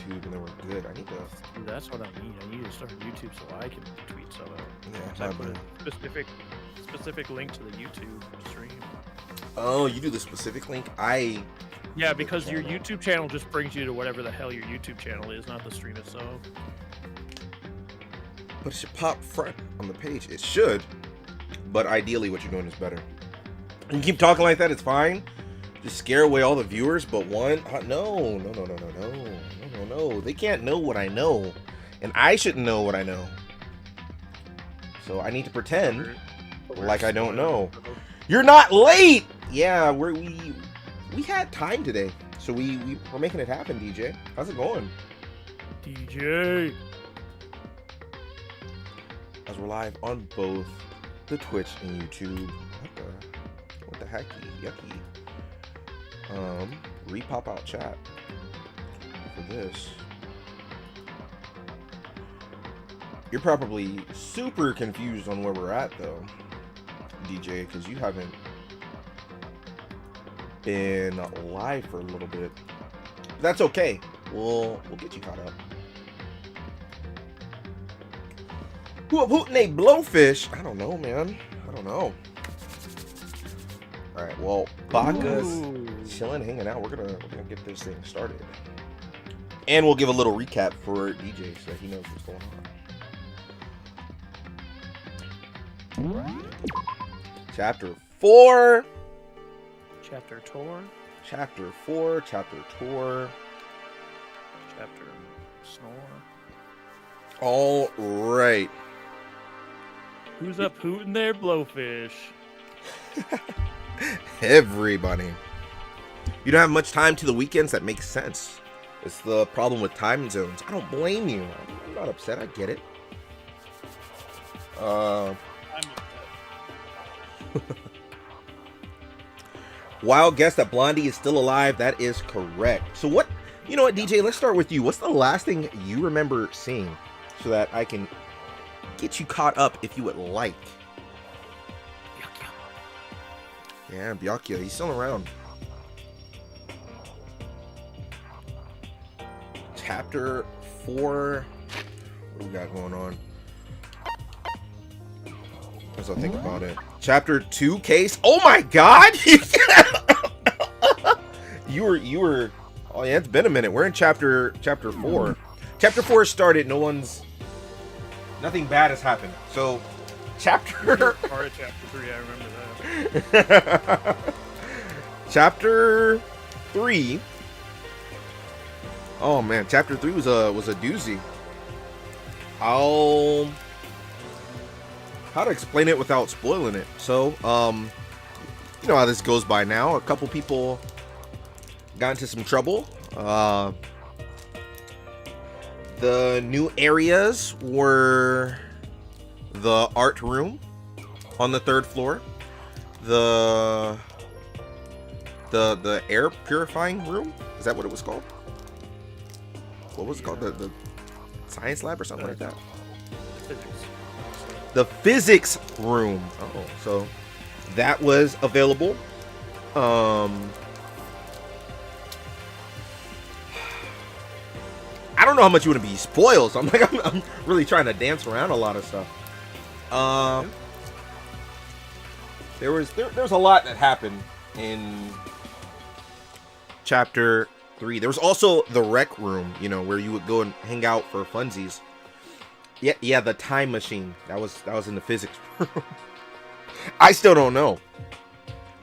YouTube, and then we're good. I need to. Dude, that's what I need. I need to start YouTube so I can tweet stuff out. Yeah, So I put a specific link to the YouTube stream. Oh, you do the specific link? Yeah, because your YouTube channel just brings you to whatever the hell your YouTube channel is, not the stream itself. But it should pop front on the page. It should. But ideally, what you're doing is better. You keep talking like that, it's fine. Just scare away all the viewers, but no. They can't know what I know. And I shouldn't know what I know. So I need to pretend like I don't know. You're not late! Yeah, we had time today. So we're making it happen, DJ. How's it going? DJ! As we're live on both the Twitch and YouTube. What the hecky? Yucky. Repop out chat for this. You're probably super confused on where we're at though, DJ, because you haven't been live for a little bit. But that's okay. We'll get you caught up. Who a blowfish? I don't know, man. I don't know. All right. Well, Baka's chilling, hanging out. We're gonna get this thing started, and we'll give a little recap for DJ so that he knows what's going on. Chapter 4. Chapter tour. Chapter 4. Chapter tour. Chapter snore. All right. Who's up hooting there, blowfish? Everybody. You don't have much time to the weekends. That makes sense. It's the problem with time zones. I don't blame you. I'm not upset. I get it. I'm upset. Wild guess that Blondie is still alive. That is correct. So what? You know what, DJ? Let's start with you. What's the last thing you remember seeing, so that I can get you caught up if you would like? Yeah, Byakuya. He's still around. Chapter 4. What do we got going on? As I think about it. Chapter 2 case. Oh my god! You were oh yeah, it's been a minute. We're in chapter 4. Chapter 4 started, nothing bad has happened. So chapter Part of chapter 3, I remember that. Chapter 3. Oh man, chapter 3 was a doozy. How to explain it without spoiling it. So, you know how this goes by now. A couple people got into some trouble. The new areas were the art room on the 3rd floor, the air purifying room. Is that what it was called? What was it called? The science lab or something like that? The physics room. Oh, so that was available. I don't know how much you want to be spoiled, so I'm really trying to dance around a lot of stuff. There's a lot that happened in chapter 3. There was also the rec room, you know, where you would go and hang out for funsies. Yeah, the time machine. That was in the physics room. I still don't know.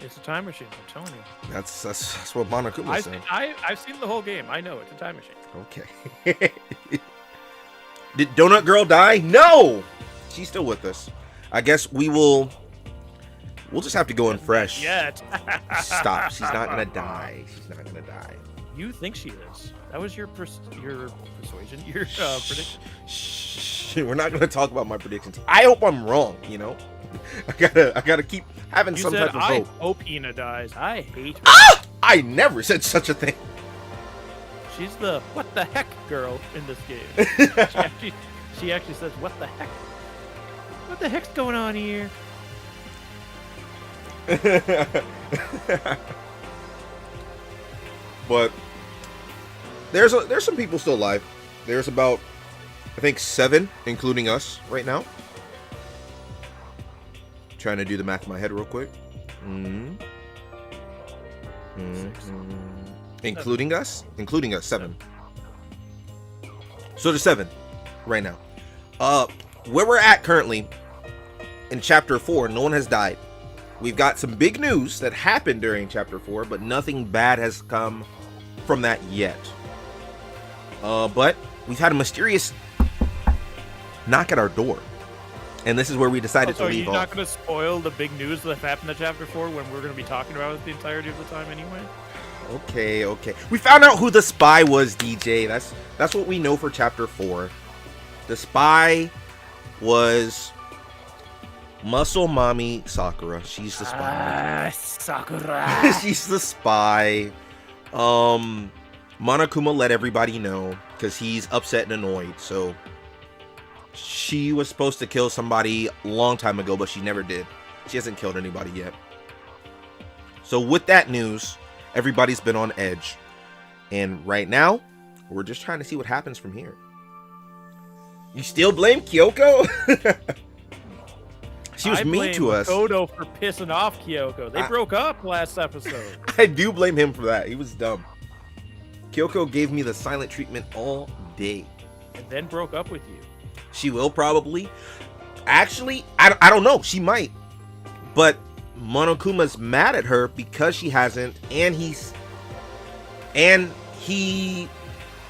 It's a time machine, I'm telling you. That's what Monokuma said. I've seen the whole game. I know it's a time machine. Okay. Did Donut Girl die? No! She's still with us. I guess we'll just have to go in fresh. Yet. Stop. She's not gonna die. She's not gonna die. You think she is. That was your persuasion, your prediction. Shh. We're not gonna talk about my predictions. I hope I'm wrong, you know? I gotta keep having some type of hope. I hope Ina dies. I hate her. Ah! I never said such a thing. She's the what the heck girl in this game. she actually says, what the heck? What the heck's going on here? But There's some people still alive. There's about, I think, 7, including us right now. Trying to do the math in my head real quick. Including us? Including us, 7. So there's 7 right now. Where we're at currently in chapter 4, no one has died. We've got some big news that happened during chapter 4, but nothing bad has come from that yet. But we've had a mysterious knock at our door. And this is where we decided to leave off. So you're not going to spoil the big news that happened in chapter 4 when we're going to be talking about it the entirety of the time anyway? Okay. We found out who the spy was, DJ. That's what we know for chapter 4. The spy was Muscle Mommy Sakura. She's the spy. Sakura. She's the spy. Monokuma let everybody know because he's upset and annoyed. So she was supposed to kill somebody a long time ago, but she never did. She hasn't killed anybody yet. So with that news, everybody's been on edge. And right now, we're just trying to see what happens from here. You still blame Kyoko? She was mean to us. Makoto for pissing off Kyoko. They broke up last episode. I do blame him for that. He was dumb. Kyoko gave me the silent treatment all day. And then broke up with you. She will probably. Actually, I don't know. She might. But Monokuma's mad at her because she hasn't. And he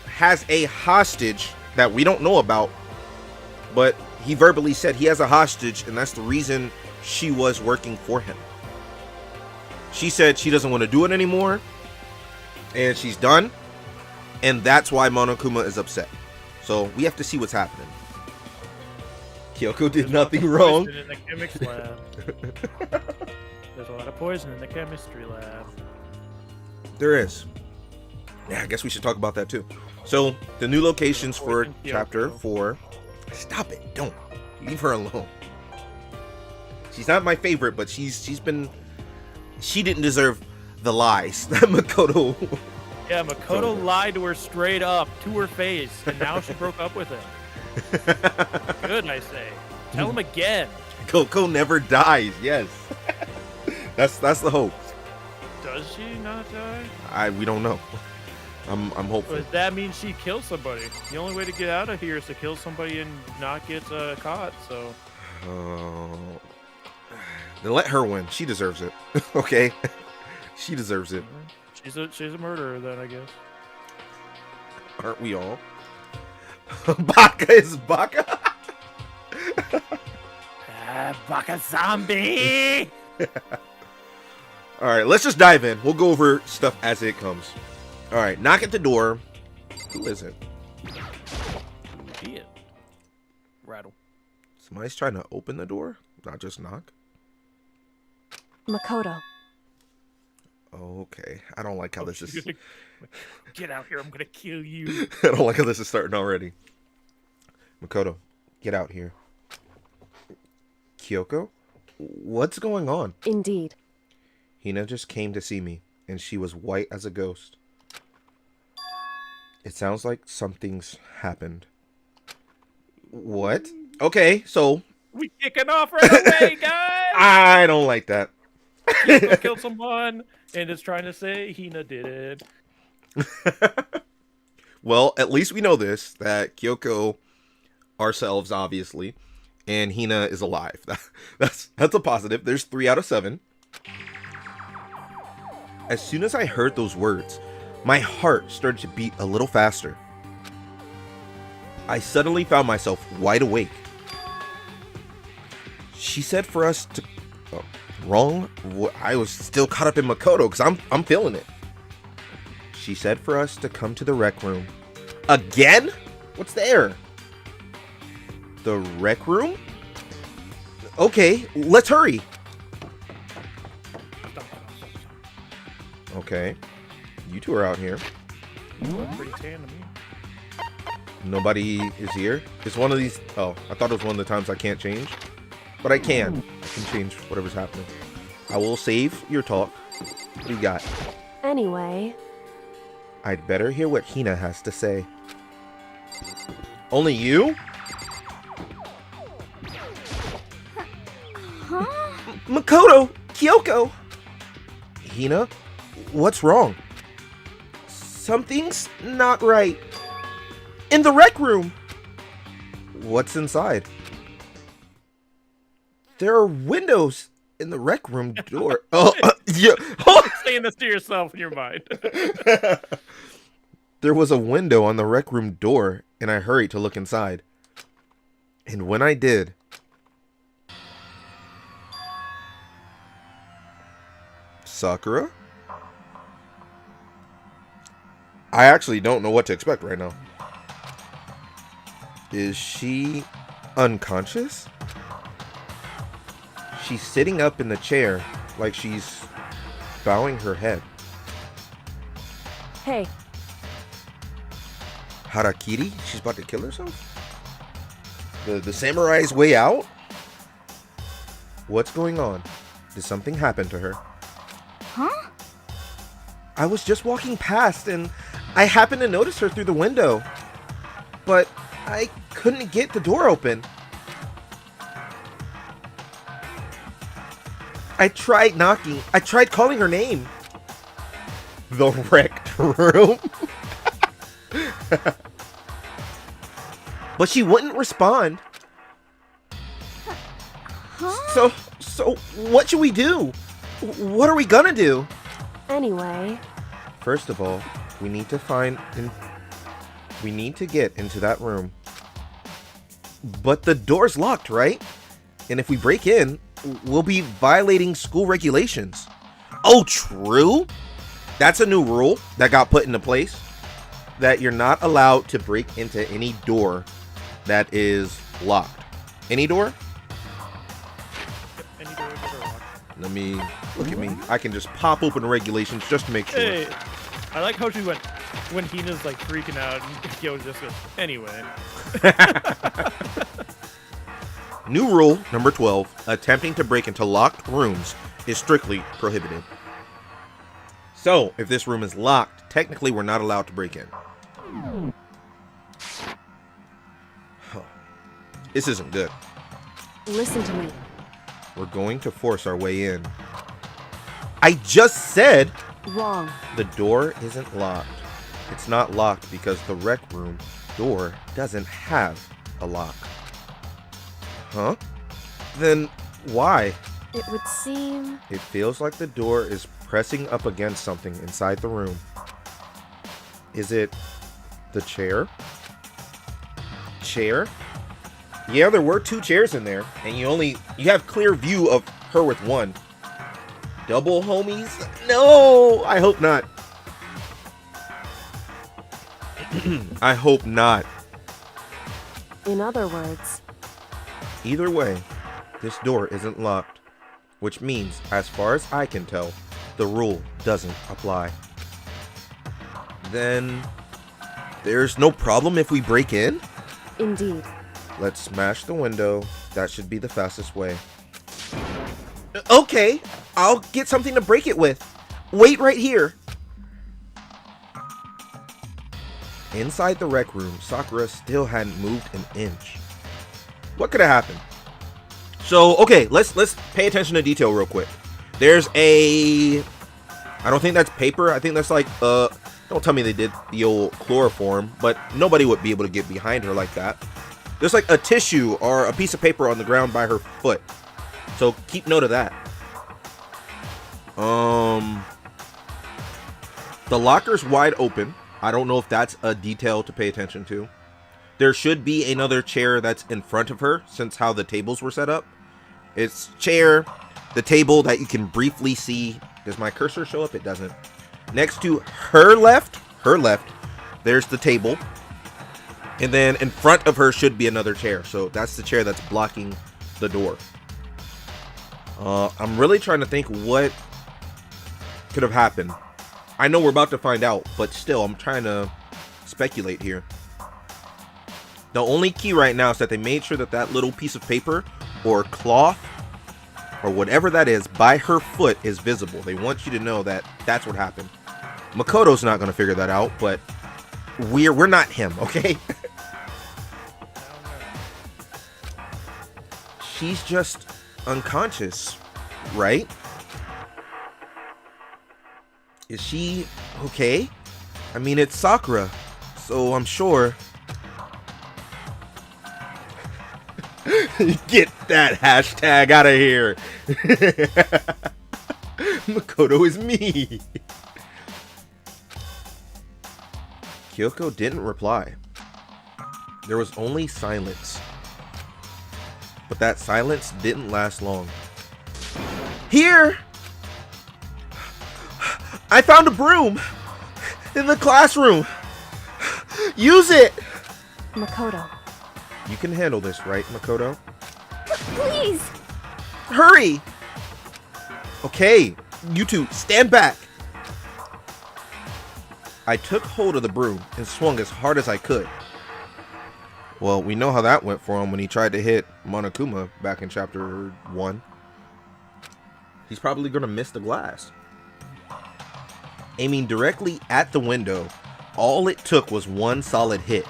has a hostage that we don't know about. But he verbally said he has a hostage, and that's the reason she was working for him. She said she doesn't want to do it anymore, and she's done. And that's why Monokuma is upset. So we have to see what's happening. Kyoko did nothing wrong. In the chemics lab. There's a lot of poison in the chemistry lab. There is. Yeah, I guess we should talk about that too. So the new locations for chapter 4. Stop it! Don't leave her alone. She's not my favorite, but she didn't deserve the lies that Makoto. Yeah, Makoto lied to her straight up to her face, and now she broke up with him. Good, I say. Tell him again. Coco never dies. Yes, that's the hope. Does she not die? We don't know. I'm hopeful. But that means she kills somebody. The only way to get out of here is to kill somebody and not get caught. So. Then let her win. She deserves it. Okay, she deserves it. She's a murderer then, I guess. Aren't we all? Baka is Baka. Baka zombie. All right, let's just dive in. We'll go over stuff as it comes. All right, knock at the door. Who is it? Be it. Rattle. Somebody's trying to open the door, not just knock. Makoto. Okay, I don't like how this is. Get out here! I'm gonna kill you. I don't like how this is starting already. Makoto, get out here. Kyoko, what's going on? Indeed. Hina just came to see me, and she was white as a ghost. It sounds like something's happened. What? Okay, so... We kicking off right away, guys! I don't like that. Kyoko killed someone, and it's trying to say Hina did it. Well, at least we know this, that Kyoko, ourselves, obviously, and Hina is alive. That's a positive. There's 3 out of 7. As soon as I heard those words, my heart started to beat a little faster. I suddenly found myself wide awake. She said for us to... Oh, wrong? I was still caught up in Makoto because I'm feeling it. She said for us to come to the rec room. Again? What's there? The rec room? Okay, let's hurry. Okay. You two are out here. You look pretty tan to me. Nobody is here. It's one of these... Oh, I thought it was one of the times I can't change. But I can. I can change whatever's happening. I will save your talk. What do you got? Anyway, I'd better hear what Hina has to say. Only you? Huh? Makoto! Kyoko! Hina? What's wrong? Something's not right. In the rec room! What's inside? There are windows in the rec room door. Oh, yeah. Saying this to yourself in your mind. There was a window on the rec room door, and I hurried to look inside. And when I did, Sakura? I actually don't know what to expect right now. Is she unconscious? She's sitting up in the chair like she's bowing her head. Hey, Harakiri? She's about to kill herself? The samurai's way out? What's going on? Did something happen to her? huh? I was just walking past and I happened to notice her through the window. But I couldn't get the door open. I tried knocking. I tried calling her name. The wrecked room. But she wouldn't respond. Huh? So what should we do? What are we gonna do? Anyway, First of all, we need to get into that room. But the door's locked, right? And if we break in, we'll be violating school regulations. Oh, true. That's a new rule that got put into place. That you're not allowed to break into any door that is locked. Any door? Any doors that are locked. Let me look at me. I can just pop open the regulations just to make sure. Hey, I like how she went when Hina's like freaking out and Kyo just goes, anyway. New rule number 12. Attempting to break into locked rooms is strictly prohibited. So, if this room is locked, technically we're not allowed to break in. Huh. This isn't good. listen to me. We're going to force our way in. I just said Wrong. the door isn't locked. It's not locked because the rec room door doesn't have a lock. Huh? Then why? It would seem... It feels like the door is pressing up against something inside the room. Is it the chair? Chair? Yeah, there were 2 chairs in there, and you have clear view of her with one. Double homies? No, I hope not. I hope not. In other words, Either way, this door isn't locked, which means, as far as I can tell, the rule doesn't apply. Then, there's no problem if we break in? indeed. Let's smash the window. That should be the fastest way. Okay, I'll get something to break it with. Wait right here. Inside the rec room, Sakura still hadn't moved an inch. What could have happened? So, okay, let's pay attention to detail real quick. There's a... I don't think that's paper. I think that's like, don't tell me they did the old chloroform, but nobody would be able to get behind her like that. There's like a tissue or a piece of paper on the ground by her foot. So keep note of that. The locker's wide open. I don't know if that's a detail to pay attention to. There should be another chair that's in front of her, since how the tables were set up. It's chair, the table that you can briefly see. Does my cursor show up? It doesn't. Next to her left, there's the table. And then in front of her should be another chair. So that's the chair that's blocking the door. I'm really trying to think what could have happened. I know we're about to find out, but still, I'm trying to speculate here. The only key right now is that they made sure that that little piece of paper or cloth or whatever that is by her foot is visible. They want you to know that that's what happened. Makoto's not gonna figure that out, but we're not him, okay? She's just unconscious, right? Is she okay? I mean, it's Sakura, so I'm sure. Get that hashtag out of here. Makoto is me. Kyoko didn't reply. There was only silence. But that silence didn't last long. Here! I found a broom! In the classroom! Use it! Makoto. You can handle this, right, Makoto? Please! Hurry! Okay, you two, stand back! I took hold of the broom and swung as hard as I could. Well, we know how that went for him when he tried to hit Monokuma back in chapter 1. He's probably gonna miss the glass. Aiming directly at the window, all it took was one solid hit.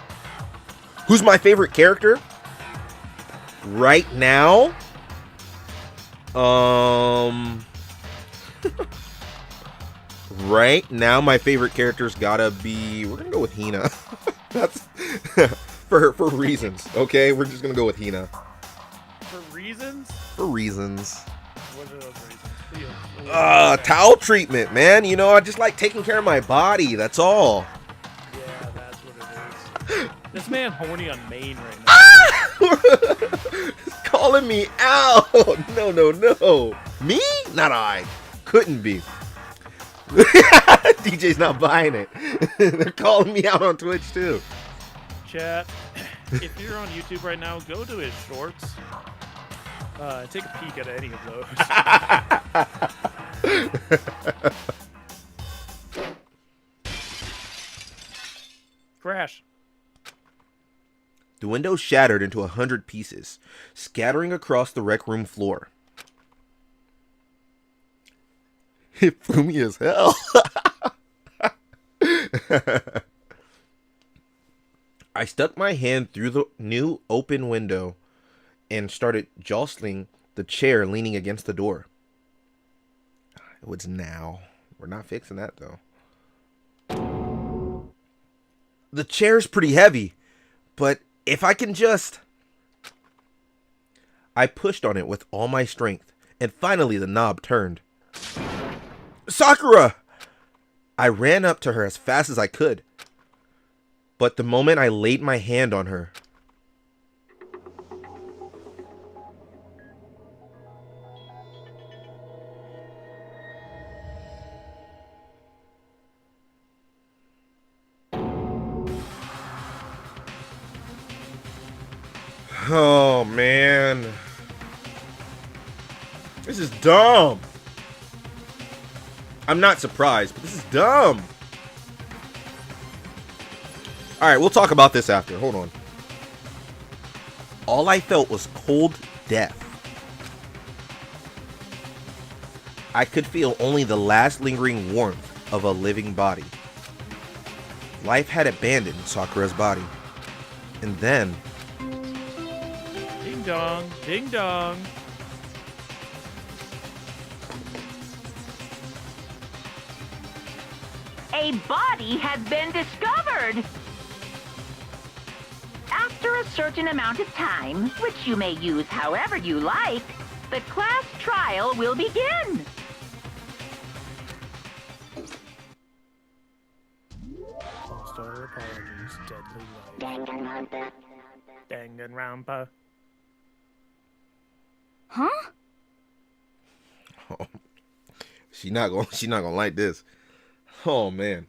Who's my favorite character? Right now? Right now, my favorite character's gotta be... We're gonna go with Hina. That's... for reasons, okay? We're just gonna go with Hina. For reasons? For reasons. What are those reasons? Please. Towel treatment, man. You know, I just like taking care of my body. That's all. Yeah, that's what it is. This man horny on main right now. He's calling me out. No, no, no. Me? Not I. Couldn't be. DJ's not buying it. They're calling me out on Twitch too. Chat, if you're on YouTube right now, go to his shorts. Take a peek at any of those. Crash. The window shattered into 100 pieces, scattering across the rec room floor. It flew me as hell. I stuck my hand through the new open window and started jostling the chair leaning against the door. It was now. We're not fixing that, though. The chair's pretty heavy, but if I can just... I pushed on it with all my strength, and finally the knob turned. Sakura! I ran up to her as fast as I could. But the moment I laid my hand on her... Oh, man. This is dumb. I'm not surprised, but this is dumb. Alright, we'll talk about this after. Hold on. All I felt was cold death. I could feel only the last lingering warmth of a living body. Life had abandoned Sakura's body. And then... Ding dong, ding dong. A body has been discovered! After a certain amount of time, which you may use however you like, the class trial will begin. All-star apologies, deadly life. Danganronpa. Huh? Oh, she's not gonna like this. Oh man.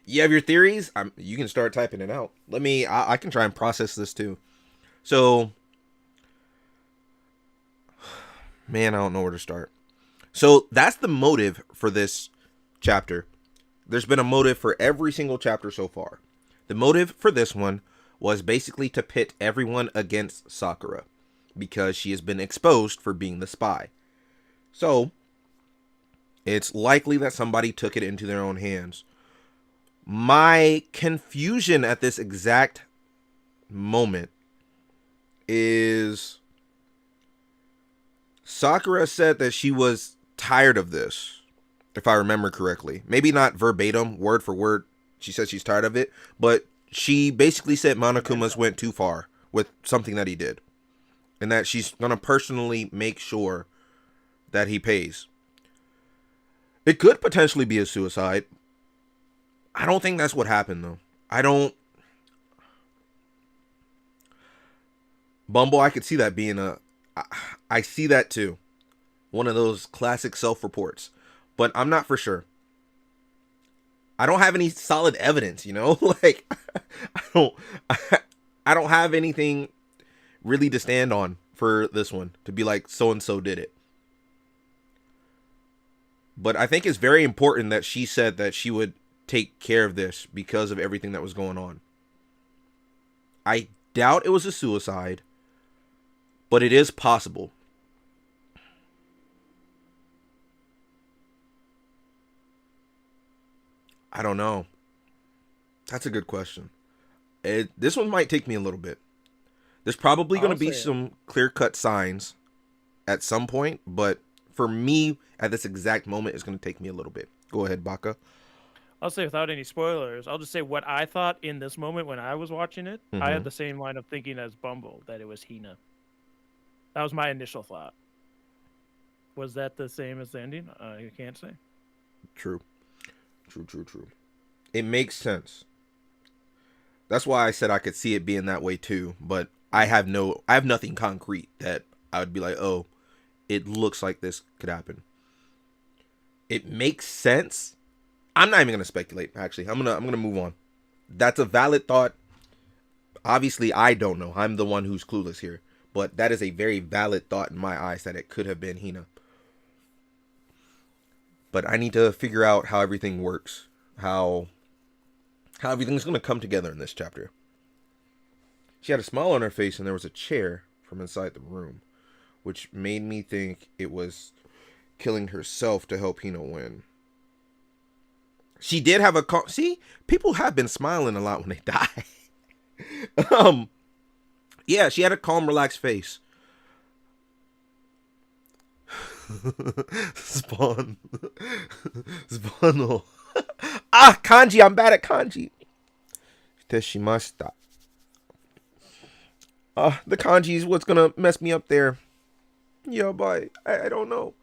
You have your theories? You can start typing it out. I can try and process this too. So, man, I don't know where to start. So that's the motive for this chapter. There's been a motive for every single chapter so far. The motive for this one was basically to pit everyone against Sakura because she has been exposed for being the spy. So, It's likely that somebody took it into their own hands. My confusion at this exact moment is Sakura said that she was tired of this, if I remember correctly. Maybe not verbatim, word for word, she said she's tired of it, but she basically said Monokuma's went too far with something that he did, and that she's gonna personally make sure that he pays. It could potentially be a suicide. I don't think that's what happened, though. Bumble, I could see that being I see that too. One of those classic self-reports. But I'm not for sure. I don't have any solid evidence, you know? Like, I don't have anything really to stand on for this one. To be like, so-and-so did it. But I think it's very important that she said that she would take care of this because of everything that was going on. I doubt it was a suicide, but it is possible. I don't know. That's a good question. This one might take me a little bit. There's probably going to be some clear-cut signs at some point, but for me, at this exact moment, it's going to take me a little bit. Go ahead, Baka. I'll say without any spoilers, I'll just say what I thought in this moment when I was watching it. I had the same line of thinking as Bumble, that it was Hina. That was my initial thought. Was that the same as the ending? I can't say. True. It makes sense. That's why I said I could see it being that way too, but I have nothing concrete that I would be like, oh, it looks like this could happen. It makes sense. I'm not even gonna speculate. Actually, I'm gonna move on. That's a valid thought. Obviously, I don't know. I'm the one who's clueless here, but that is a very valid thought in my eyes that it could have been Hina. But I need to figure out how everything works, how everything's gonna come together in this chapter. She had a smile on her face, and there was a chair from inside the room, which made me think it was killing herself to help Hina win. She did have a see, people have been smiling a lot when they die. Yeah, she had a calm, relaxed face. Spawn. Spawnal. Kanji, I'm bad at kanji. Teshimashita. The kanji is what's gonna mess me up there. Yeah, but I don't know.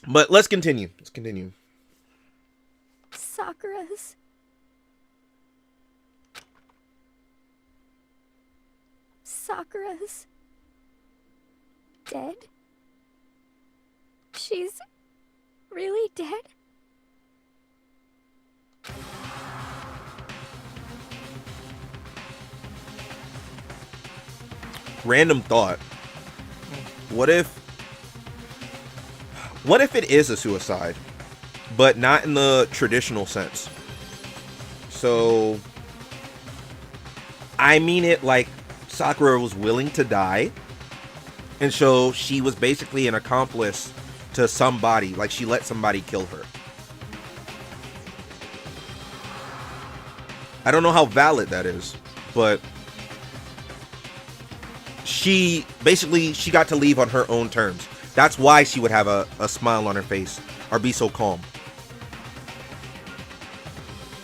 But let's continue. Sakura's dead? She's really dead? Random thought. What if it is a suicide, but not in the traditional sense? So, I mean it like Sakura was willing to die, and so she was basically an accomplice to somebody, like she let somebody kill her. I don't know how valid that is, but she got to leave on her own terms. That's why she would have a smile on her face or be so calm.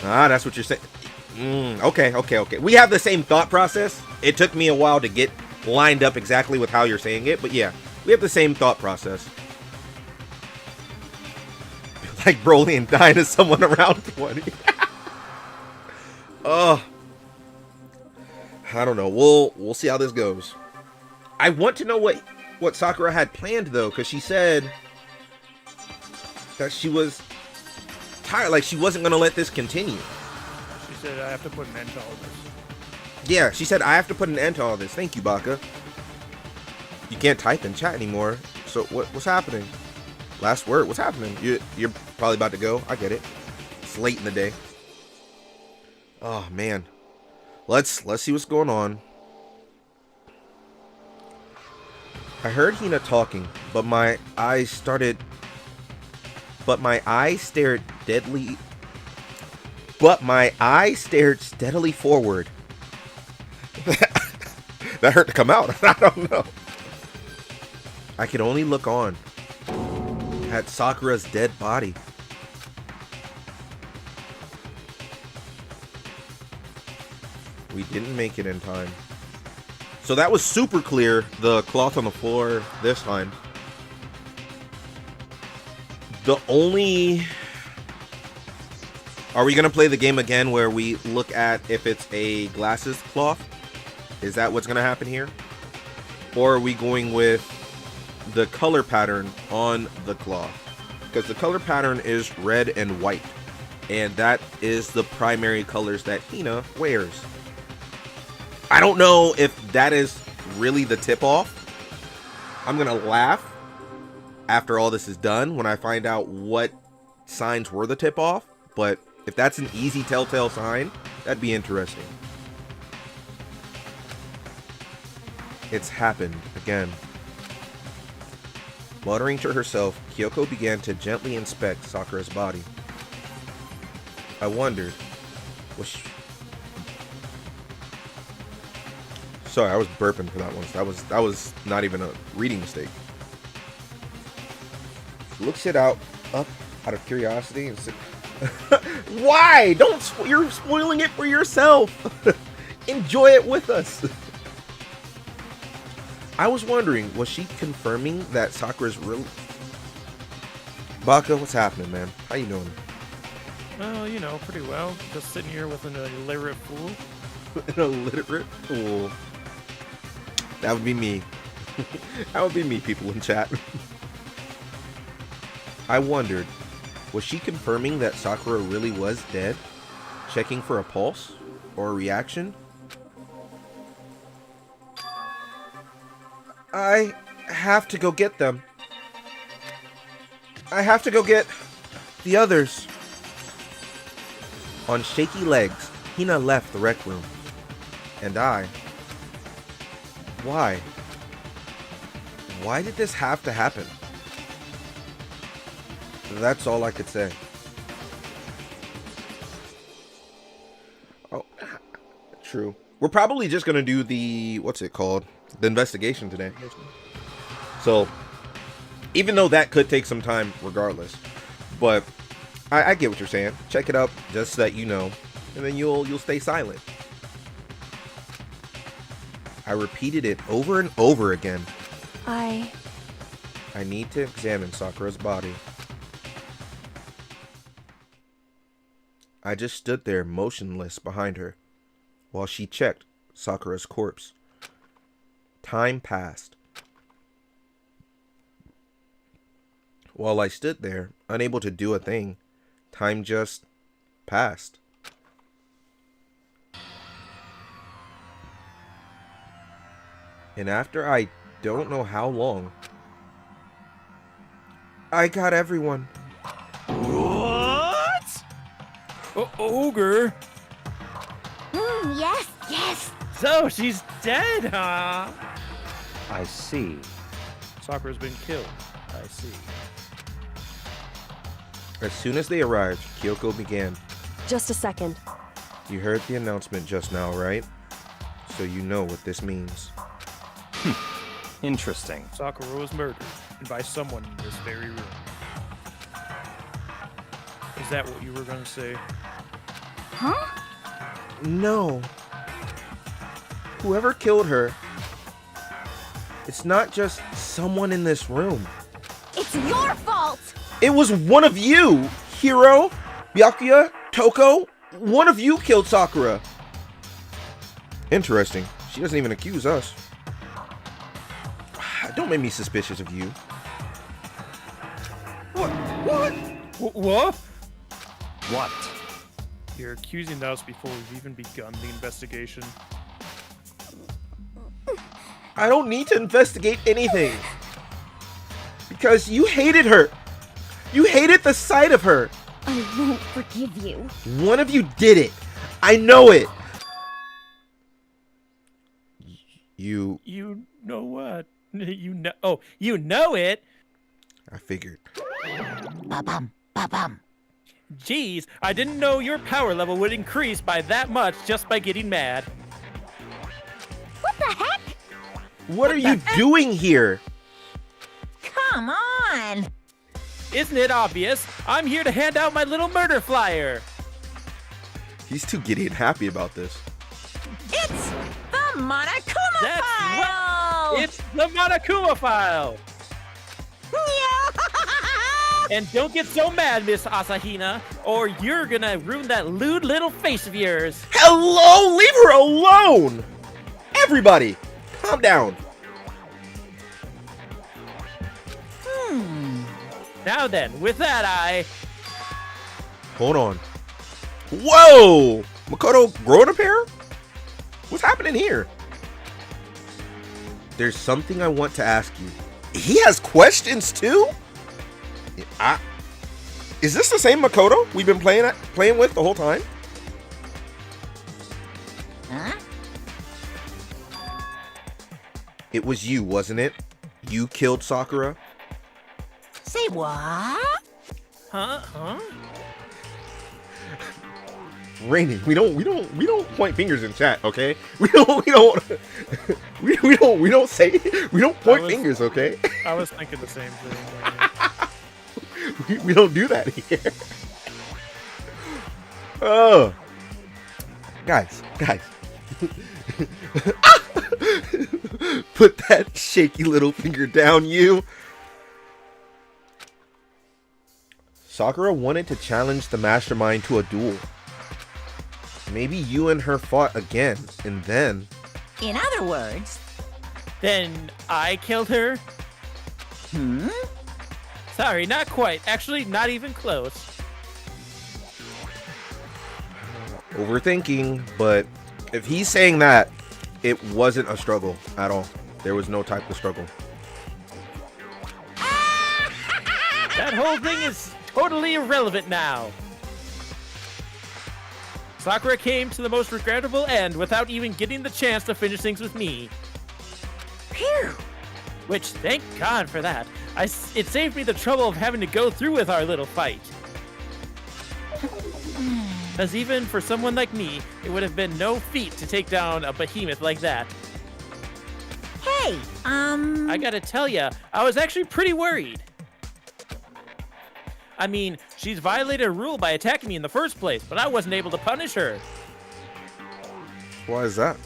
That's what you're saying. Okay. We have the same thought process. It took me a while to get lined up exactly with how you're saying it, but yeah, we have the same thought process. Like Broly and dying to someone around 20. I don't know. We'll see how this goes. I want to know what Sakura had planned though, because she said that she was tired, like she wasn't gonna let this continue. She said, I have to put an end to all this. Yeah, she said, I have to put an end to all this. Thank you, Baka. You can't type in chat anymore. So what's happening? Last word, what's happening? You're probably about to go. I get it. It's late in the day. Oh man. Let's see what's going on. I heard Hina talking, but my eyes started But my eye stared But my eye stared steadily forward. That hurt to come out. I don't know. I could only look on at Sakura's dead body. We didn't make it in time. So that was super clear, the cloth on the floor this time. The only... Are we going to play the game again where we look at if it's a glasses cloth? Is that what's going to happen here? Or are we going with the color pattern on the cloth? Because the color pattern is red and white. And that is the primary colors that Hina wears. I don't know if that is really the tip-off. I'm going to laugh after all this is done when I find out what signs were the tip-off. But if that's an easy telltale sign, that'd be interesting. It's happened again. Muttering to herself, Kyoko began to gently inspect Sakura's body. I wondered, was she... Sorry, I was burping for that one. That was not even a reading mistake. Looks it up out of curiosity and said, "Why? You're spoiling it for yourself. Enjoy it with us." I was wondering, was she confirming that Sakura's real? Baka, what's happening, man? How you doing? Well, you know, pretty well. Just sitting here with an illiterate fool. An illiterate fool. That would be me. That would be me, people in chat. I wondered, was she confirming that Sakura really was dead? Checking for a pulse or a reaction? I have to go get them. I have to go get the others. On shaky legs, Hina left the rec room. And I... Why? Why did this have to happen? That's all I could say. Oh, true. We're probably just gonna do the... What's it called? The investigation today. So, even though that could take some time regardless. But, I get what you're saying. Check it up just so that you know. And then you'll stay silent. I repeated it over and over again. I need to examine Sakura's body. I just stood there motionless behind her while she checked Sakura's corpse. Time passed. While I stood there, unable to do a thing, time just passed. And after I don't know how long, I got everyone. What? Ogre? Yes, yes. So she's dead, huh? I see. Sakura's been killed. I see. As soon as they arrived, Kyoko began. Just a second. You heard the announcement just now, right? So you know what this means. Interesting. Sakura was murdered, and by someone in this very room. Is that what you were gonna say? Huh? No. Whoever killed her, it's not just someone in this room. It's your fault. It was one of you, Hiro, Byakuya, Toko. One of you killed Sakura. Interesting. She doesn't even accuse us. Don't make me suspicious of you. What? What? You're accusing us before we've even begun the investigation. I don't need to investigate anything. Because you hated her. You hated the sight of her. I won't forgive you. One of you did it. I know it. You know what? You know. Oh, you know it. I figured. Ba-bum, Ba-bum. Geez, I didn't know your power level would increase by that much just by getting mad. What the heck? What are you doing here? Come on. Isn't it obvious? I'm here to hand out my little murder flyer. He's too giddy and happy about this. It's the Monokuma That's file. right. It's the Monokuma file. And don't get so mad, Miss Asahina, or you're gonna ruin that lewd little face of yours. Hello? Leave her alone! Everybody, calm down. Now then, with that, Hold on. Whoa! Makoto growing a pair? What's happening here? There's something I want to ask you. He has questions too? Is this the same Makoto we've been playing with the whole time? Huh? It was you, wasn't it? You killed Sakura? Say what? Huh? Rainy, we don't point fingers in chat, okay? We don't point fingers, okay? I was thinking the same thing. We don't do that here. Oh, guys, put that shaky little finger down, you. Sakura wanted to challenge the mastermind to a duel. Maybe you and her fought again, and then... In other words, Then I killed her? Sorry, not quite. Actually, not even close. Overthinking, but if he's saying that, it wasn't a struggle at all. There was no type of struggle. That whole thing is totally irrelevant now. Sakura came to the most regrettable end without even getting the chance to finish things with me. phew. Which, thank God for that. It saved me the trouble of having to go through with our little fight. Because even for someone like me, it would have been no feat to take down a behemoth like that. Hey, I gotta tell ya, I was actually pretty worried. I mean, she's violated a rule by attacking me in the first place, but I wasn't able to punish her. Why is that?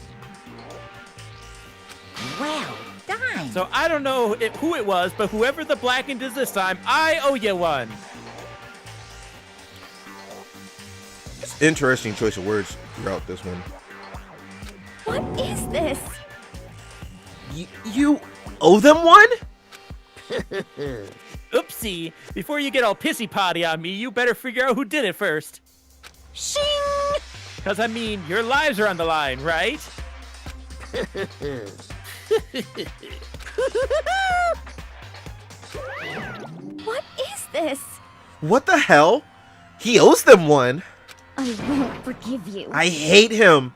well done. So I don't know who it was, but whoever the blackened is this time, I owe you one. It's interesting choice of words throughout this one. What is this? You owe them one? Oopsie. Before you get all pissy-potty on me, you better figure out who did it first. Shing! Because, I mean, your lives are on the line, right? What is this? What the hell? He owes them one. I won't forgive you. I hate him.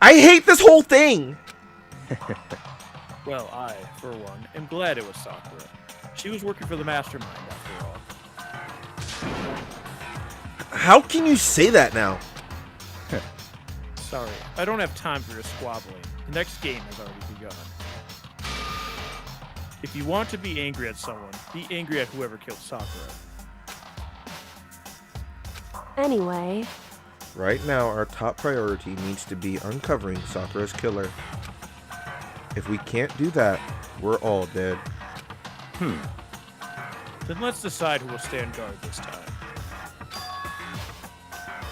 I hate this whole thing. Well, I, for one, am glad it was Sakura. She was working for the mastermind, after all. How can you say that now? Sorry, I don't have time for your squabbling. The next game has already begun. If you want to be angry at someone, be angry at whoever killed Sakura. Anyway, Right now, our top priority needs to be uncovering Sakura's killer. If we can't do that, we're all dead. Then let's decide who will stand guard this time.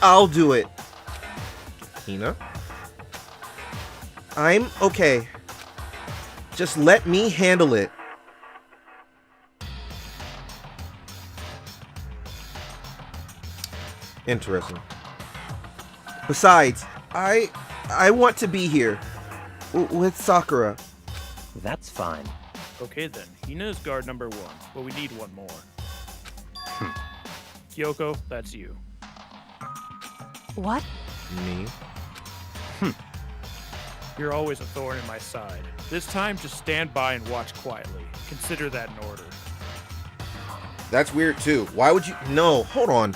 I'll do it. Hina? I'm okay. Just let me handle it. Interesting. Besides, I want to be here with Sakura. That's fine. Okay then, Hina is guard number 1, but we need one more. Kyoko, that's you. what? Me? You're always a thorn in my side. This time, just stand by and watch quietly. Consider that an order. That's weird too. Why would you? No, hold on.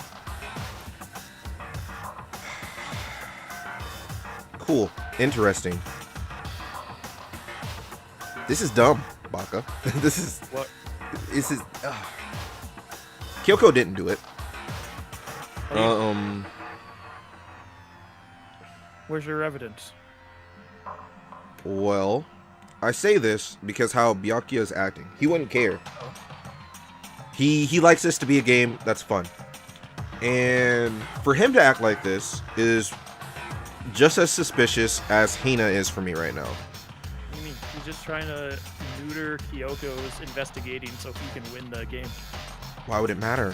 Cool. Interesting. This is dumb, Baka. This is... What? This is... Kyoko didn't do it. Where's your evidence? Well, I say this because how Byakuya is acting. He wouldn't care. He likes this to be a game that's fun. And for him to act like this is just as suspicious as Hina is for me right now. You mean he's just trying to neuter Kyoko's investigating so he can win the game? Why would it matter?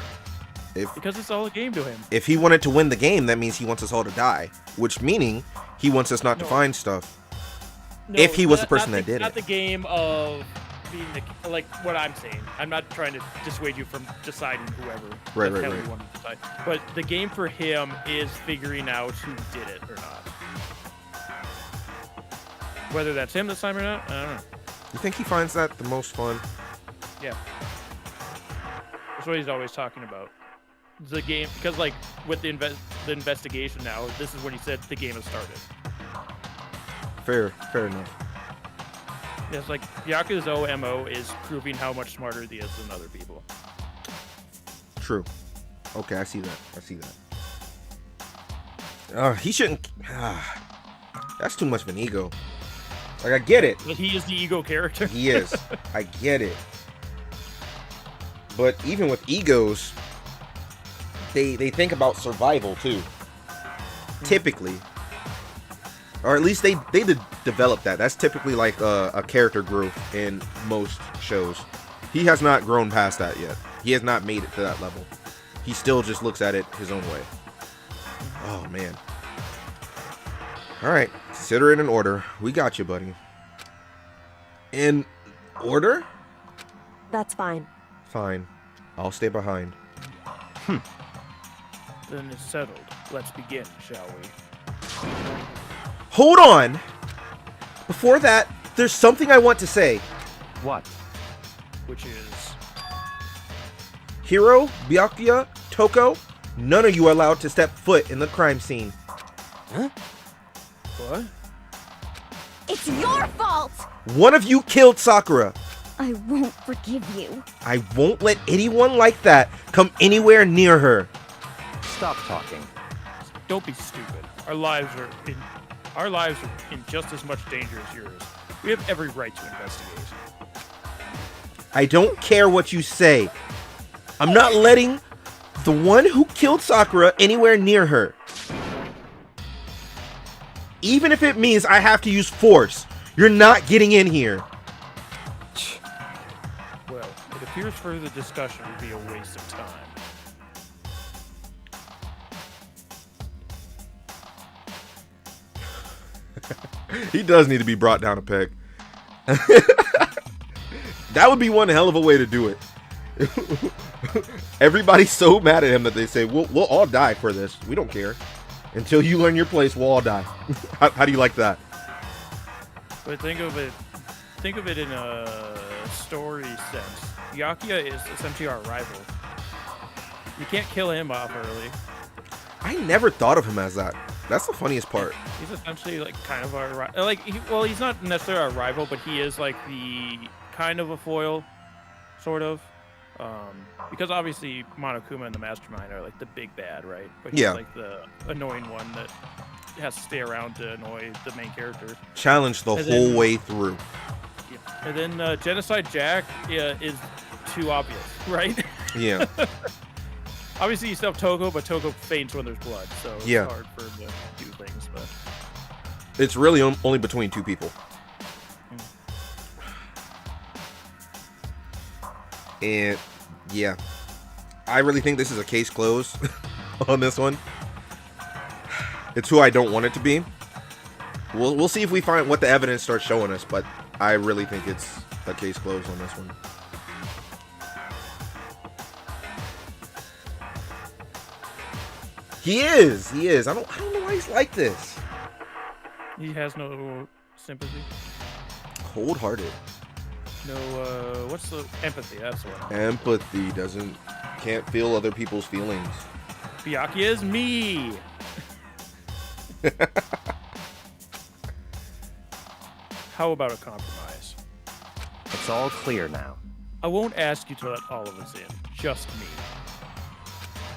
Because it's all a game to him. If he wanted to win the game, that means he wants us all to die. Which meaning he wants us not to find stuff. No, if he was the person that did not it. the game of being like what I'm saying. I'm not trying to dissuade you from deciding whoever. Right. You want to decide. But the game for him is figuring out who did it or not. Whether that's him this time or not, I don't know. You think he finds that the most fun? Yeah. That's what he's always talking about. The game, because like with the investigation now, this is when he said the game has started. Fair enough. Yeah, it's like Yakuza's OMO is proving how much smarter he is than other people. True. Okay, I see that. He shouldn't. That's too much of an ego. Like, I get it. But he is the ego character. He is. I get it. But even with egos, they think about survival too. Typically. Or at least they develop that. That's typically like a character growth in most shows. He has not grown past that yet. He has not made it to that level. He still just looks at it his own way. Oh, man. Alright. Consider it in order. We got you, buddy. In order? That's fine. Fine. I'll stay behind. Then it's settled. Let's begin, shall we? Hold on! Before that, there's something I want to say. What? Which is... Hiro, Byakuya, Toko, none of you are allowed to step foot in the crime scene. Huh? What? It's your fault! One of you killed Sakura. I won't forgive you. I won't let anyone like that come anywhere near her. Stop talking. Don't be stupid. Our lives are in just as much danger as yours. We have every right to investigate. I don't care what you say. I'm not letting the one who killed Sakura anywhere near her. Even if it means I have to use force, you're not getting in here. Well, it appears further discussion would be a waste of time. He does need to be brought down a peg. That would be one hell of a way to do it. Everybody's so mad at him that they say, we'll all die for this. We don't care. Until you learn your place, we'll all die. How do you like that? But think of it in a story sense. Byakuya is essentially our rival. You can't kill him off early. I never thought of him as that. That's the funniest part. He's essentially like kind of our rival. He's not necessarily our rival, but he is like the kind of a foil, sort of. Because obviously Monokuma and the Mastermind are like the big bad, right? But he's like the annoying one that has to stay around to annoy the main character. Challenge the whole way through. Yeah. And then Genocide Jack is too obvious, right? Yeah. Obviously you still have Togo, but Togo faints when there's blood, so it's hard for him to do things. But it's really only between two people. And yeah, I really think this is a case closed on this one. It's who I don't want it to be. We'll see if we find what the evidence starts showing us, but I really think it's a case closed on this one. He is. I don't know why he's like this. He has no sympathy. Cold-hearted. No, what's the empathy? That's the one. Empathy can't feel other people's feelings. Byakuya is me. How about a compromise? It's all clear now. I won't ask you to let all of us in. Just me.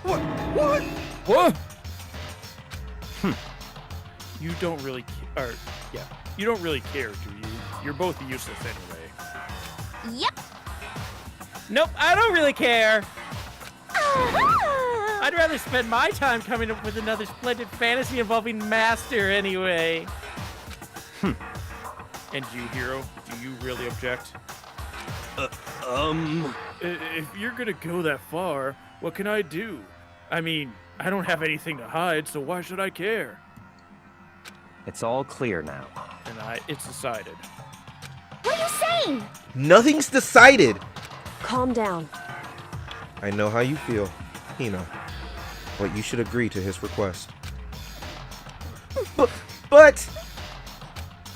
What? What? What? You don't really care. Yeah, you don't really care, do you? You're both useless anyway. Yep. Nope, I don't really care. Ah! I'd rather spend my time coming up with another splendid fantasy involving Master anyway. And you, Hero, do you really object? If you're gonna go that far, what can I do? I mean, I don't have anything to hide, so why should I care? It's all clear now. And it's decided. What are you saying? Nothing's decided. Calm down. I know how you feel, Hina, but you should agree to his request. But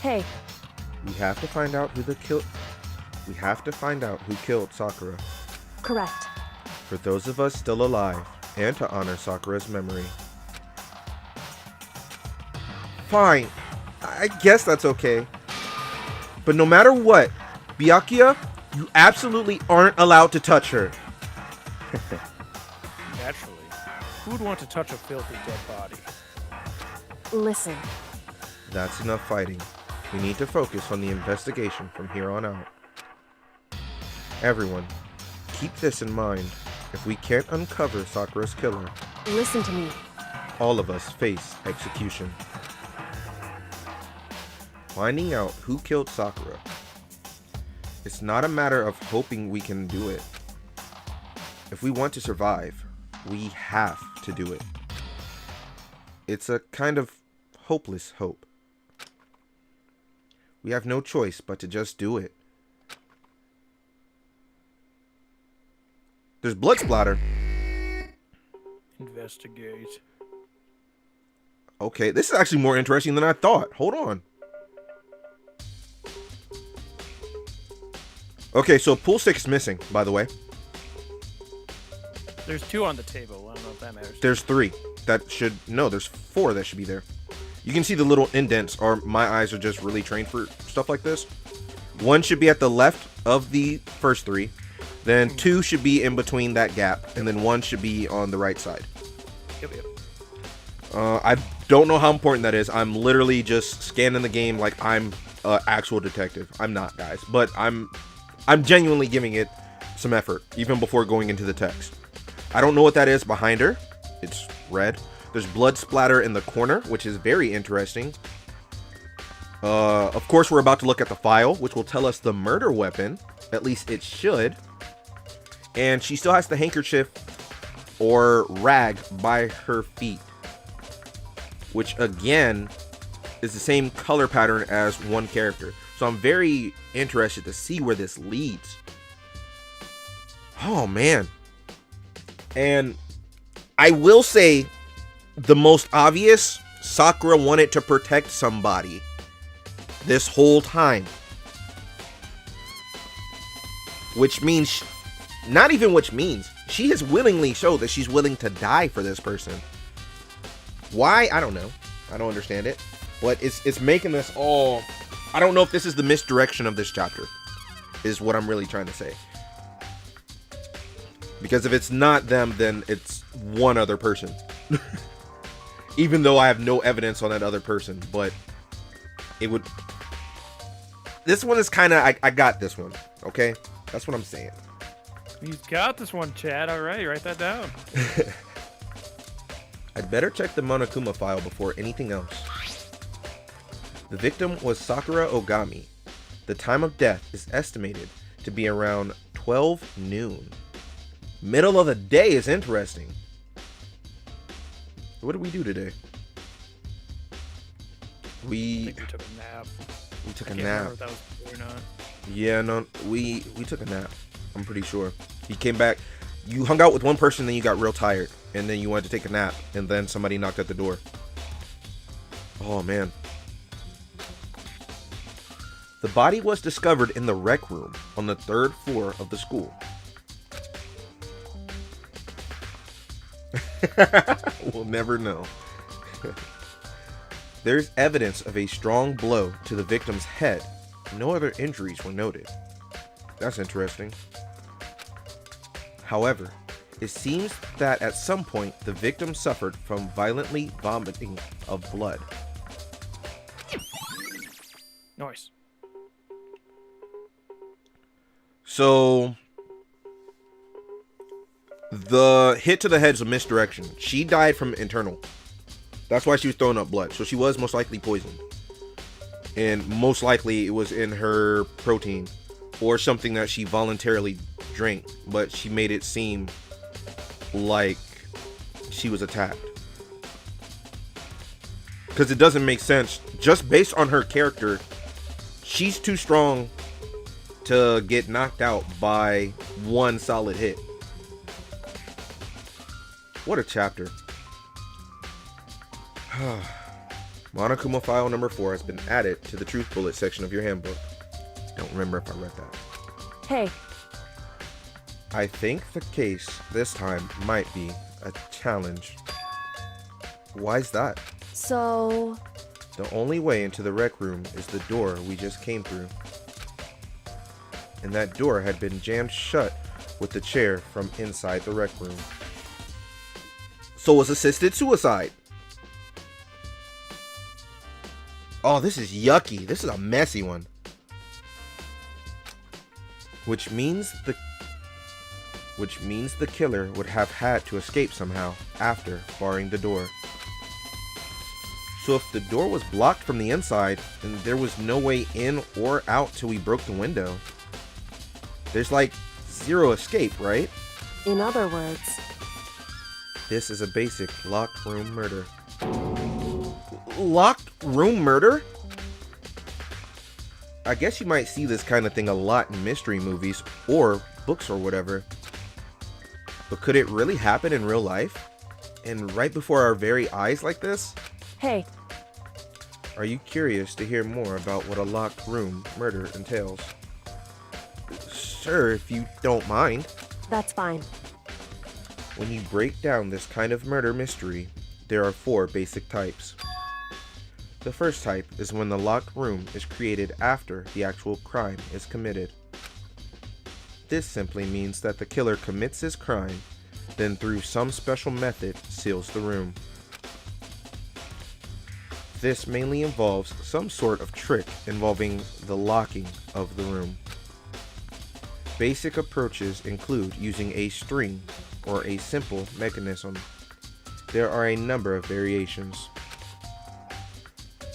Hey, we have to find out who killed Sakura. correct. For those of us still alive, and to honor Sakura's memory. Fine, I guess that's okay. But no matter what, Byakuya, you absolutely aren't allowed to touch her. Naturally. Who would want to touch a filthy dead body? Listen, That's enough fighting. We need to focus on the investigation from here on out. Everyone, keep this in mind. If we can't uncover Sakura's killer, listen to me. all of us face execution. Finding out who killed Sakura. It's not a matter of hoping we can do it. If we want to survive, we have to do it. It's a kind of hopeless hope. We have no choice but to just do it. There's blood splatter. Investigate. Okay, this is actually more interesting than I thought. Hold on. Okay, so pool stick is missing, by the way. There's 2 on the table. I don't know if that matters. There's 3. There's 4 that should be there. You can see the little indents, or my eyes are just really trained for stuff like this. 1 should be at the left of the first 3. Then 2 should be in between that gap. And then 1 should be on the right side. Yep. I don't know how important that is. I'm literally just scanning the game like I'm an actual detective. I'm not, guys. But I'm genuinely giving it some effort, even before going into the text. I don't know what that is behind her. It's red. There's blood splatter in the corner, which is very interesting. Of course, we're about to look at the file, which will tell us the murder weapon. At least it should. And she still has the handkerchief or rag by her feet, which again is the same color pattern as one character. So I'm very interested to see where this leads. Oh man. And I will say the most obvious, Sakura wanted to protect somebody this whole time. Which means, not even which means, she has willingly showed that she's willing to die for this person. Why? I don't know. I don't understand it. But it's making us all... I don't know if this is the misdirection of this chapter, is what I'm really trying to say. Because if it's not them, then it's one other person. Even though I have no evidence on that other person, but it would... This one is kind of... I got this one, okay? That's what I'm saying. He's got this one, Chad. All right, write that down. I'd better check the Monokuma file before anything else. The victim was Sakura Ogami. The time of death is estimated to be around 12 noon. Middle of the day is interesting. What did we do today? I We think we took a nap. took I a can't nap. remember if that was before or not. Yeah, no, we took a nap. I'm pretty sure. You came back. You hung out with one person, then you got real tired, and then you wanted to take a nap, and then somebody knocked at the door. Oh man. The body was discovered in the rec room on the 3rd floor of the school. We'll never know. There's evidence of a strong blow to the victim's head. No other injuries were noted. That's interesting. However, it seems that at some point the victim suffered from violently vomiting of blood. Nice. So, the hit to the head is a misdirection. She died from internal. That's why she was throwing up blood. So she was most likely poisoned. And most likely it was in her protein or something that she voluntarily drank, but she made it seem like she was attacked. Because it doesn't make sense. Just based on her character, she's too strong to get knocked out by one solid hit. What a chapter. Monokuma file number 4 has been added to the truth bullet section of your handbook. Don't remember if I read that. Hey, I think the case this time might be a challenge. Why's that? so... The only way into the rec room is the door we just came through. And that door had been jammed shut with the chair from inside the rec room. So was assisted suicide. Oh, this is yucky. This is a messy one. Which means the killer would have had to escape somehow after barring the door. So if the door was blocked from the inside, then there was no way in or out till we broke the window. There's like zero escape, right? In other words, This is a basic locked room murder. Locked room murder? I guess you might see this kind of thing a lot in mystery movies or books or whatever. But could it really happen in real life? And right before our very eyes like this? hey, Are you curious to hear more about what a locked room murder entails? Sure, if you don't mind. that's fine. When you break down this kind of murder mystery, there are 4 basic types. The first type is when the locked room is created after the actual crime is committed. This simply means that the killer commits his crime, then through some special method seals the room. This mainly involves some sort of trick involving the locking of the room. Basic approaches include using a string or a simple mechanism. There are a number of variations.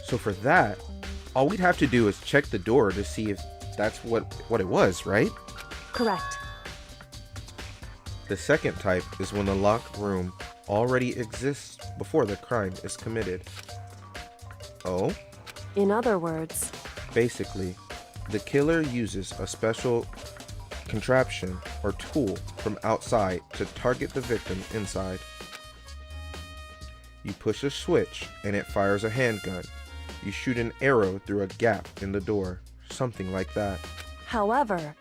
So for that, all we'd have to do is check the door to see if that's what it was, right? Correct. The second type is when the locked room already exists before the crime is committed. Oh? In other words, Basically, the killer uses a special contraption or tool from outside to target the victim inside. You push a switch and it fires a handgun. You shoot an arrow through a gap in the door, something like that. however,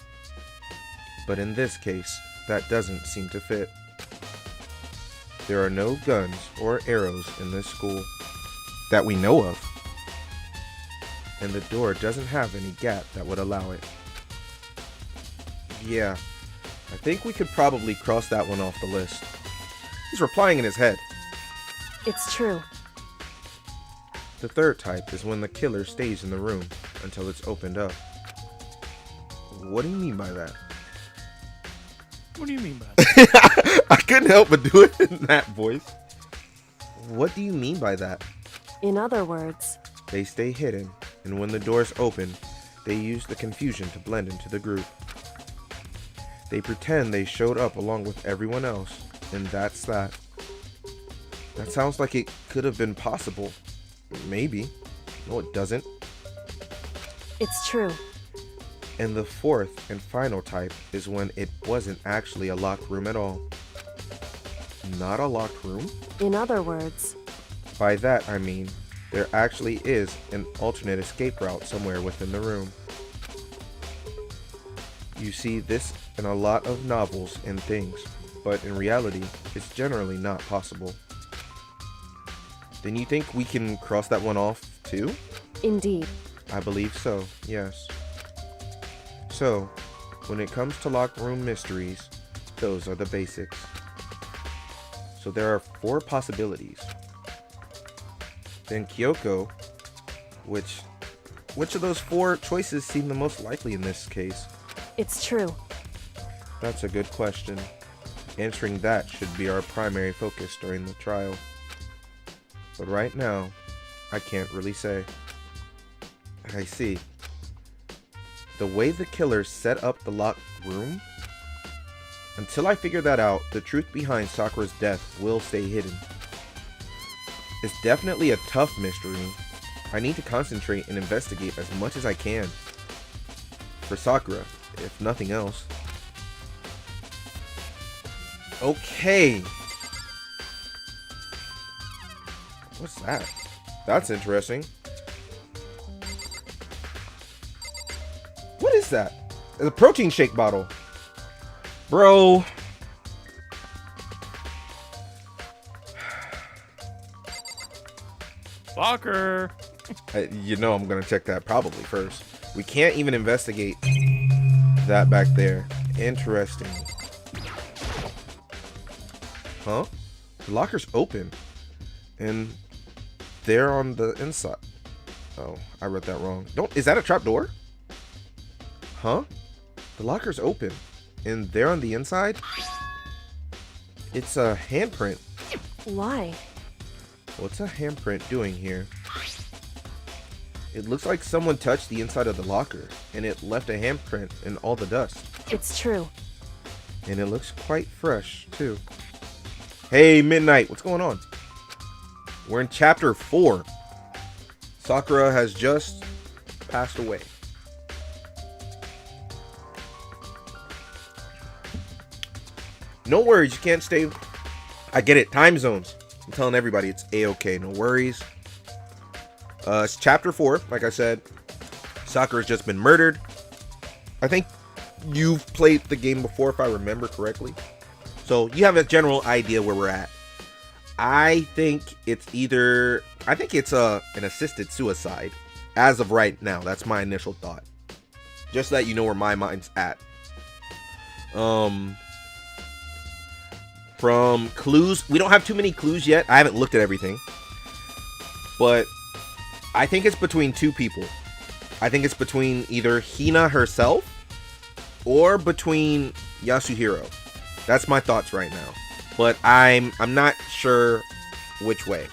But in this case, that doesn't seem to fit. There are no guns or arrows in this school that we know of. And the door doesn't have any gap that would allow it. Yeah, I think we could probably cross that one off the list. He's replying in his head. it's true. The third type is when the killer stays in the room until it's opened up. What do you mean by that? What do you mean by that? I couldn't help but do it in that voice. What do you mean by that? In other words, They stay hidden, and when the doors open, they use the confusion to blend into the group. They pretend they showed up along with everyone else, and that's that. That sounds like it could have been possible. Maybe. No, it doesn't. it's true. And the fourth and final type is when it wasn't actually a locked room at all. Not a locked room? In other words, By that I mean, there actually is an alternate escape route somewhere within the room. You see this in a lot of novels and things, but in reality, it's generally not possible. Then you think we can cross that one off too? Indeed. I believe so, yes. So, when it comes to locked room mysteries, those are the basics. So there are 4 possibilities. Then Kyoko, which of those 4 choices seem the most likely in this case? It's true. That's a good question. Answering that should be our primary focus during the trial. But right now, I can't really say. I see. The way the killers set up the locked room? Until I figure that out, the truth behind Sakura's death will stay hidden. It's definitely a tough mystery. I need to concentrate and investigate as much as I can. For Sakura, if nothing else. Okay. What's that? That's interesting. What is that? It's a protein shake bottle. Bro. Locker. You know I'm gonna check that probably first. We can't even investigate that back there. Interesting. Huh? The locker's open. And they're on the inside. Oh, I read that wrong. Is that a trap door? Huh? The locker's open. And they're on the inside? It's a handprint. Why? What's a handprint doing here? It looks like someone touched the inside of the locker, and it left a handprint in all the dust. It's true. And it looks quite fresh, too. Hey, Midnight, what's going on? We're in chapter 4. Sakura has just passed away. No worries, you can't stay. I get it, time zones. I'm telling everybody it's a-okay, no worries. It's chapter 4, like I said. Sakura's just been murdered. I think you've played the game before, if I remember correctly. So you have a general idea where we're at. I think it's an assisted suicide. As of right now, that's my initial thought. Just so that you know where my mind's at. From clues, we don't have too many clues yet. I haven't looked at everything. But I think it's between 2 people. I think it's between either Hina herself or between Yasuhiro. That's my thoughts right now. But I'm not sure which way.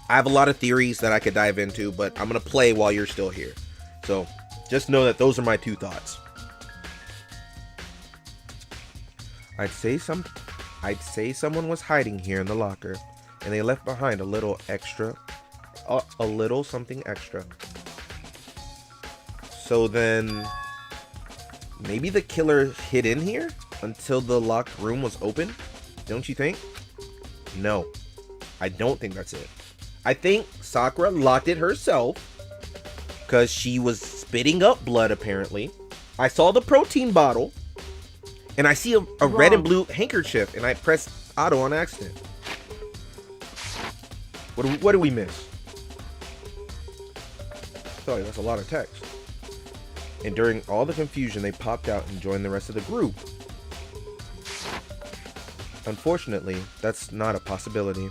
I have a lot of theories that I could dive into, but I'm going to play while you're still here. So just know that those are my 2 thoughts. I'd say someone was hiding here in the locker, and they left behind a little something extra. So then, maybe the killer hid in here until the locked room was open? Don't you think? No, I don't think that's it. I think Sakura locked it herself because she was spitting up blood, apparently. I saw the protein bottle. And I see a red and blue handkerchief, and I press auto on accident. What do we miss? Sorry, that's a lot of text. And during all the confusion, they popped out and joined the rest of the group. Unfortunately, that's not a possibility.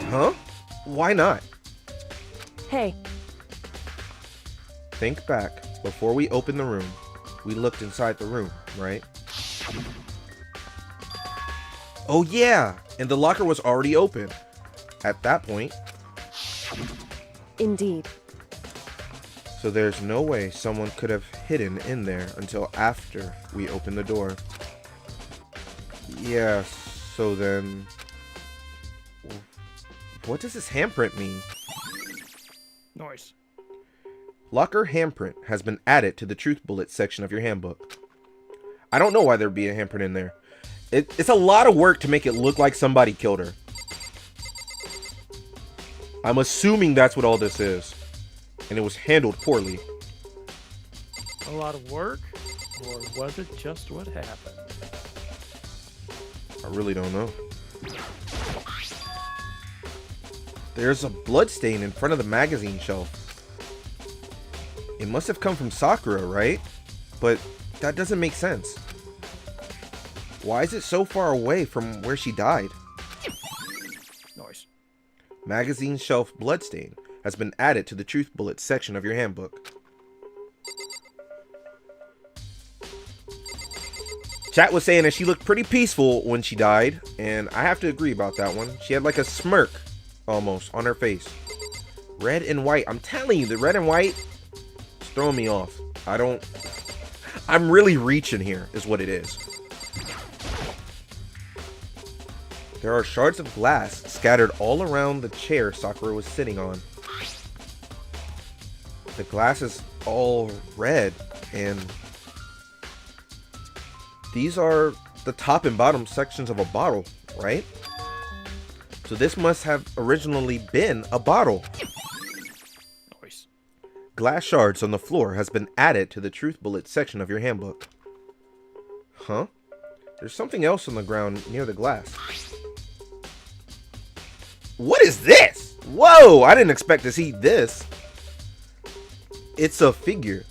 Huh? Why not? Hey. Think back. Before we opened the room, we looked inside the room, right? Oh yeah, and the locker was already open at that point. Indeed. So there's no way someone could have hidden in there until after we opened the door. Yeah, so then... what does this handprint mean? Noise. Locker handprint has been added to the truth bullet section of your handbook. I don't know why there'd be a handprint in there. It's a lot of work to make it look like somebody killed her. I'm assuming that's what all this is. And it was handled poorly. A lot of work? Or was it just what happened? I really don't know. There's a bloodstain in front of the magazine shelf. It must have come from Sakura, right? But that doesn't make sense. Why is it so far away from where she died? Noise. Magazine shelf bloodstain has been added to the truth bullet section of your handbook. Chat was saying that she looked pretty peaceful when she died, and I have to agree about that one. She had like a smirk almost on her face. Red and white. I'm telling you, the red and white is throwing me off. I'm really reaching here is what it is. There are shards of glass scattered all around the chair Sakura was sitting on. The glass is all red, and these are the top and bottom sections of a bottle, right? So this must have originally been a bottle. Noise. Glass shards on the floor has been added to the truth bullet section of your handbook. Huh? There's something else on the ground near the glass. What is this? Whoa, I didn't expect to see this. It's a figure.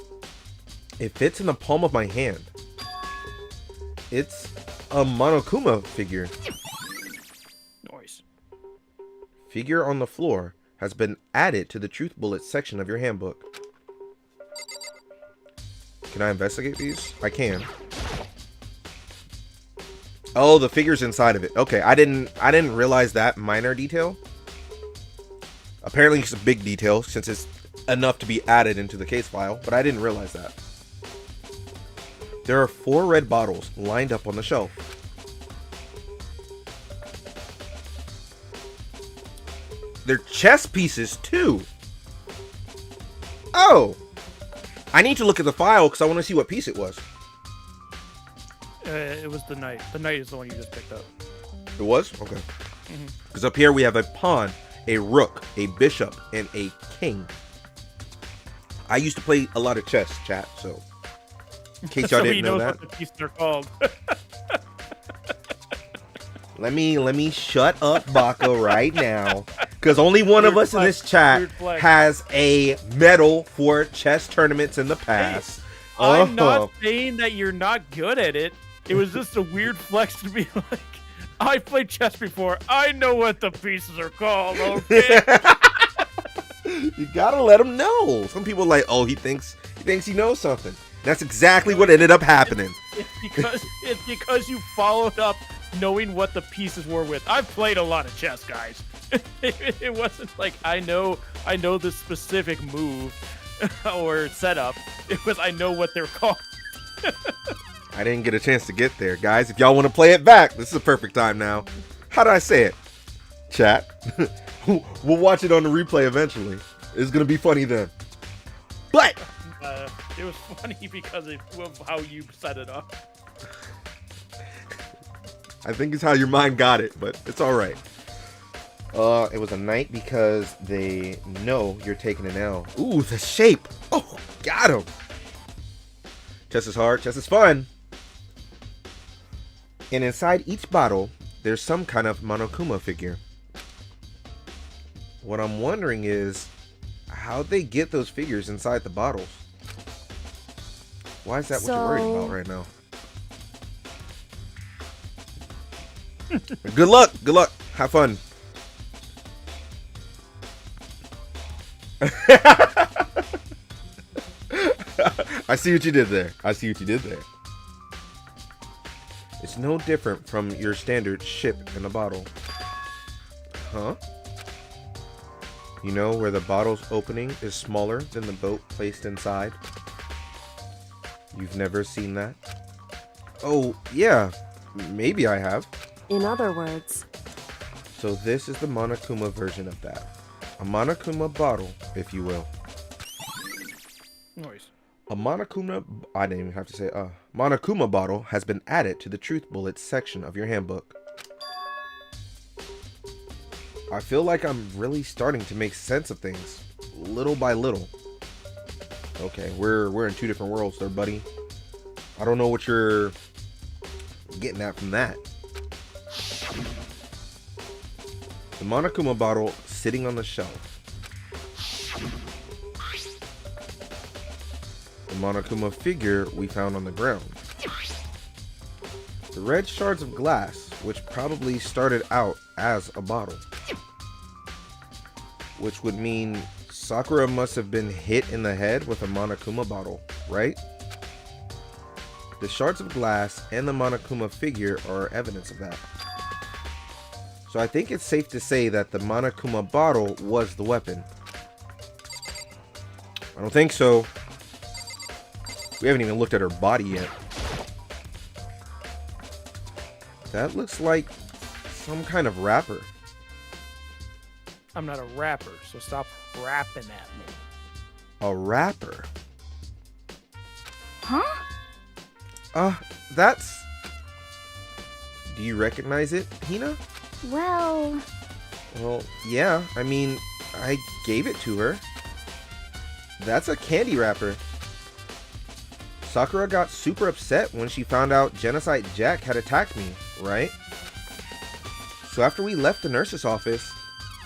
It fits in the palm of my hand. It's a Monokuma figure. Noise. Figure on the floor has been added to the truth bullet section of your handbook. Can I investigate these? I can. Oh, the figure's inside of it. Okay, I didn't realize that minor detail. Apparently it's a big detail since it's enough to be added into the case file, but I didn't realize that. There are 4 red bottles lined up on the shelf. They're chess pieces too. Oh, I need to look at the file because I want to see what piece it was. It was the knight. The knight is the one you just picked up. It was? Okay. Because up here we have a pawn, a rook, a bishop, and a king. I used to play a lot of chess, chat, so in case y'all So didn't he know knows that. what the pieces are called. Let me shut up, Baka, right now. Because only one of Weird us in flex, this chat weird flex. has a medal for chess tournaments in the past. I'm not saying that you're not good at it. It was just a weird flex to be like, I played chess before. I know what the pieces are called, okay? You gotta let him know. Some people are like, oh, he thinks he knows something. That's exactly what ended up happening. It's because you followed up knowing what the pieces were with. I've played a lot of chess, guys. It wasn't like I know this specific move or setup. It was I know what they're called. I didn't get a chance to get there, guys. If y'all want to play it back, this is a perfect time now. How do I say it? Chat. We'll watch it on the replay eventually. It's gonna be funny then. But it was funny because of how you set it up. I think it's how your mind got it, but it's all right. It was a knight because they know you're taking an L. Ooh, the shape. Oh, got him. Chess is hard. Chess is fun. And inside each bottle, there's some kind of Monokuma figure. What I'm wondering is how'd they get those figures inside the bottles? Why is that what you're worried about right now? Good luck. Good luck. Have fun. I see what you did there. I see what you did there. It's no different from your standard ship in a bottle. Huh? You know where the bottle's opening is smaller than the boat placed inside? You've never seen that? Oh, yeah. Maybe I have. In other words, So this is the Monokuma version of that. A Monokuma bottle, if you will. Noise. A Monokuma, I didn't even have to say Monokuma bottle has been added to the truth bullets section of your handbook. I feel like I'm really starting to make sense of things, little by little. Okay, we're in two different worlds there, buddy. I don't know what you're getting at from that. The Monokuma bottle sitting on the shelf. The Monokuma figure we found on the ground. The red shards of glass, which probably started out as a bottle. Which would mean Sakura must have been hit in the head with a Monokuma bottle, right? The shards of glass and the Monokuma figure are evidence of that. So I think it's safe to say that the Monokuma bottle was the weapon. I don't think so. We haven't even looked at her body yet. That looks like some kind of wrapper. I'm not a rapper, so stop rapping at me. A wrapper? Huh? That's... Do you recognize it, Hina? Well, yeah. I mean, I gave it to her. That's a candy wrapper. Sakura got super upset when she found out Genocide Jack had attacked me, right? So after we left the nurse's office,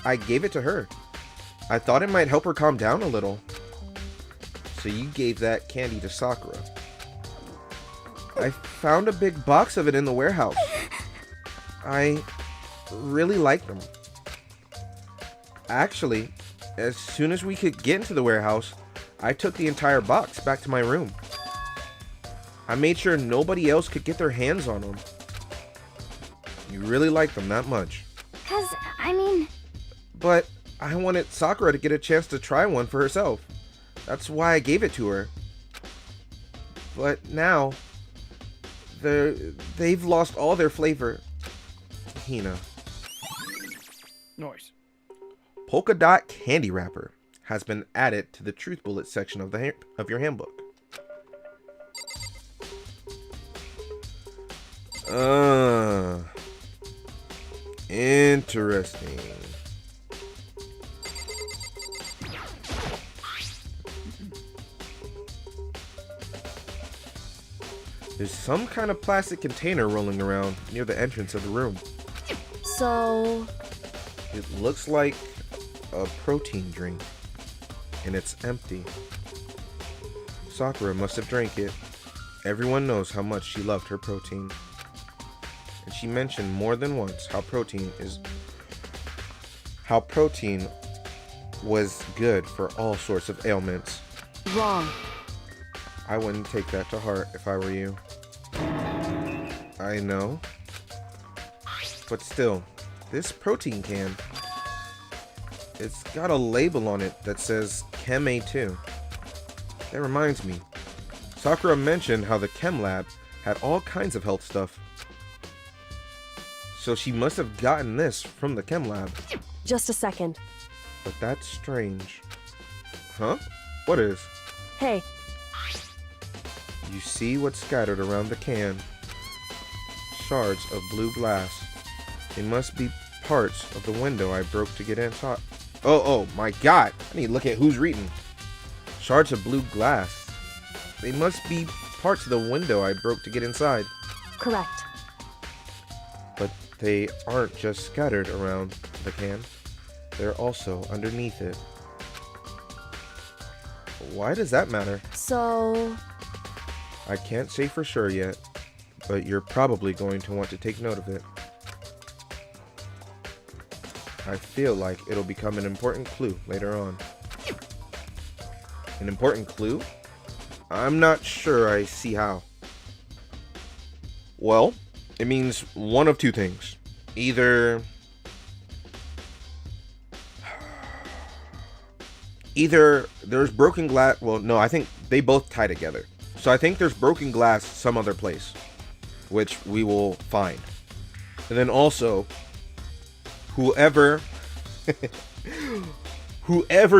I gave it to her. I thought it might help her calm down a little. So you gave that candy to Sakura. I found a big box of it in the warehouse. I really like them. Actually, as soon as we could get into the warehouse, I took the entire box back to my room. I made sure nobody else could get their hands on them. You really like them that much. 'cause, I mean, But I wanted Sakura to get a chance to try one for herself. That's why I gave it to her. But now, they've lost all their flavor. Hina. Noise. Polka dot candy wrapper has been added to the truth bullet section of your handbook. Interesting. There's some kind of plastic container rolling around near the entrance of the room. So, It looks like a protein drink, and it's empty. Sakura must have drank it. Everyone knows how much she loved her protein. And she mentioned more than once how protein was good for all sorts of ailments. wrong. I wouldn't take that to heart if I were you. I know. But still, this protein can, it's got a label on it that says Chem A2. That reminds me, Sakura mentioned how the Chem Lab had all kinds of health stuff. So she must have gotten this from the Chem Lab. Just a second. But that's strange. Huh? What is? Hey, You see what's scattered around the can. Shards of blue glass. They must be parts of the window I broke to get inside. Oh my god. I need to look at who's reading. Shards of blue glass. They must be parts of the window I broke to get inside. correct. But they aren't just scattered around the can. They're also underneath it. Why does that matter? So, I can't say for sure yet, but you're probably going to want to take note of it. I feel like it'll become an important clue later on. An important clue? I'm not sure I see how. Well, it means one of two things. Either there's broken glass. Well, no, I think they both tie together. So I think there's broken glass some other place, which we will find. And then also, whoever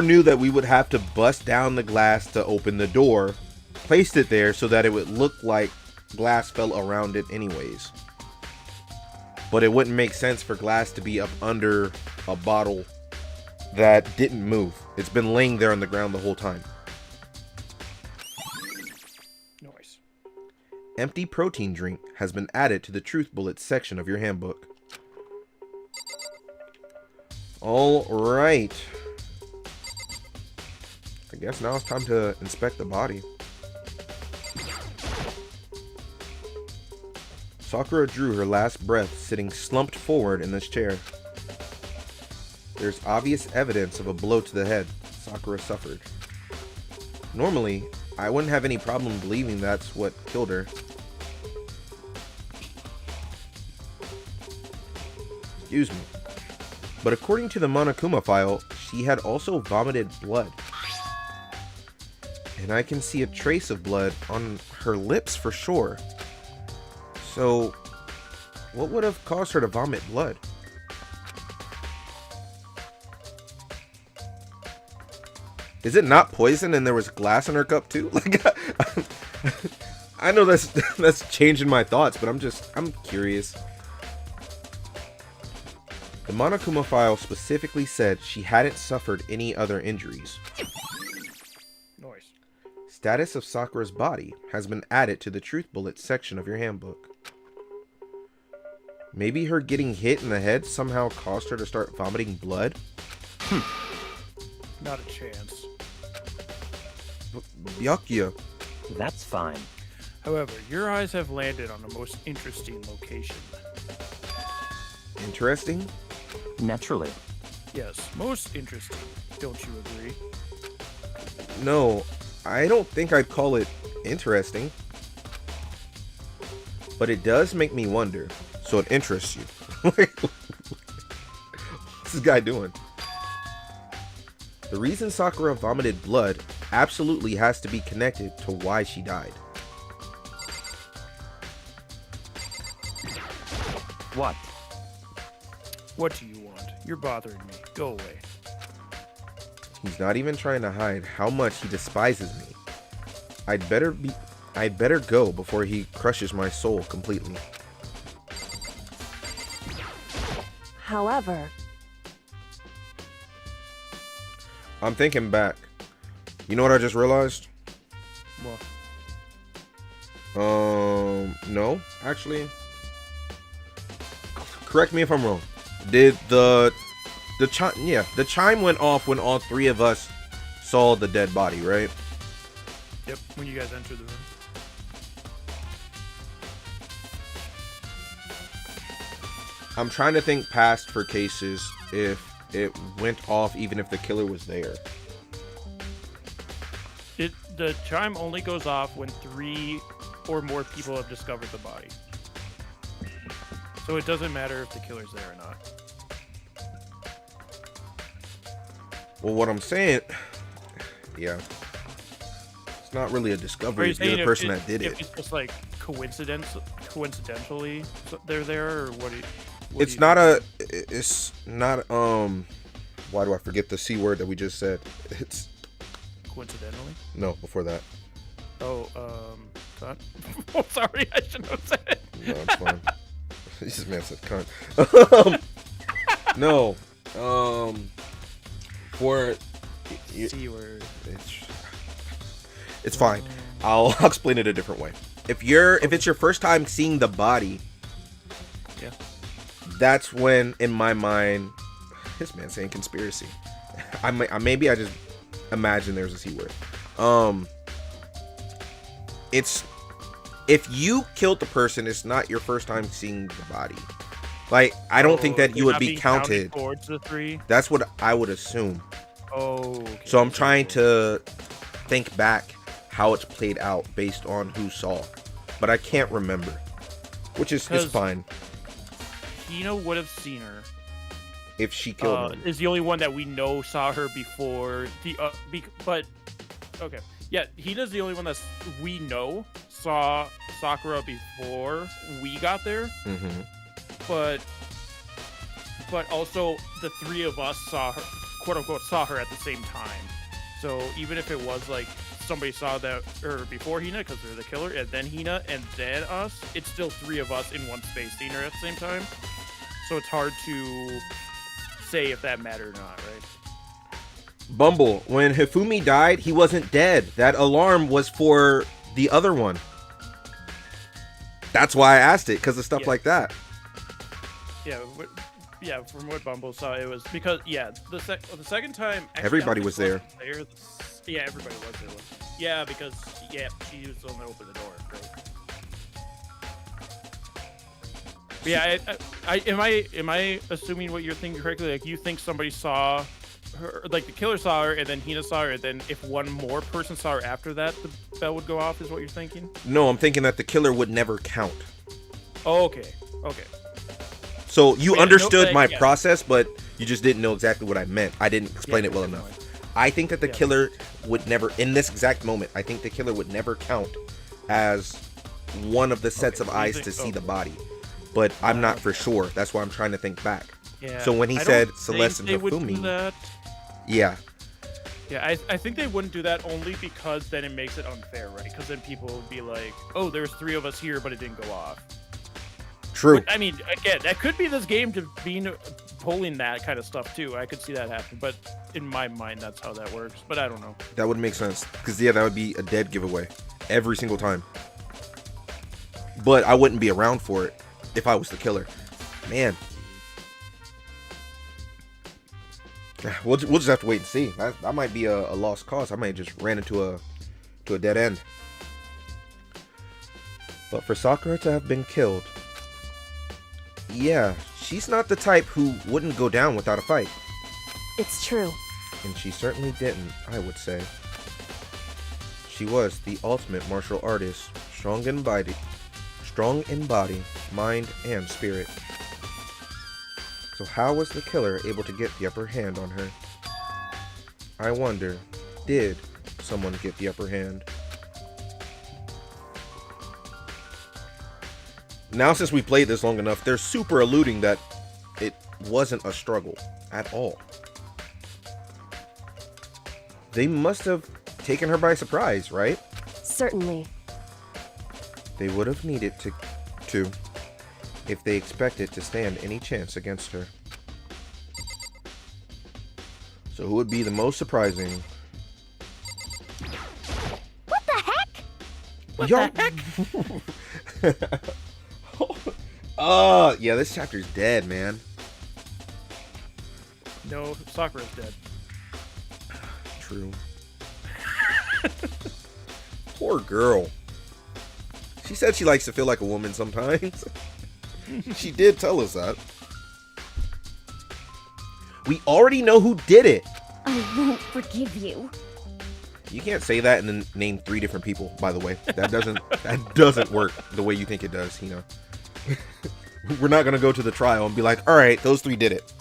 knew that we would have to bust down the glass to open the door, placed it there so that it would look like glass fell around it anyways. but it wouldn't make sense for glass to be up under a bottle that didn't move. It's been laying there on the ground the whole time. Nice. Empty protein drink has been added to the truth bullets section of your handbook. All right. I guess now it's time to inspect the body. Sakura drew her last breath sitting slumped forward in this chair. There's obvious evidence of a blow to the head Sakura suffered. Normally, I wouldn't have any problem believing that's what killed her. Excuse me. But according to the Monokuma file, she had also vomited blood. And I can see a trace of blood on her lips for sure. So, what would have caused her to vomit blood? Is it not poison and there was glass in her cup too? Like, I know that's changing my thoughts, but I'm curious. The Monokuma file specifically said she hadn't suffered any other injuries. Nice. Status of Sakura's body has been added to the truth bullets section of your handbook. Maybe her getting hit in the head somehow caused her to start vomiting blood? Not a chance. Byakuya. That's fine. However, your eyes have landed on the most interesting location. Interesting? Naturally. Yes, most interesting. Don't you agree? No, I don't think I'd call it interesting. But it does make me wonder, so it interests you. What's this guy doing? The reason Sakura vomited blood absolutely has to be connected to why she died. What? What do you want? You're bothering me. Go away. He's not even trying to hide how much he despises me. I'd better go before he crushes my soul completely. However, I'm thinking back. You know what I just realized? Well, No, actually. Correct me if I'm wrong. Did the chime? Yeah, the chime went off when all three of us saw the dead body, right? yep, when you guys enter the room. I'm trying to think past for cases if it went off even if the killer was there. The chime only goes off when 3 or more people have discovered the body. So it doesn't matter if the killer's there or not. Well, what I'm saying, yeah, it's not really a Are discovery. you It's the saying other if person it- that did if it. it's just like coincidentally they're there, or what? It's not a. It's not. Why do I forget the C word that we just said? It's Coincidentally? no before that. Oh, cunt. Oh, sorry, I shouldn't have said it. No, it's fine. This man said cunt. No. For C word. it's fine. I'll explain it a different way. If it's your first time seeing the body, Yeah. that's when in my mind, this man saying conspiracy. Maybe I just imagine there's a C word. It's if you killed the person, it's not your first time seeing the body. Like, I don't think that you would be counted towards the 3. That's what I would assume. Oh. Okay. So I'm trying to think back how it's played out based on who saw, but I can't remember, which is fine. Hina would have seen her. If she killed him. Is the only one that we know saw her before the but okay, yeah, Hina's the only one that we know saw Sakura before we got there. Mm-hmm. But also the 3 of us saw her, quote unquote, saw her at the same time. So even if it was like somebody saw that or before Hina because they're the killer, and then Hina and then us, it's still 3 of us in one space seeing her at the same time. so it's hard to say if that mattered or not, right? Bumble, when Hifumi died, he wasn't dead. That alarm was for the other one. That's why I asked it, because of stuff like that. Yeah, yeah. From what Bumble saw, it was because the second time Everybody was there. Yeah, everybody was there. Yeah, because she used them to open the door. Right? But yeah, am I assuming what you're thinking correctly? Like, you think somebody saw her, like the killer saw her, and then Hina saw her, and then if one more person saw her after that, the bell would go off, is what you're thinking? No, I'm thinking that the killer would never count. Oh, okay. So you understood my process, but you just didn't know exactly what I meant. I didn't explain it well enough. I think that the killer would never, in this exact moment, I think the killer would never count as one of the sets of eyes to see the body. But I'm not for sure. That's why I'm trying to think back. Yeah. So when he said Celeste and Hifumi, yeah, I think they wouldn't do that only because then it makes it unfair, right? Because then people would be like, "Oh, there's 3 of us here, but it didn't go off." True. But, I mean, again, that could be this game to being pulling that kind of stuff too. I could see that happen, but in my mind, that's how that works. But I don't know. That would make sense because that would be a dead giveaway every single time. But I wouldn't be around for it if I was the killer. Man, we'll just have to wait and see. That might be a lost cause. I might just ran into a dead end. But for Sakura to have been killed, yeah, she's not the type who wouldn't go down without a fight. It's true. And she certainly didn't, I would say. She was the ultimate martial artist, strong in body, mind, and spirit. So how was the killer able to get the upper hand on her? I wonder, did someone get the upper hand? Now, since we played this long enough, they're super alluding that it wasn't a struggle at all. They must have taken her by surprise, right? Certainly. They would have needed to if they expected to stand any chance against her. So who would be the most surprising? What the heck? What the heck? Yeah, this chapter's dead, man. No, Sakura's dead. True. Poor girl. She said she likes to feel like a woman sometimes. She did tell us that. We already know who did it. I won't forgive you. You can't say that and then name 3 different people, by the way. That doesn't work the way you think it does, you know. We're not gonna go to the trial and be like, all right, those 3 did it.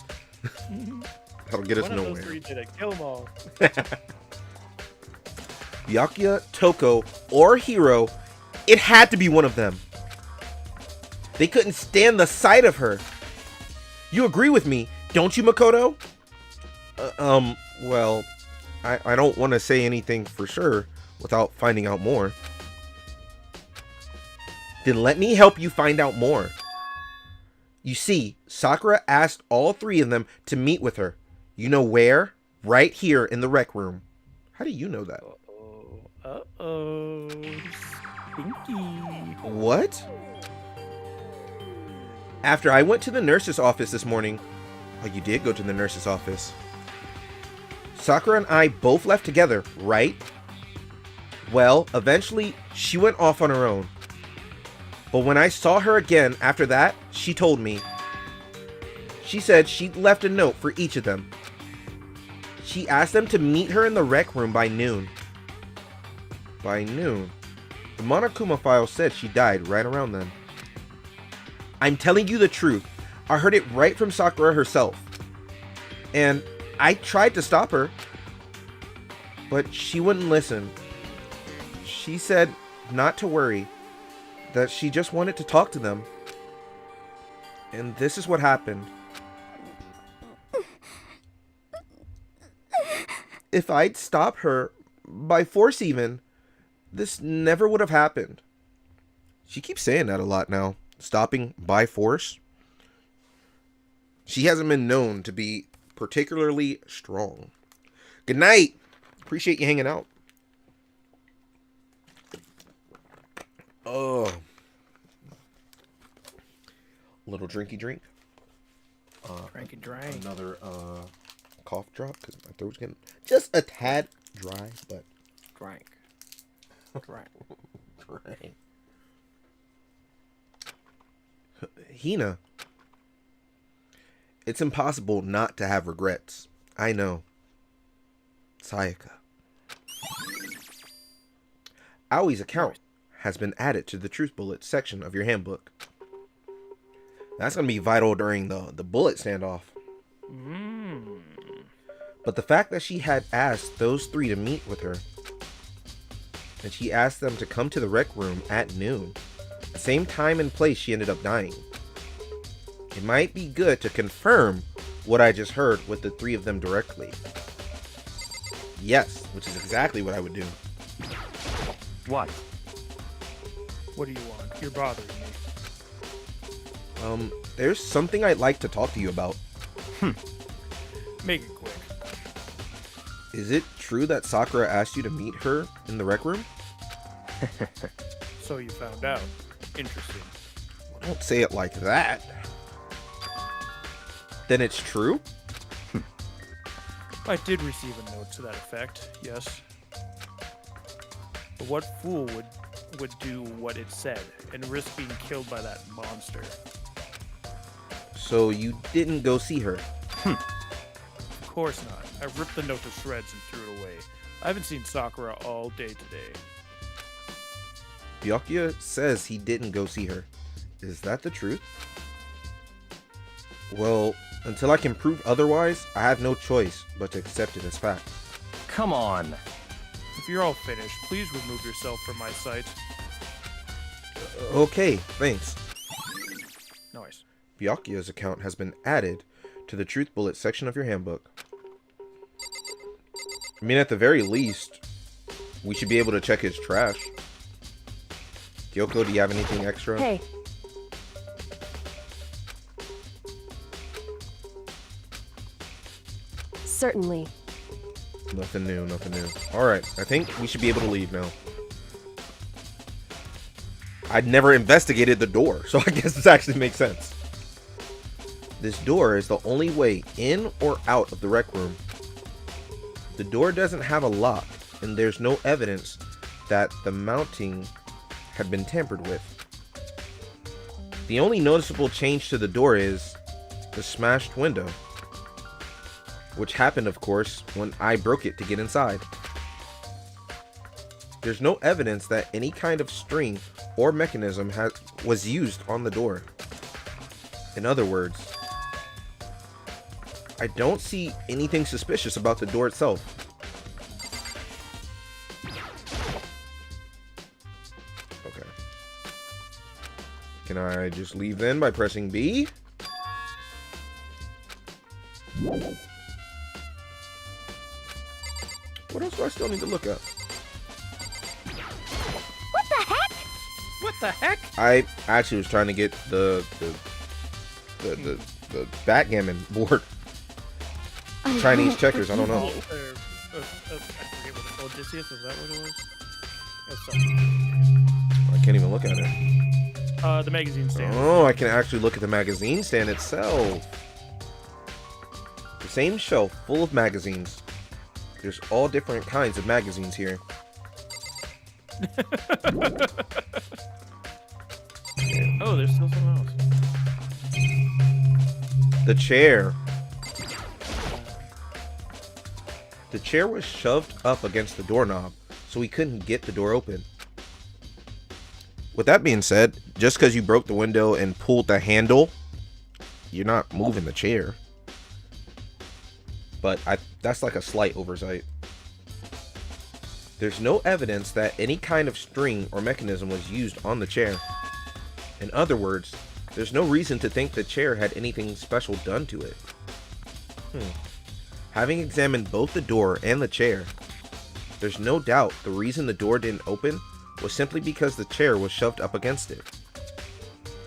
That'll get us nowhere. One of those 3 did it. Kill them all. Byakuya, Toko, or Hiro, it had to be one of them. They couldn't stand the sight of her. You agree with me, don't you, Makoto? Well, I don't want to say anything for sure without finding out more. Then let me help you find out more. You see, Sakura asked all 3 of them to meet with her. You know where? Right here in the rec room. How do you know that? Uh-oh. Stinky. What? After I went to the nurse's office this morning... Oh, you did go to the nurse's office. Sakura and I both left together, right? Well, eventually, she went off on her own. But when I saw her again after that, she told me. She said she'd left a note for each of them. She asked them to meet her in the rec room by noon. By noon? The Monokuma file said she died right around then. I'm telling you the truth. I heard it right from Sakura herself. And I tried to stop her, but she wouldn't listen. She said not to worry, that she just wanted to talk to them. And this is what happened. If I'd stopped her, by force even, this never would have happened. She keeps saying that a lot now. Stopping by force. She hasn't been known to be particularly strong. Good night. Appreciate you hanging out. Oh. Little drinky drink. Drinky drink. Another cough drop because my throat's getting just a tad dry, but Drink. Drink. right. Hina. It's impossible not to have regrets. I know. Sayaka. Aoi's account has been added to the Truth Bullet section of your handbook. That's going to be vital during the bullet standoff. But the fact that she had asked those three to meet with her, and she asked them to come to the rec room at noon, the same time and place she ended up dying. It might be good to confirm what I just heard with the three of them directly. Yes, which is exactly what I would do. What? What do you want? You're bothering me. There's something I'd like to talk to you about. Make it quick. Is it true that Sakura asked you to meet her in the rec room? So you found out. Interesting. Don't say it like that. Then it's true? I did receive a note to that effect, yes. But what fool would do what it said and risk being killed by that monster? So you didn't go see her? Of course not. I ripped the note to shreds and threw it away. I haven't seen Sakura all day today. Byakuya says he didn't go see her. Is that the truth? Well, until I can prove otherwise, I have no choice but to accept it as fact. Come on. If you're all finished, please remove yourself from my sight. Okay, thanks. Nice. Byakuya's account has been added to the Truth Bullet section of your handbook. I mean, at the very least, we should be able to check his trash. Kyoko, do you have anything extra? Hey, certainly. Nothing new, nothing new. Alright, I think we should be able to leave now. I'd never investigated the door, so I guess this actually makes sense. This door is the only way in or out of the rec room. The door doesn't have a lock, and there's no evidence that the mounting had been tampered with. The only noticeable change to the door is the smashed window, which happened, of course, when I broke it to get inside. There's no evidence that any kind of string or mechanism was used on the door. In other words, I don't see anything suspicious about the door itself. Okay. Can I just leave then by pressing B? What else do I still need to look at? What the heck? What the heck? I actually was trying to get the backgammon board. Chinese checkers, I don't know. I forget what it's called. Odysseus, is that what it was? It's something. I can't even look at it. The magazine stand. Oh, I can actually look at the magazine stand itself. The same shelf full of magazines. There's all different kinds of magazines here. Oh, there's still something else. The chair. The chair was shoved up against the doorknob, so we couldn't get the door open. With that being said, just because you broke the window and pulled the handle, you're not moving the chair. But that's like a slight oversight. There's no evidence that any kind of string or mechanism was used on the chair. In other words, there's no reason to think the chair had anything special done to it. Having examined both the door and the chair, there's no doubt the reason the door didn't open was simply because the chair was shoved up against it.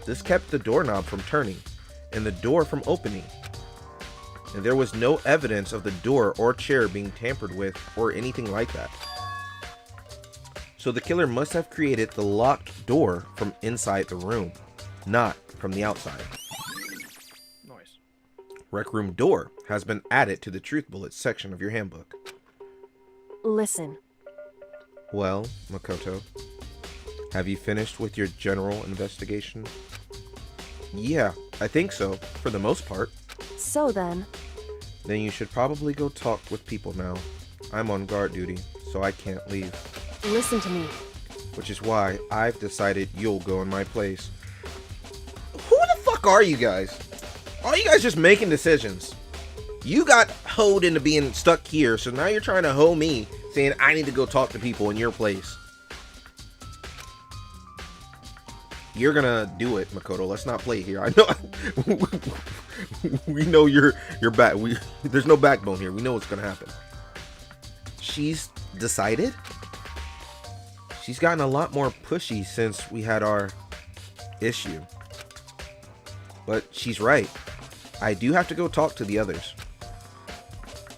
This kept the doorknob from turning and the door from opening, and there was no evidence of the door or chair being tampered with or anything like that. So the killer must have created the locked door from inside the room, not from the outside. Nice. Rec room door has been added to the truth bullets section of your handbook. Listen. Well, Makoto, have you finished with your general investigation? Yeah, I think so, for the most part. So then, Then you should probably go talk with people now. I'm on guard duty, so I can't leave. listen to me. Which is why I've decided you'll go in my place. Who the fuck are you guys? Are you guys just making decisions? You got hoed into being stuck here, so now you're trying to hoe me, saying I need to go talk to people in your place. You're gonna do it, Makoto. Let's not play here. I know. We know you're back. There's no backbone here. We know what's gonna happen. She's decided. She's gotten a lot more pushy since we had our issue. But she's right. I do have to go talk to the others.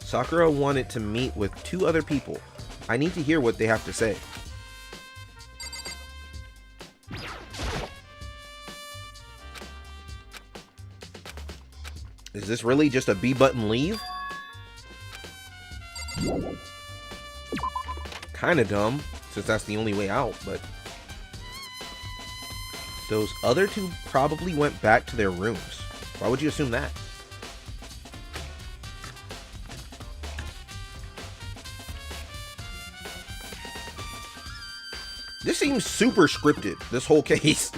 Sakura wanted to meet with 2 other people. I need to hear what they have to say. Is this really just a B button leave? Kinda dumb, since that's the only way out, but... Those other 2 probably went back to their rooms. Why would you assume that? This seems super scripted, this whole case.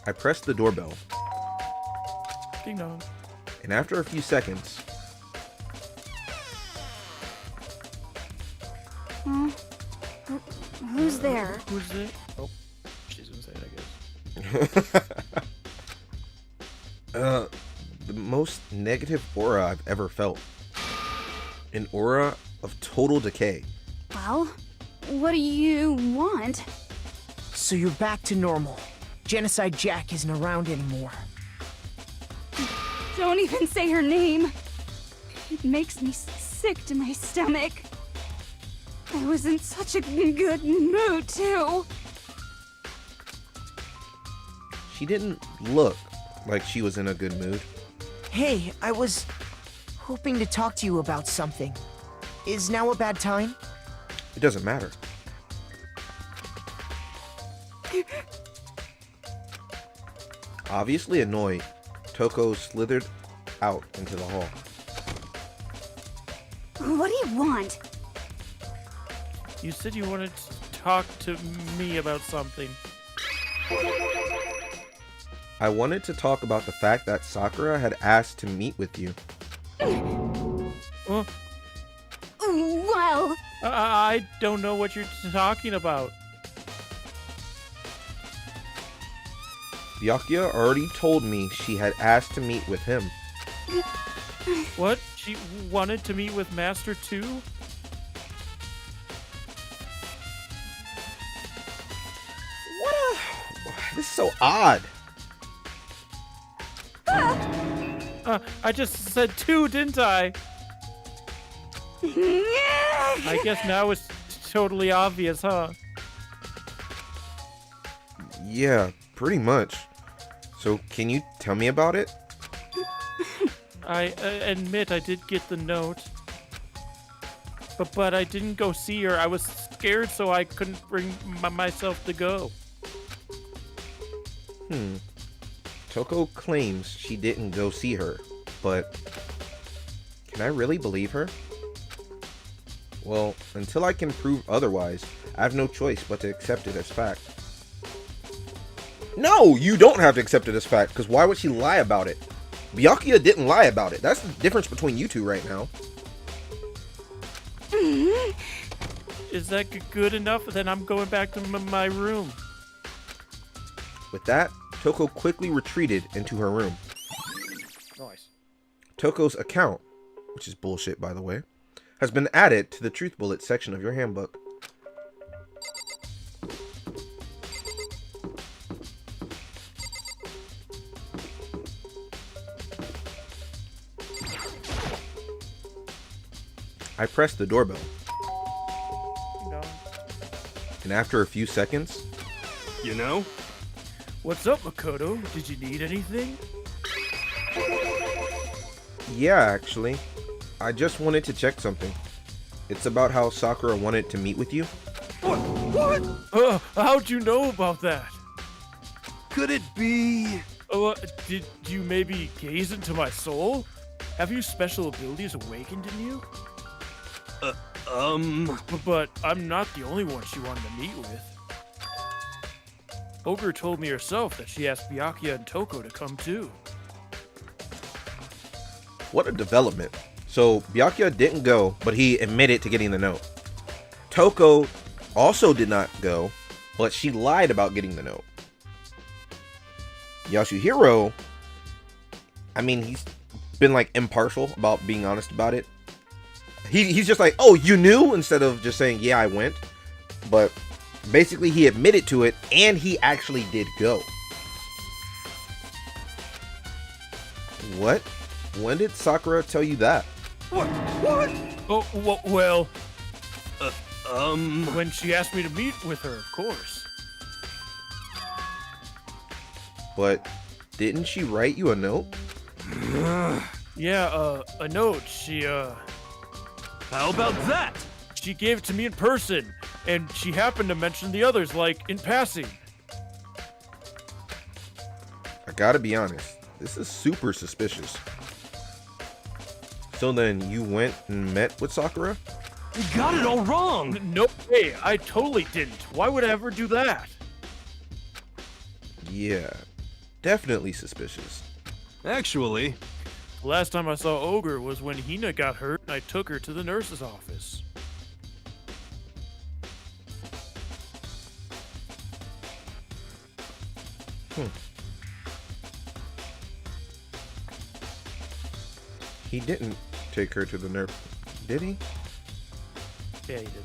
I pressed the doorbell, Ding dong. and after a few seconds, Who's there? Who's it? Oh, she's gonna say it, I guess. the most negative aura I've ever felt. An aura of total decay. Well, what do you want? So you're back to normal. Genocide Jack isn't around anymore. Don't even say her name. It makes me sick to my stomach. I was in such a good mood, too. She didn't look like she was in a good mood. Hey, I was hoping to talk to you about something. Is now a bad time? It doesn't matter. Obviously annoyed, Toko slithered out into the hall. What do you want? You said you wanted to talk to me about something. I wanted to talk about the fact that Sakura had asked to meet with you. Well, Well, I don't know what you're talking about. Byakuya already told me she had asked to meet with him. What? She wanted to meet with Master 2? This is so odd. I just said 2, didn't I? I guess now it's totally obvious, huh? Yeah, pretty much. So can you tell me about it? I admit I did get the note. But I didn't go see her. I was scared, so I couldn't bring myself to go. Toko claims she didn't go see her, but can I really believe her? Well, until I can prove otherwise, I have no choice but to accept it as fact. No, you don't have to accept it as fact, because why would she lie about it? Byakuya didn't lie about it. That's the difference between you 2 right now. Is that good enough? Then I'm going back to my room. With that, Toko quickly retreated into her room. Nice. Toko's account which is bullshit by the way, has been added to the truth bullet section of your handbook. I pressed the doorbell, and after a few seconds, You know? What's up, Makoto? Did you need anything? yeah, actually, I just wanted to check something. It's about how Sakura wanted to meet with you. What? How'd you know about that? Could it be? Did you maybe gaze into my soul? Have your special abilities awakened in you? But I'm not the only one she wanted to meet with. Ogre told me herself that she asked Byakuya and Toko to come too. What a development. So Byakuya didn't go, but he admitted to getting the note. Toko also did not go, but she lied about getting the note. Yasuhiro, I mean, he's been like impartial about being honest about it. He's just like, oh, you knew, instead of just saying, yeah, I went. But basically he admitted to it, and he actually did go. What? When did Sakura tell you that? What? Oh, well, when she asked me to meet with her, of course. But didn't she write you a note? Yeah, a note. How about that? She gave it to me in person, and she happened to mention the others, like, in passing. I gotta be honest, this is super suspicious. So then you went and met with Sakura? You got it all wrong. No way, I totally didn't. Why would I ever do that? Yeah, definitely suspicious. Actually, The last time I saw Ogre was when Hina got hurt and I took her to the nurse's office. He didn't take her to the nurse, did he? Yeah, he did.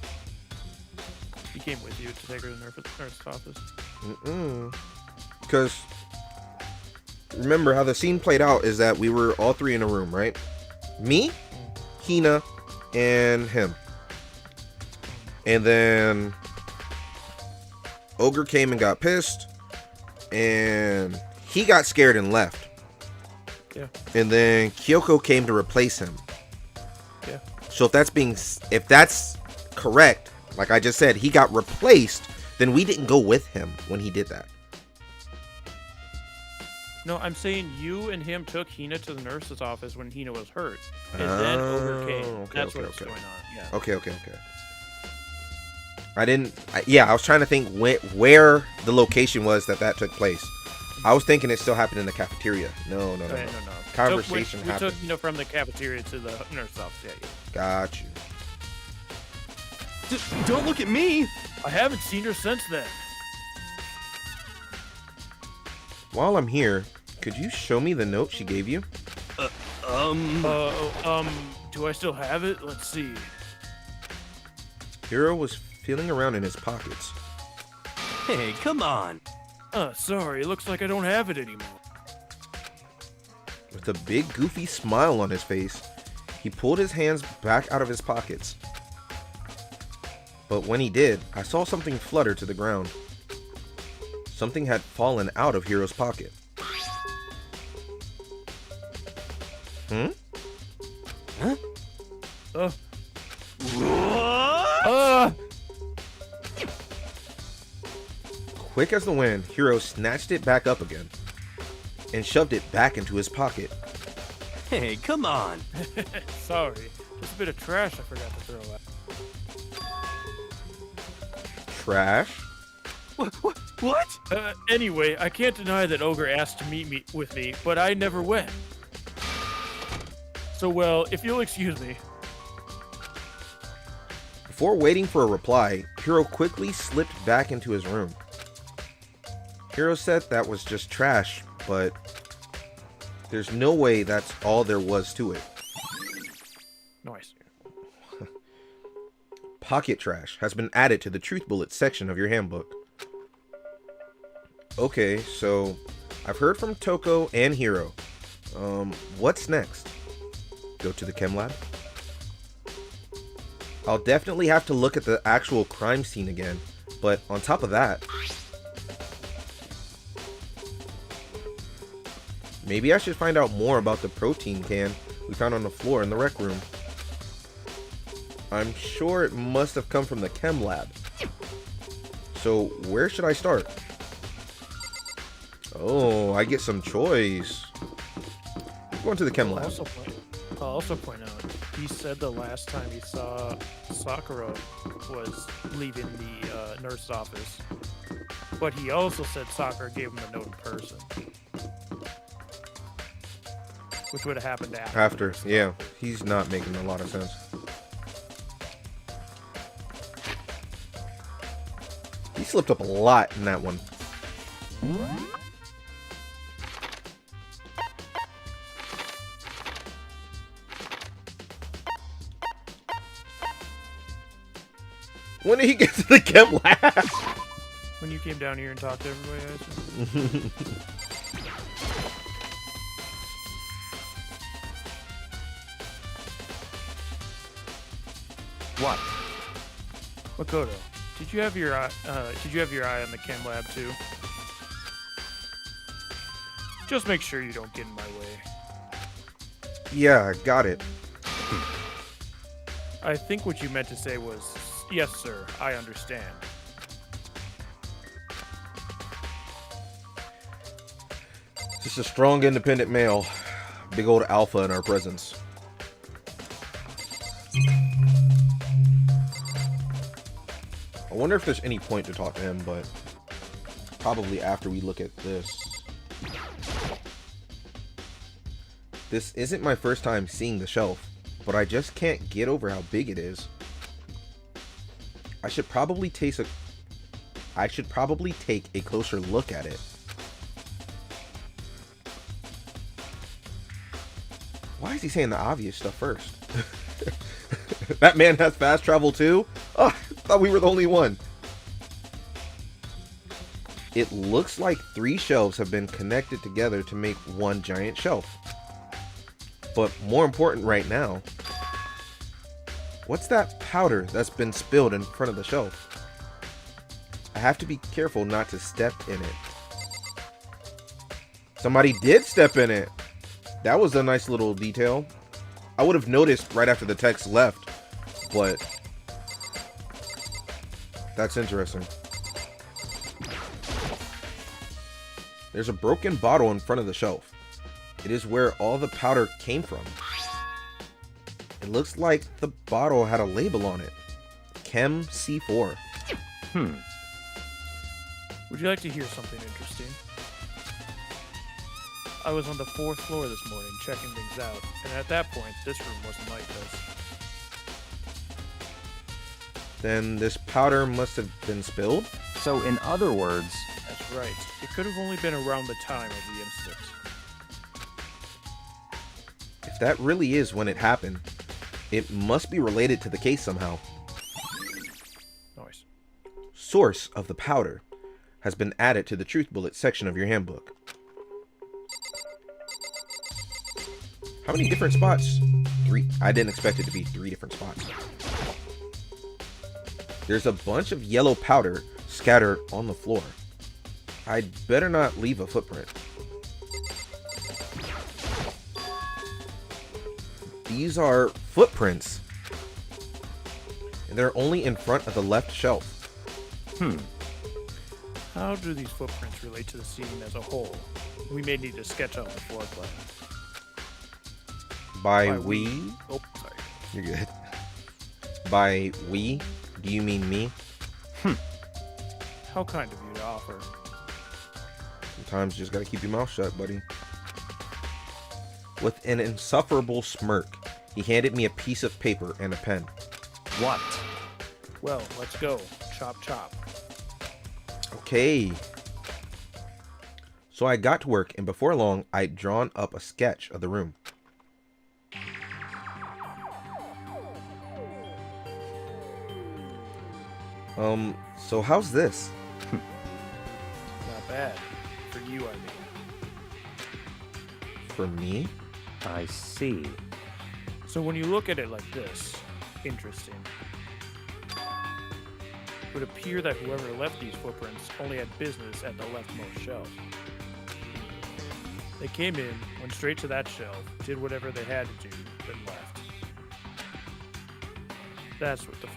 He came with you to take her to the nurse's office. Because remember how the scene played out is that we were all three in a room, right? Me, Hina, and him. And then Ogre came and got pissed, and he got scared and left. Yeah. And then Kyoko came to replace him. Yeah. So if that's correct, like I just said, he got replaced, then we didn't go with him when he did that. No, I'm saying you and him took Hina to the nurse's office when Hina was hurt. And then Ogre came. Okay, That's what's going on. Yeah. Okay. I was trying to think where the location was that took place. I was thinking it still happened in the cafeteria. No. No. Conversation We happened. took Hina from the cafeteria to the nurse's office. Yeah. Got you. don't look at me. I haven't seen her since then. While I'm here, could you show me the note she gave you? Do I still have it? Let's see. Hiro was feeling around in his pockets. Hey, come on. Sorry, it looks like I don't have it anymore. With a big goofy smile on his face, he pulled his hands back out of his pockets. But when he did, I saw something flutter to the ground. Something had fallen out of Hiro's pocket. Huh? Quick as the wind, Hiro snatched it back up again and shoved it back into his pocket. Hey, come on. Sorry, just a bit of trash I forgot to throw out. Trash? What? Anyway, I can't deny that Ogre asked to meet with me, but I never went. So, well, if you'll excuse me. Before waiting for a reply, Hiro quickly slipped back into his room. Hiro said that was just trash, but there's no way that's all there was to it. pocket trash has been added to the truth bullets section of your handbook. Okay, so I've heard from Toko and Hiro. What's next? Go to the chem lab? I'll definitely have to look at the actual crime scene again, but on top of that, maybe I should find out more about the protein can we found on the floor in the rec room. I'm sure it must have come from the chem lab. So where should I start? Oh, I get some choice. Going to the chem lab. I'll also point out, he said the last time he saw Sakura was leaving the nurse's office. But he also said Sakura gave him the note in person. Which would have happened after. After, yeah. He's not making a lot of sense. He slipped up a lot in that one. When did he get to the chem lab? When you came down here and talked to everybody, I assume? What? Makoto, did you have your eye on the chem lab too? Just make sure you don't get in my way. Yeah, got it. I think what you meant to say was, yes, sir, I understand. Just a strong, independent male. Big old alpha in our presence. I wonder if there's any point to talk to him, but probably after we look at this. This isn't my first time seeing the shelf, but I just can't get over how big it is. I should probably take a closer look at it. Why is he saying the obvious stuff first? That man has fast travel too? Oh, I thought we were the only one. It looks like 3 shelves have been connected together to make one giant shelf. But more important right now, what's that powder that's been spilled in front of the shelf? I have to be careful not to step in it. Somebody did step in it. That was a nice little detail. I would have noticed right after the text left, but that's interesting. There's a broken bottle in front of the shelf. It is where all the powder came from. It looks like the bottle had a label on it. Chem C4. Would you like to hear something interesting? I was on the 4th floor this morning checking things out, and at that point, this room wasn't like this. Then this powder must have been spilled? So, in other words, That's right. It could have only been around the time of the incident. If that really is when it happened, it must be related to the case somehow. Nice. Source of the powder has been added to the truth bullet section of your handbook. How many different spots? 3. I didn't expect it to be 3 different spots. There's a bunch of yellow powder scattered on the floor. I'd better not leave a footprint. These are footprints. And they're only in front of the left shelf. How do these footprints relate to the scene as a whole? We may need to sketch out the floor plan. By we? Oh, sorry. You're good. By we, do you mean me? How kind of you to offer. Sometimes you just gotta keep your mouth shut, buddy. With an insufferable smirk, he handed me a piece of paper and a pen. what? Well, let's go. Chop, chop. Okay. So I got to work, and before long, I'd drawn up a sketch of the room. So how's this? Not bad. For you, I mean. For me? I see. So when you look at it like this, interesting. It would appear that whoever left these footprints only had business at the leftmost shelf. They came in, went straight to that shelf, did whatever they had to do, then left. That's what the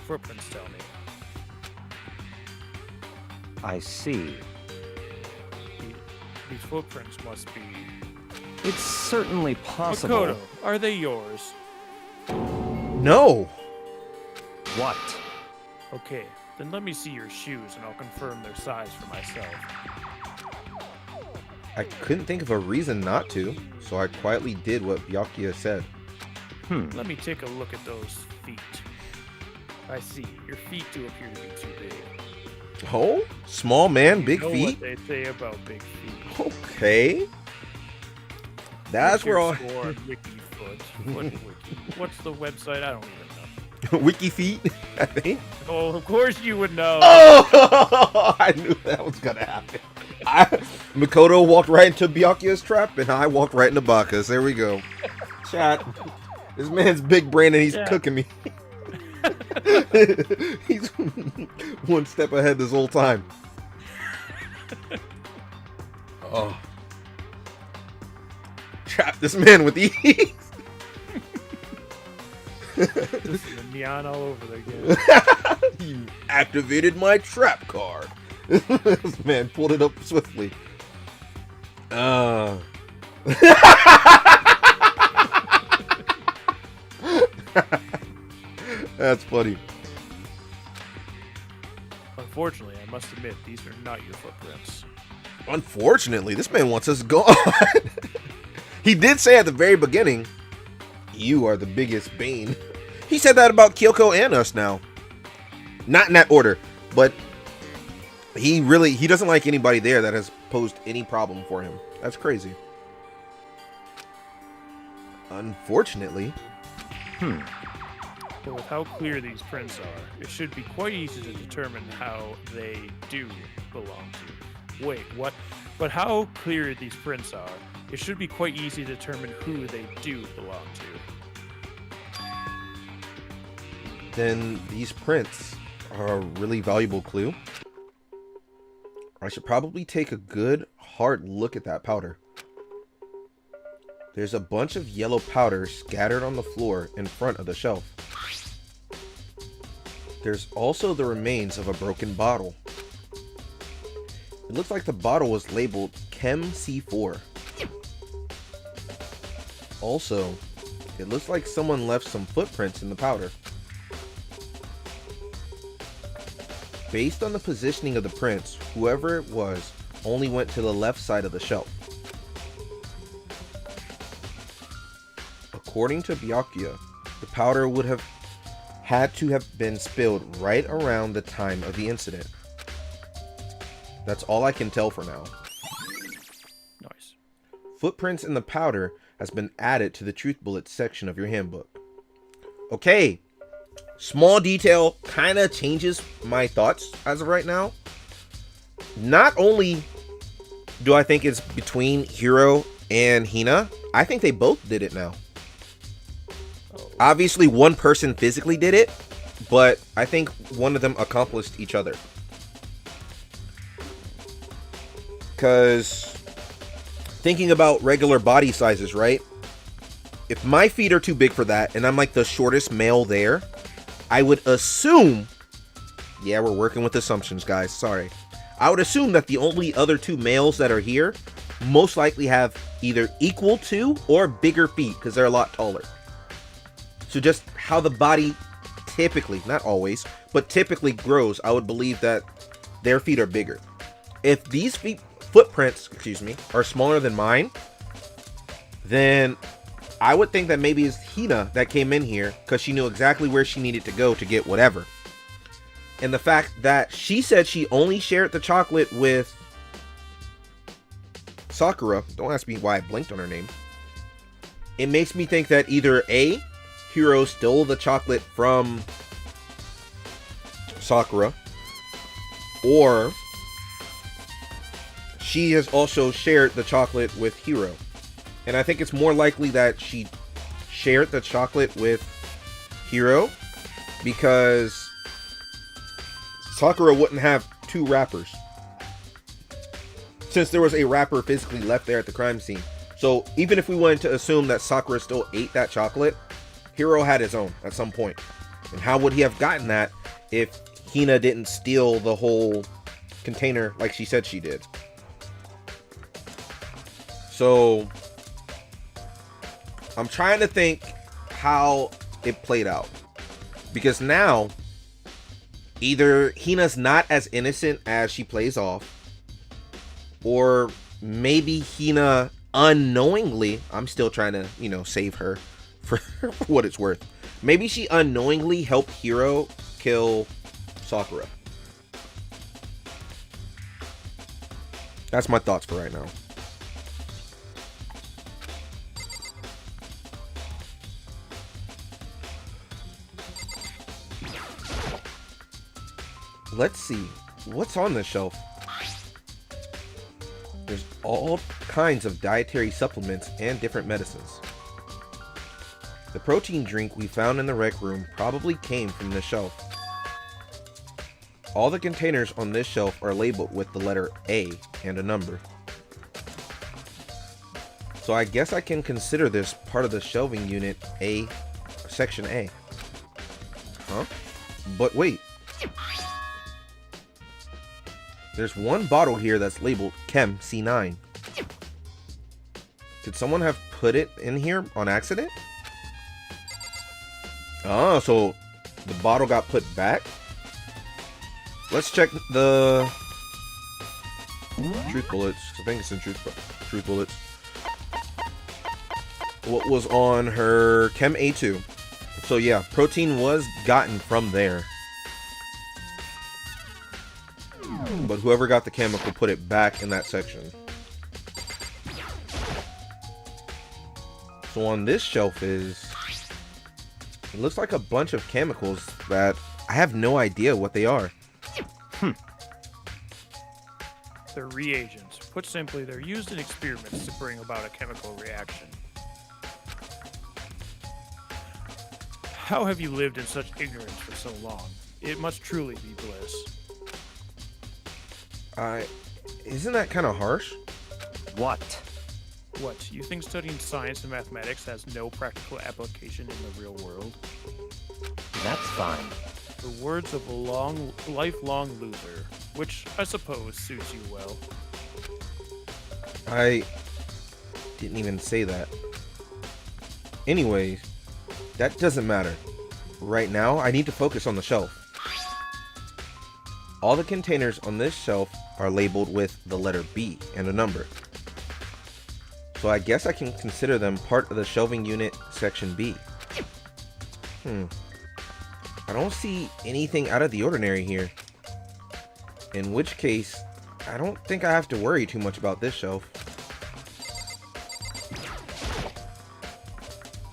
footprints tell me. I see. These footprints must be... It's certainly possible. Makoto, are they yours? No. What? Okay, then let me see your shoes and I'll confirm their size for myself. I couldn't think of a reason not to, so I quietly did what Byakuya said. Let me take a look at those feet. I see, your feet do appear to be too big. Oh? Small man, big You know feet? what they say about big feet. Okay. That's where all... Score on Wikifoot. What's the website? I don't even know. Wiki feet, I think. Oh, of course you would know. Oh! I knew that was gonna happen. Makoto walked right into Byakuya's trap, and I walked right into Baka's. There we go. Chat. This man's big brain, and he's cooking me. He's one step ahead this whole time. Oh. Trap this man with ease. The neon all over again. You activated my trap card. This man pulled it up swiftly. That's funny. Unfortunately, I must admit, these are not your footprints. Unfortunately, this man wants us gone. He did say at the very beginning, you are the biggest bane. He said that about Kyoko and us now. Not in that order, but he doesn't like anybody there that has posed any problem for him. That's crazy. Unfortunately. But with how clear these prints are, it should be quite easy to determine how they do belong to. Wait, what? But how clear these prints are, it should be quite easy to determine who they do belong to. Then these prints are a really valuable clue. I should probably take a good, hard look at that powder. There's a bunch of yellow powder scattered on the floor in front of the shelf. There's also the remains of a broken bottle. It looks like the bottle was labeled Chem C4. Also, it looks like someone left some footprints in the powder. Based on the positioning of the prints, whoever it was only went to the left side of the shelf. According to Byakuya, the powder would have had to have been spilled right around the time of the incident. That's all I can tell for now. Nice. Footprints in the powder has been added to the Truth Bullets section of your handbook. Okay. Small detail kind of changes my thoughts as of right now. Not only do I think it's between Hiro and Hina, I think they both did it now. Obviously, one person physically did it, but I think one of them accomplished each other. Because thinking about regular body sizes, right? If my feet are too big for that, and I'm like the shortest male there, I would assume, yeah, we're working with assumptions, guys, sorry. I would assume that the only other two males that are here most likely have either equal to or bigger feet, because they're a lot taller. So just how the body typically, not always, but typically grows, I would believe that their feet are bigger. If these footprints, are smaller than mine, then I would think that maybe it's Hina that came in here because she knew exactly where she needed to go to get whatever. And the fact that she said she only shared the chocolate with Sakura, don't ask me why I blinked on her name, it makes me think that either A, Hiro stole the chocolate from Sakura, or she has also shared the chocolate with Hiro. And I think it's more likely that she shared the chocolate with Hiro because Sakura wouldn't have 2 wrappers, since there was a wrapper physically left there at the crime scene. So even if we wanted to assume that Sakura still ate that chocolate, Hiro had his own at some point. And how would he have gotten that if Hina didn't steal the whole container like she said she did? So I'm trying to think how it played out, because now either Hina's not as innocent as she plays off, or maybe Hina unknowingly, I'm still trying to, you know, save her for what it's worth. Maybe she unknowingly helped Hiro kill Sakura. That's my thoughts for right now. Let's see. What's on this shelf? There's all kinds of dietary supplements and different medicines. The protein drink we found in the rec room probably came from this shelf. All the containers on this shelf are labeled with the letter A and a number. So I guess I can consider this part of the shelving unit A, section A. Huh? But wait. There's one bottle here that's labeled Chem C9. Did someone have put it in here on accident? Oh, so the bottle got put back? Let's check the truth bullets. I think it's in truth bullets. What was on her Chem A2? So yeah, protein was gotten from there. But whoever got the chemical put it back in that section. So on this shelf is... it looks like a bunch of chemicals that I have no idea what they are. They're reagents. Put simply, they're used in experiments to bring about a chemical reaction. How have you lived in such ignorance for so long? It must truly be bliss. Isn't that kind of harsh? What? What, you think studying science and mathematics has no practical application in the real world? That's fine. The words of a lifelong loser, which I suppose suits you well. I didn't even say that. Anyways, that doesn't matter. Right now, I need to focus on the shelf. All the containers on this shelf are labeled with the letter B and a number. So I guess I can consider them part of the shelving unit section B. I don't see anything out of the ordinary here. In which case, I don't think I have to worry too much about this shelf.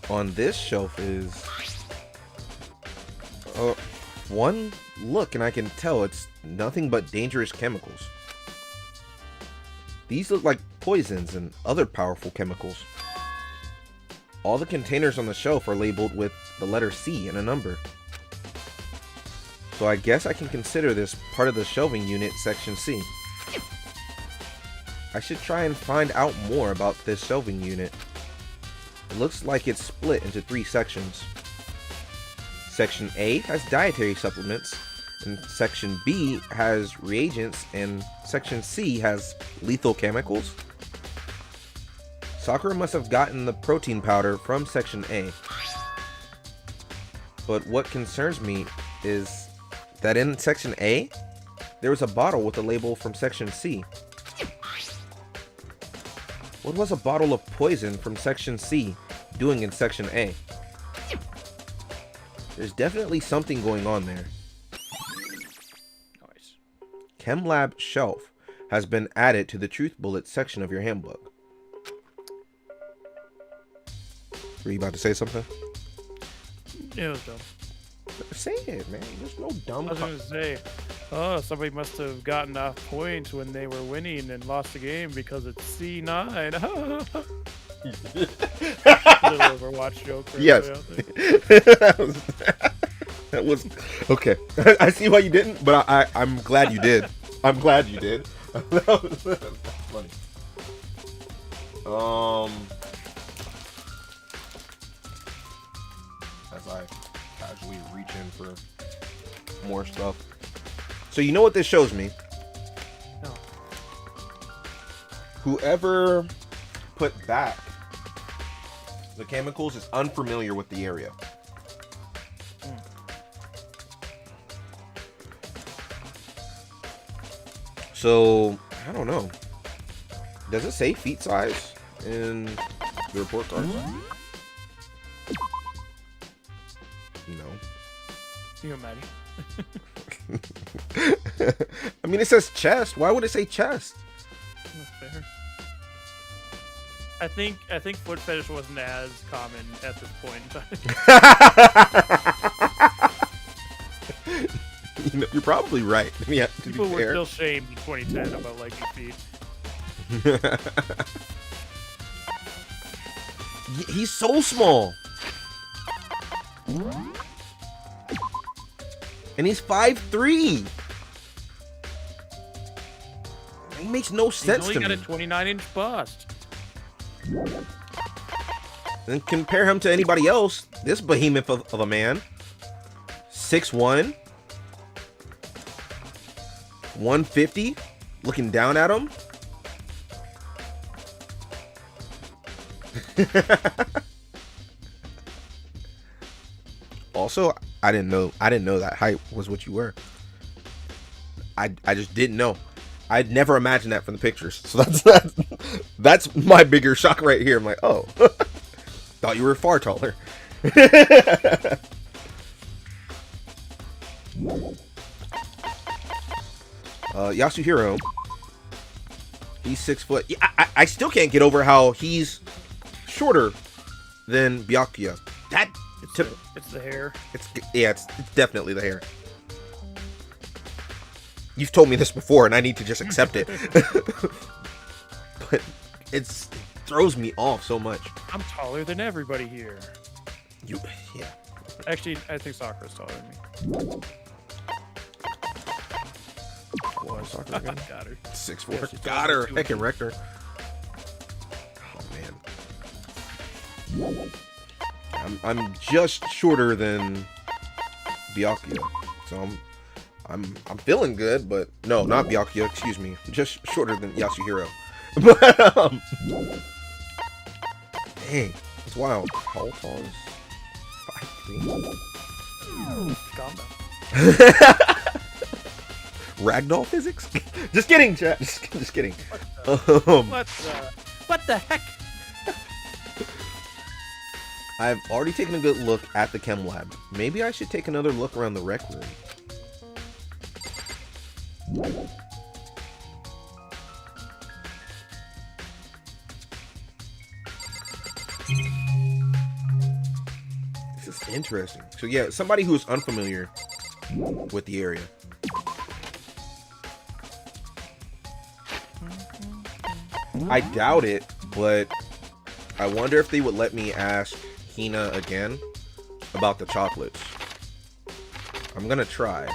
On this shelf is... one look and I can tell it's nothing but dangerous chemicals. These look like poisons and other powerful chemicals. All the containers on the shelf are labeled with the letter C and a number. So I guess I can consider this part of the shelving unit section C. I should try and find out more about this shelving unit. It looks like it's split into 3 sections. Section A has dietary supplements, and Section B has reagents, and Section C has lethal chemicals. Sakura must have gotten the protein powder from Section A. But what concerns me is that in Section A, there was a bottle with a label from Section C. What was a bottle of poison from Section C doing in Section A? There's definitely something going on there. Nice. ChemLab shelf has been added to the Truth Bullet section of your handbook. Were you about to say something? Yeah, it was dumb. Say it, man. There's no dumb. I was gonna say, oh, somebody must have gotten off point when they were winning and lost the game because it's C9. Little Overwatch joke. For Yes. That was okay. I see why you didn't, but I'm glad you did. I'm glad you did. That's funny. As I casually reach in for more stuff. So you know what this shows me? No. Whoever put back the chemicals is unfamiliar with the area. So, I don't know. Does it say feet size in the report card? No. You Maddie. I mean, it says chest. Why would it say chest? That's fair. I think foot fetish wasn't as common at this point in time. You know, you're probably right. Yeah, to People be were fair. still shamed in 2010 about liking feet. He's so small. And he's 5'3". It makes no sense He's to only me. got a 29-inch bust. And compare him to anybody else. This behemoth of a man. 6'1". 150. Looking down at him. Also, I didn't know that height was what you were. I just didn't know. I'd never imagined that from the pictures. So that's my bigger shock right here. I'm like, oh, thought you were far taller. Yasuhiro, he's 6 foot. Yeah, I still can't get over how he's shorter than Byakuya. That It's the hair. it's definitely the hair. You've told me this before, and I need to just accept it. But it throws me off so much. I'm taller than everybody here. Yeah. Actually, I think Sakura's taller than me. What, Sakura again? Got her. 6'4". Yeah, she's Got her. taller than Heckin' wrecked her. Oh man. I'm just shorter than Byakuya, so I'm feeling good, but no, not Byakuya. Excuse me, just shorter than Yasuhiro. But dang, it's wild. How tall is 5'3"? Calm down. Ragdoll physics? Just kidding, chat. Just kidding. What the heck? I've already taken a good look at the chem lab. Maybe I should take another look around the rec room. This is interesting. So yeah, somebody who's unfamiliar with the area. I doubt it, but I wonder if they would let me ask Hina again about the chocolates. I'm gonna try. Am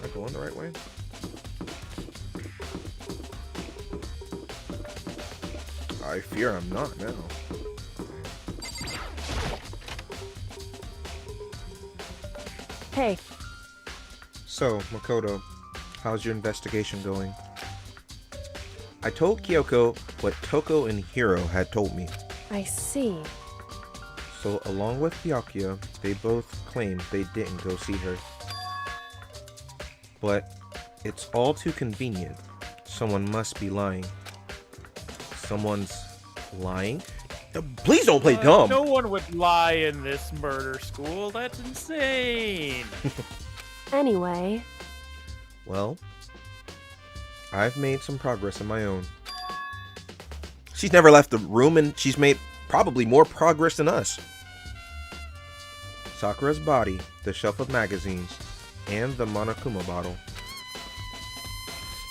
I going the right way? I fear I'm not now. Hey, So, Makoto, how's your investigation going? I told Kyoko what Toko and Hiro had told me. I see. So, along with Byakuya, they both claimed they didn't go see her. But it's all too convenient. Someone must be lying. Someone's lying? Please don't play dumb! No one would lie in this murder school. That's insane. Anyway, Well, I've made some progress on my own. She's never left the room, and she's made probably more progress than us. Sakura's body, the shelf of magazines, and the Monokuma bottle.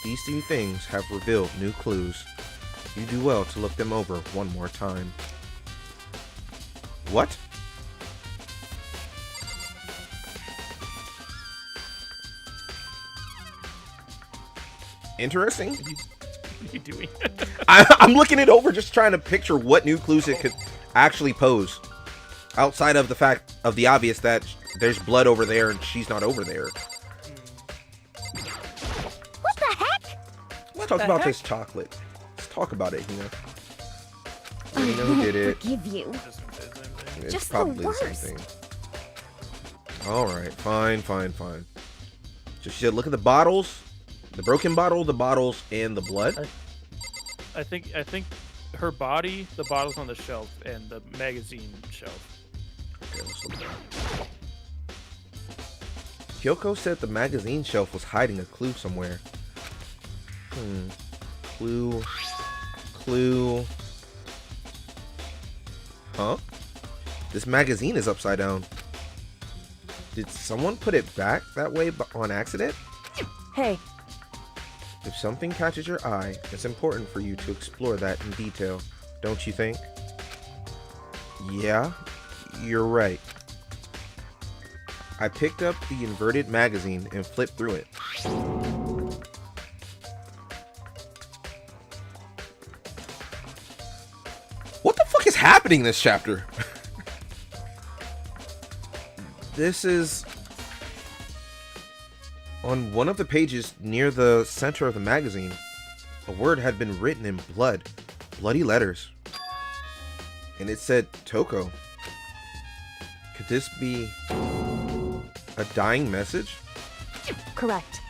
These two things have revealed new clues. You do well to look them over one more time. What? Interesting. What are you doing? I'm looking it over, just trying to picture what new clues it could actually pose. Outside of the fact of the obvious that there's blood over there and she's not over there. What the heck? Let's talk about this chocolate. Let's talk about it, you know. You know who did it. Forgive you. It's Just the probably the same worst. thing. Alright, fine, fine, fine. So she said, look at the bottles. The broken bottle, the bottles, and the blood. I think her body, the bottles on the shelf, and the magazine shelf. Okay, let's look at that. Kyoko said the magazine shelf was hiding a clue somewhere. Clue. Huh? This magazine is upside down. Did someone put it back that way on accident? Hey, If something catches your eye, it's important for you to explore that in detail, don't you think? Yeah, you're right. I picked up the inverted magazine and flipped through it. What the fuck is happening this chapter? This is on one of the pages near the center of the magazine. A word had been written in bloody letters. And it said Toko. Could this be a dying message? correct.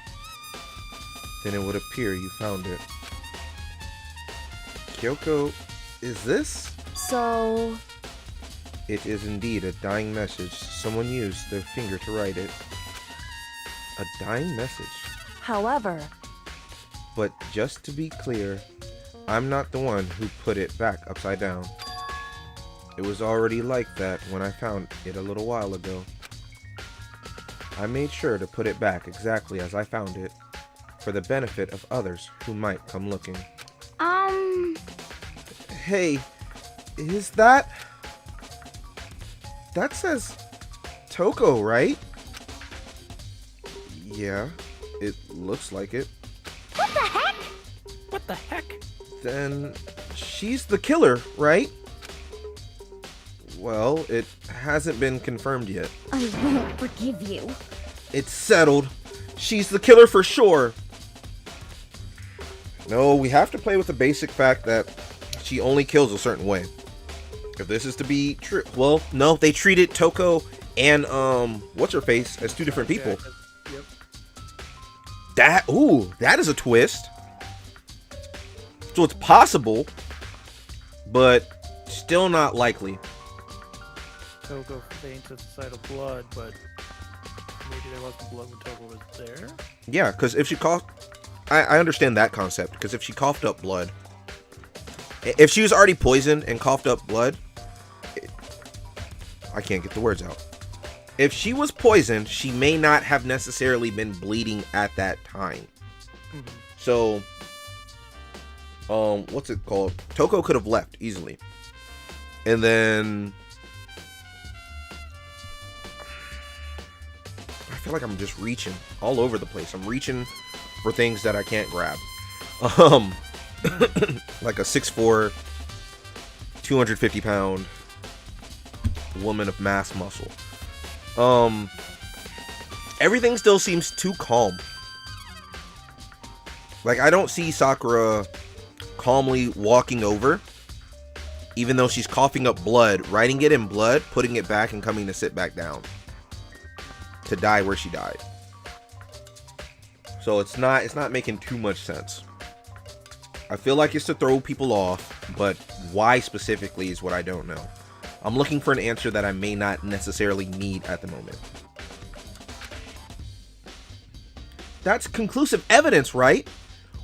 Then it would appear you found it. Kyoko, is this? So, It is indeed a dying message. Someone used their finger to write it. A dying message. however, But just to be clear, I'm not the one who put it back upside down. It was already like that when I found it a little while ago. I made sure to put it back exactly as I found it, for the benefit of others who might come looking. Hey, is that... That says Toko, right? Yeah, it looks like it. What the heck? What the heck? Then she's the killer, right? Well, it hasn't been confirmed yet. I won't forgive you. It's settled. She's the killer for sure. No, we have to play with the basic fact that she only kills a certain way. If this is to be true, well, no, they treated Toko and what's her face as two different people. Yep. That is a twist. So it's possible, but still not likely. Toko faints at the sight of blood, but maybe there wasn't blood when Toko was there? Yeah, because if she coughed... I understand that concept, because if she coughed up blood... If she was already poisoned and coughed up blood... I can't get the words out. If she was poisoned, she may not have necessarily been bleeding at that time. Mm-hmm. So... what's it called? Toko could have left easily. And then... I feel like I'm just reaching all over the place. I'm reaching for things that I can't grab. Like a 6'4", 250-pound woman of mass muscle. Everything still seems too calm. Like, I don't see Sakura calmly walking over, even though she's coughing up blood, writing it in blood, putting it back, and coming to sit back down to die where she died. So it's not making too much sense. I feel like it's to throw people off, but why specifically is what I don't know. I'm looking for an answer that I may not necessarily need at the moment. That's conclusive evidence, right?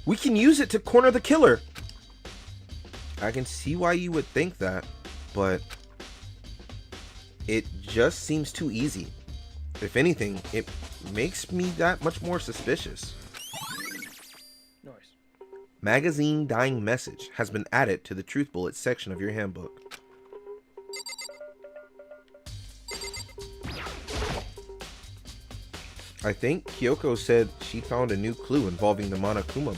We can use it to corner the killer. I can see why you would think that, but it just seems too easy. If anything, it makes me that much more suspicious. Nice. Magazine dying message has been added to the truth bullet section of your handbook. I think Kyoko said she found a new clue involving the Monokuma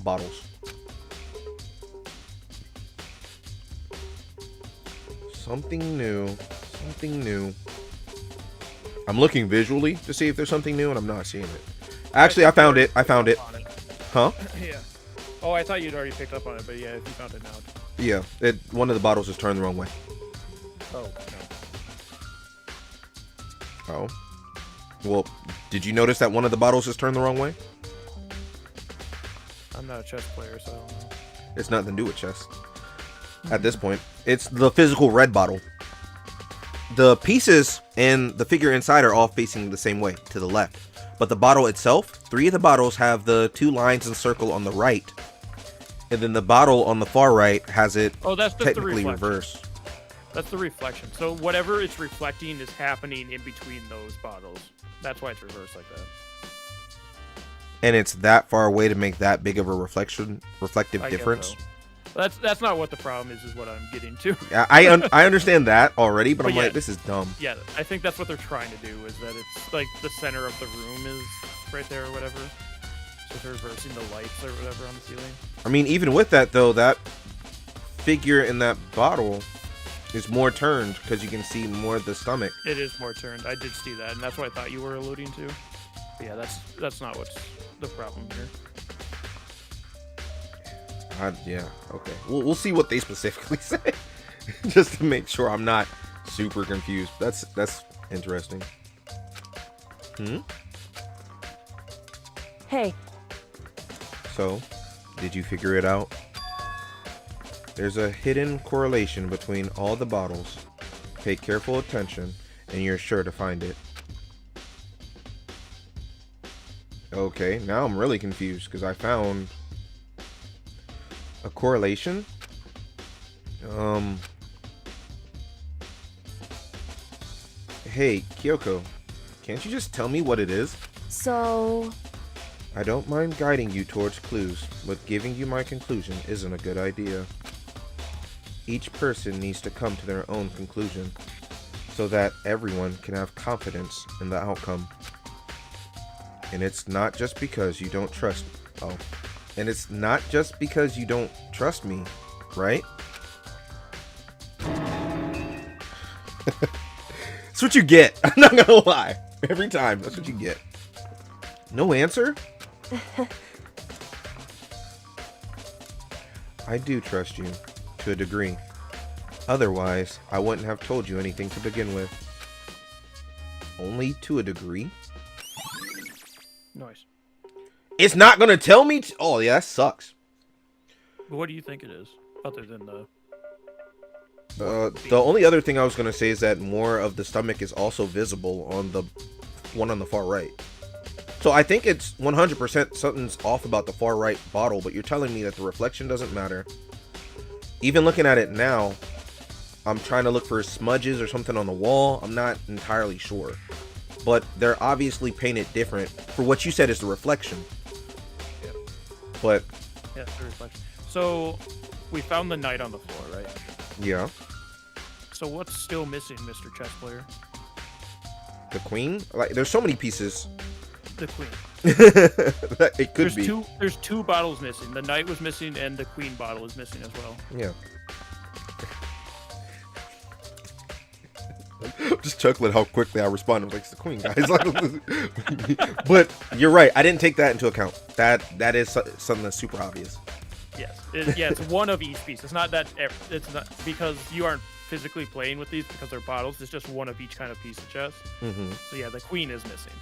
bottles. Something new. Something new. I'm looking visually to see if there's something new, and I'm not seeing it. Actually, I found it. I found it. Huh? Yeah. Oh, I thought you'd already picked up on it, but yeah, if you found it now. Yeah. One of the bottles is turned the wrong way. Oh, no. Oh. Well, did you notice that one of the bottles is turned the wrong way? I'm not a chess player, so I don't know. It's nothing to do with chess. At this point, it's the physical red bottle. The pieces and the figure inside are all facing the same way, to the left. But the bottle itself, 3 of the bottles have the 2 lines and circle on the right. And then the bottle on the far right has it that's just technically the reversed. That's the reflection. So whatever it's reflecting is happening in between those bottles. That's why it's reversed like that. And it's that far away to make that big of a reflective I difference. guess so. That's not what the problem is what I'm getting to. I understand that already, but I'm yeah, like, this is dumb. Yeah, I think that's what they're trying to do, is that it's like the center of the room is right there or whatever. So they're reversing the lights or whatever on the ceiling. I mean, even with that, though, that figure in that bottle is more turned because you can see more of the stomach. It is more turned. I did see that, and that's what I thought you were alluding to. But yeah, that's not what's the problem here. Yeah, okay. We'll see what they specifically say, just to make sure I'm not super confused. That's interesting. Hey, So, did you figure it out? There's a hidden correlation between all the bottles. Pay careful attention, and you're sure to find it. Okay, now I'm really confused, because I found a correlation. Hey, Kyoko, can't you just tell me what it is? so... I don't mind guiding you towards clues, but giving you my conclusion isn't a good idea. Each person needs to come to their own conclusion, so that everyone can have confidence in the outcome. And it's not just because you don't trust... And it's not just because you don't trust me, right? That's what you get. I'm not gonna lie. Every time, that's what you get. No answer? I do trust you, to a degree. Otherwise, I wouldn't have told you anything to begin with. Only to a degree? Nice. It's not gonna tell me oh, yeah, that sucks. But what do you think it is, other than the... The only other thing I was gonna say is that more of the stomach is also visible on the one on the far right. So I think it's 100% something's off about the far right bottle, but you're telling me that the reflection doesn't matter. Even looking at it now, I'm trying to look for smudges or something on the wall. I'm not entirely sure. But they're obviously painted different for what you said is the reflection. Yeah. But... Yeah, the reflection. So, we found the knight on the floor, right? Yeah. So what's still missing, Mr. Chess Player? The queen? Like, there's so many pieces. The queen. It could be. There's 2 bottles missing. The knight was missing, and the queen bottle is missing as well. Yeah. I'm just chuckling how quickly I responded. Like, it's the queen, guys. But you're right. I didn't take that into account. That is something that's super obvious. Yes. It's one of each piece. It's not that. It's not because you aren't physically playing with these because they're bottles. It's just one of each kind of piece of chess. Mm-hmm. So yeah, the queen is missing.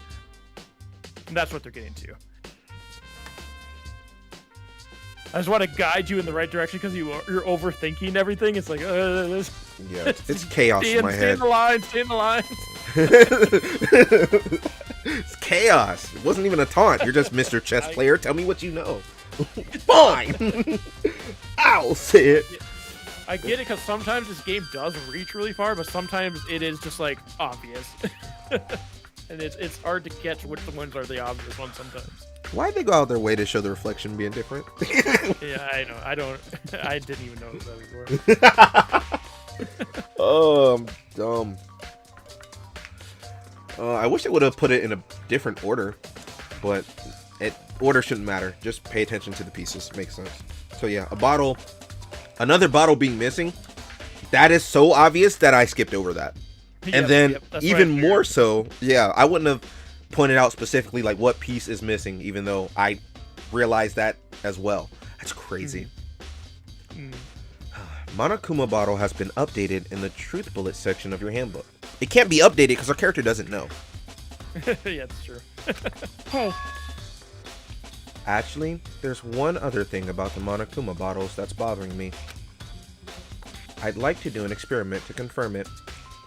And that's what they're getting to. I just want to guide you in the right direction because you're overthinking everything. It's like, yeah, it's chaos in my stay head. in the line, stay in the line. It's chaos. It wasn't even a taunt. You're just Mr. Chess Player. Tell me what you know. Fine. I'll say it. I get it because sometimes this game does reach really far, but sometimes it is just like obvious, and it's hard to catch which ones are the obvious ones sometimes. Why'd they go out their way to show the reflection being different? Yeah, I know. I didn't even notice that before. Oh, I'm dumb. I wish they would have put it in a different order, but order shouldn't matter. Just pay attention to the pieces. Makes sense. So yeah, another bottle being missing. That is so obvious that I skipped over that. And then even more so, yeah, I wouldn't have pointed out specifically like what piece is missing, even though I realized that as well. That's crazy. Monokuma bottle has been updated in the truth bullet section of your handbook. It can't be updated because our character doesn't know. Yeah, that's true. Hey, Actually, there's one other thing about the Monokuma bottles that's bothering me. I'd like to do an experiment to confirm it.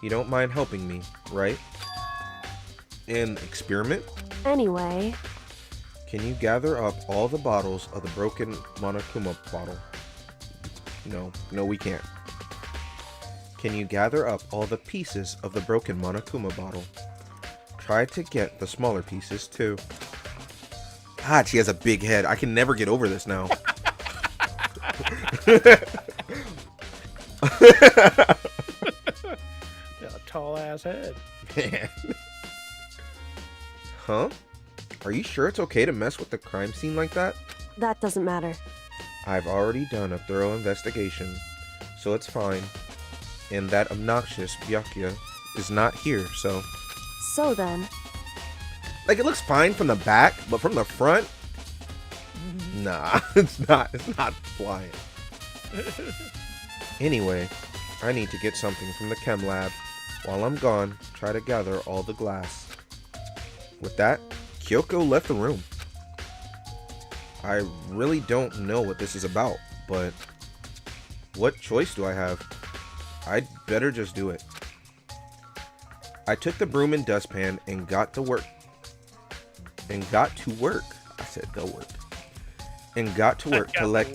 You don't mind helping me, right? An experiment? anyway, Can you gather up all the bottles of the broken Monokuma bottle? No, we can't. Can you gather up all the pieces of the broken Monokuma bottle? Try to get the smaller pieces too. God, she has a big head. I can never get over this now. Got a tall ass head. Man. Huh? Are you sure it's okay to mess with the crime scene like that? that doesn't matter. I've already done a thorough investigation, so it's fine. And that obnoxious Byakuya is not here, so... So then, Like, it looks fine from the back, but from the front? Nah, it's not flying. Anyway, I need to get something from the chem lab. While I'm gone, try to gather all the glass. With that, Kyoko left the room. I really don't know what this is about, but what choice do I have? I'd better just do it. I took the broom and dustpan and got to work. I said go work. And got to work collect.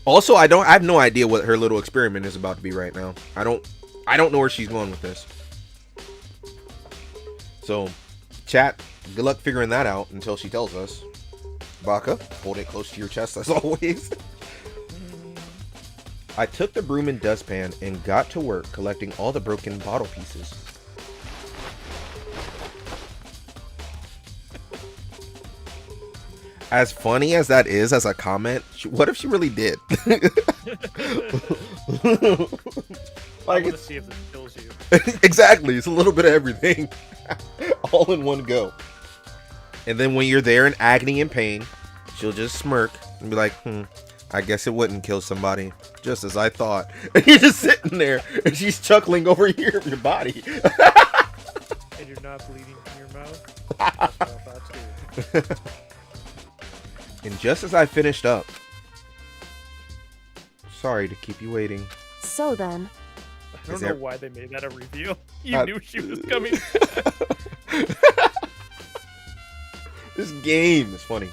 Also, I have no idea what her little experiment is about to be right now. I don't know where she's going with this. So, chat, good luck figuring that out until she tells us. Baka, hold it close to your chest as always. I took the broom and dustpan and got to work collecting all the broken bottle pieces. As funny as that is as a comment, what if she really did? Like, I want to see if this kills you. Exactly, it's a little bit of everything. All in one go. And then when you're there in agony and pain, she'll just smirk and be like, I guess it wouldn't kill somebody, just as I thought. And you're just sitting there, and she's chuckling over here of your body. And you're not bleeding from your mouth? That's what I thought too. And just as I finished up, sorry to keep you waiting. so then, I don't know why they made that a reveal. You knew she was coming. This game is funny.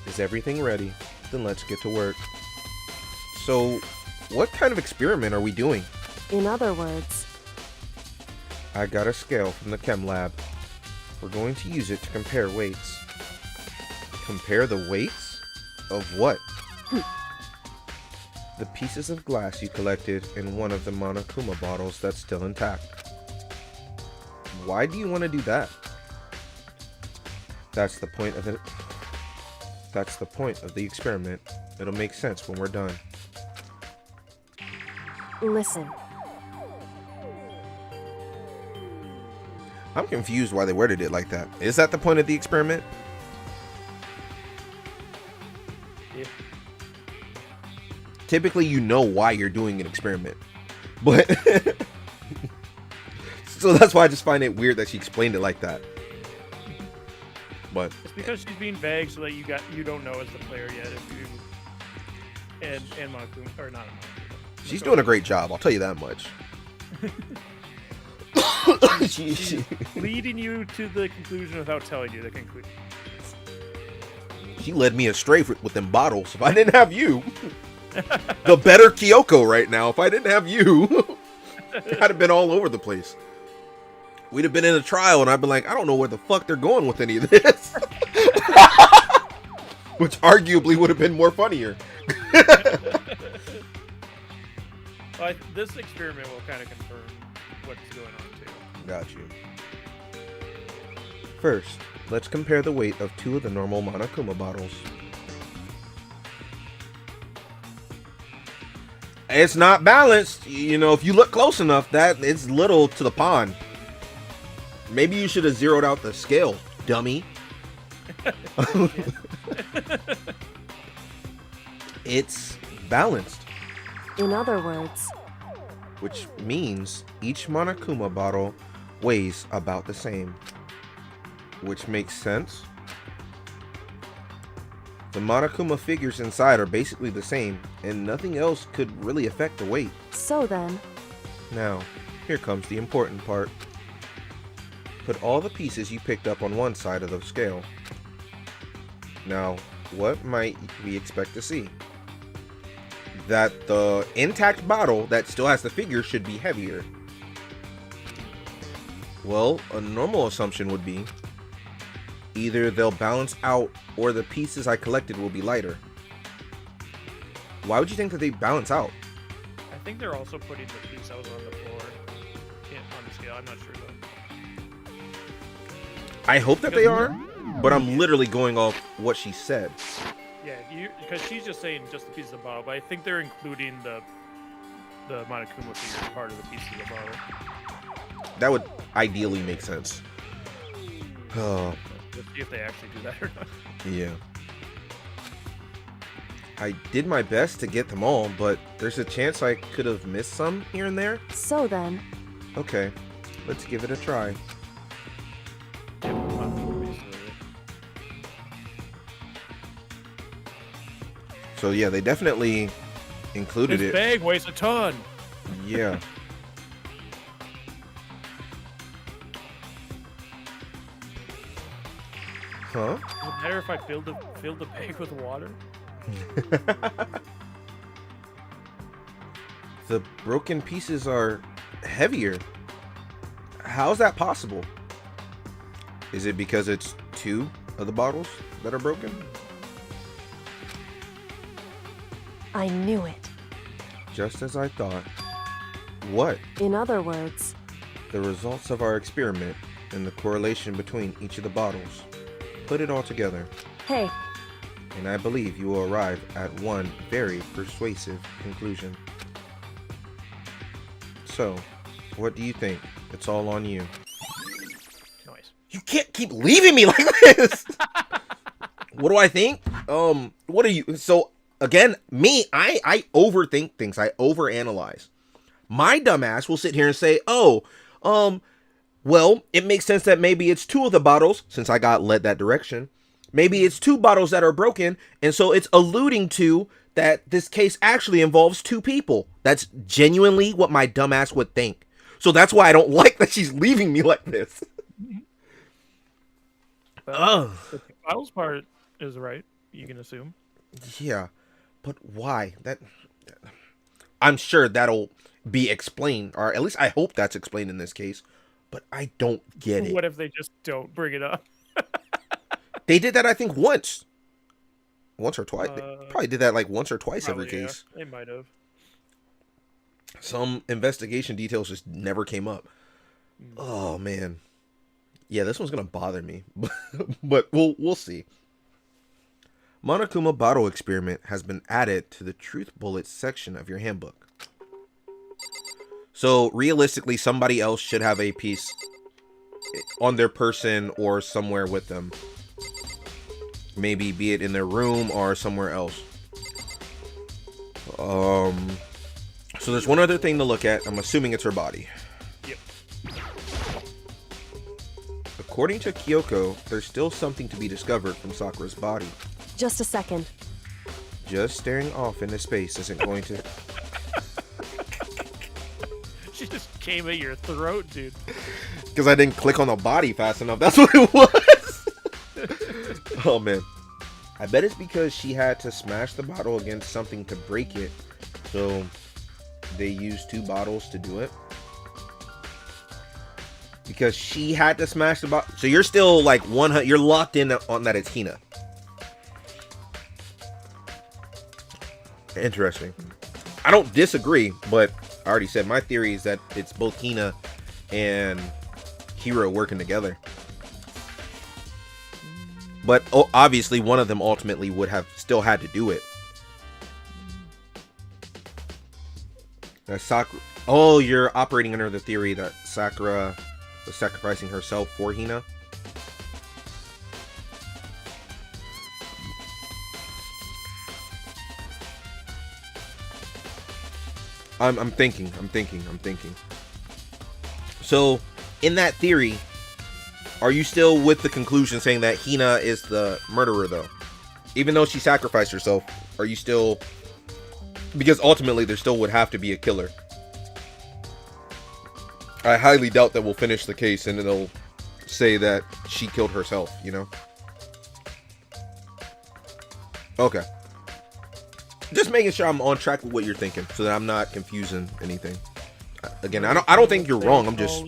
Is everything ready? Then let's get to work. So, what kind of experiment are we doing? in other words, I got a scale from the chem lab. We're going to use it to compare weights. Compare the weights? Of what? The pieces of glass you collected in one of the Monokuma bottles that's still intact. Why do you want to do that? That's the point of it. That's the point of the experiment. It'll make sense when we're done. listen, I'm confused why they worded it like that. Is that the point of the experiment? Yeah. Typically, you know why you're doing an experiment. But... so that's why I just find it weird that she explained it like that. But... It's because she's being vague so that you don't know as the player yet if you... And Monokuma, or not Monokuma. She's doing a great job, I'll tell you that much. She's leading you to the conclusion without telling you the conclusion. She led me astray with them bottles. If I didn't have you, the better Kyoko right now. If I didn't have you, I'd have been all over the place. We'd have been in a trial, and I'd been like, I don't know where the fuck they're going with any of this. Which arguably would have been more funnier. Well, this experiment will kind of confirm what's going on too. Got you. First, let's compare the weight of two of the normal Monokuma bottles. It's not balanced. You know, if you look close enough, that it's little to the pond. Maybe you should have zeroed out the scale, dummy. It's balanced. In other words, Which means each Monokuma bottle weighs about the same. Which makes sense. The Monokuma figures inside are basically the same, and nothing else could really affect the weight. so then, Now, here comes the important part. Put all the pieces you picked up on one side of the scale. Now, what might we expect to see? That the intact bottle that still has the figure should be heavier. Well, a normal assumption would be either they'll balance out or the pieces I collected will be lighter. Why would you think that they balance out? I think they're also putting the piece that was on the floor on the scale. I'm not sure though. I hope that they are, but I'm literally going off what she said. Yeah, because she's just saying just the piece of the bottle, but I think they're including the Monokuma figure as part of the piece of the bottle. That would ideally make sense. Oh, Let's see if they actually do that or not. yeah. I did my best to get them all, but there's a chance I could have missed some here and there. so then, Okay, let's give it a try. Yeah, Monokuma piece of it. So yeah, they definitely included This it. bag weighs a ton. Yeah. Huh? Would it matter if I filled the bag with water? The broken pieces are heavier. How's that possible? Is it because it's two of the bottles that are broken? I knew it. Just as I thought. What? In other words, The results of our experiment and the correlation between each of the bottles. Put it all together, hey, and I believe you will arrive at one very persuasive conclusion. So, what do you think? It's all on you. Noise. You can't keep leaving me like this! What do I think? What are you... So, again, me, I overthink things. I overanalyze. My dumbass will sit here and say, oh, well, it makes sense that maybe it's two of the bottles, since I got led that direction. Maybe it's two bottles that are broken, and so it's alluding to that this case actually involves two people. That's genuinely what my dumbass would think. So that's why I don't like that she's leaving me like this. But the bottles part is right, you can assume. Yeah, but why? I'm sure that'll be explained, or at least I hope that's explained in this case, but I don't get it. What if they just don't bring it up? They did that, I think, once or twice. They probably did that like once or twice every Probably, yeah. case. They might have. Some investigation details just never came up. Oh man, yeah, this one's gonna bother me, but we'll see. Monokuma bottle experiment has been added to the truth bullets section of your handbook. So realistically, somebody else should have a piece on their person or somewhere with them. Maybe be it in their room or somewhere else. So there's one other thing to look at. I'm assuming it's her body. Yep. According to Kyoko, there's still something to be discovered from Sakura's body. just a second. Just staring off into space isn't going to... She just came at your throat, dude. Because I didn't click on the body fast enough. That's what it was. Oh, man. I bet it's because she had to smash the bottle against something to break it. So they used 2 bottles to do it. Because she had to smash the bottle. So you're still like 100. You're locked in on that it's Hina. Interesting. I don't disagree, but I already said my theory is that it's both Hina and Hiro working together. But obviously one of them ultimately would have still had to do it. Sakura. Oh, you're operating under the theory that Sakura was sacrificing herself for Hina. I'm thinking. So, in that theory, are you still with the conclusion saying that Hina is the murderer, though? Even though she sacrificed herself, are you still... Because ultimately, there still would have to be a killer. I highly doubt that we'll finish the case and it'll say that she killed herself, you know? Okay. Just making sure I'm on track with what you're thinking, so that I'm not confusing anything. Again, I don't think you're wrong. I'm just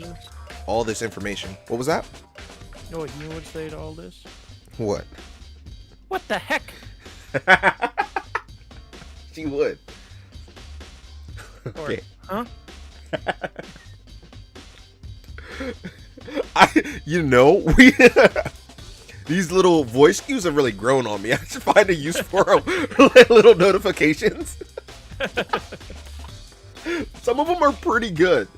all this information. What was that? You know what you would say to all this? What? What the heck? She would. Or, Okay. huh? We these little voice cues have really grown on me. I should find a use for them. Little notifications. Some of them are pretty good.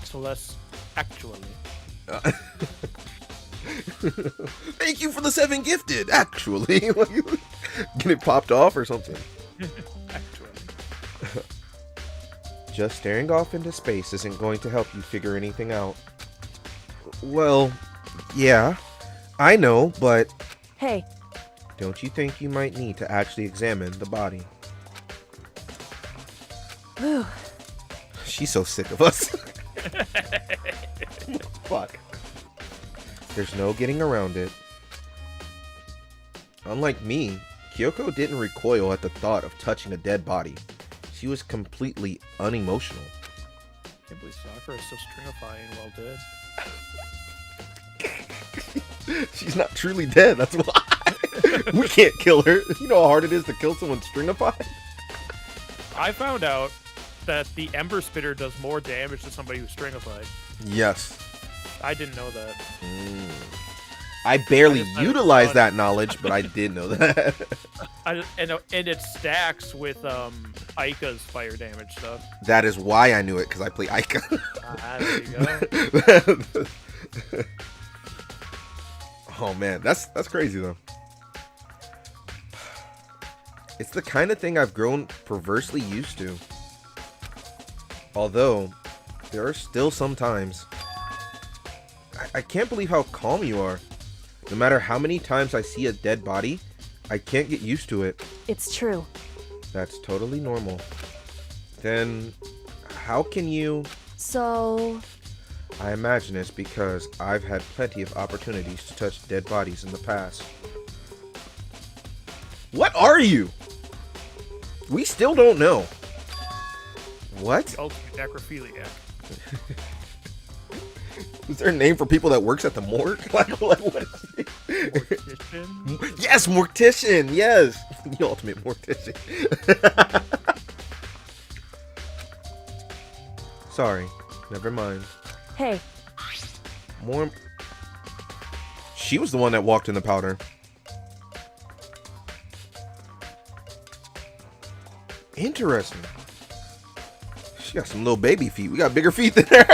So that's actually. Thank you for the 7 gifted. Actually, get it popped off or something. Actually. Just staring off into space isn't going to help you figure anything out. Well, yeah, I know, but... Hey, Don't you think you might need to actually examine the body? whew. She's so sick of us. Fuck. There's no getting around it. Unlike me, Kyoko didn't recoil at the thought of touching a dead body. She was completely unemotional. I can't believe Sakura is so stringifying while dead. She's not truly dead, that's why. We can't kill her. You know how hard it is to kill someone stringified? I found out that the Ember Spitter does more damage to somebody who's stringified. Yes. I didn't know that. I barely I just never utilize thought- that knowledge, but I did know that. And it stacks with Aika's fire damage stuff. That is why I knew it, because I play Aika. There you go. Oh man, that's crazy though. It's the kind of thing I've grown perversely used to. Although, there are still some times. I can't believe how calm you are. No matter how many times I see a dead body, I can't get used to it. It's true. That's totally normal. Then, how can you... So, I imagine it's because I've had plenty of opportunities to touch dead bodies in the past. What are you? We still don't know. What? The ultimate necrophiliac. Is there a name for people that works at the morgue? Like what is it? Mortician? Yes, mortician. Yes, the ultimate mortician. Sorry, never mind. hey, More. She was the one that walked in the powder. Interesting. She got some little baby feet. We got bigger feet than her.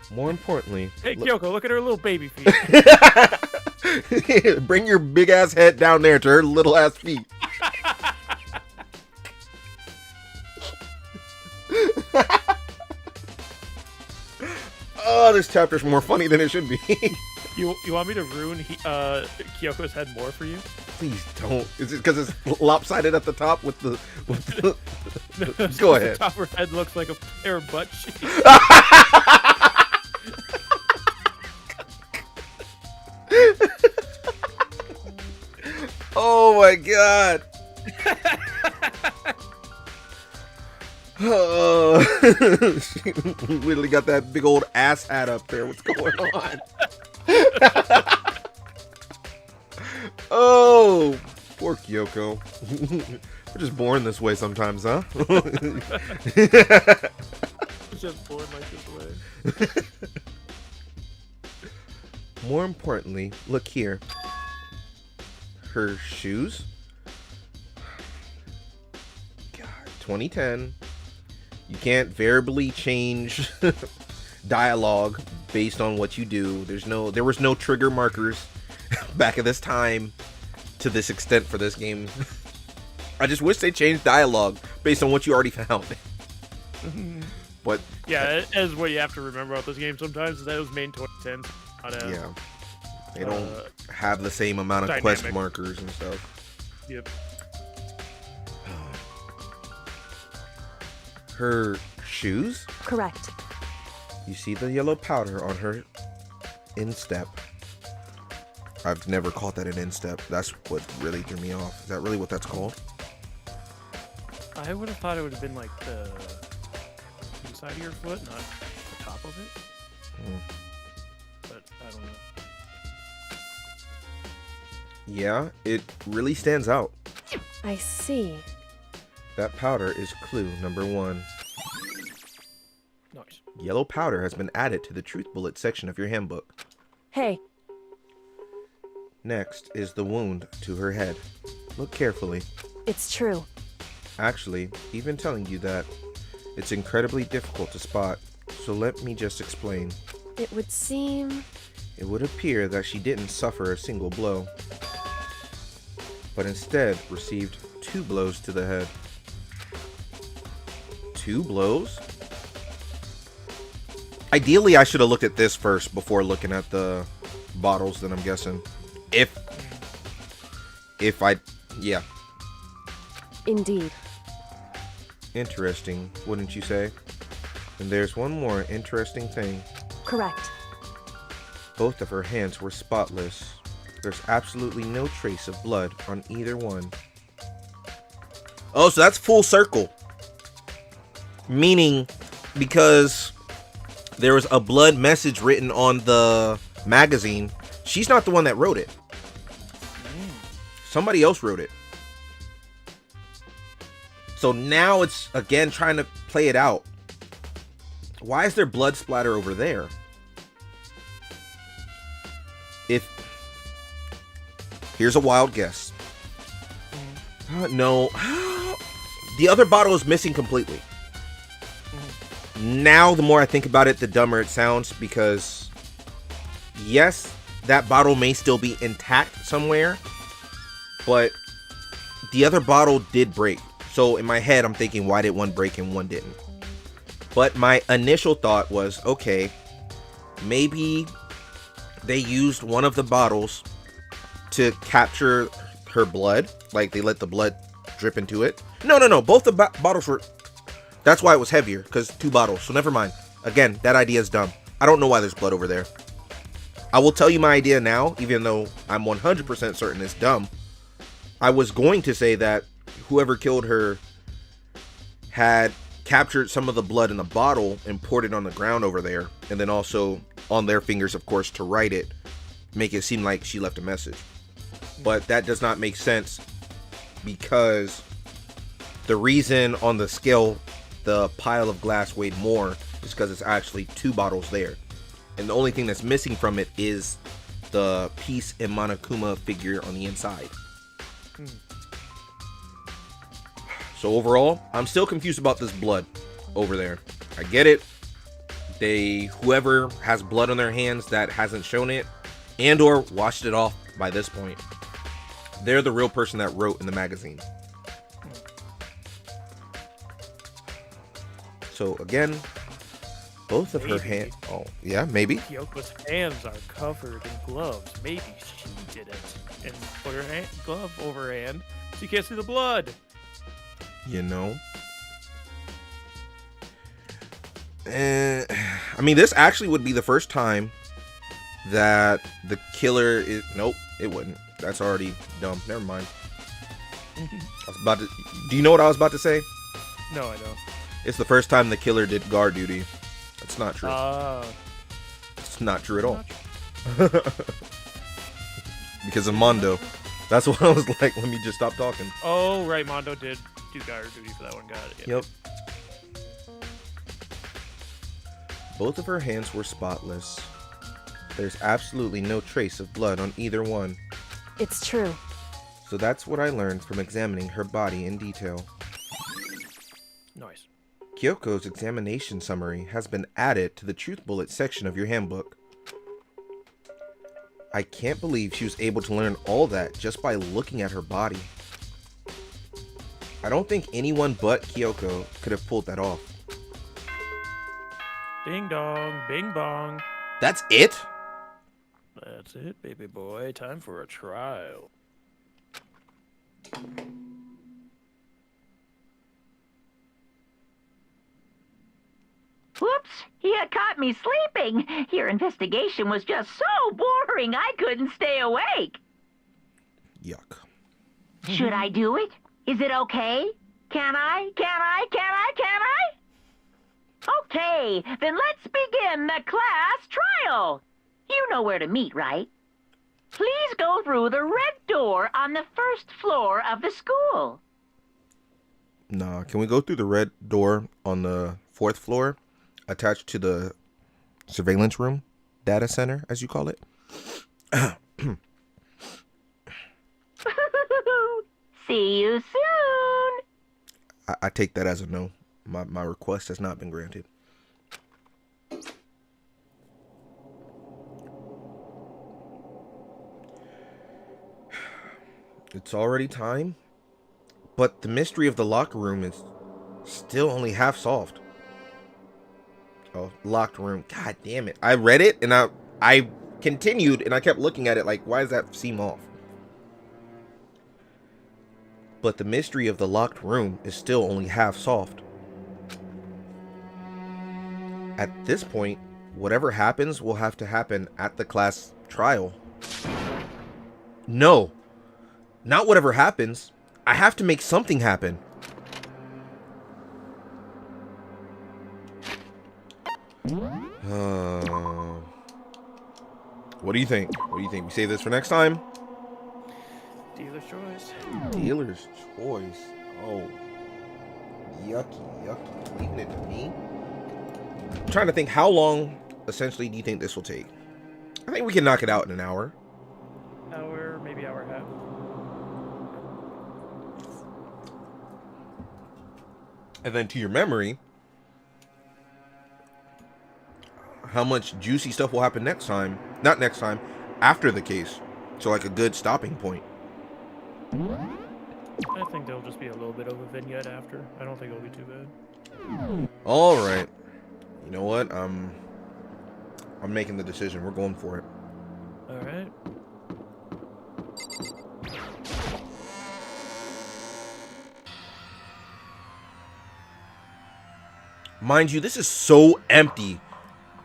More importantly, Hey, look- Kyoko, look at her little baby feet. bring your big ass head down there to her little ass feet. Oh, this chapter's more funny than it should be. You want me to ruin Kyoko's head more for you? Please don't. Is it because it's lopsided at the top with the Go ahead. The top of her head looks like a pair of butt cheeks. Oh my god. Oh, she literally got that big old ass hat up there. What's going on? Oh, poor Kyoko. We're just born this way sometimes, huh? Just born like this way. More importantly, look here. Her shoes. God, 2010. You can't variably change dialogue based on what you do. There was no trigger markers back at this time to this extent for this game. I just wish they changed dialogue based on what you already found. But yeah, as what you have to remember about this game sometimes is that it was made in 2010. Yeah, they don't have the same amount of dynamic quest markers and stuff. Yep. Her shoes? Correct. You see the yellow powder on her instep. I've never called that an instep. That's what really threw me off. Is that really what that's called? I would have thought it would have been like the inside of your foot, not the top of it. But I don't know. Yeah, it really stands out. I see. That powder is clue number 1. Nice. Yellow powder has been added to the truth bullet section of your handbook. Hey, Next is the wound to her head. Look carefully. it's true. Actually, even telling you that, it's incredibly difficult to spot, so let me just explain. It would seem... It would appear that she didn't suffer a single blow, but instead received 2 blows to the head. 2 blows? Ideally, I should have looked at this first before looking at the bottles, then I'm guessing. Yeah. Indeed. Interesting, wouldn't you say? And there's one more interesting thing. Correct. Both of her hands were spotless. There's absolutely no trace of blood on either one. Oh, so that's full circle. Meaning, because there was a blood message written on the magazine, she's not the one that wrote it. Somebody else wrote it. So now it's, again, trying to play it out. Why is there blood splatter over there? Here's a wild guess. No. The other bottle is missing completely. Now, the more I think about it, the dumber it sounds, because yes, that bottle may still be intact somewhere, but the other bottle did break. So in my head, I'm thinking, why did one break and one didn't? But my initial thought was, okay, maybe they used one of the bottles to capture her blood. Like, they let the blood drip into it. No. Both the bottles were... That's why it was heavier, because 2 bottles. So never mind. Again, that idea is dumb. I don't know why there's blood over there. I will tell you my idea now, even though I'm 100% certain it's dumb. I was going to say that whoever killed her had captured some of the blood in the bottle and poured it on the ground over there, and then also on their fingers, of course, to write it, make it seem like she left a message. But that does not make sense, because the reason on the scale the pile of glass weighed more is because it's actually 2 bottles there, and the only thing that's missing from it is the Peace and Monokuma figure on the inside. So overall, I'm still confused about this blood over there. I get it. Whoever has blood on their hands that hasn't shown it and or washed it off by this point, they're the real person that wrote in the magazine. So again, both of her hands. Oh, yeah, maybe. Kyoko's hands are covered in gloves. Maybe she did it and put her glove over her hand so you can't see the blood. You know, I mean, this actually would be the first time that the killer is. Nope, it wouldn't. That's already dumb. Never mind. I was about to. Do you know what I was about to say? No, I don't. It's the first time the killer did guard duty. That's not true. It's not true at all. Because of Mondo. That's why I was like, let me just stop talking. Oh, right. Mondo did do guard duty for that one. Got it. Yeah. Yep. Both of her hands were spotless. There's absolutely no trace of blood on either one. It's true. So that's what I learned from examining her body in detail. Nice. Kyoko's examination summary has been added to the Truth Bullet section of your handbook. I can't believe she was able to learn all that just by looking at her body. I don't think anyone but Kyoko could have pulled that off. Ding dong, bing bong. That's it? That's it, baby boy. Time for a trial. Whoops, you caught me sleeping. Your investigation was just so boring I couldn't stay awake. Yuck. Should I do it? Is it okay? Can I? Okay, then let's begin the class trial. You know where to meet, right? Please go through the red door on the first floor of the school. Nah, can we go through the red door on the 4th floor? Attached to the surveillance room, data center, as you call it. See you soon. I take that as a no. My request has not been granted. It's already time, but the mystery of the locker room is still only half solved. Oh, locked room. God damn it. I read it and I continued and I kept looking at it like, why does that seem off? But the mystery of the locked room is still only half solved. At this point, whatever happens will have to happen at the class trial. No. Not whatever happens. I have to make something happen. What do you think? What do you think? We save this for next time? Dealer's choice. Dealer's choice. Oh. Yucky. Leaving it to me? I'm trying to think, how long, essentially, do you think this will take? I think we can knock it out in an hour. Hour, maybe hour and a half. And then to your memory, how much juicy stuff will happen next time? Not next time, after the case. So like a good stopping point. I think there'll just be a little bit of a vignette after. I don't think it'll be too bad. All right. You know what? I'm making the decision. We're going for it. All right. Mind you, this is so empty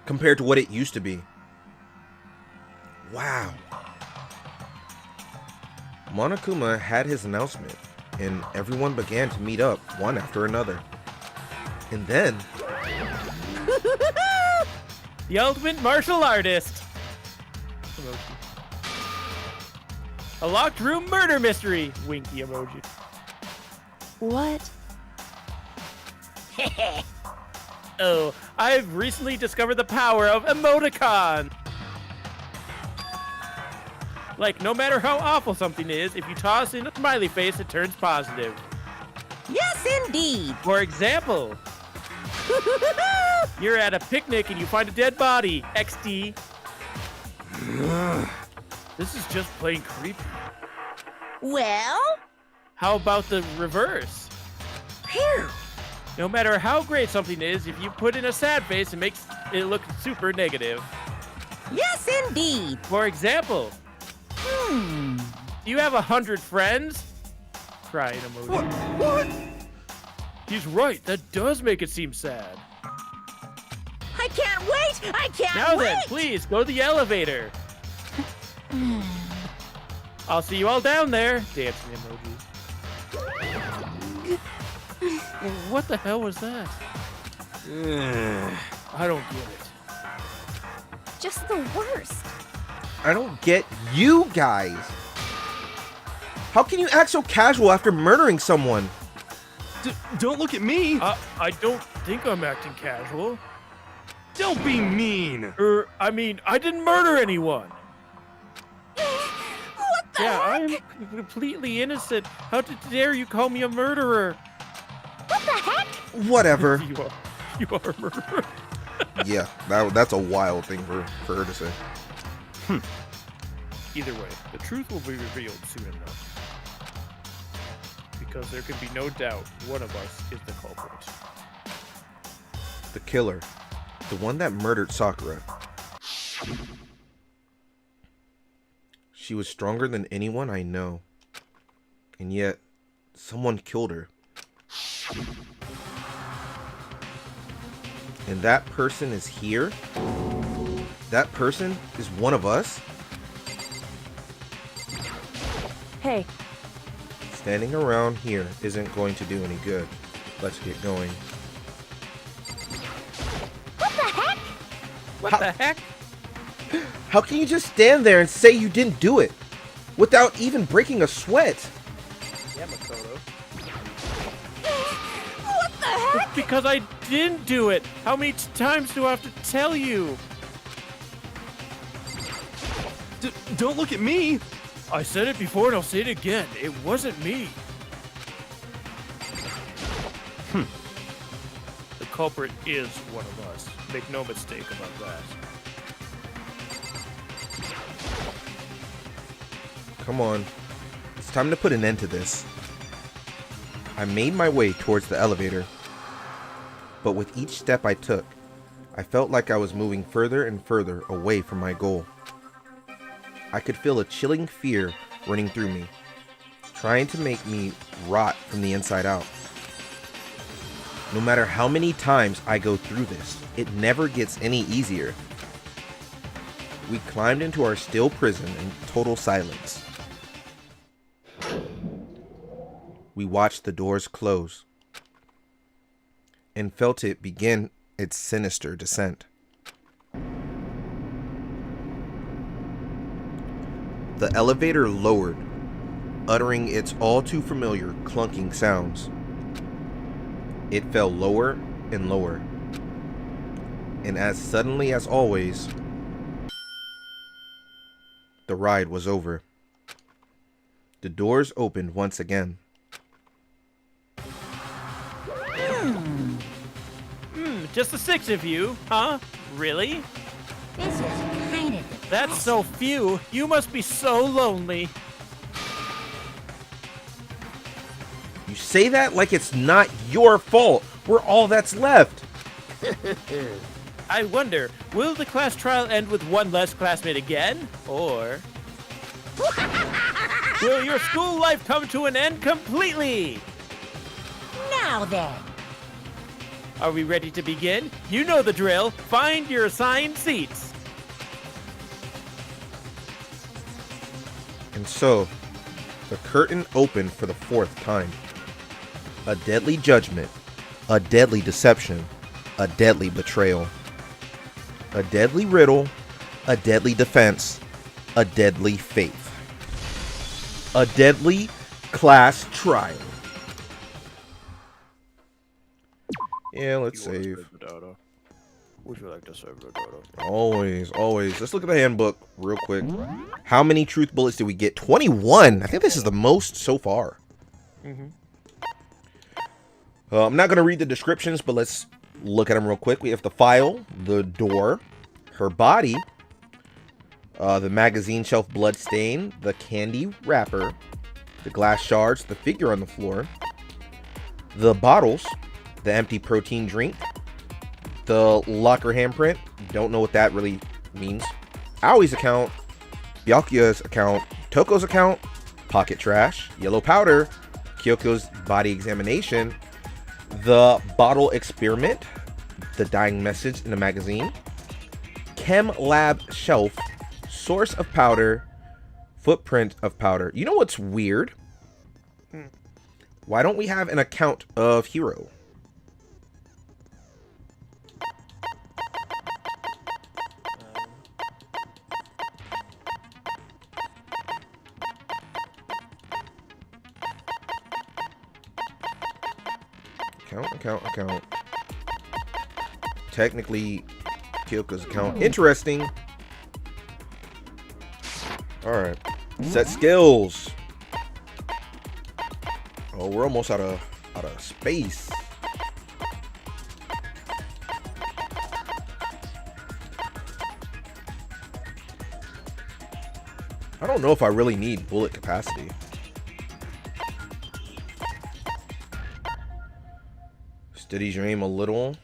compared to what it used to be. Wow. Monokuma had his announcement, and everyone began to meet up one after another. And then... The ultimate martial artist! A locked room murder mystery! Winky emoji. What? Oh, I've recently discovered the power of emoticon! Like, no matter how awful something is, if you toss in a smiley face, it turns positive. Yes, indeed. For example, you're at a picnic and you find a dead body. XD. This is just plain creepy. Well? How about the reverse? Phew. No matter how great something is, if you put in a sad face, it makes it look super negative. Yes, indeed. For example, do you have 100 friends? Crying emoji. What? He's right. That does make it seem sad. can't wait! I can't Now wait! then, please, go to the elevator. I'll see you all down there. Dancing emojis. What the hell was that? I don't get it. Just the worst. I don't get you guys. How can you act so casual after murdering someone? Don't look at me! I don't think I'm acting casual. Don't be mean! I mean, I didn't murder anyone. What the Yeah, heck? I'm completely innocent. How dare you call me a murderer? What the heck? Whatever. You are a murderer. Yeah, that's a wild thing for her to say. Either way, the truth will be revealed soon enough. Because there can be no doubt one of us is the culprit. The killer. The one that murdered Sakura. She was stronger than anyone I know. And yet, someone killed her. And that person is here? That person is one of us? Hey, Standing around here isn't going to do any good. Let's get going. What How- the heck? How can you just stand there and say you didn't do it? Without even breaking a sweat? Yeah, Makoto. What the heck? Because I didn't do it. How many times do I have to tell you? Don't look at me! I said it before and I'll say it again. It wasn't me. The culprit is one of us. Make no mistake about that. Come on. It's time to put an end to this. I made my way towards the elevator. But with each step I took, I felt like I was moving further and further away from my goal. I could feel a chilling fear running through me, trying to make me rot from the inside out. No matter how many times I go through this, it never gets any easier. We climbed into our steel prison in total silence. We watched the doors close and felt it begin its sinister descent. The elevator lowered, uttering its all too familiar clunking sounds. It fell lower and lower, and as suddenly as always, the ride was over. The doors opened once again. Just the 6 of you, huh? Really? This is kind of That's so few. You must be so lonely. You say that like it's not your fault. We're all that's left. I wonder, will the class trial end with one less classmate again? Or will your school life come to an end completely? Now then. Are we ready to begin? You know the drill. Find your assigned seats. And so, the curtain opened for the 4th time. A deadly judgment, a deadly deception, a deadly betrayal. A deadly riddle, a deadly defense, a deadly faith. A deadly class trial. Yeah, let's save. Would you like to serve potato? Always, always. Let's look at the handbook real quick. How many truth bullets did we get? 21. I think this is the most so far. I'm not going to read the descriptions, but let's look at them real quick. We have the file, the door, her body, the magazine shelf blood stain, the candy wrapper, the glass shards, the figure on the floor, the bottles, the empty protein drink, the locker handprint. Don't know what that really means. Aoi's account, Byakuya's account, Toko's account, pocket trash, yellow powder, Kyoko's body examination, the bottle experiment, The dying message in the magazine. Chem lab shelf. Source of powder. Footprint of powder. You know what's weird? Why don't we have an account of Hero? Account. Technically, Kyoko's account. Interesting. Alright. Set skills. Oh, we're almost out of space. I don't know if I really need bullet capacity. Steadies your aim a little.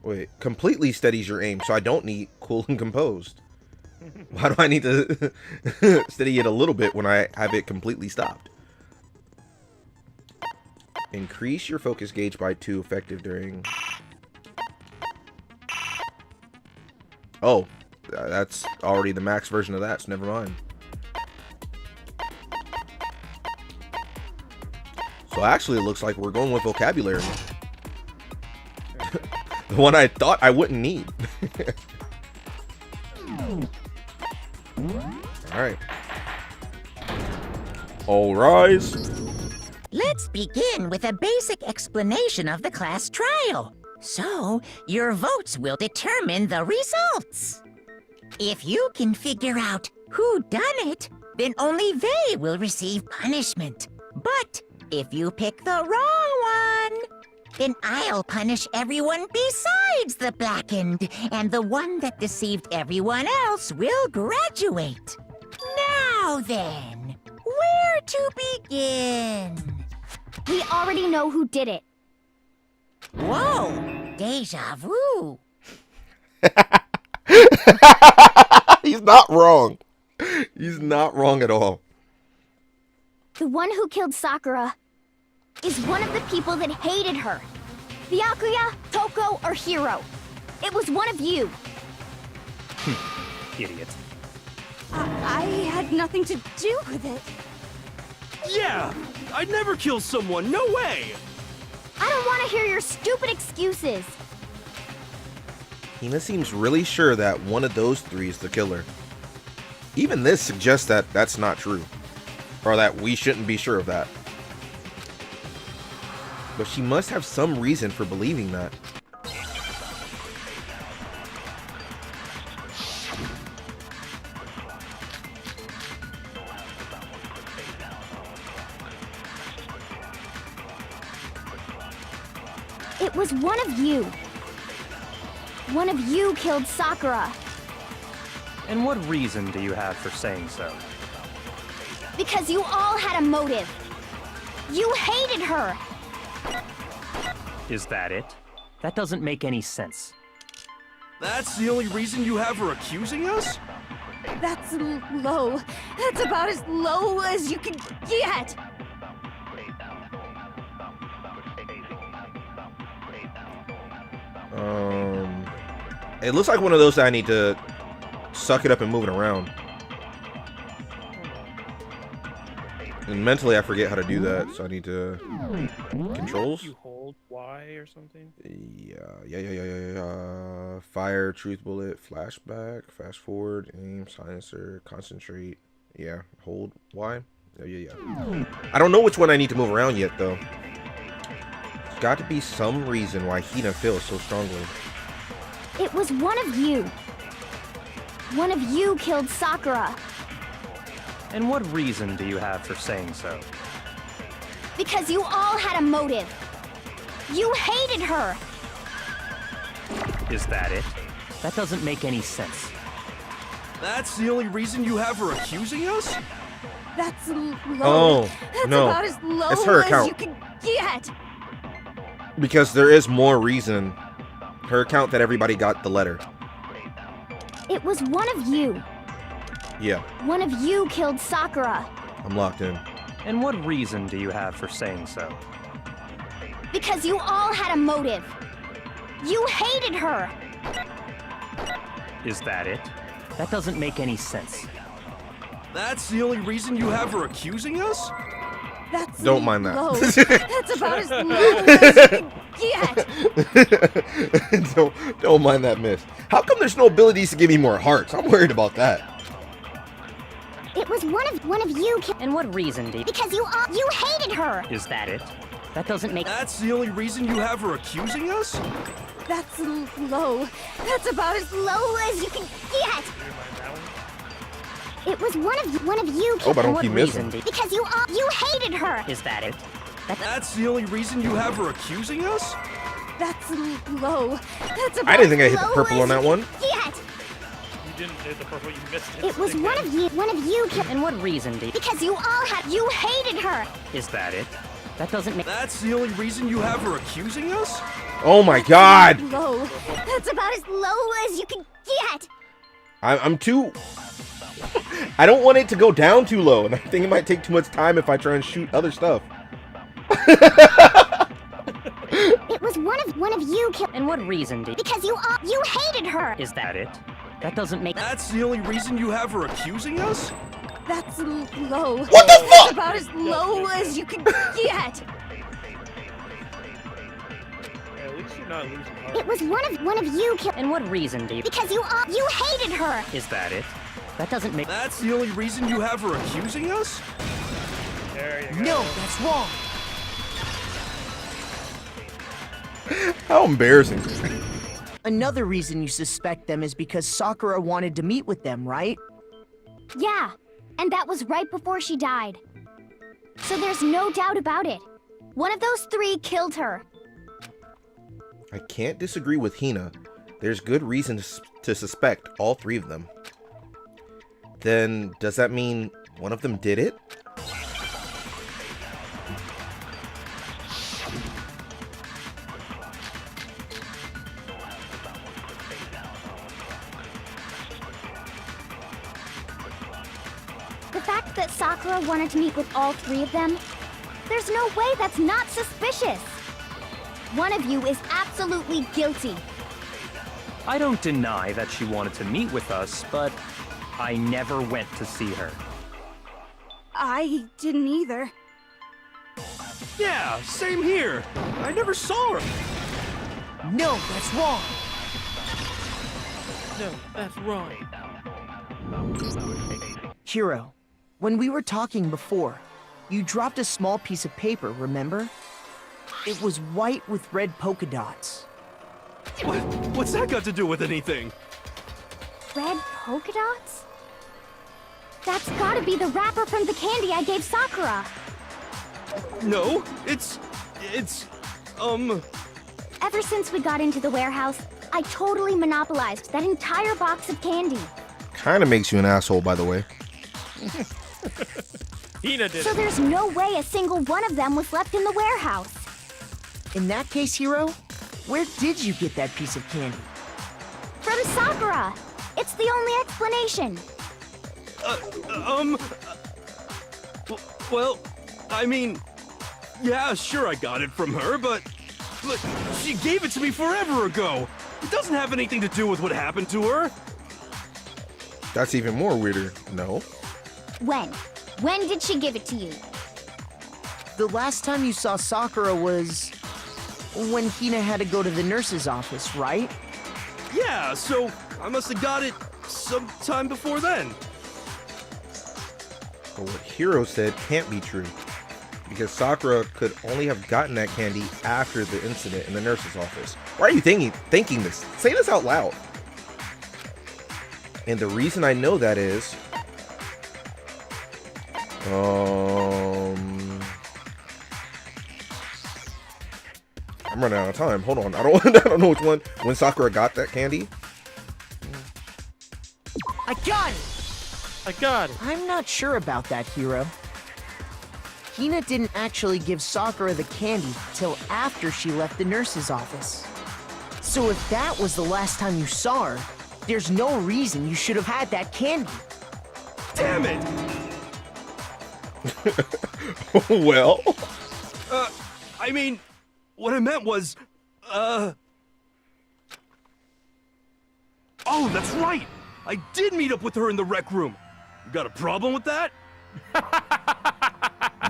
Wait, completely steadies your aim, so I don't need cool and composed. Why do I need to steady it a little bit when I have it completely stopped? Increase your focus gauge by 2 effective during... Oh, that's already the max version of that, so never mind. So actually it looks like we're going with vocabulary. The one I thought I wouldn't need. Alright. All rise. Let's begin with a basic explanation of the class trial. So, your votes will determine the results. If you can figure out who done it, then only they will receive punishment. But if you pick the wrong one, then I'll punish everyone besides the blackened, and the one that deceived everyone else will graduate. Now then, where to begin? We already know who did it. Whoa, deja vu. He's not wrong. He's not wrong at all. The one who killed Sakura is one of the people that hated her. Byakuya, Toko, or Hiro. It was one of you. Idiot. I had nothing to do with it. Yeah! I'd never kill someone, no way! I don't want to hear your stupid excuses. Hina seems really sure that one of those three is the killer. Even this suggests that that's not true. Or that we shouldn't be sure of that. But she must have some reason for believing that. It was one of you. One of you killed Sakura. And what reason do you have for saying so? Because you all had a motive. You hated her. Is that it? That doesn't make any sense. That's the only reason you have her accusing us? That's low. That's about as low as you can get. It looks like one of those that I need to suck it up and move it around. And mentally I forget how to do that, so I need to... Controls? You hold Y or something? Yeah. Fire, truth bullet, flashback, fast forward, aim, silencer, concentrate. Yeah, hold Y. Yeah. I don't know which one I need to move around yet, though. There's got to be some reason why Hina feels so strongly. It was one of you. One of you killed Sakura. And what reason do you have for saying so? Because you all had a motive. You hated her. Is that it? That doesn't make any sense. That's the only reason you have her accusing us? That's low. Oh, That's no. about as low It's her as account. you can get. Because there is more reason. Her account that everybody got the letter. It was one of you. Yeah, One of you killed Sakura. I'm locked in. And what reason do you have for saying so? Because you all had a motive. You hated her! Is that it? That doesn't make any sense. That's the only reason you have for accusing us? That's Don't mind that. low. That's about as low as you can get. don't mind that miss. How come there's no abilities to give me more hearts? I'm worried about that. It was one of you And what reason did... because you hated her! Is that it? That doesn't make... That's the only reason you have for accusing us? That's low. That's about as Low as you can get! It was one of you Hope I And don't what keep reason missing. did... because you hated her! Is that it? That's the only reason you have for accusing us? That's low. That's about I didn't think I as hit the low purple as on that you one. Get! You didn't hit the purple, you missed it. It was one of you And what reason did... because you hated her! Is that it? That doesn't make... That's the only reason you have for accusing us? Oh my god! low. That's about as low as you can get! I'm too... I don't want it to go down too low, and I think it might take too much time if I try and shoot other stuff. It was one of you And what reason did... because you hated her! Is that it? That doesn't make... That's the only reason you have for accusing us? That's low. What the fuck? That's about as low as you can get. At least you're not losing heart. It was one of you And what reason did... because you hated her! Is that it? That doesn't make... That's the only reason you have for accusing us? There you go. No, that's wrong. How embarrassing. Another reason you suspect them is because Sakura wanted to meet with them, right? Yeah, and that was right before she died. So there's no doubt about it. One of those three killed her. I can't disagree with Hina. There's good reason to suspect all three of them. Then, does that mean one of them did it? The fact that Sakura wanted to meet with all three of them, there's no way that's not suspicious. One of you is absolutely guilty. I don't deny that she wanted to meet with us, but I never went to see her. I didn't either. Yeah, same here. I never saw her. No, that's wrong. No, that's wrong. Hiro, when we were talking before, you dropped a small piece of paper, remember? It was white with red polka dots. What's that got to do with anything? Red polka dots? That's gotta be the wrapper from the candy I gave Sakura. No, it's, Ever since we got into the warehouse, I totally monopolized that entire box of candy. Kinda makes you an asshole, by the way. Hina did So it. there's no way a single one of them was left in the warehouse. In that case, Hiro, where did you get that piece of candy? From Sakura. It's the only explanation. well, I mean, yeah, sure I got it from her, but she gave it to me forever ago. It doesn't have anything to do with what happened to her. That's even more weirder. No. When? When did she give it to you? The last time you saw Sakura was when Hina had to go to the nurse's office, right? Yeah, so I must have got it sometime before then. But what Hiro said can't be true. Because Sakura could only have gotten that candy after the incident in the nurse's office. Why are you thinking this? Say this out loud. And the reason I know that is... I'm running out of time. Hold on. I don't know which one. When Sakura got that candy. I got it! I got it. I'm not sure about that, Hiro. Hina didn't actually give Sakura the candy till after she left the nurse's office. So if that was the last time you saw her, there's no reason you should have had that candy. Damn it! Well. I mean, what I meant was, Oh, that's right! I did meet up with her in the rec room. You got a problem with that?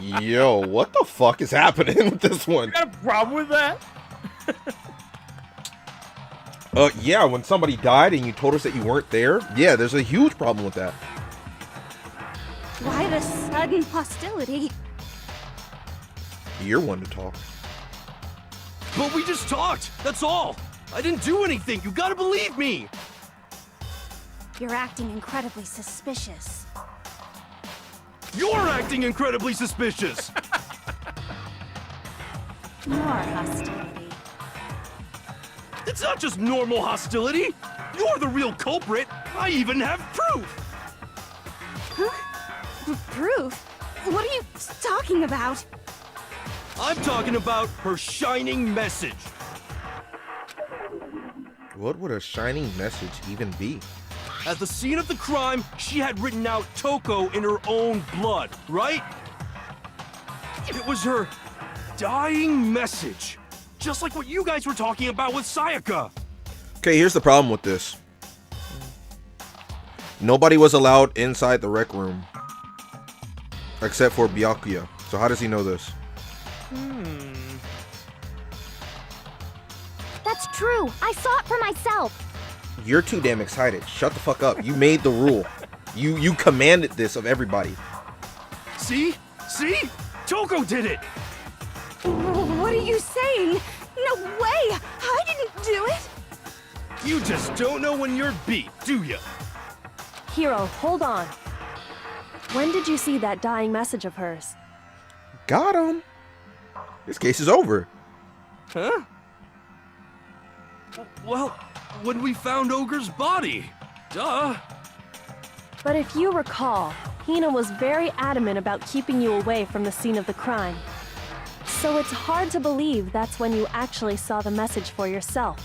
Yo, what the fuck is happening with this one? You got a problem with that? Yeah, when somebody died and you told us that you weren't there, yeah, there's a huge problem with that. Why the sudden hostility? You're one to talk. But we just talked, that's all. I didn't do anything, you gotta believe me. You're acting incredibly suspicious. You're acting incredibly suspicious. More hostility. It's not just normal hostility. You're the real culprit. I even have proof. Huh? Proof? What are you talking about? I'm talking about her shining message. What would a shining message even be? At the scene of the crime, she had written out Toko in her own blood, right? It was her dying message. Just like what you guys were talking about with Sayaka. Okay, here's the problem with this. Nobody was allowed inside the rec room. Except for Byakuya. So how does he know this? That's true. I saw it for myself. You're too damn excited. Shut the fuck up. You made the rule. You commanded this of everybody. See? See? Toko did it! What are you saying? No way! I didn't do it! You just don't know when you're beat, do ya? Hiro, hold on. When did you see that dying message of hers? Got him. This case is over. Huh? Well, when we found Ogre's body. Duh. But if you recall, Hina was very adamant about keeping you away from the scene of the crime. So it's hard to believe that's when you actually saw the message for yourself.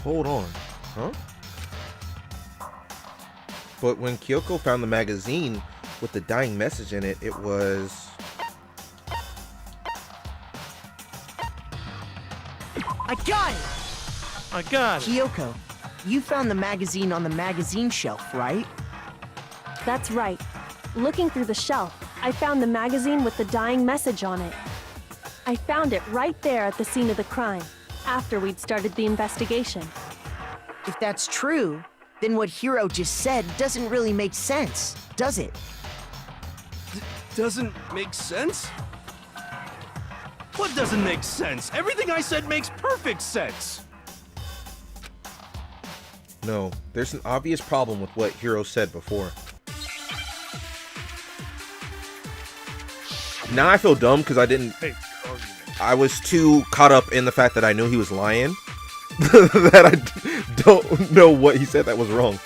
Hold on. Huh? But when Kyoko found the magazine with the dying message in it, it was... I got it! I got it. Kyoko, you found the magazine on the magazine shelf, right? That's right. Looking through the shelf, I found the magazine with the dying message on it. I found it right there at the scene of the crime, after we'd started the investigation. If that's true, then what Hiro just said doesn't really make sense, does it? Doesn't make sense? What doesn't make sense? Everything I said makes perfect sense! No, there's an obvious problem with what Hiro said before. Now I feel dumb because I was too caught up in the fact that I knew he was lying that I don't know what he said that was wrong.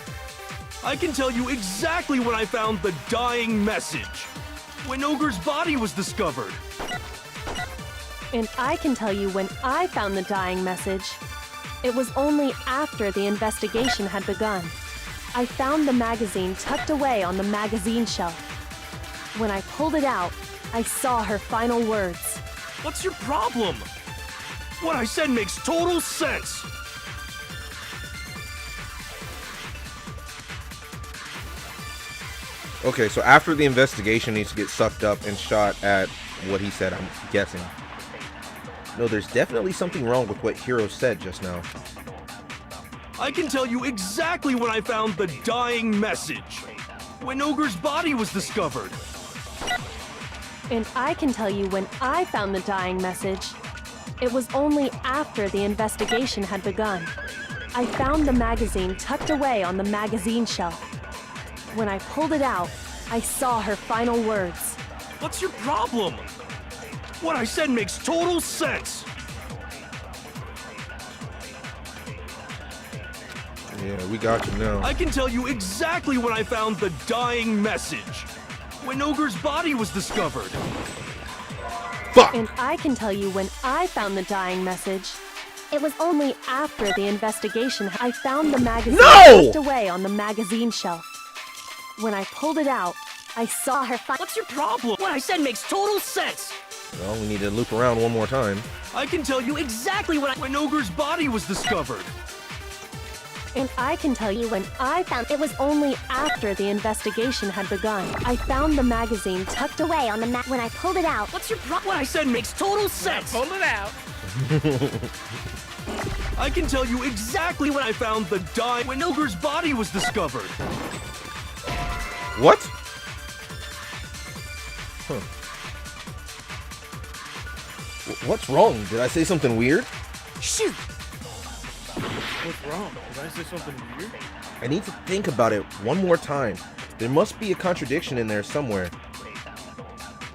I can tell you exactly when I found the dying message. When Ogre's body was discovered. And I can tell you when I found the dying message. It was only after the investigation had begun. I found the magazine tucked away on the magazine shelf. When I pulled it out, I saw her final words. What's your problem? What I said makes total sense. Okay, so after the investigation needs to get sucked up and shot at what he said, I'm guessing. No, there's definitely something wrong with what Hiro said just now. I can tell you exactly when I found the dying message. When Ogre's body was discovered. And I can tell you when I found the dying message. It was only after the investigation had begun. I found the magazine tucked away on the magazine shelf. When I pulled it out, I saw her final words. What's your problem? What I said makes total sense. Yeah, we got you now. I can tell you exactly when I found the dying message. When Ogre's body was discovered. Fuck! And I can tell you when I found the dying message. It was only after the investigation I found the magazine tucked away on the magazine shelf. When I pulled it out, I saw her What's your problem? What I said makes total sense. Well, we need to loop around one more time. I can tell you exactly when Ogre's body was discovered. And I can tell you when I found it was only after the investigation had begun. I found the magazine tucked away on the mat when I pulled it out. What's your What I said makes total sense. Pull it out. I can tell you exactly when I found the when Ogre's body was discovered. What? Huh. What's wrong? Did I say something weird? Shoot! What's wrong? Did I say something weird? I need to think about it one more time. There must be a contradiction in there somewhere.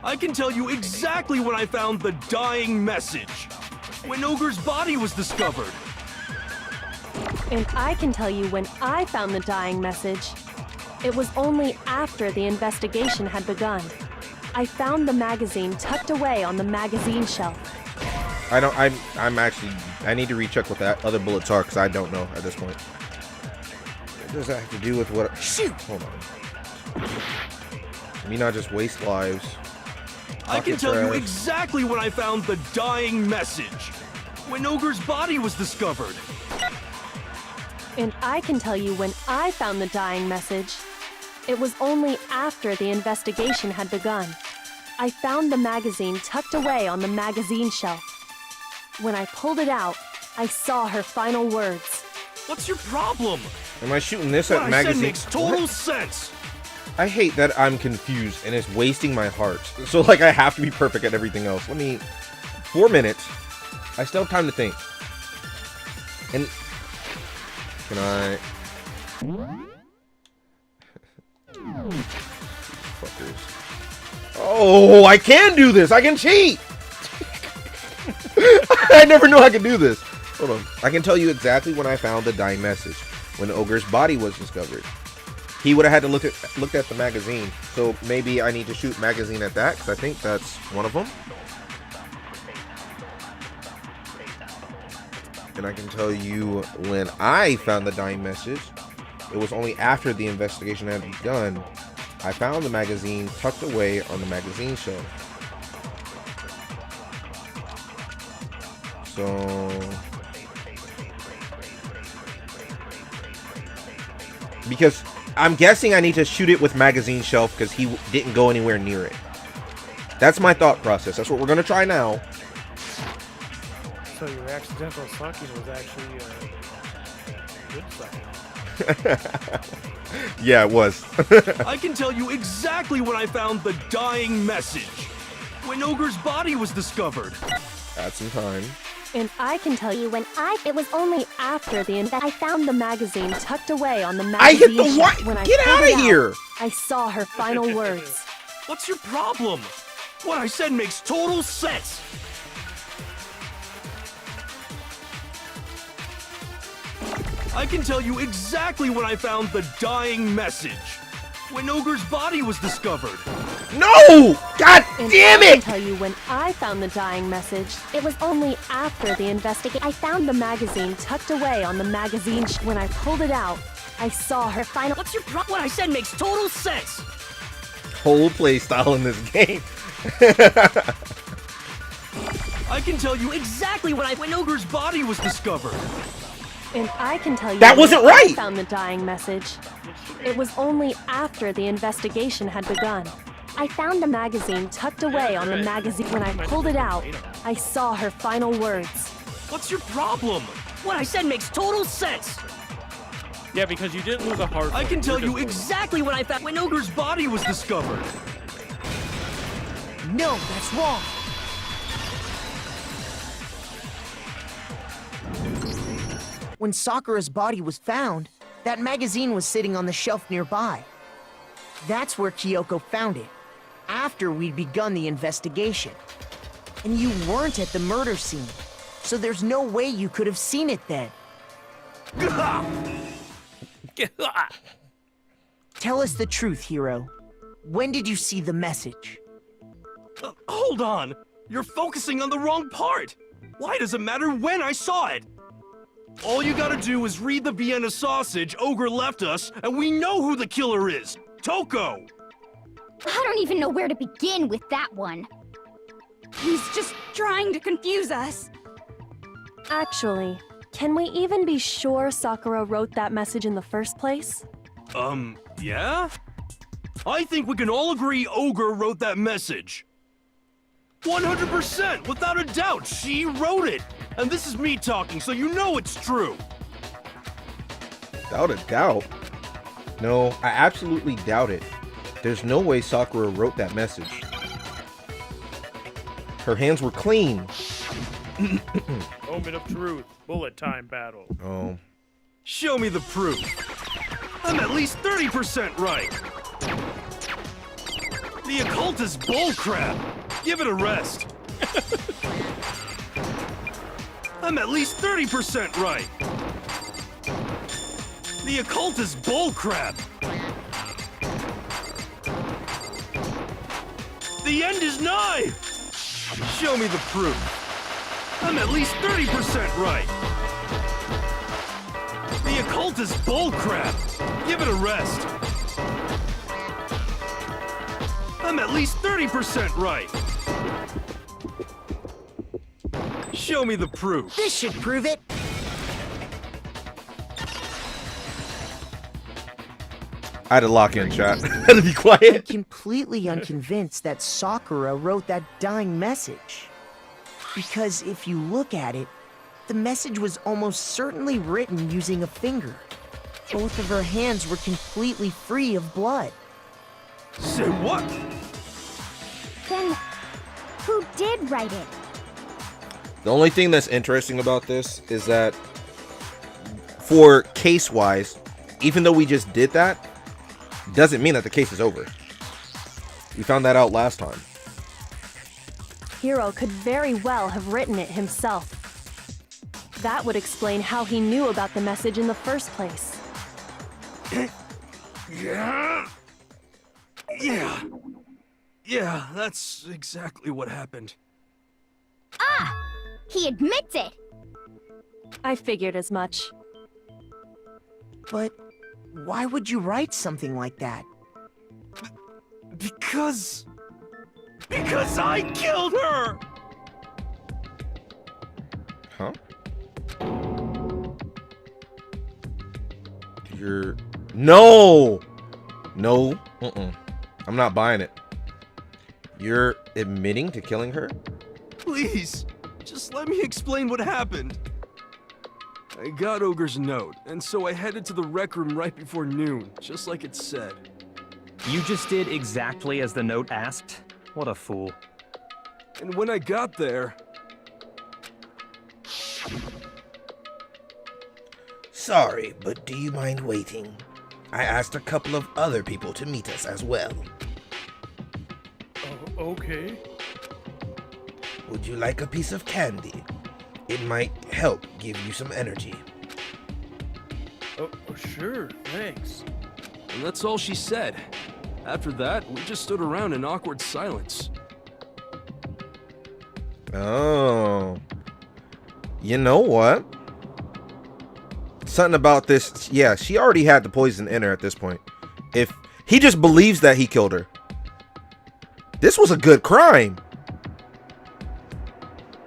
I can tell you exactly when I found the dying message. When Ogre's body was discovered. And I can tell you when I found the dying message. It was only after the investigation had begun. I found the magazine tucked away on the magazine shelf. I need to recheck what that other bullets are because I don't know at this point. What does that have to do with what? Shoot! Hold on. Let me not just waste lives. I can tell you exactly when I found the dying message. When Ogre's body was discovered. And I can tell you when I found the dying message. It was only after the investigation had begun. I found the magazine tucked away on the magazine shelf. When I pulled it out, I saw her final words. What's your problem? Am I shooting this at magazine? What I said makes total sense. I hate that I'm confused and it's wasting my heart. So like I have to be perfect at everything else. 4 minutes. I still have time to think. And can I? Fuckers. Oh, I can do this. I can cheat. I never knew I could do this. Hold on. I can tell you exactly when I found the dying message. When Ogre's body was discovered. He would have had to looked at the magazine. So maybe I need to shoot magazine at that because I think that's one of them. And I can tell you when I found the dying message. It was only after the investigation had begun. I found the magazine tucked away on the magazine shelf. So because I'm guessing I need to shoot it with magazine shelf because he didn't go anywhere near it. That's my thought process. That's what we're gonna try now. So your accidental sucking was actually good sucking. Yeah, it was. I can tell you exactly when I found the dying message. When Ogre's body was discovered. Add some time. And I can tell you when it was only after the I found the magazine tucked away on the magazine I hit the shelf. what? When I Get pulled out it of here! I saw her final words. What's your problem? What I said makes total sense. I can tell you exactly when I found the dying message. When Ogre's body was discovered. No! God And damn I can it! tell you when I found the dying message. It was only after the investigation. I found the magazine tucked away on the magazine. When I pulled it out, I saw her final. What's your problem? What I said makes total sense. Whole play style in this game. I can tell you exactly when Ogre's body was discovered. And I can tell you That when wasn't right! I found the dying message. It was only after the investigation had begun. I found the magazine tucked away on the magazine. When I pulled it out, I saw her final words. What's your problem? What I said makes total sense. Yeah, because you didn't lose a heart. I can tell you exactly when Ogre's body was discovered. No, that's wrong. When Sakura's body was found, that magazine was sitting on the shelf nearby. That's where Kyoko found it, after we'd begun the investigation. And you weren't at the murder scene, so there's no way you could have seen it then. Tell us the truth, Hiro. When did you see the message? Hold on! You're focusing on the wrong part! Why does it matter when I saw it? All you gotta do is read the Vienna sausage Ogre left us, and we know who the killer is! Toko! I don't even know where to begin with that one. He's just trying to confuse us. Actually, Can we even be sure Sakura wrote that message in the first place? Yeah? I think we can all agree Ogre wrote that message. 100%, without a doubt, she wrote it. And this is me talking, so you know it's true. Without a doubt? No, I absolutely doubt it. There's no way Sakura wrote that message. Her hands were clean. Moment of truth. Bullet time battle. Oh. Show me the proof. I'm at least 30% right. The occult is bullcrap. Give it a rest. I'm at least 30% right. The occult is bullcrap. The end is nigh. Show me the proof. I'm at least 30% right. The occult is bullcrap. Give it a rest. I'm at least 30% right. Show me the proof. This should prove it. I had to lock in, chat. I had to be I'm quiet. completely unconvinced that Sakura wrote that dying message. Because if you look at it, the message was almost certainly written using a finger. Both of her hands were completely free of blood. Say what? Then, who did write it? The only thing that's interesting about this is that for case-wise, even though we just did that, doesn't mean that the case is over. We found that out last time. Hiro could very well have written it himself. That would explain how he knew about the message in the first place. Yeah, that's exactly what happened. Ah! He admits it! I figured as much. But why would you write something like that? Because I killed her! Huh? You're... No! No. I'm not buying it. You're admitting to killing her? Please, just let me explain what happened. I got Ogre's note, and so I headed to the rec room right before noon, just like it said. You just did exactly as the note asked? What a fool. And when I got there... Sorry, but do you mind waiting? I asked a couple of other people to meet us as well. Oh, okay. Would you like a piece of candy? It might help give you some energy. Oh, sure, thanks. And that's all she said. After that, we just stood around in awkward silence. Oh. You know what? Something about this. Yeah, she already had the poison in her at this point. If he just believes that he killed her. This was a good crime.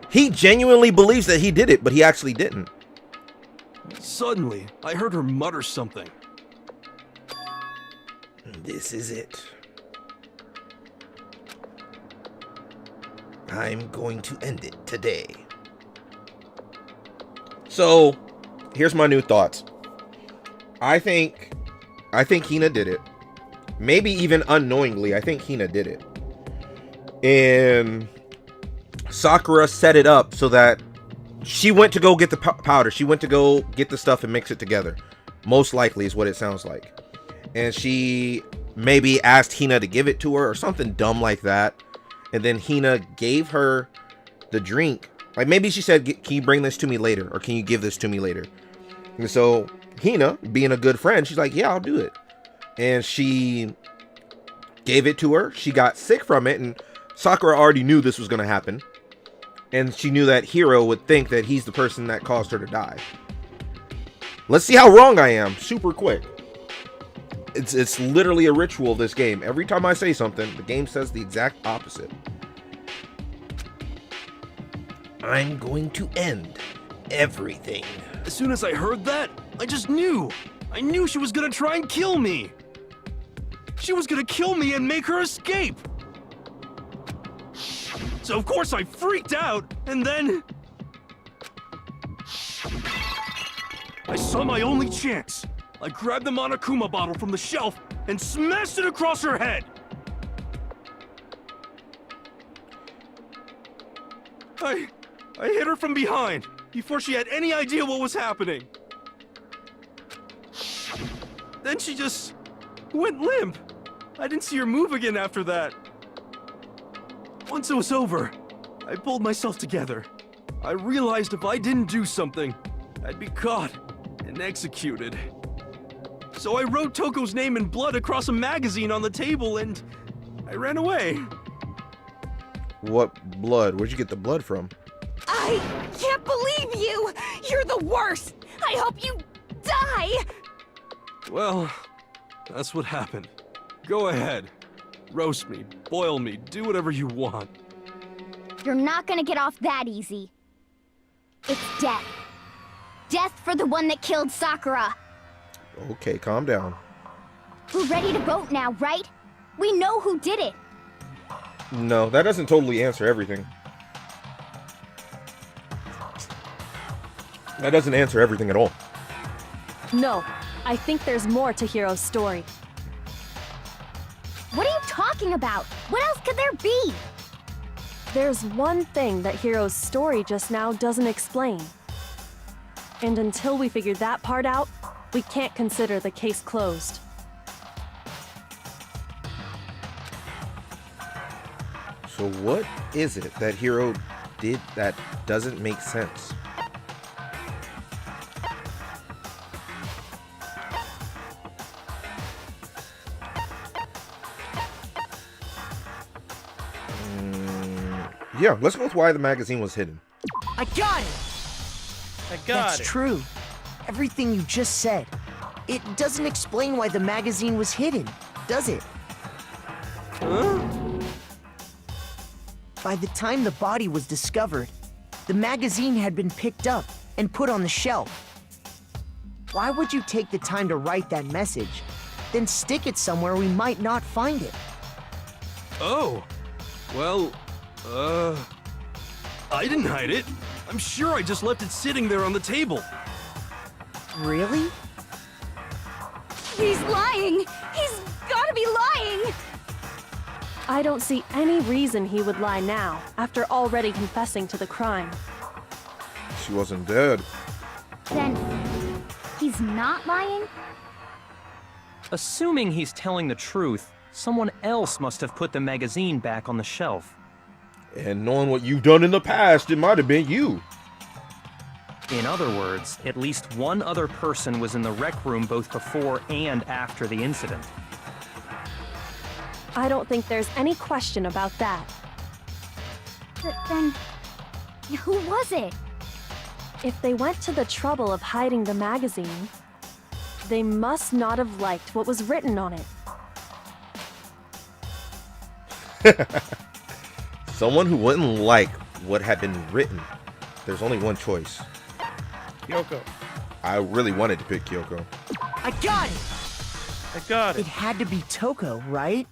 He genuinely believes that he did it, but he actually didn't. Suddenly, I heard her mutter something. This is it. I'm going to end it today. So, here's my new thoughts. I think Hina did it. Maybe even unknowingly, I think Hina did it. And Sakura set it up so that she went to go get the powder. She went to go get the stuff and mix it together. Most likely is what it sounds like. And she maybe asked Hina to give it to her or something dumb like that. And then Hina gave her the drink. Like maybe she said, can you bring this to me later? Or can you give this to me later? And so Hina, being a good friend, she's like, yeah, I'll do it. And she gave it to her. She got sick from it. And Sakura already knew this was going to happen. And she knew that Hiro would think that he's the person that caused her to die. Let's see how wrong I am. Super quick. It's literally a ritual of this game. Every time I say something, the game says the exact opposite. I'm going to end everything. As soon as I heard that, I just knew. I knew she was gonna try and kill me. She was gonna kill me and make her escape. So of course I freaked out, and then... I saw my only chance. I grabbed the Monokuma bottle from the shelf and smashed it across her head. I hit her from behind before she had any idea what was happening. Then she just went limp. I didn't see her move again after that. Once it was over, I pulled myself together. I realized if I didn't do something, I'd be caught and executed. So I wrote Toko's name in blood across a magazine on the table and I ran away. What blood? Where'd you get the blood from? I can't believe you! You're the worst! I hope you die! Well, that's what happened. Go ahead. Roast me, boil me, do whatever you want. You're not gonna get off that easy. It's death. Death for the one that killed Sakura. Okay, calm down. We're ready to vote now, right? We know who did it. No, that doesn't totally answer everything. That doesn't answer everything at all. No, I think there's more to Hiro's story. What are you talking about? What else could there be? There's one thing that Hiro's story just now doesn't explain. And until we figure that part out, we can't consider the case closed. So what is it that Hiro did that doesn't make sense? Yeah, let's go with why the magazine was hidden. I got it! That's true. Everything you just said. It doesn't explain why the magazine was hidden, does it? Huh? By the time the body was discovered, the magazine had been picked up and put on the shelf. Why would you take the time to write that message, then stick it somewhere we might not find it? Oh, well, I didn't hide it. I'm sure I just left it sitting there on the table. Really? He's lying! He's gotta be lying! I don't see any reason he would lie now, after already confessing to the crime. She wasn't dead. Then, he's not lying? Assuming he's telling the truth, someone else must have put the magazine back on the shelf. And knowing what you've done in the past, it might have been you. In other words, at least one other person was in the rec room both before and after the incident. I don't think there's any question about that. But then, who was it? If they went to the trouble of hiding the magazine, they must not have liked what was written on it. Someone who wouldn't like what had been written. There's only one choice. Kyoko. I really wanted to pick Kyoko. I got it! I got It it. had to be Toko, right?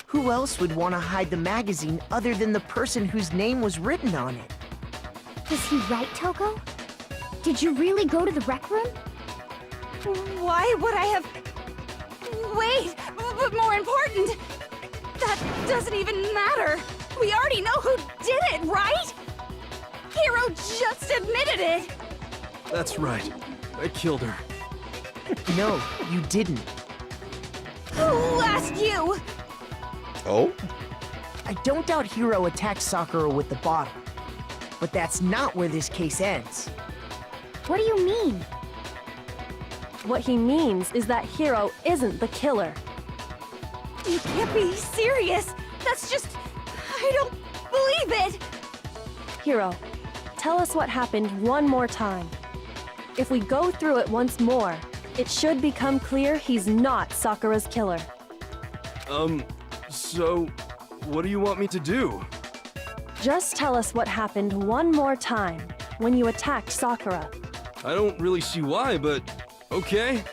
Who else would want to hide the magazine other than the person whose name was written on it? Was he right, Toko? Did you really go to the rec room? Why would I have... Wait, but more important, that doesn't even matter. We already know who did it, right? Hiro just admitted it. That's right. I killed her. No, you didn't. Who asked you? Oh? I don't doubt Hiro attacked Sakura with the bottle. But that's not where this case ends. What do you mean? What he means is that Hiro isn't the killer. You can't be serious. That's just... I don't believe it. Hiro, tell us what happened one more time. If we go through it once more, it should become clear he's not Sakura's killer. So, what do you want me to do? Just tell us what happened one more time, when you attacked Sakura. I don't really see why, but okay.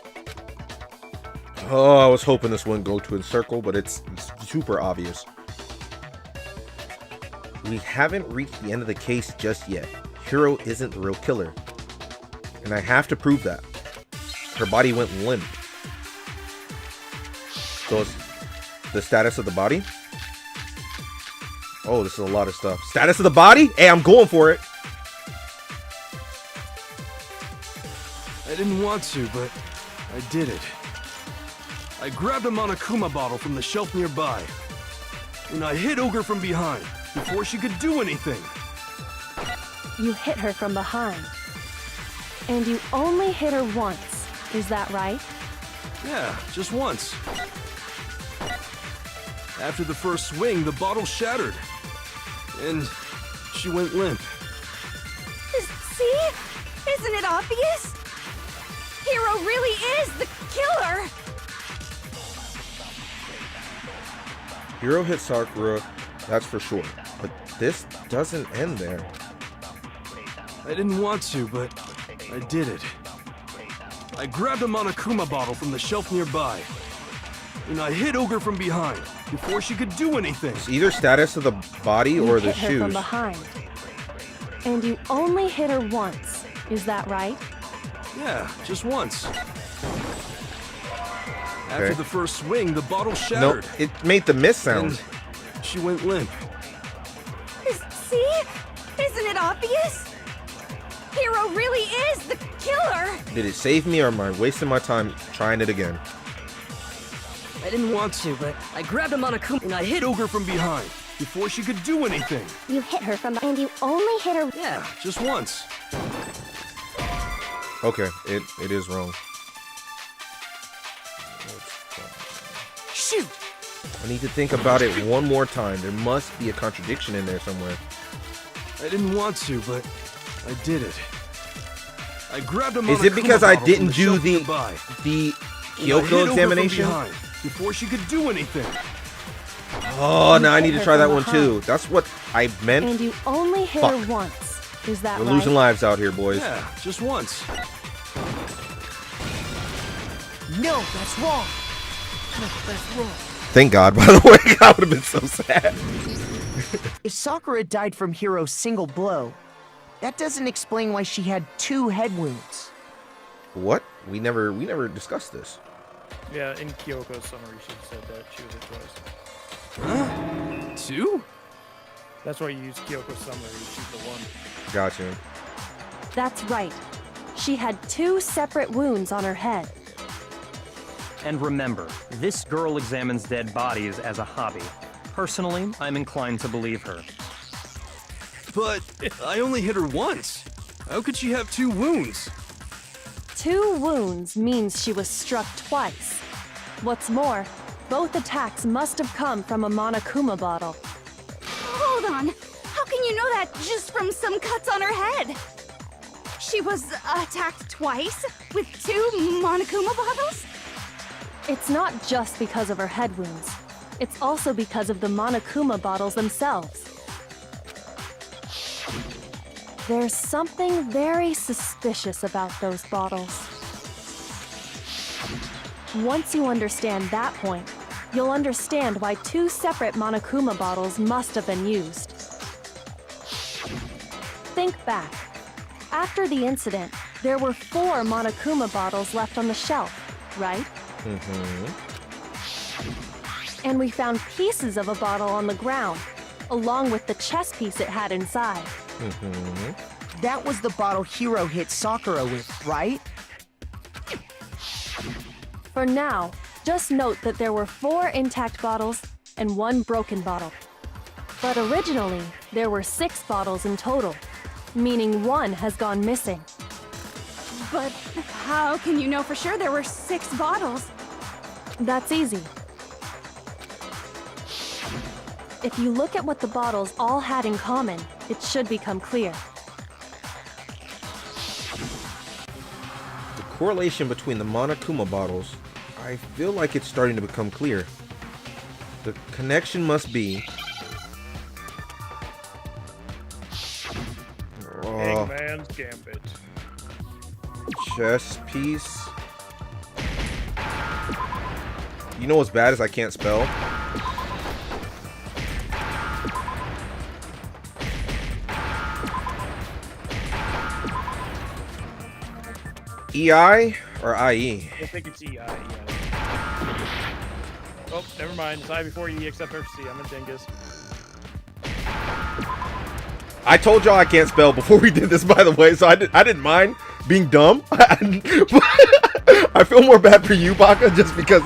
Oh, I was hoping this wouldn't go to a circle, but it's super obvious. We haven't reached the end of the case just yet. Hiro isn't the real killer. And I have to prove that. Her body went limp. So it's the status of the body? Oh, this is a lot of stuff. Status of the body? Hey, I'm going for it. I didn't want to, but I did it. I grabbed a Monokuma bottle from the shelf nearby, and I hit Ogre from behind before she could do anything. You hit her from behind. And you only hit her once. Is that right? Yeah, just once. After the first swing, the bottle shattered, and she went limp. See? Isn't it obvious? Hiro really is the killer! Hiro hit Sakura, that's for sure. But this doesn't end there. I didn't want to, but I did it. I grabbed a Monokuma bottle from the shelf nearby, and I hit Ogre from behind before she could do anything. It's either status of the body or the hit her from shoes. behind. And you only hit her once. Is that right? Yeah, just once. After the first swing, the bottle No, shattered. it made the miss sound. And she went limp. See? Isn't it obvious? Hiro really is the killer! Did it save me or am I wasting my time trying it again? I didn't want to, but I grabbed a Monokuma and I hit Ogre from behind before she could do anything. You hit her from and you only hit her. Yeah, just once. Okay, it is wrong. Shoot! I need to think about it one more time. There must be a contradiction in there somewhere. I didn't want to, but I did it. I grabbed a Monokuma Is it because I bottle from didn't do shelf the nearby, the and I hit Kyoko Ogre from examination? behind before she could do anything? Oh, now I need hit to her try that from one too. behind. That's what I meant. And you only hit Fuck. her once. Is that We're right? losing lives out here, boys. Yeah, just once. No, that's wrong. No, that's wrong. Thank God, by the way. I would have been so sad. If Sakura died from Hiro's single blow, that doesn't explain why she had 2 head wounds. What? We never discussed this. Yeah, in Kyoko's summary, she said that she was hit twice. Huh? 2? That's why you use Kyoko's summary. She's the one. Gotcha. That's right. She had 2 separate wounds on her head. And remember, this girl examines dead bodies as a hobby. Personally, I'm inclined to believe her. But I only hit her once. How could she have 2 wounds? 2 wounds means she was struck twice. What's more, both attacks must have come from a Monokuma bottle. Hold on. How can you know that just from some cuts on her head? She was attacked twice with 2 Monokuma bottles? It's not just because of her head wounds. It's also because of the Monokuma bottles themselves. There's something very suspicious about those bottles. Once you understand that point, you'll understand why 2 separate Monokuma bottles must have been used. Think back. After the incident, there were 4 Monokuma bottles left on the shelf, right? And we found pieces of a bottle on the ground, along with the chess piece it had inside. That was the bottle Hiro hit Sakura with, right? For now, just note that there were 4 intact bottles and 1 broken bottle. But originally, there were 6 bottles in total, meaning 1 has gone missing. But how can you know for sure there were 6 bottles? That's easy. If you look at what the bottles all had in common, it should become clear. The correlation between the Monokuma bottles, I feel like it's starting to become clear. The connection must be... Hangman's Gambit. Chess piece. You know what's bad is I can't spell. EI or IE? I think it's EI. Oh, never mind. It's I before E except for C. I'm a dingus. I told y'all I can't spell before we did this, by the way, so I didn't mind being dumb. I feel more bad for you, Baka, just because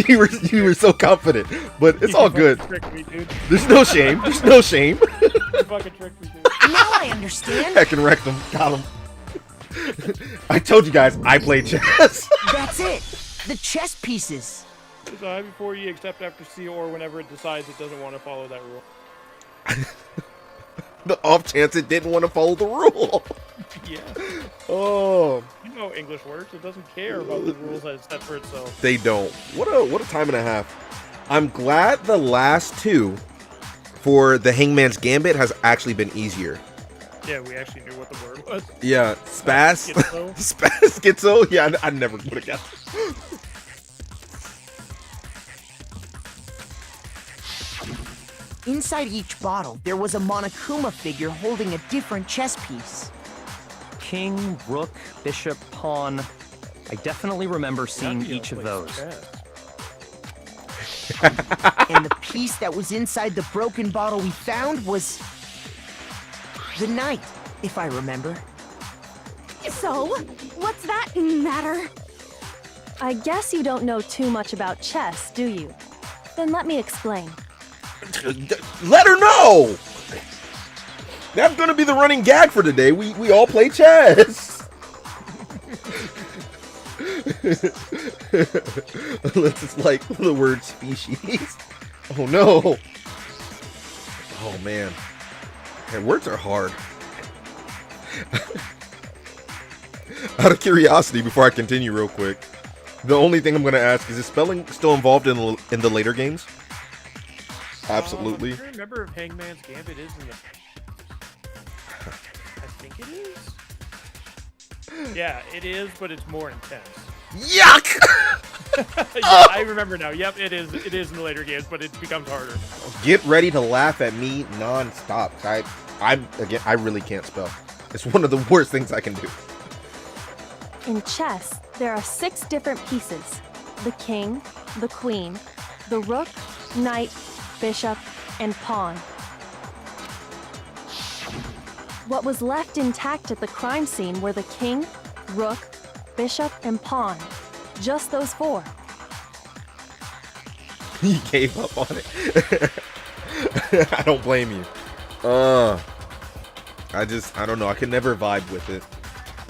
you were so confident. But it's all good. Tricked me, dude. There's no shame. There's no shame. You fucking tricked me, dude. Now I understand. Heck and wrecked them. Got him. I told you guys I play chess. That's it. The chess pieces. It's I before E except after C or whenever it decides it doesn't want to follow that rule. The off chance it didn't want to follow the rule. Yeah. Oh. You know how English works. It doesn't care about the rules that it's set for itself. They don't. What a time and a half. I'm glad the last two for the Hangman's Gambit has actually been easier. Yeah, we actually knew what the word was. Yeah, spaz. Schizo. Spaz, schizo. Yeah, I never would have guessed. Inside each bottle, there was a Monokuma figure holding a different chess piece. King, rook, bishop, pawn. I definitely remember seeing each of those. And the piece that was inside the broken bottle we found was the knight, if I remember. So, what's that matter? I guess you don't know too much about chess, do you? Then let me explain. Let her know! That's gonna be the running gag for today. We all play chess. Unless it's like the word species. Oh no. Oh man. And words are hard. Out of curiosity, before I continue real quick, the only thing I'm gonna ask is spelling still involved in the later games? Absolutely. I'm trying to remember if Hangman's Gambit is in the... I think it is. Yeah, it is, but it's more intense. Yuck! Yeah, I remember now. Yep, it is. It is in the later games, but it becomes harder. Get ready to laugh at me non-stop. I really can't spell. It's one of the worst things I can do. In chess, there are 6 different pieces. The king, the queen, the rook, knight, bishop, and pawn. What was left intact at the crime scene were the king, rook, bishop, and pawn. Just those 4. He gave up on it. I don't blame you. I don't know. I could never vibe with it.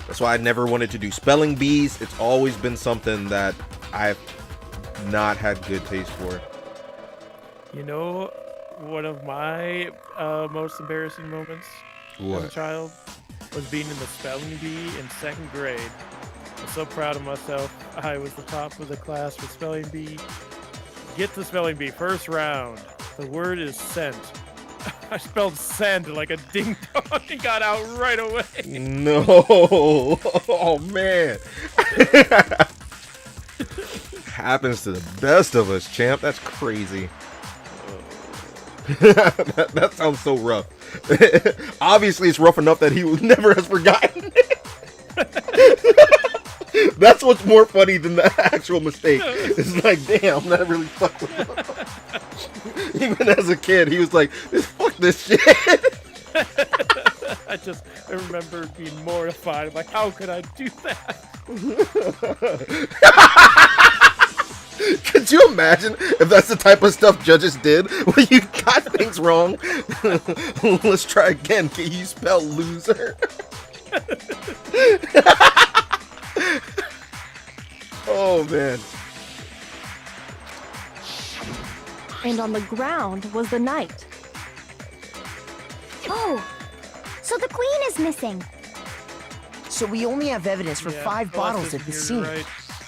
That's why I never wanted to do spelling bees. It's always been something that I've not had good taste for. You know, one of my most embarrassing moments as a child was being in the spelling bee in 2nd grade. I'm so proud of myself. I was the top of the class for spelling bee. Get the spelling bee, first round. The word is scent. I spelled send like a ding dong and got out right away. No. Oh, man. Happens to the best of us, champ. That's crazy. That sounds so rough. Obviously, it's rough enough that he never has forgotten it. That's what's more funny than the actual mistake. It's like, damn, that really fucked with him. Even as a kid, he was like, fuck this shit. I remember being mortified. I'm like, how could I do that? Could you imagine if that's the type of stuff judges did when you got things wrong? Let's try again. Can you spell loser? Oh, man. And on the ground was the knight. Oh, so the queen is missing. So we only have evidence for 5 bottles at the scene, right.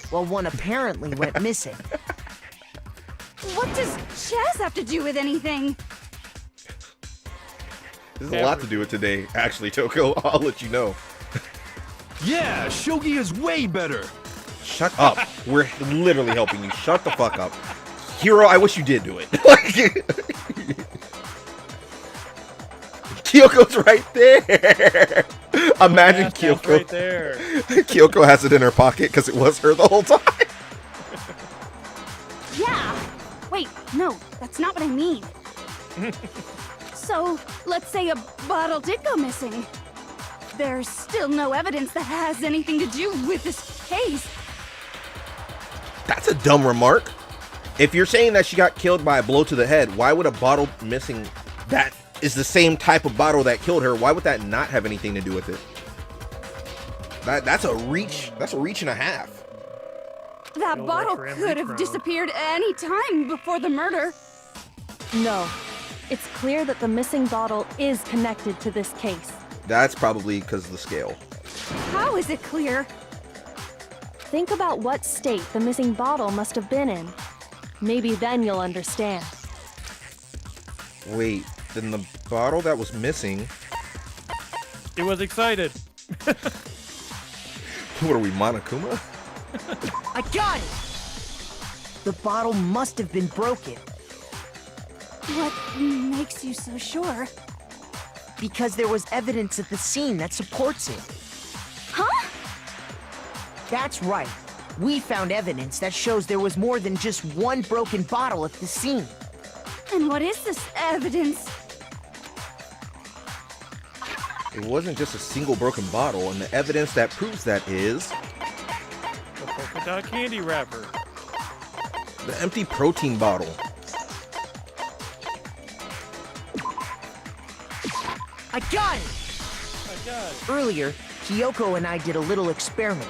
while one apparently went missing. What does chess have to do with anything? There's a lot to do with today, actually, Toko. I'll let you know. Yeah, Shogi is way better. Shut up. We're literally helping you. Shut the fuck up. Hero, I wish you did do it. Kyoko's right there. Imagine Kyoko. Right there. Kyoko has it in her pocket because it was her the whole time. Yeah. Wait, no, that's not what I mean. So, let's say a bottle did go missing. There's still no evidence that has anything to do with this case. That's a dumb remark. If you're saying that she got killed by a blow to the head, why would a bottle missing that is the same type of bottle that killed her? Why would that not have anything to do with it? That's a reach. That's a reach and a half. That bottle could have disappeared any time before the murder. No. It's clear that the missing bottle is connected to this case. That's probably because of the scale. How is it clear? Think about what state the missing bottle must have been in. Maybe then you'll understand. Wait, then the bottle that was missing... He was excited. What are we, Monokuma? I got it! The bottle must have been broken. What makes you so sure? Because there was evidence at the scene that supports it. Huh? That's right. We found evidence that shows there was more than just one broken bottle at the scene. And what is this evidence? It wasn't just a single broken bottle, and the evidence that proves that is... The polka dot candy wrapper. the empty protein bottle. I got it! Earlier, Kyoko and I did a little experiment.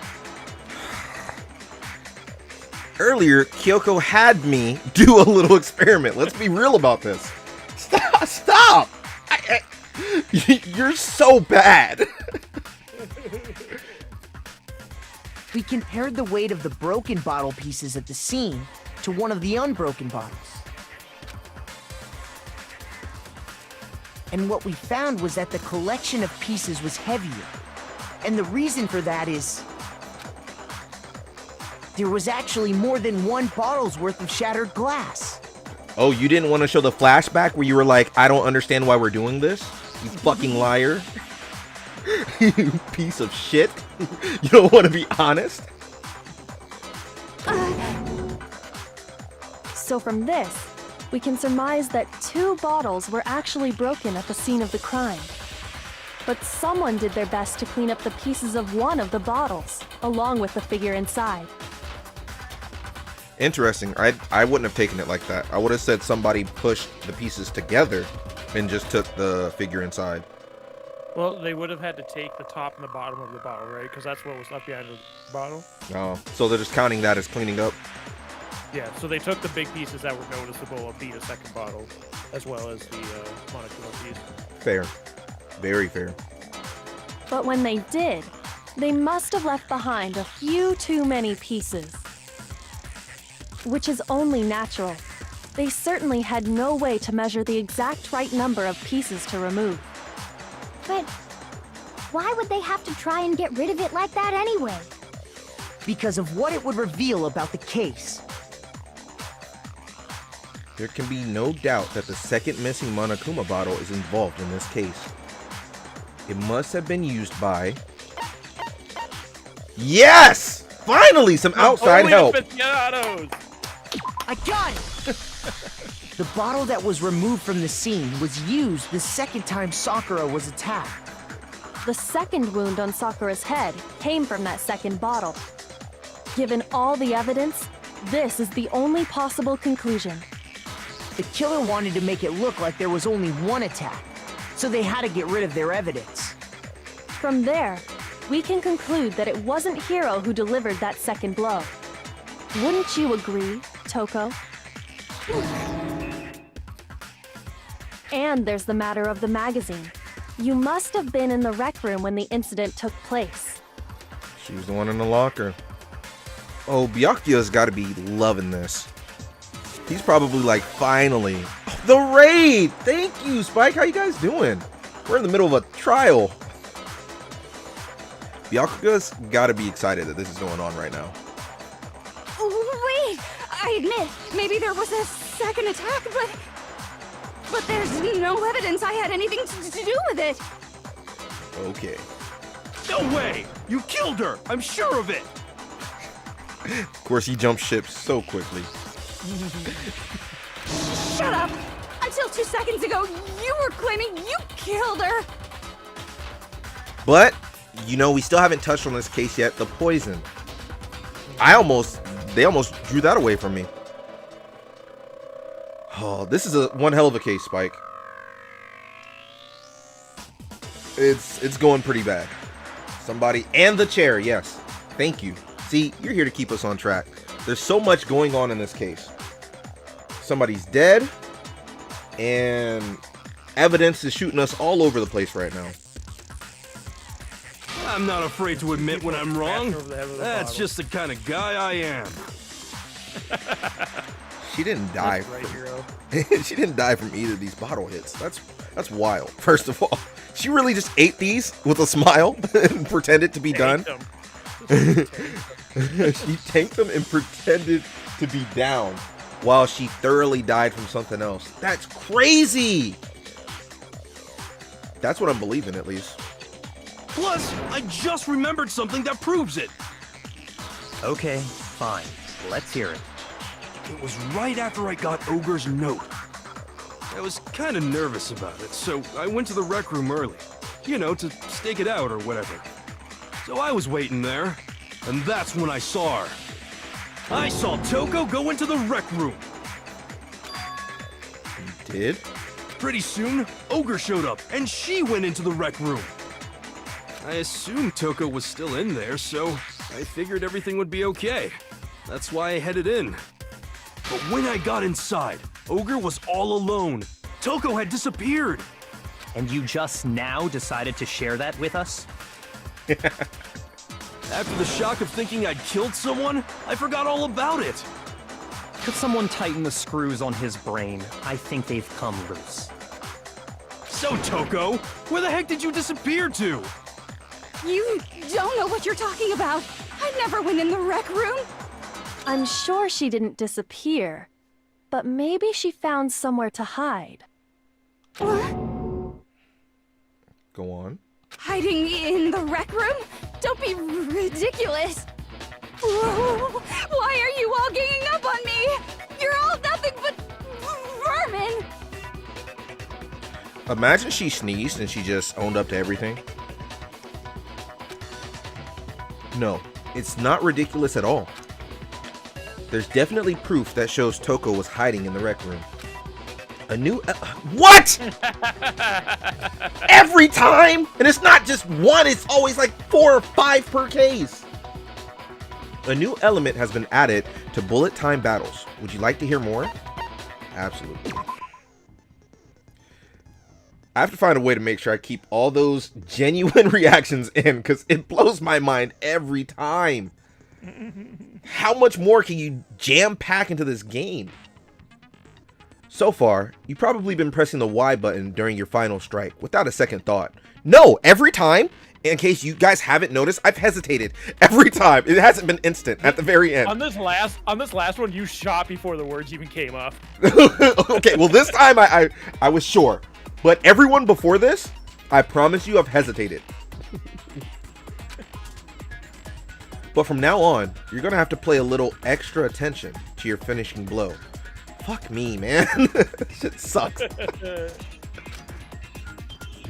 Earlier, Kyoko had me do a little experiment. Let's be real about this. Stop! You're so bad. We compared the weight of the broken bottle pieces at the scene to one of the unbroken bottles. And what we found was that the collection of pieces was heavier. And the reason for that is... there was actually more than one bottle's worth of shattered glass. Oh, you didn't want to show the flashback where you were like, I don't understand why we're doing this? You fucking liar. You piece of shit. You don't want to be honest? So from this, we can surmise that 2 bottles were actually broken at the scene of the crime. But someone did their best to clean up the pieces of one of the bottles, along with the figure inside. Interesting. I wouldn't have taken it like that. I would have said somebody pushed the pieces together and just took the figure inside. Well, they would have had to take the top and the bottom of the bottle, right? Because that's what was left behind the bottle. Oh, so they're just counting that as cleaning up? Yeah, so they took the big pieces that were noticeable of the second bottle, as well as the Monokuma piece. Fair. Very fair. But when they did, they must have left behind a few too many pieces. Which is only natural. They certainly had no way to measure the exact right number of pieces to remove. But why would they have to try and get rid of it like that anyway? Because of what it would reveal about the case. There can be no doubt that the second missing Monokuma bottle is involved in this case. It must have been used by... Yes! Finally, some outside help! I got it! The bottle that was removed from the scene was used the second time Sakura was attacked. The second wound on Sakura's head came from that second bottle. Given all the evidence, this is the only possible conclusion. The killer wanted to make it look like there was only one attack, so they had to get rid of their evidence. From there, we can conclude that it wasn't Hiro who delivered that second blow. Wouldn't you agree, Toko? And there's the matter of the magazine. You must have been in the rec room when the incident took place. She was the one in the locker. Oh, Byakuya's got to be loving this. He's probably like, finally. The raid! Thank you, Spike. How you guys doing? We're in the middle of a trial. Byakuga's gotta be excited that this is going on right now. Wait! I admit, maybe there was a second attack, but there's no evidence I had anything to do with it. Okay. No way! You killed her! I'm sure of it! Of course, he jumped ship so quickly. Shut up! Until 2 seconds ago, you were claiming you killed her! But, you know, we still haven't touched on this case yet, the poison. They almost drew that away from me. Oh, this is one hell of a case, Spike. It's going pretty bad. Somebody, and the chair, yes. Thank you. See, you're here to keep us on track. There's so much going on in this case. Somebody's dead, and evidence is shooting us all over the place right now. I'm not afraid to admit when I'm wrong. That's just the kind of guy I am. She didn't die. She didn't die from either of these bottle hits. That's wild. First of all, she really just ate these with a smile and pretended to be done. She tanked them and pretended to be down while she thoroughly died from something else. That's crazy. That's what I'm believing, at least. Plus, I just remembered something that proves it. Okay, fine. Let's hear it. It was right after I got Ogre's note. I was kind of nervous about it, so I went to the rec room early. You know, to stake it out or whatever. So I was waiting there, and that's when I saw her. I saw Toko go into the rec room. You did? Pretty soon, Ogre showed up, and she went into the rec room. I assumed Toko was still in there, so I figured everything would be okay. That's why I headed in. But when I got inside, Ogre was all alone. Toko had disappeared. And you just now decided to share that with us? After the shock of thinking I'd killed someone, I forgot all about it. Could someone tighten the screws on his brain? I think they've come loose. So, Toko, where the heck did you disappear to? You don't know what you're talking about. I never went in the rec room. I'm sure she didn't disappear, but maybe she found somewhere to hide. What? Go on. Hiding in the rec room? Don't be ridiculous. Whoa, why are you all ganging up on me? You're all nothing but vermin. Imagine she sneezed and she just owned up to everything. No, it's not ridiculous at all. There's definitely proof that shows Toko was hiding in the rec room. A new what? Every time? And it's not just one, it's always like 4 or 5 per case. A new element has been added to bullet time battles. Would you like to hear more? Absolutely. I have to find a way to make sure I keep all those genuine reactions in, because it blows my mind every time. How much more can you jam pack into this game? So far, you've probably been pressing the Y button during your final strike without a second thought. No, every time, in case you guys haven't noticed, I've hesitated every time. It hasn't been instant at the very end. On this last one, you shot before the words even came up. Okay, well this time I was sure. But everyone before this, I promise you I've hesitated. But from now on, you're going to have to pay a little extra attention to your finishing blow. Fuck me, man. Shit sucks.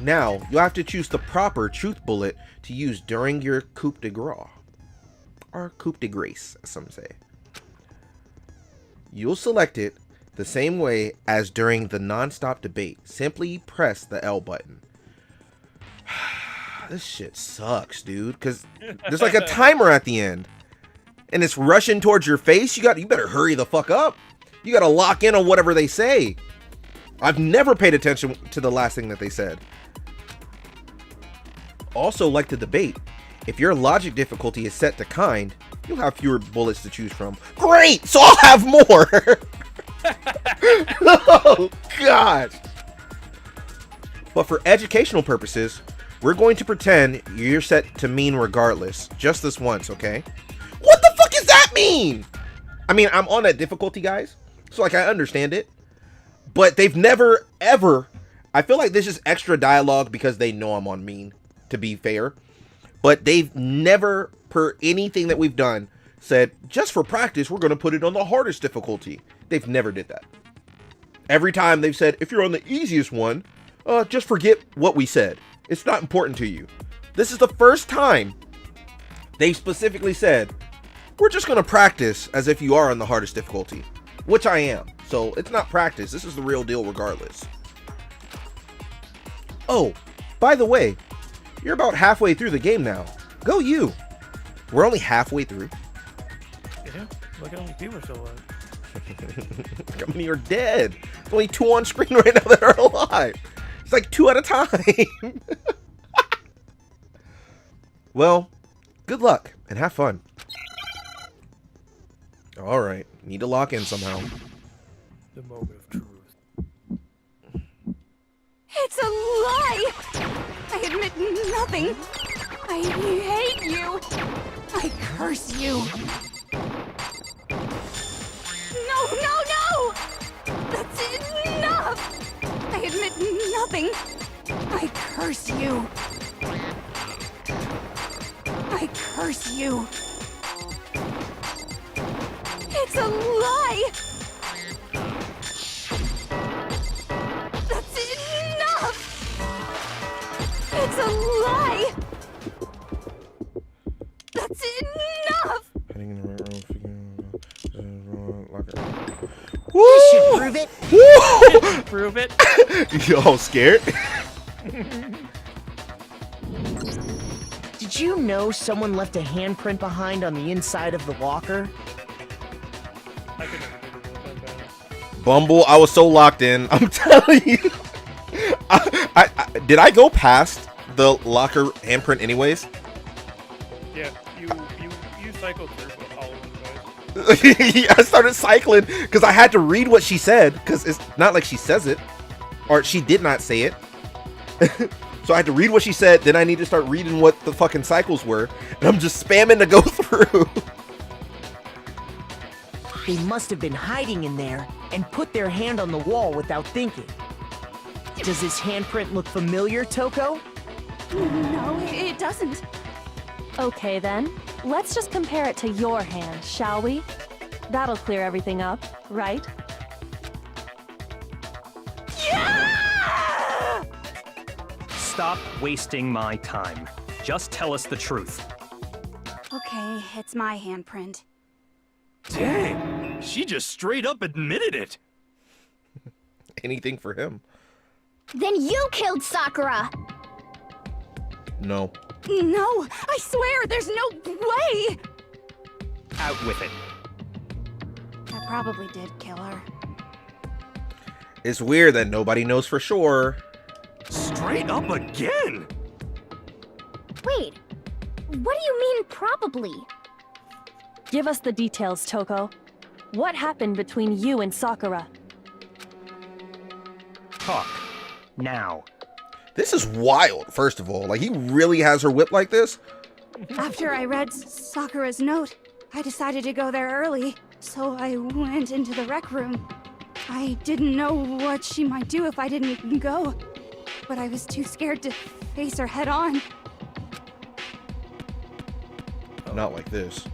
Now, you'll have to choose the proper truth bullet to use during your coup de grace. Or coup de grace, as some say. You'll select it the same way as during the non-stop debate. Simply press the L button. This shit sucks, dude, because there's like a timer at the end. And it's rushing towards your face. You better hurry the fuck up. You gotta lock in on whatever they say. I've never paid attention to the last thing that they said. Also, like the debate, if your logic difficulty is set to kind, you'll have fewer bullets to choose from. Great! So I'll have more! Oh, God! But for educational purposes, we're going to pretend you're set to mean regardless. Just this once, okay? What the fuck does that mean? I mean, I'm on that difficulty, guys. So, like, I understand it. But they've never, ever... I feel like this is extra dialogue because they know I'm on mean, to be fair. But they've never, per anything that we've done, said, just for practice, we're going to put it on the hardest difficulty. They've never did that. Every time they've said, if you're on the easiest one, just forget what we said. It's not important to you. This is the first time they specifically said, we're just going to practice as if you are on the hardest difficulty, which I am. So it's not practice. This is the real deal regardless. Oh, by the way, you're about halfway through the game now. Go you. We're only halfway through. Yeah, look at how many people are still alive. How many are dead? There's only 2 on screen right now that are alive. It's like 2 at a time. Well, good luck and have fun. All right, need to lock in somehow. The moment of truth. It's a lie! I admit nothing. I hate you. I curse you. No, no, no! That's enough! I admit nothing. I curse you. I curse you. It's a lie! That's enough! It's a lie! That's enough! This should prove it. Woo! Prove it. You all scared? Did you know someone left a handprint behind on the inside of the locker? I could never figure that out. Bumble, I was so locked in. I'm telling you. Did I go past the locker handprint anyways? Yeah, you cycled through all of them, guys. I started cycling because I had to read what she said because it's not like she says it, or she did not say it. So I had to read what she said, then I need to start reading what the fucking cycles were, and I'm just spamming to go through. They must have been hiding in there and put their hand on the wall without thinking. Does this handprint look familiar, Toko? No, it doesn't. Okay then, let's just compare it to your hand, shall we? That'll clear everything up, right? Yeah! Stop wasting my time. Just tell us the truth. Okay, it's my handprint. Dang, she just straight up admitted it. Anything for him. Then you killed Sakura! No. No, I swear, there's no way! Out with it. I probably did kill her. It's weird that nobody knows for sure. Straight up again. Wait, what do you mean probably? Give us the details, Toko. What happened between you and Sakura? Talk. Now. This is wild, first of all. Like, he really has her whipped like this? After I read Sakura's note, I decided to go there early, so I went into the rec room. I didn't know what she might do if I didn't go, but I was too scared to face her head on. Not like this.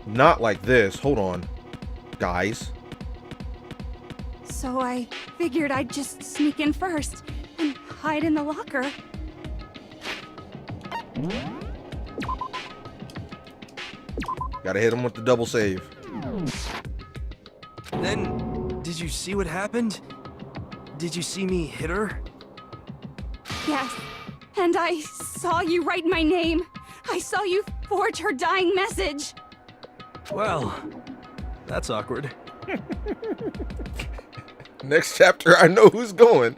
Not like this. Hold on. Guys. So I figured I'd just sneak in first and hide in the locker. Gotta hit him with the double save. Then, did you see what happened? Did you see me hit her? Yes, and I saw you write my name. I saw you forge her dying message. Well, that's awkward. Next chapter, I know who's going.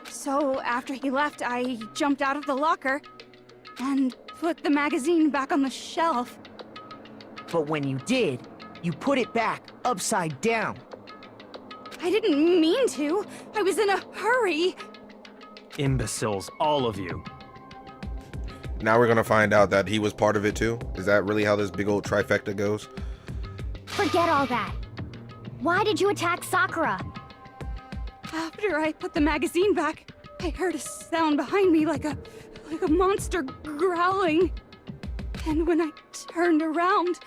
So after he left, I jumped out of the locker and put the magazine back on the shelf. But when you did, you put it back upside down. I didn't mean to. I was in a hurry. Imbeciles, all of you. Now we're gonna find out that he was part of it too? Is that really how this big old trifecta goes? Forget all that. Why did you attack Sakura? After I put the magazine back, I heard a sound behind me like a monster growling. And when I turned around,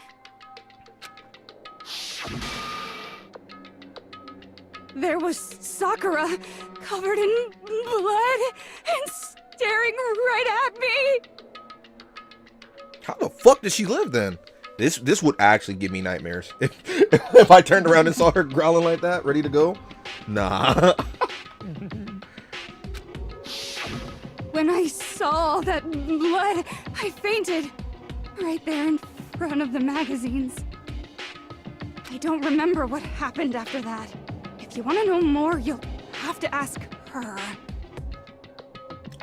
there was Sakura, covered in blood and staring right at me. How the fuck did she live then? This would actually give me nightmares. If I turned around and saw her growling like that, ready to go. Nah. When I saw that blood, I fainted. Right there in front of the magazines. I don't remember what happened after that. If you want to know more, you'll have to ask her.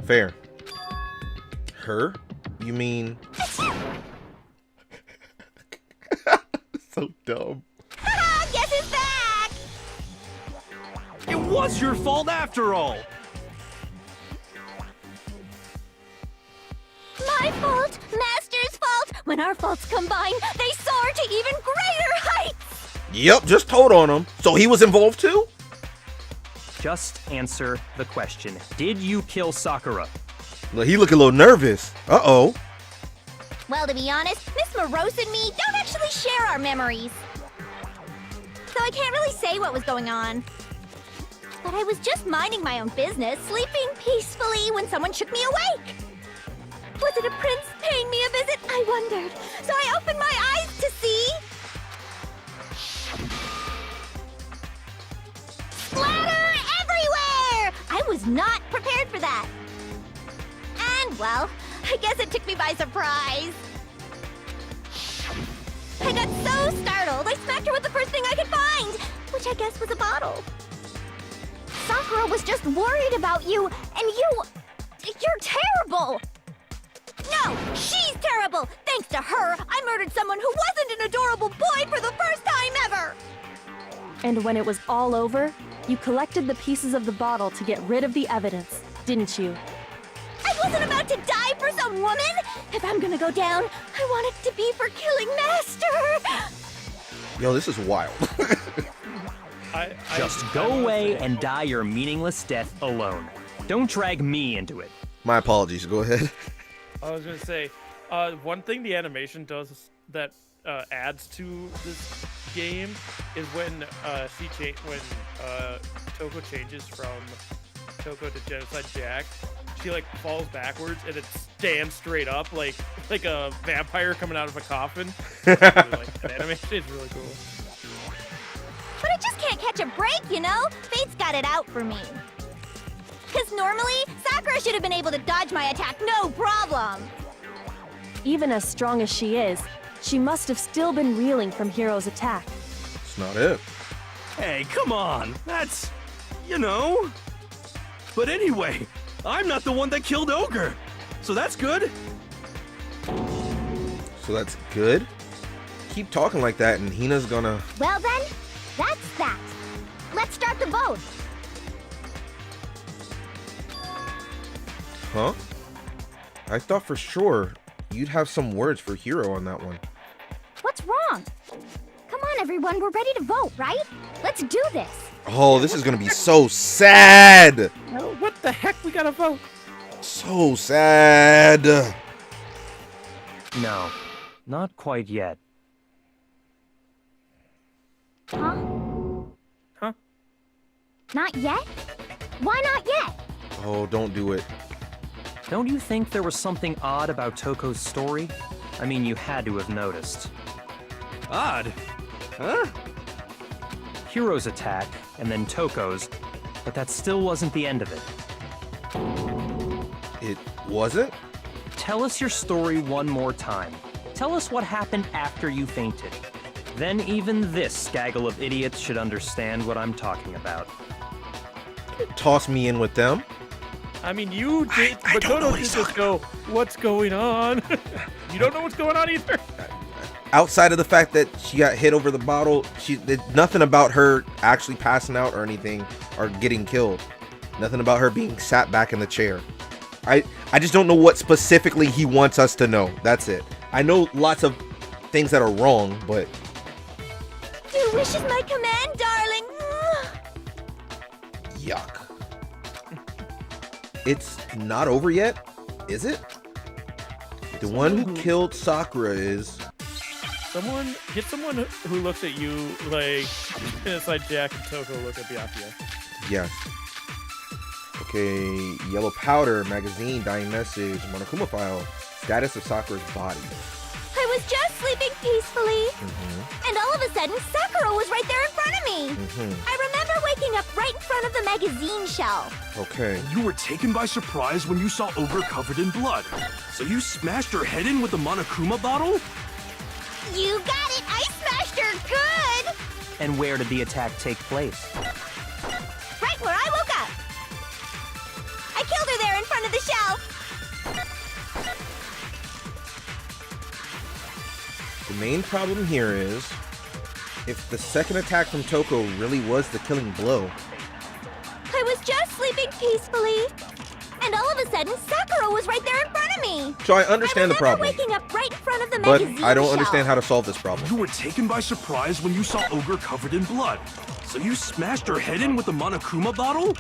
Fair. Her? You mean... So dumb. Guess who's back? It was your fault after all! My fault, Master's fault. When our faults combine, they soar to even greater heights. Yep, just told on him. So he was involved too? Just answer the question. Did you kill Sakura? Look, he look a little nervous. Uh-oh. Well, to be honest, Miss Morose and me don't actually share our memories. So I can't really say what was going on. But I was just minding my own business, sleeping peacefully when someone shook me awake. Was it a prince paying me a visit? I wondered. So I opened my eyes to see... splatter everywhere! I was not prepared for that. And, well, I guess it took me by surprise. I got so startled, I smacked her with the first thing I could find, which I guess was a bottle. Sakura was just worried about you, and you're terrible! No, she's terrible! Thanks to her, I murdered someone who wasn't an adorable boy for the first time ever! And when it was all over, you collected the pieces of the bottle to get rid of the evidence, didn't you? I wasn't about to die for some woman! If I'm gonna go down, I want it to be for killing Master! Yo, this is wild. Just go away and die your meaningless death alone. Don't drag me into it. My apologies, go ahead. I was gonna say, one thing the animation does that adds to this game is when Toko changes from Toko to Genocide Jack, she like falls backwards and it stands straight up like a vampire coming out of a coffin. That animation is really cool. But I just can't catch a break, you know? Fate's got it out for me. Because normally, Sakura should have been able to dodge my attack no problem. Even as strong as she is, she must have still been reeling from Hiro's attack. That's not it. Hey, come on. That's... you know... But anyway, I'm not the one that killed Ogre. So that's good. So that's good? Keep talking like that and Hina's gonna... Well then, that's that. Let's start the vote. Huh? I thought for sure you'd have some words for Hiro on that one. What's wrong? Come on, everyone. We're ready to vote, right? Let's do this. Oh, this is gonna be so sad! No, what the heck? We gotta vote. So sad! No, not quite yet. Huh? Huh? Not yet? Why not yet? Oh, don't do it. Don't you think there was something odd about Toko's story? I mean, you had to have noticed. Odd? Huh? Hiro's attack, and then Toko's, but that still wasn't the end of it. It wasn't? Tell us your story one more time. Tell us what happened after you fainted. Then even this gaggle of idiots should understand what I'm talking about. Toss me in with them. I mean, you did, I but don't know Dodo what did he's just go, what's going on? You don't know what's going on either? outside of the fact that she got hit over the bottle, nothing about her actually passing out or anything or getting killed. Nothing about her being sat back in the chair. I just don't know what specifically he wants us to know. That's it. I know lots of things that are wrong, but... Your wish is my command, darling. Yuck. It's not over yet, is it? The one who killed Sakura is... Get someone who looks at you like it's like Jack and Toko look at Byakuya. Yes. Okay, yellow powder, magazine, dying message, Monokuma file, status of Sakura's body. I was just sleeping peacefully, and all of a sudden, Sakura was right there in front of me. I remember waking up right in front of the magazine shelf. Okay. You were taken by surprise when you saw Ogre covered in blood. So you smashed her head in with the Monokuma bottle? You got it! I smashed her good! And where did the attack take place? Right where I woke up. I killed her there in front of the shelf. The main problem here is, if the second attack from Toko really was the killing blow. I was just sleeping peacefully, and all of a sudden, Sakura was right there in front of me. So I understand the problem, waking up right in front of the but magazine I don't shelf. understand how to solve this problem. You were taken by surprise when you saw Ogre covered in blood. So you smashed her head in with the Monokuma bottle?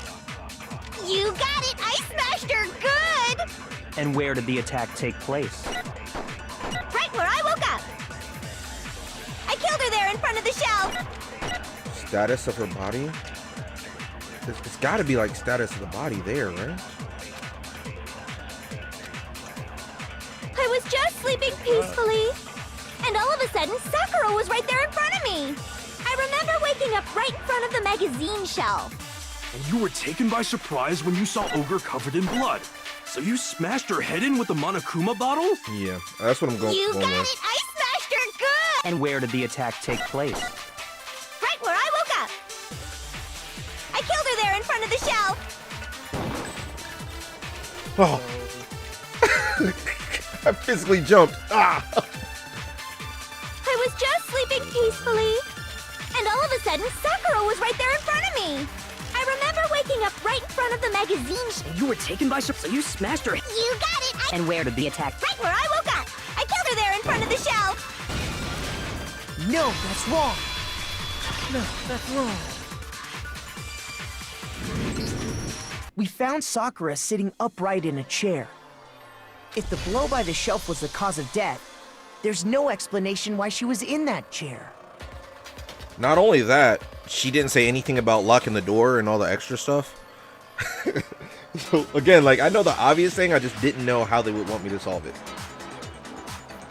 You got it! I smashed her good! And where did the attack take place? Right where I woke up. I killed her there in front of the shelf. Status of her body? It's got to be like status of the body there, right? I was just sleeping peacefully, and all of a sudden, Sakura was right there in front of me. I remember waking up right in front of the magazine shelf. And you were taken by surprise when you saw Ogre covered in blood. So you smashed her head in with the Monokuma bottle? Yeah, that's what I'm going You with. got it! I smashed her good! And where did the attack take place? Right where I woke up. I killed her there in front of the shelf. Oh. I physically jumped. Ah! I was just sleeping peacefully, and all of a sudden, Sakura was right there in front of me. I remember waking up right in front of the magazine shelf. You were taken by surprise, so you smashed her. You got it! And where did the attack? Right where I woke up. I killed her there in front of the shelf. No, that's wrong. No, that's wrong. We found Sakura sitting upright in a chair. If the blow by the shelf was the cause of death, there's no explanation why she was in that chair. Not only that, she didn't say anything about locking the door and all the extra stuff. So again, like, I know the obvious thing, I just didn't know how they would want me to solve it.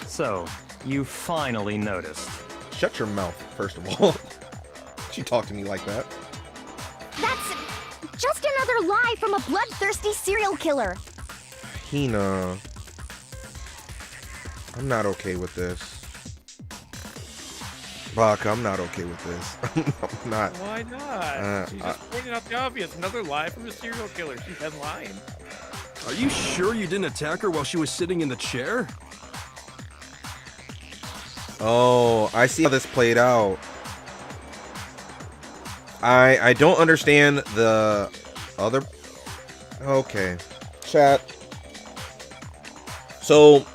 So, you finally noticed. Shut your mouth, first of all. She talked to me like that. That's just another lie from a bloodthirsty serial killer. Hina, I'm not okay with this. Baka, I'm not okay with this. I'm not. Why not? She's just pointing out the obvious. Another lie from a serial killer. She's been lying. Are you sure you didn't attack her while she was sitting in the chair? Oh, I see how this played out. I don't understand the other... Okay. Chat. So,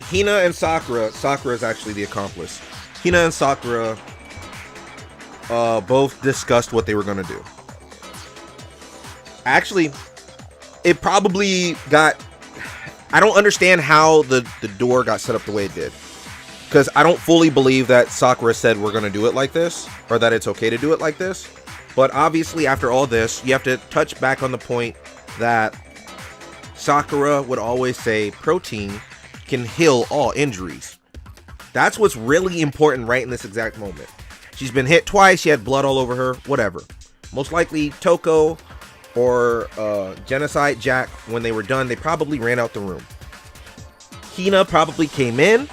Hina and Sakura is actually the accomplice. Hina and Sakura both discussed what they were going to do. Actually, it probably got... I don't understand how the door got set up the way it did. Because I don't fully believe that Sakura said we're going to do it like this, or that it's okay to do it like this. But obviously, after all this, you have to touch back on the point that Sakura would always say protein can heal all injuries. That's what's really important right in this exact moment. She's been hit twice, she had blood all over her, whatever. Most likely, Toko or Genocide Jack, when they were done, they probably ran out the room. Hina probably came in,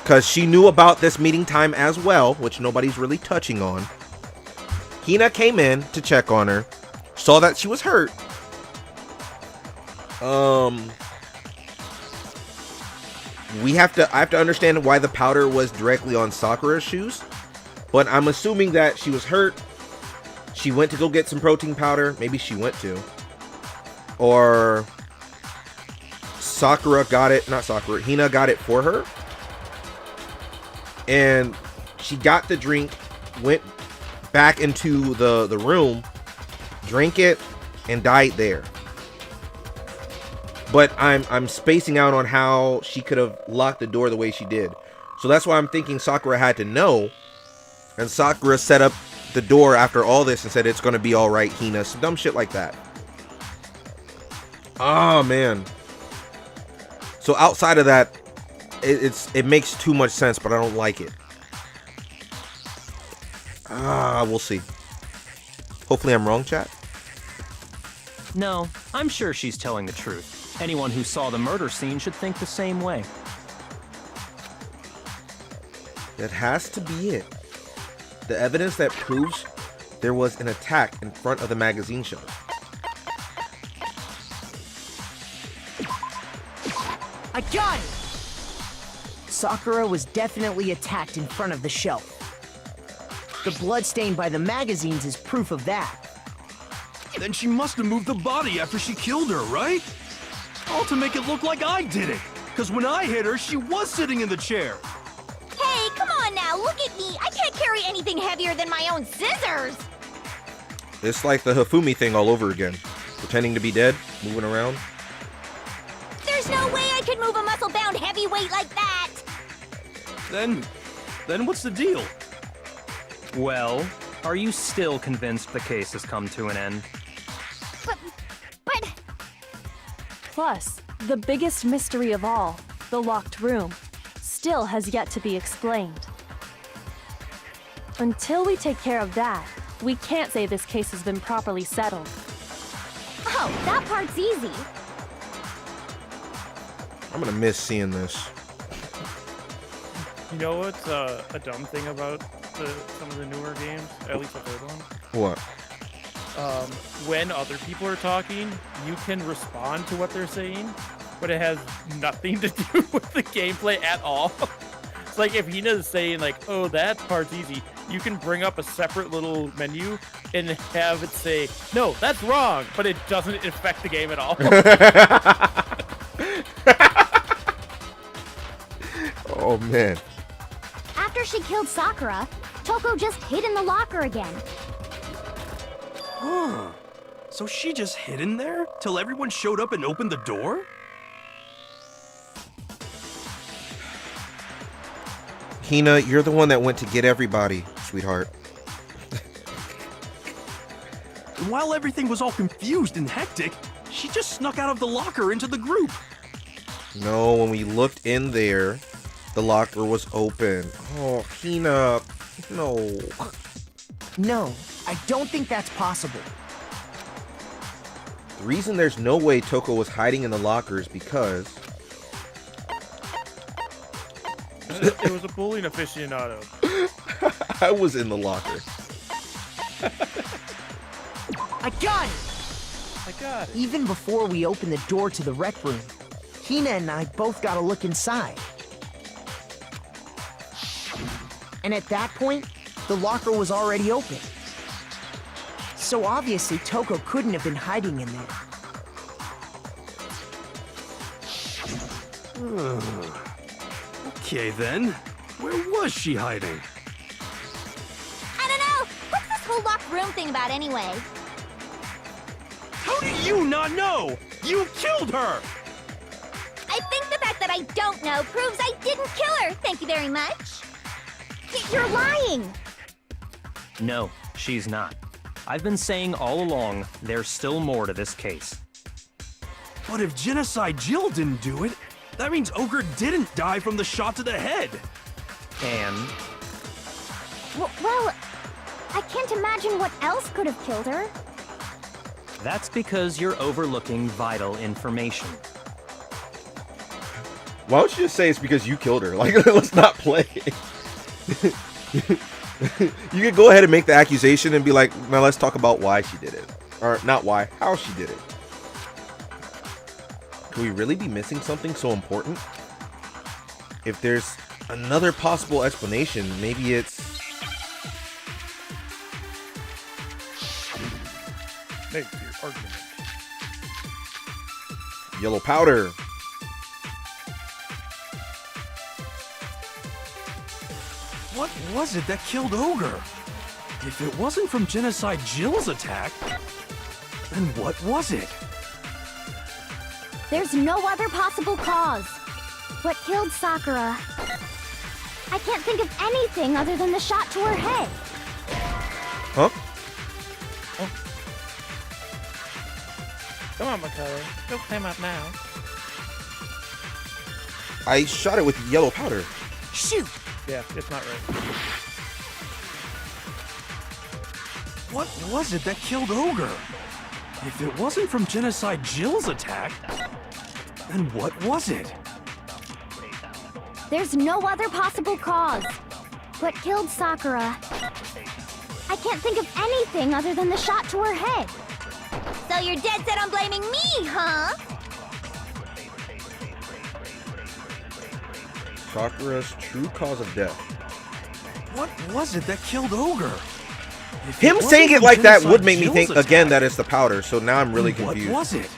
because she knew about this meeting time as well, which nobody's really touching on. Hina came in to check on her, saw that she was hurt. I have to understand why the powder was directly on Sakura's shoes, but I'm assuming that she was hurt. She went to go get some protein powder. Maybe she went to, or Sakura got it. Not Sakura. Hina got it for her, and she got the drink, went back into the room, drank it, and died there. But I'm spacing out on how she could have locked the door the way she did. So that's why I'm thinking Sakura had to know. And Sakura set up the door after all this and said, it's going to be all right, Hina. Some dumb shit like that. Oh, man. So outside of that, it makes too much sense, but I don't like it. We'll see. Hopefully I'm wrong, chat. No, I'm sure she's telling the truth. Anyone who saw the murder scene should think the same way. That has to be it. The evidence that proves there was an attack in front of the magazine shelf. I got it! Sakura was definitely attacked in front of the shelf. The blood stain by the magazines is proof of that. Then she must have moved the body after she killed her, right? All to make it look like I did it. Because when I hit her, she was sitting in the chair. Hey, come on now, look at me. I can't carry anything heavier than my own scissors. It's like the Hifumi thing all over again. Pretending to be dead, moving around. There's no way I could move a muscle-bound heavyweight like that. Then what's the deal? Well, are you still convinced the case has come to an end? But... Plus, the biggest mystery of all, the locked room, still has yet to be explained. Until we take care of that, we can't say this case has been properly settled. Oh, that part's easy. I'm gonna miss seeing this. You know what's a dumb thing about some of the newer games? At least the third one? What? When other people are talking, you can respond to what they're saying, but it has nothing to do with the gameplay at all. It's like if Hina's saying like, oh, that part's easy, you can bring up a separate little menu and have it say, no, that's wrong, but it doesn't affect the game at all. Oh, man. After she killed Sakura, Toko just hid in the locker again. Huh. So she just hid in there till everyone showed up and opened the door? Hina, you're the one that went to get everybody, sweetheart. And while everything was all confused and hectic, she just snuck out of the locker into the group. No, when we looked in there, the locker was open. Oh, Hina, no. No, I don't think that's possible. The reason there's no way Toko was hiding in the locker is because... It was a bullying aficionado. I was in the locker. I got it! I got it. Even before we opened the door to the rec room, Hina and I both got a look inside. And at that point, the locker was already open. So obviously Toko couldn't have been hiding in there. Okay then, where was she hiding? I don't know. What's this whole locked room thing about anyway? How do you not know? You killed her! I think the fact that I don't know proves I didn't kill her. Thank you very much. You're lying. No, she's not. I've been saying all along, there's still more to this case. But if Genocide Jill didn't do it, that means Ogre didn't die from the shot to the head. And Well, I can't imagine what else could have killed her. that's because you're overlooking vital information. Why don't you just say it's because you killed her? Like, let's not play. You could go ahead and make the accusation and be like, now let's talk about why she did it. Or not why, how she did it. Could we really be missing something so important? if there's another possible explanation, maybe it's... Make your argument. Yellow powder. What was it that killed Ogre? If it wasn't from Genocide Jill's attack, then what was it? There's no other possible cause. What killed Sakura? I can't think of anything other than the shot to her head. Huh? Come on, McCullough. Don't climb up now. I shot it with yellow powder. Shoot! Yeah, it's not right. What was it that killed Ogre? If it wasn't from Genocide Jill's attack, then what was it? There's no other possible cause. What killed Sakura? I can't think of anything other than the shot to her head. So you're dead set on blaming me, huh? Sakura's true cause of death. What was it that killed Ogre? If Him wasn't saying it from like that Genocide would make me Jill's think attack, again that it's the powder, so now I'm really then confused. What was it?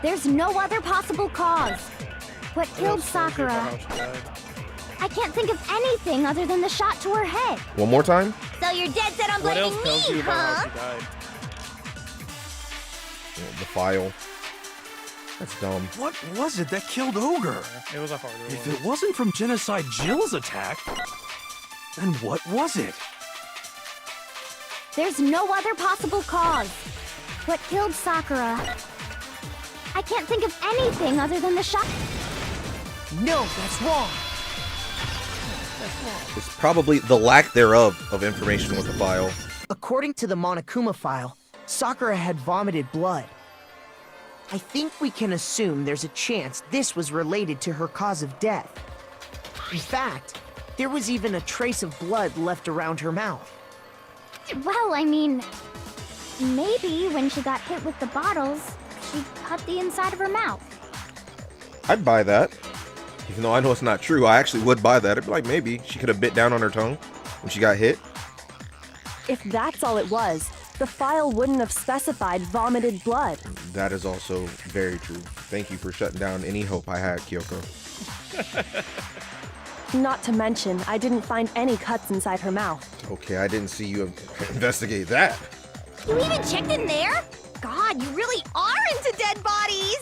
There's no other possible cause. What killed Sakura? I can't think of anything other than the shot to her head. One more time? So you're dead set on What blaming else tells me, you about huh? how she died? The file. That's dumb. What was it that killed Ogre? It was a harder If one. it wasn't from Genocide Jill's attack, then what was it? There's no other possible cause. What killed Sakura? I can't think of anything other than the shot. No, that's wrong. It's probably the lack thereof of information with the file. According to the Monokuma file, Sakura had vomited blood. I think we can assume there's a chance this was related to her cause of death. In fact, there was even a trace of blood left around her mouth. Well, I mean, maybe when she got hit with the bottles, she cut the inside of her mouth. I'd buy that. Even though I know it's not true, I actually would buy that. I'd be like, maybe she could have bit down on her tongue when she got hit. If that's all it was, the file wouldn't have specified vomited blood. That is also very true. Thank you for shutting down any hope I had, Kyoko. Not to mention, I didn't find any cuts inside her mouth. Okay, I didn't see you investigate that. You even checked in there? God, you really are into dead bodies!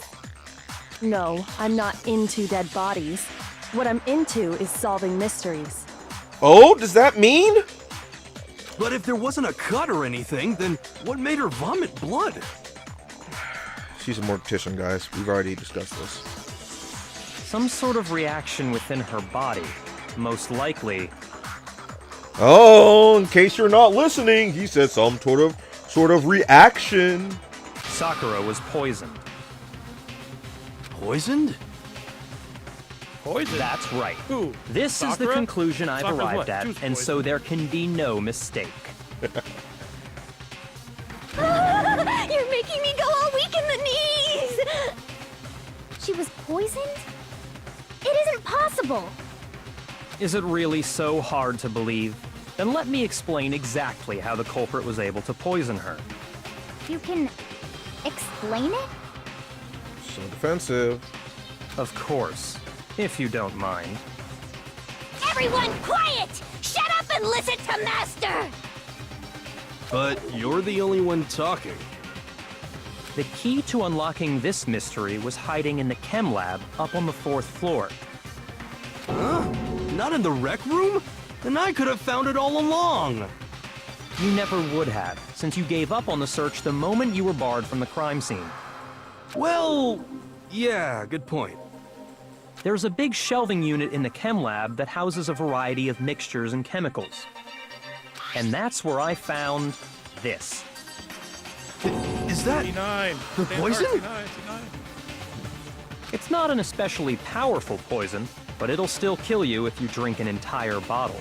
No, I'm not into dead bodies. What I'm into is solving mysteries. Oh, does that mean? But if there wasn't a cut or anything, then what made her vomit blood? She's a mortician, guys. We've already discussed this. Some sort of reaction within her body. Most likely. Oh, in case you're not listening, he said some sort of reaction. Sakura was poisoned. Poisoned? Poison? That's right. Who? This is the Sakura? conclusion I've Sakura's arrived what? at, Who's and so poisoned? there can be no mistake. You're making me go all weak in the knees! She was poisoned? It isn't possible! Is it really so hard to believe? Then let me explain exactly how the culprit was able to poison her. You can explain it? So defensive. Of course, if you don't mind. Everyone quiet! Shut up and listen to Master! But you're the only one talking. The key to unlocking this mystery was hiding in the chem lab up on the 4th floor. Huh? Not in the rec room? Then I could have found it all along. You never would have, since you gave up on the search the moment you were barred from the crime scene. Well, yeah, good point. There's a big shelving unit in the chem lab that houses a variety of mixtures and chemicals. And that's where I found this. Is that 89. the poison? 89. It's not an especially powerful poison, but it'll still kill you if you drink an entire bottle.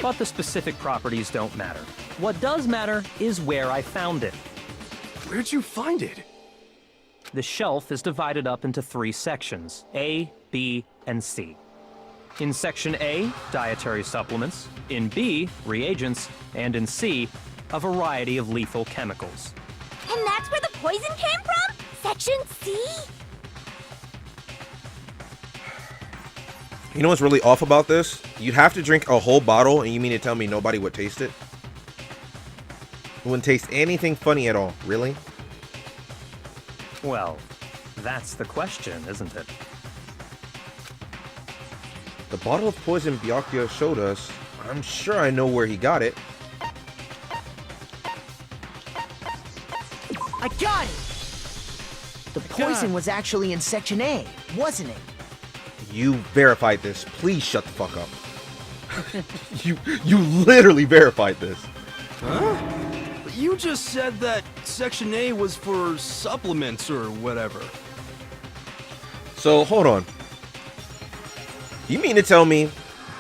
But the specific properties don't matter. What does matter is where I found it. Where'd you find it? The shelf is divided up into 3 sections, A, B, B, and C. In Section A, dietary supplements. In B, reagents. And in C, a variety of lethal chemicals. And that's where the poison came from? Section C? You know what's really off about this? You'd have to drink a whole bottle, and you mean to tell me nobody would taste it? It wouldn't taste anything funny at all, really? Well, that's the question, isn't it? The bottle of poison Byakuya showed us, I'm sure I know where he got it. I got it! The poison was actually in Section A, wasn't it? You verified this. Please shut the fuck up. You literally verified this. Huh? But you just said that Section A was for supplements or whatever. So, hold on. You mean to tell me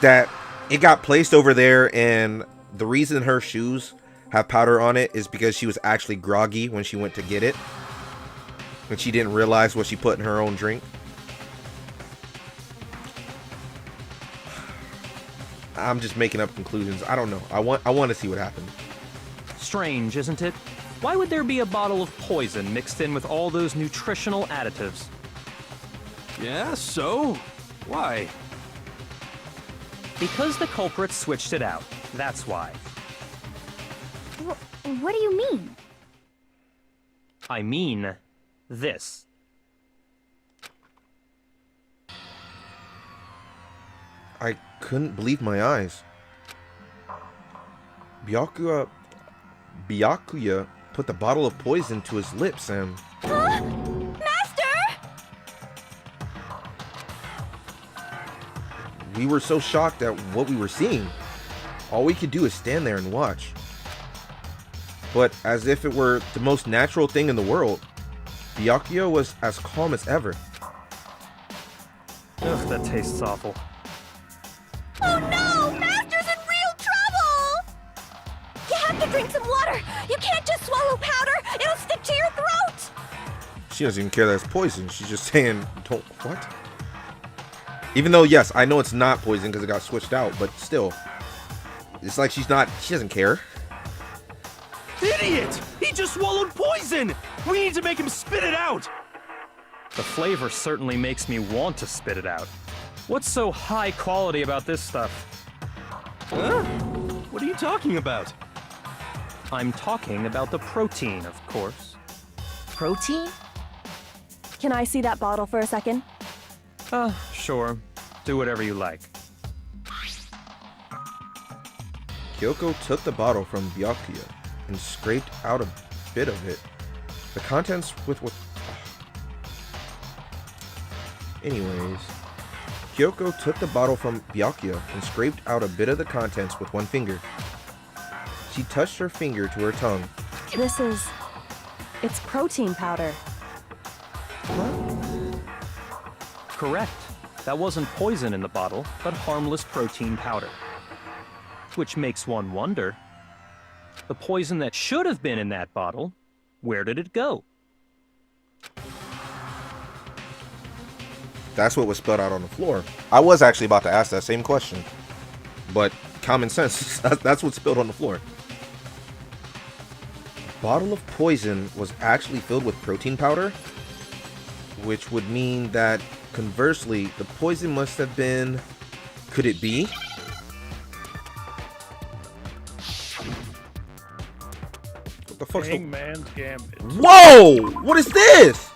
that it got placed over there and the reason her shoes have powder on it is because she was actually groggy when she went to get it? When she didn't realize what she put in her own drink? I'm just making up conclusions. I don't know. I want to see what happened. Strange, isn't it? Why would there be a bottle of poison mixed in with all those nutritional additives? Yeah, so? Why? Because the culprit switched it out. That's why. What do you mean? I mean this. I couldn't believe my eyes. Byakuya put the bottle of poison to his lips and... Huh? Master! We were so shocked at what we were seeing. All we could do is stand there and watch. But as if it were the most natural thing in the world, Byakuya was as calm as ever. Ugh, that tastes awful. Oh no! Master's in real trouble! You have to drink some water! You can't just swallow powder! It'll stick to your throat! She doesn't even care that it's poison. She's just saying, don't... What? Even though, yes, I know it's not poison because it got switched out, but still. It's like she's not... She doesn't care. Idiot! He just swallowed poison! We need to make him spit it out! The flavor certainly makes me want to spit it out. What's so high quality about this stuff? Huh? What are you talking about? I'm talking about the protein, of course. Protein? Can I see that bottle for a second? Sure. Do whatever you like. Kyoko took the bottle from Byakuya and scraped out a bit of it. The contents with what... Anyways, Kyoko took the bottle from Byakuya and scraped out a bit of the contents with one finger. She touched her finger to her tongue. It's protein powder. Correct. That wasn't poison in the bottle, but harmless protein powder. Which makes one wonder, the poison that should have been in that bottle, where did it go? That's what was spilled out on the floor. I was actually about to ask that same question. But common sense, that's what spilled on the floor. The bottle of poison was actually filled with protein powder, which would mean that, conversely, the poison must have been... Could it be? What the fuck's the... Hangman's Gambit. Whoa! What is this?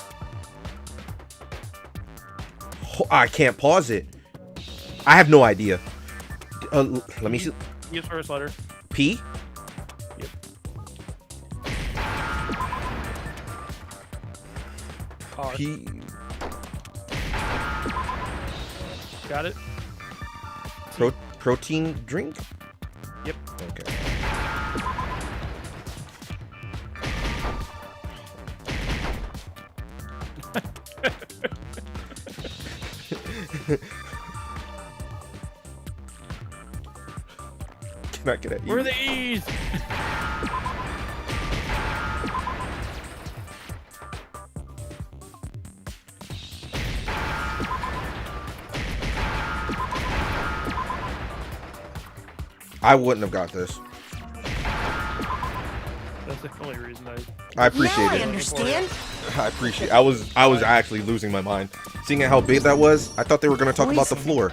I can't pause it. I have no idea. Let me see. Use first letter. P? Yep. R. P. Got it? Protein drink? Yep. Okay. Can I get at you? Where are the E's? I wouldn't have got this. That's the only reason I appreciate Now I it. understand. I appreciate. I was actually losing my mind. Seeing how big that was, I thought they were going to talk about the floor.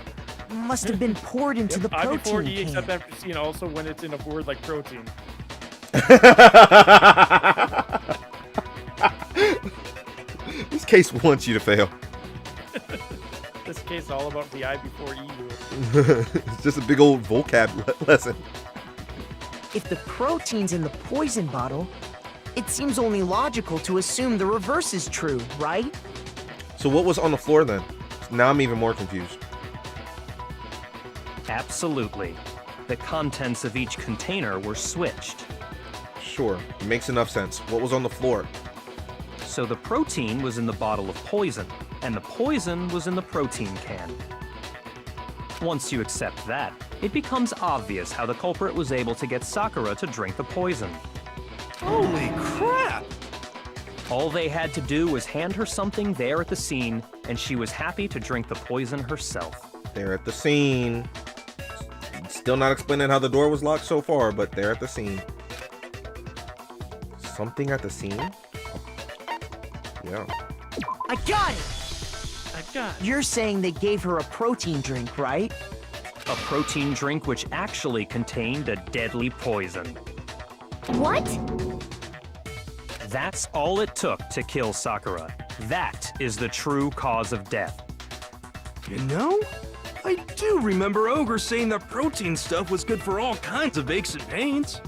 Must have been poured into the I before protein E, can. except after C, and also when it's in a word like protein. This case wants you to fail. This case is all about the I before E rule. It's just a big old vocab lesson. If the protein's in the poison bottle, it seems only logical to assume the reverse is true, right? So what was on the floor then? Now I'm even more confused. Absolutely. The contents of each container were switched. Sure, makes enough sense. What was on the floor? So the protein was in the bottle of poison, and the poison was in the protein can. Once you accept that, it becomes obvious how the culprit was able to get Sakura to drink the poison. Holy crap! All they had to do was hand her something there at the scene, and she was happy to drink the poison herself. They're at the scene. Still not explaining how the door was locked so far, but they're at the scene. Something at the scene? Yeah. I got it! I got it. You're saying they gave her a protein drink, right? A protein drink which actually contained a deadly poison. What? That's all it took to kill Sakura. That is the true cause of death. You know, I do remember Ogre saying that protein stuff was good for all kinds of aches and pains.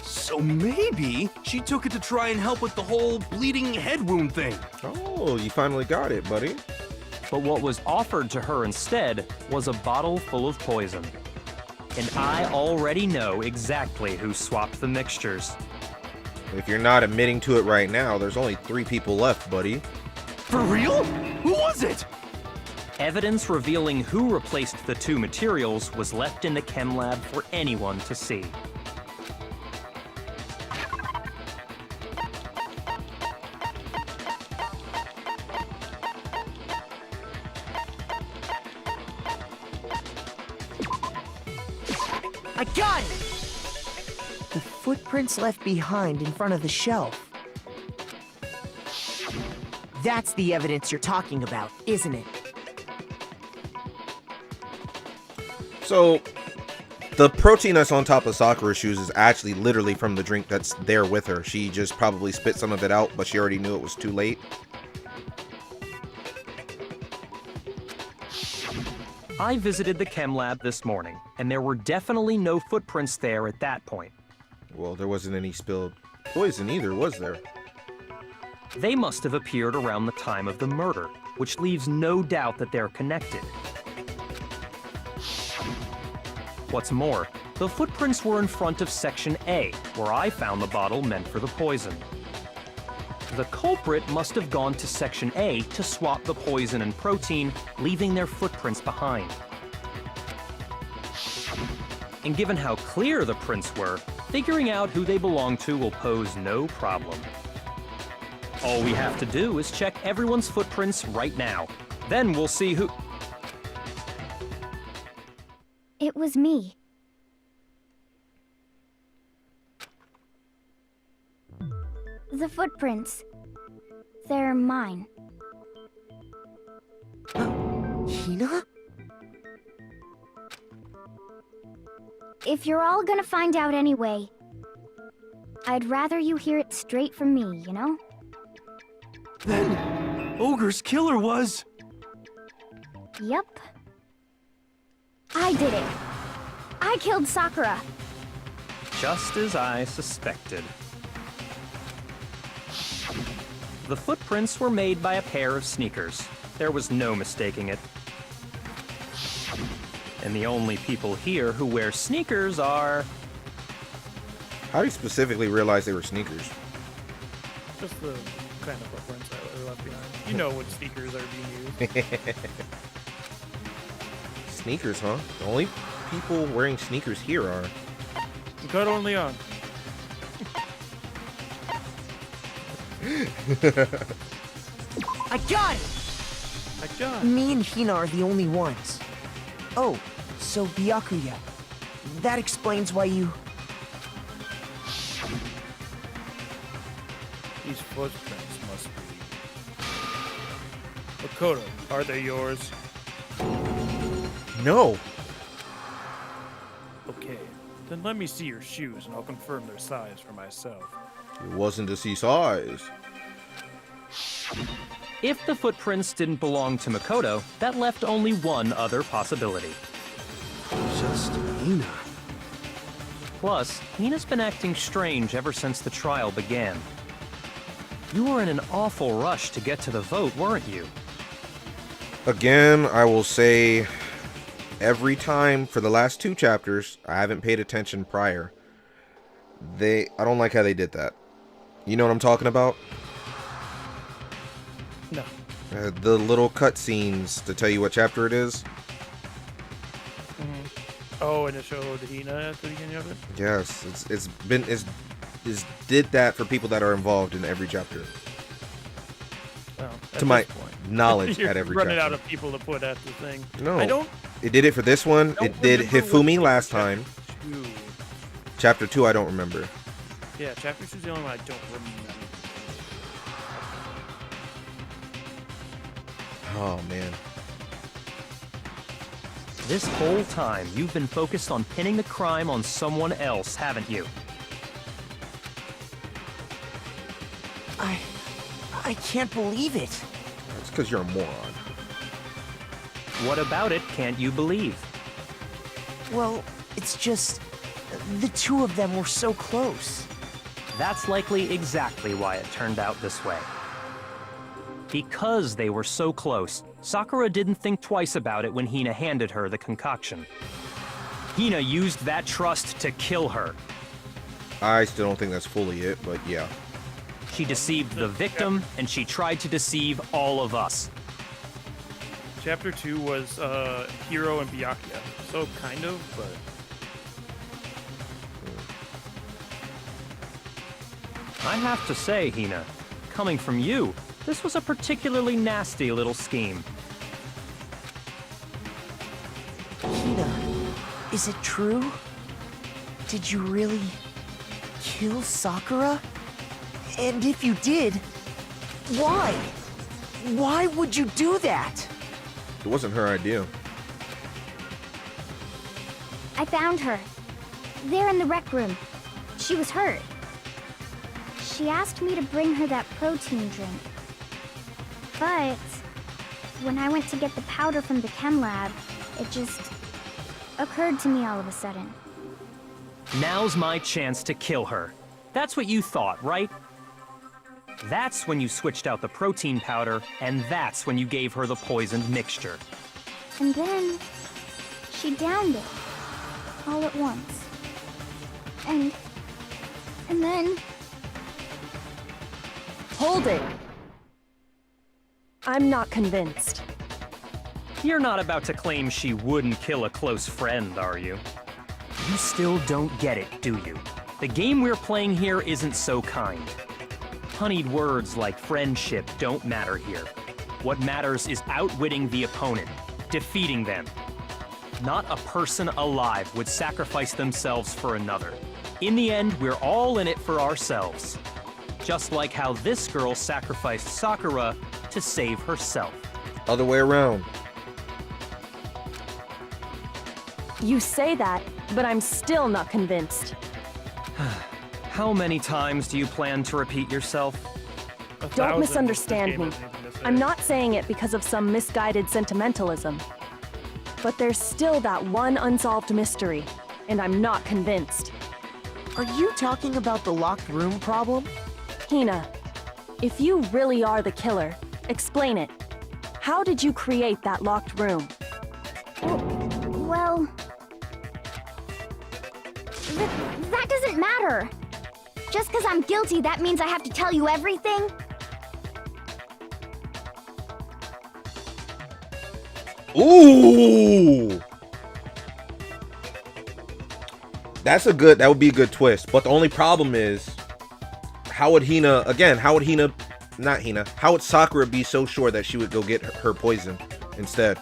So maybe she took it to try and help with the whole bleeding head wound thing. Oh, you finally got it, buddy. But what was offered to her instead was a bottle full of poison. And I already know exactly who swapped the mixtures. If you're not admitting to it right now, there's only 3 people left, buddy. For real? Who was it? Evidence revealing who replaced the 2 materials was left in the chem lab for anyone to see. I got it! The footprints left behind in front of the shelf. That's the evidence you're talking about, isn't it? So, the protein that's on top of Sakura's shoes is actually literally from the drink that's there with her. She just probably spit some of it out, but she already knew it was too late. I visited the chem lab this morning, and there were definitely no footprints there at that point. Well, there wasn't any spilled poison either, was there? They must have appeared around the time of the murder, which leaves no doubt that they're connected. What's more, the footprints were in front of Section A, where I found the bottle meant for the poison. The culprit must have gone to Section A to swap the poison and protein, leaving their footprints behind. And given how clear the prints were, figuring out who they belong to will pose no problem. All we have to do is check everyone's footprints right now. Then we'll see who... It was me. The footprints. They're mine. Hina? If you're all gonna find out anyway, I'd rather you hear it straight from me, you know? Then Ogre's killer was... Yep. I did it. I killed Sakura. Just as I suspected. The footprints were made by a pair of sneakers. There was no mistaking it. And the only people here who wear sneakers are... How do you specifically realize they were sneakers? Just the kind of footprints that were left behind. You know what sneakers are being used. Sneakers, huh? The only people wearing sneakers here are... Cut only on. I got it! I got it. Me and Hina are the only ones. Oh, so Byakuya, that explains why you... These footprints must be... Makoto, are they yours? No. Okay, then let me see your shoes and I'll confirm their size for myself. It wasn't to see size. If the footprints didn't belong to Makoto, that left only one other possibility. Just Hina. Plus, Hina's been acting strange ever since the trial began. You were in an awful rush to get to the vote, weren't you? Again, I will say, every time for the last 2 chapters, I haven't paid attention prior. I don't like how they did that. You know what I'm talking about? No. The little cutscenes to tell you what chapter it is. Oh, and it showed Hina at the beginning of it? Yes, it's did that for people that are involved in every chapter. Well, To my knowledge, You're at every running chapter. out of people to put at the thing. No, I don't it did it for this one. It did remember Hifumi what last chapter time. 2. Chapter 2, I don't remember. Yeah, chapter 2 is the only one I don't remember. Oh man. This whole time, you've been focused on pinning the crime on someone else, haven't you? I can't believe it. That's because you're a moron. What about it can't you believe? Well, it's just... the 2 of them were so close. That's likely exactly why it turned out this way. Because they were so close, Sakura didn't think twice about it when Hina handed her the concoction. Hina used that trust to kill her. I still don't think that's fully it, but yeah. She deceived the victim, and she tried to deceive all of us. Chapter 2 was Hiro and Byakuya. So kind of, but I have to say, Hina, coming from you, this was a particularly nasty little scheme. Hina, is it true? Did you really kill Sakura? And if you did, why? Why would you do that? It wasn't her idea. I found her. There in the rec room. She was hurt. She asked me to bring her that protein drink. But when I went to get the powder from the chem lab, it just occurred to me all of a sudden. Now's my chance to kill her. That's what you thought, right? That's when you switched out the protein powder, and that's when you gave her the poisoned mixture. And then she downed it all at once. And then Hold it! I'm not convinced. You're not about to claim she wouldn't kill a close friend, are you? You still don't get it, do you? The game we're playing here isn't so kind. Honeyed words like friendship don't matter here. What matters is outwitting the opponent, defeating them. Not a person alive would sacrifice themselves for another. In the end, we're all in it for ourselves. Just like how this girl sacrificed Sakura to save herself. Other way around. You say that, but I'm still not convinced. How many times do you plan to repeat yourself? 1,000 Don't this misunderstand game me. is even to say. I'm not saying it because of some misguided sentimentalism. But there's still that one unsolved mystery, and I'm not convinced. Are you talking about the locked room problem? Hina, if you really are the killer, explain it. How did you create that locked room? well, that doesn't matter. Just because I'm guilty, that means I have to tell you everything? Ooh! That would be a good twist. But the only problem is, how would Sakura be so sure that she would go get her poison instead?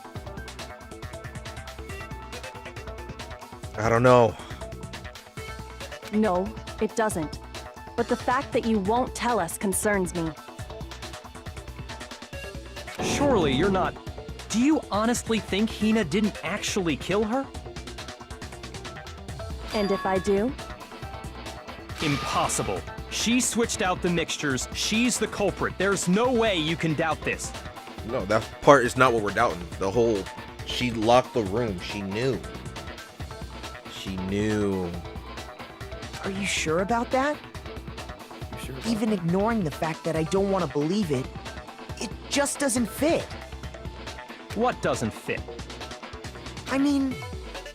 I don't know. No, it doesn't. But the fact that you won't tell us concerns me. Surely you're not... Do you honestly think Hina didn't actually kill her? And if I do? Impossible. She switched out the mixtures. She's the culprit. There's no way you can doubt this. No, that part is not what we're doubting. The whole, she locked the room. She knew. She knew. Are you sure about that? You sure about Even that? ignoring the fact that I don't want to believe it, it just doesn't fit. What doesn't fit? I mean,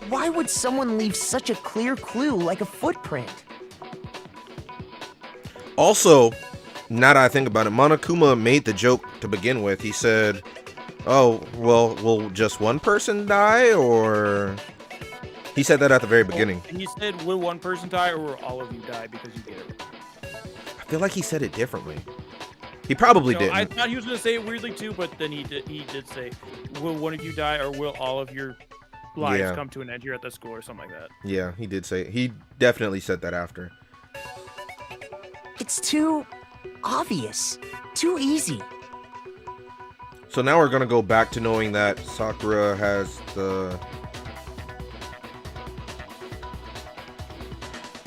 why would someone leave such a clear clue like a footprint? Also, now that I think about it, Monokuma made the joke to begin with. He said, oh, well, will just one person die, or... He said that at the very beginning. And he said, will one person die or will all of you die because you get it? I feel like he said it differently. He probably No, didn't. I thought he was going to say it weirdly too, but then he did say, will one of you die or will all of your lives Yeah. come to an end here at the school or something like that? Yeah, he did say... He definitely said that after. It's too obvious, too easy. So now we're gonna go back to knowing that Sakura has the...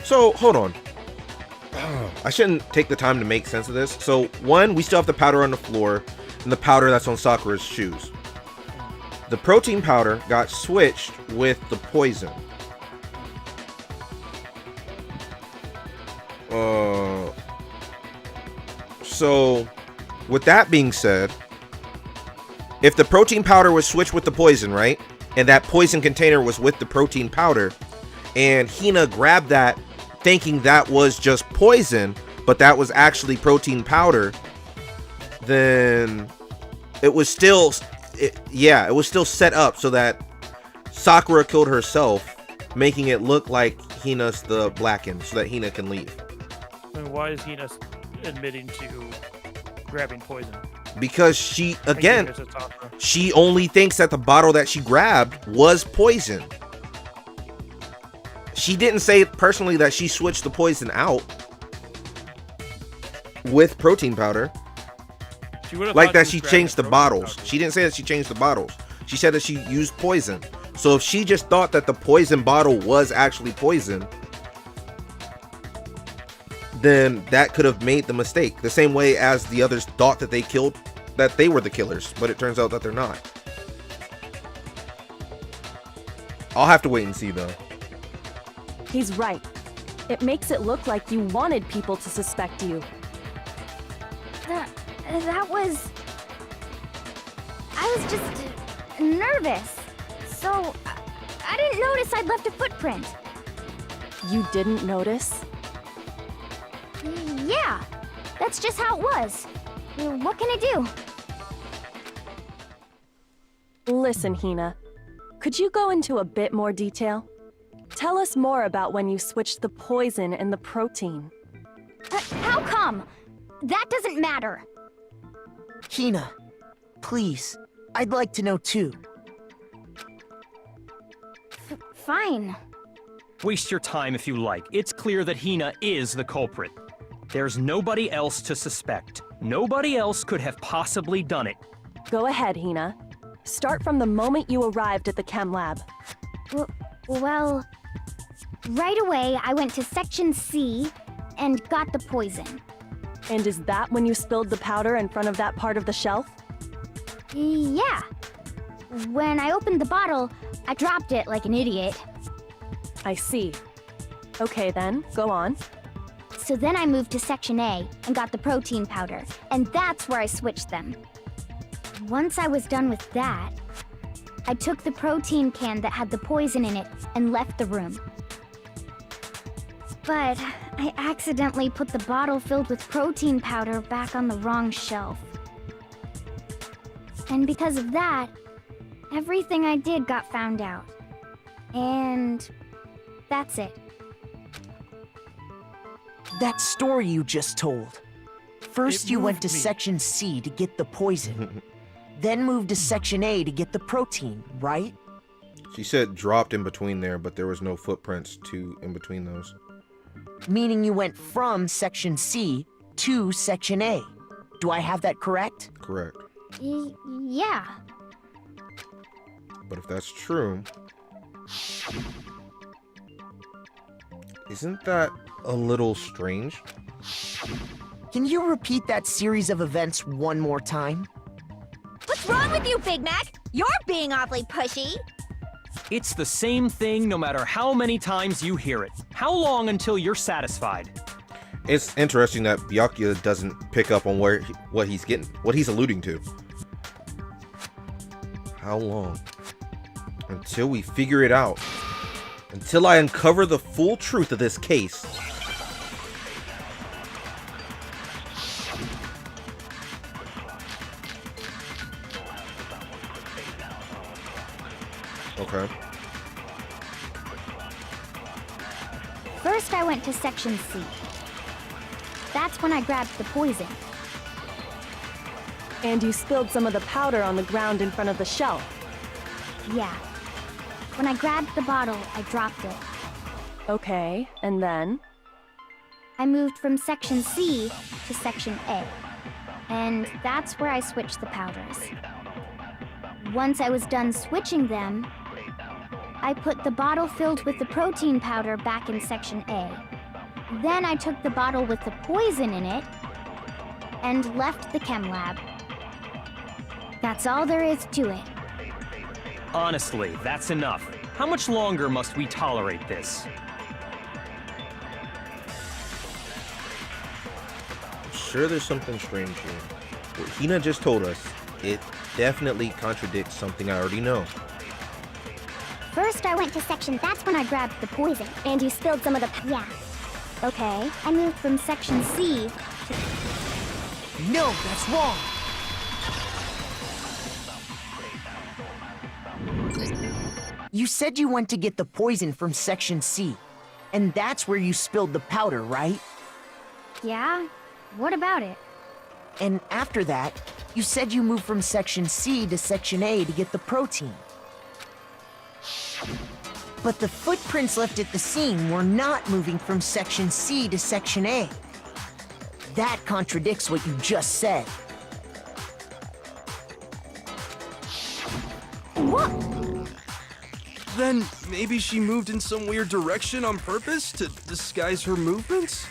So, hold on. I shouldn't take the time to make sense of this. So, one, we still have the powder on the floor, and the powder that's on Sakura's shoes. The protein powder got switched with the poison. So, with that being said, if the protein powder was switched with the poison, right? And that poison container was with the protein powder, and Hina grabbed that thinking that was just poison, but that was actually protein powder, then it was still, it was still set up so that Sakura killed herself, making it look like Hina's the blackened so that Hina can leave. And why is Hina admitting to grabbing poison? Because she, again, Thinking it's a Sakura. she only thinks that the bottle that she grabbed was poison. She didn't say personally that she switched the poison out with protein powder. She would've Like thought that was she grabbing changed the protein bottles. powder. She didn't say that she changed the bottles. She said that she used poison. So if she just thought that the poison bottle was actually poison, then that could have made the mistake. The same way as the others thought that they killed, that they were the killers, but it turns out that they're not. I'll have to wait and see though. He's right. It makes it look like you wanted people to suspect you. That was... I was just nervous. So, I didn't notice I'd left a footprint. You didn't notice? Yeah, that's just how it was. What can I do? Listen, Hina. Could you go into a bit more detail? Tell us more about when you switched the poison and the protein. How come? That doesn't matter. Hina, please, I'd like to know too. Fine. Waste your time if you like. It's clear that Hina is the culprit. There's nobody else to suspect. Nobody else could have possibly done it. Go ahead, Hina. Start from the moment you arrived at the chem lab. Well, right away I went to Section C and got the poison. And is that when you spilled the powder in front of that part of the shelf? Yeah. When I opened the bottle, I dropped it like an idiot. I see. Okay then, go on. So then I moved to Section A and got the protein powder, and that's where I switched them. Once I was done with that, I took the protein can that had the poison in it and left the room. But I accidentally put the bottle filled with protein powder back on the wrong shelf. And because of that, everything I did got found out. And that's it. That story you just told. First It you went moved to me. Section C to get the poison, then moved to Section A to get the protein, right? She said dropped in between there, but there was no footprints in between those. Meaning you went from Section C to Section A. Do I have that correct? Correct. Yeah. But if that's true, isn't that a little strange? Can you repeat that series of events one more time? What's wrong with you, Big Mac? You're being awfully pushy. It's the same thing no matter how many times you hear it. How long until you're satisfied? It's interesting that Byakuya doesn't pick up on what he's alluding to. How long? Until we figure it out. Until I uncover the full truth of this case. Okay. First, I went to Section C. That's when I grabbed the poison. And you spilled some of the powder on the ground in front of the shelf. Yeah. When I grabbed the bottle, I dropped it. Okay, and then? I moved from Section C to Section A. And that's where I switched the powders. Once I was done switching them, I put the bottle filled with the protein powder back in Section A. Then I took the bottle with the poison in it and left the chem lab. That's all there is to it. Honestly, that's enough. How much longer must we tolerate this? I'm sure there's something strange here. What Hina just told us, it definitely contradicts something I already know. First, I went to Section... That's when I grabbed the poison. And you spilled some of the... Yeah. Okay. I moved from Section C to... No, that's wrong. You said you went to get the poison from Section C. And that's where you spilled the powder, right? Yeah? What about it? And after that, you said you moved from Section C to Section A to get the protein. But the footprints left at the scene were not moving from Section C to Section A. That contradicts what you just said. What? Then maybe she moved in some weird direction on purpose to disguise her movements?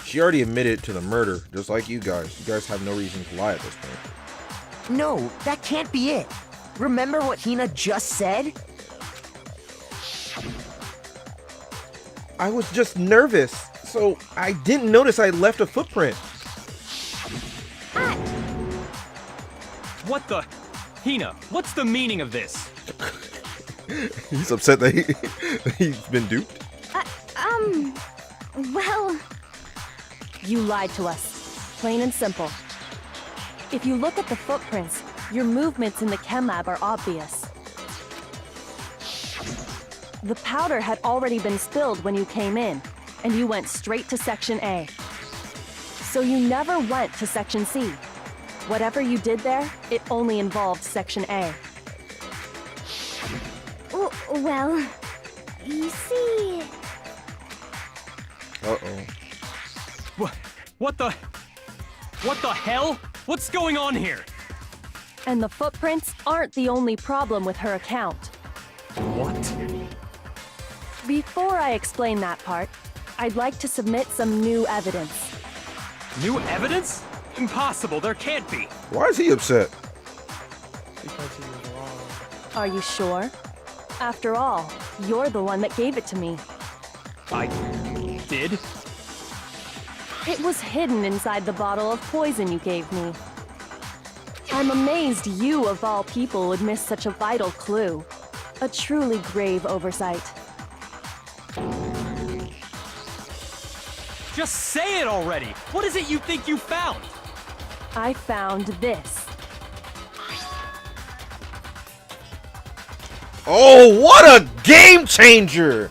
She already admitted to the murder, just like you guys. You guys have no reason to lie at this point. No, that can't be it. Remember what Hina just said? I was just nervous, so I didn't notice I left a footprint. What the? Hina, what's the meaning of this? He's upset that he's been duped. Well... You lied to us. Plain and simple. If you look at the footprints, your movements in the chem lab are obvious. The powder had already been spilled when you came in, and you went straight to Section A. So you never went to Section C. Whatever you did there, it only involved Section A. Well, you see... Uh-oh. What the hell? What's going on here? And the footprints aren't the only problem with her account. What? Before I explain that part, I'd like to submit some new evidence. New evidence? Impossible, there can't be. Why is he upset? Because he was wrong. Are you sure? After all, you're the one that gave it to me. I did? It was hidden inside the bottle of poison you gave me. I'm amazed you, of all people, would miss such a vital clue. A truly grave oversight. Just say it already! What is it you think you found? I found this. Oh, what a game changer!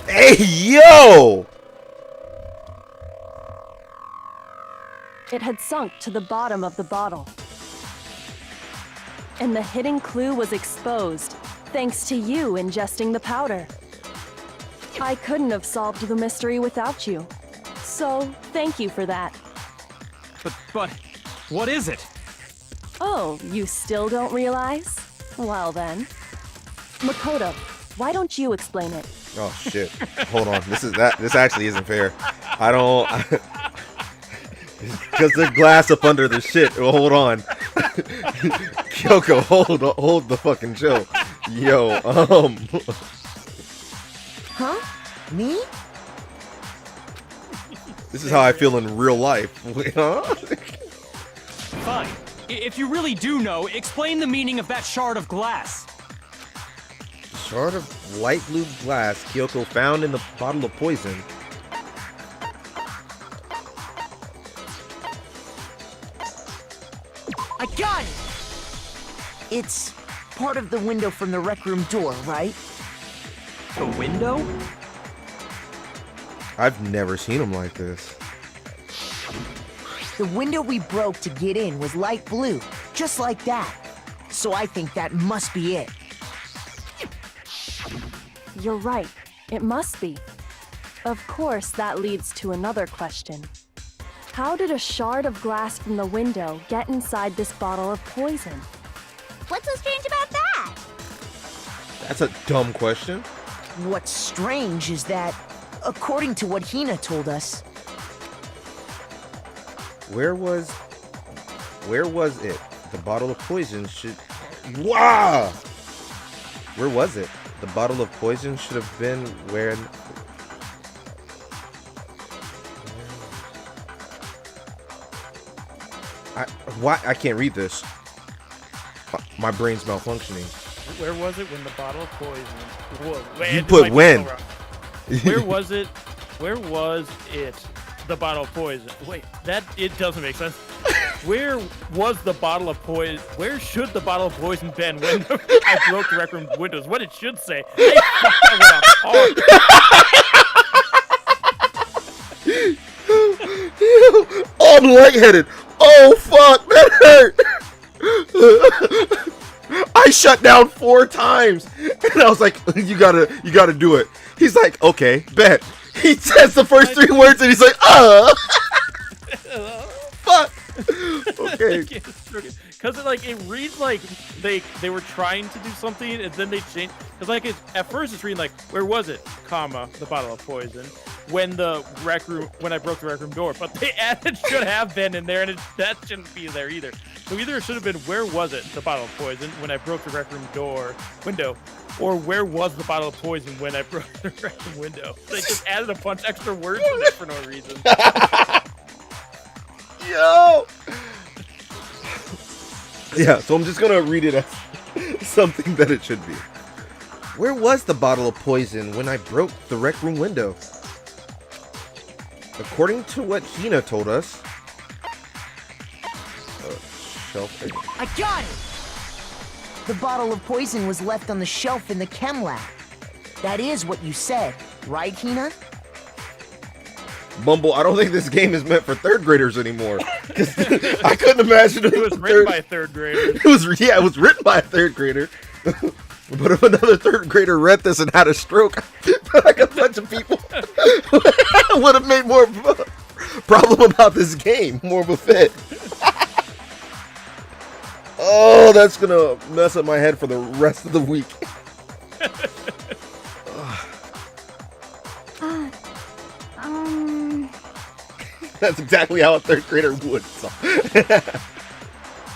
Hey, yo! It had sunk to the bottom of the bottle. And the hidden clue was exposed. thanks to you ingesting the powder. I couldn't have solved the mystery without you. So, thank you for that. But, what is it? Oh, you still don't realize? Well then. Makoto, why don't you explain it? Oh shit. Hold on. This actually isn't fair. I don't because there's glass up under the shit. Well, hold on. Kyoko, hold the fucking show. Yo, Huh? Me? This is how I feel in real life. Wait, huh? Fine. If you really do know, explain the meaning of that shard of glass. Shard of light blue glass Kyoko found in the bottle of poison. I got it! It's part of the window from the rec room door, right? The window? I've never seen him like this. The window we broke to get in was light blue, just like that. So I think that must be it. You're right. It must be. Of course, that leads to another question. How did a shard of glass from the window get inside this bottle of poison? What's so strange about that? That's a dumb question. What's strange is that, according to what Hina told us, Where was it? The bottle of poison should... Wow! Where was it? The bottle of poison should have been where... I can't read this. My brain's malfunctioning. Where was it when the bottle of poison? Whoa, man, You this put might be when. so wrong. Where was it? Where was it? The bottle of poison. Wait, it doesn't make sense. Where was the bottle of poison? Where should the bottle of poison been when I broke the rec room windows? What it should say. Hey, Oh, I'm lightheaded. Oh fuck, that hurt. I shut down 4 times, and I was like, "You gotta do it." He's like, "Okay, bet." He says the first 3 words, and he's like, fuck." Okay. Because it reads like they were trying to do something and then they changed. Because at first it's reading like, where was it, comma, the bottle of poison, when I broke the rec room door. But they added should have been in there, and that shouldn't be there either. So either it should have been where was it, the bottle of poison, when I broke the rec room window, or where was the bottle of poison when I broke the rec room window. They just added a bunch extra words in there for no reason. Yo. Yeah, so I'm just gonna read it as something that it should be. Where was the bottle of poison when I broke the rec room window? According to what Hina told us... shelf... I got it! The bottle of poison was left on the shelf in the chem lab. That is what you said, right, Hina? Bumble, I don't think this game is meant for 3rd graders anymore. I couldn't imagine it was written by a 3rd grader. It was written by a 3rd grader. But if another 3rd grader read this and had a stroke, like a bunch of people would have made more problem about this game, more of a fit. Oh, that's gonna mess up my head for the rest of the week. That's exactly how a 3rd grader would. So.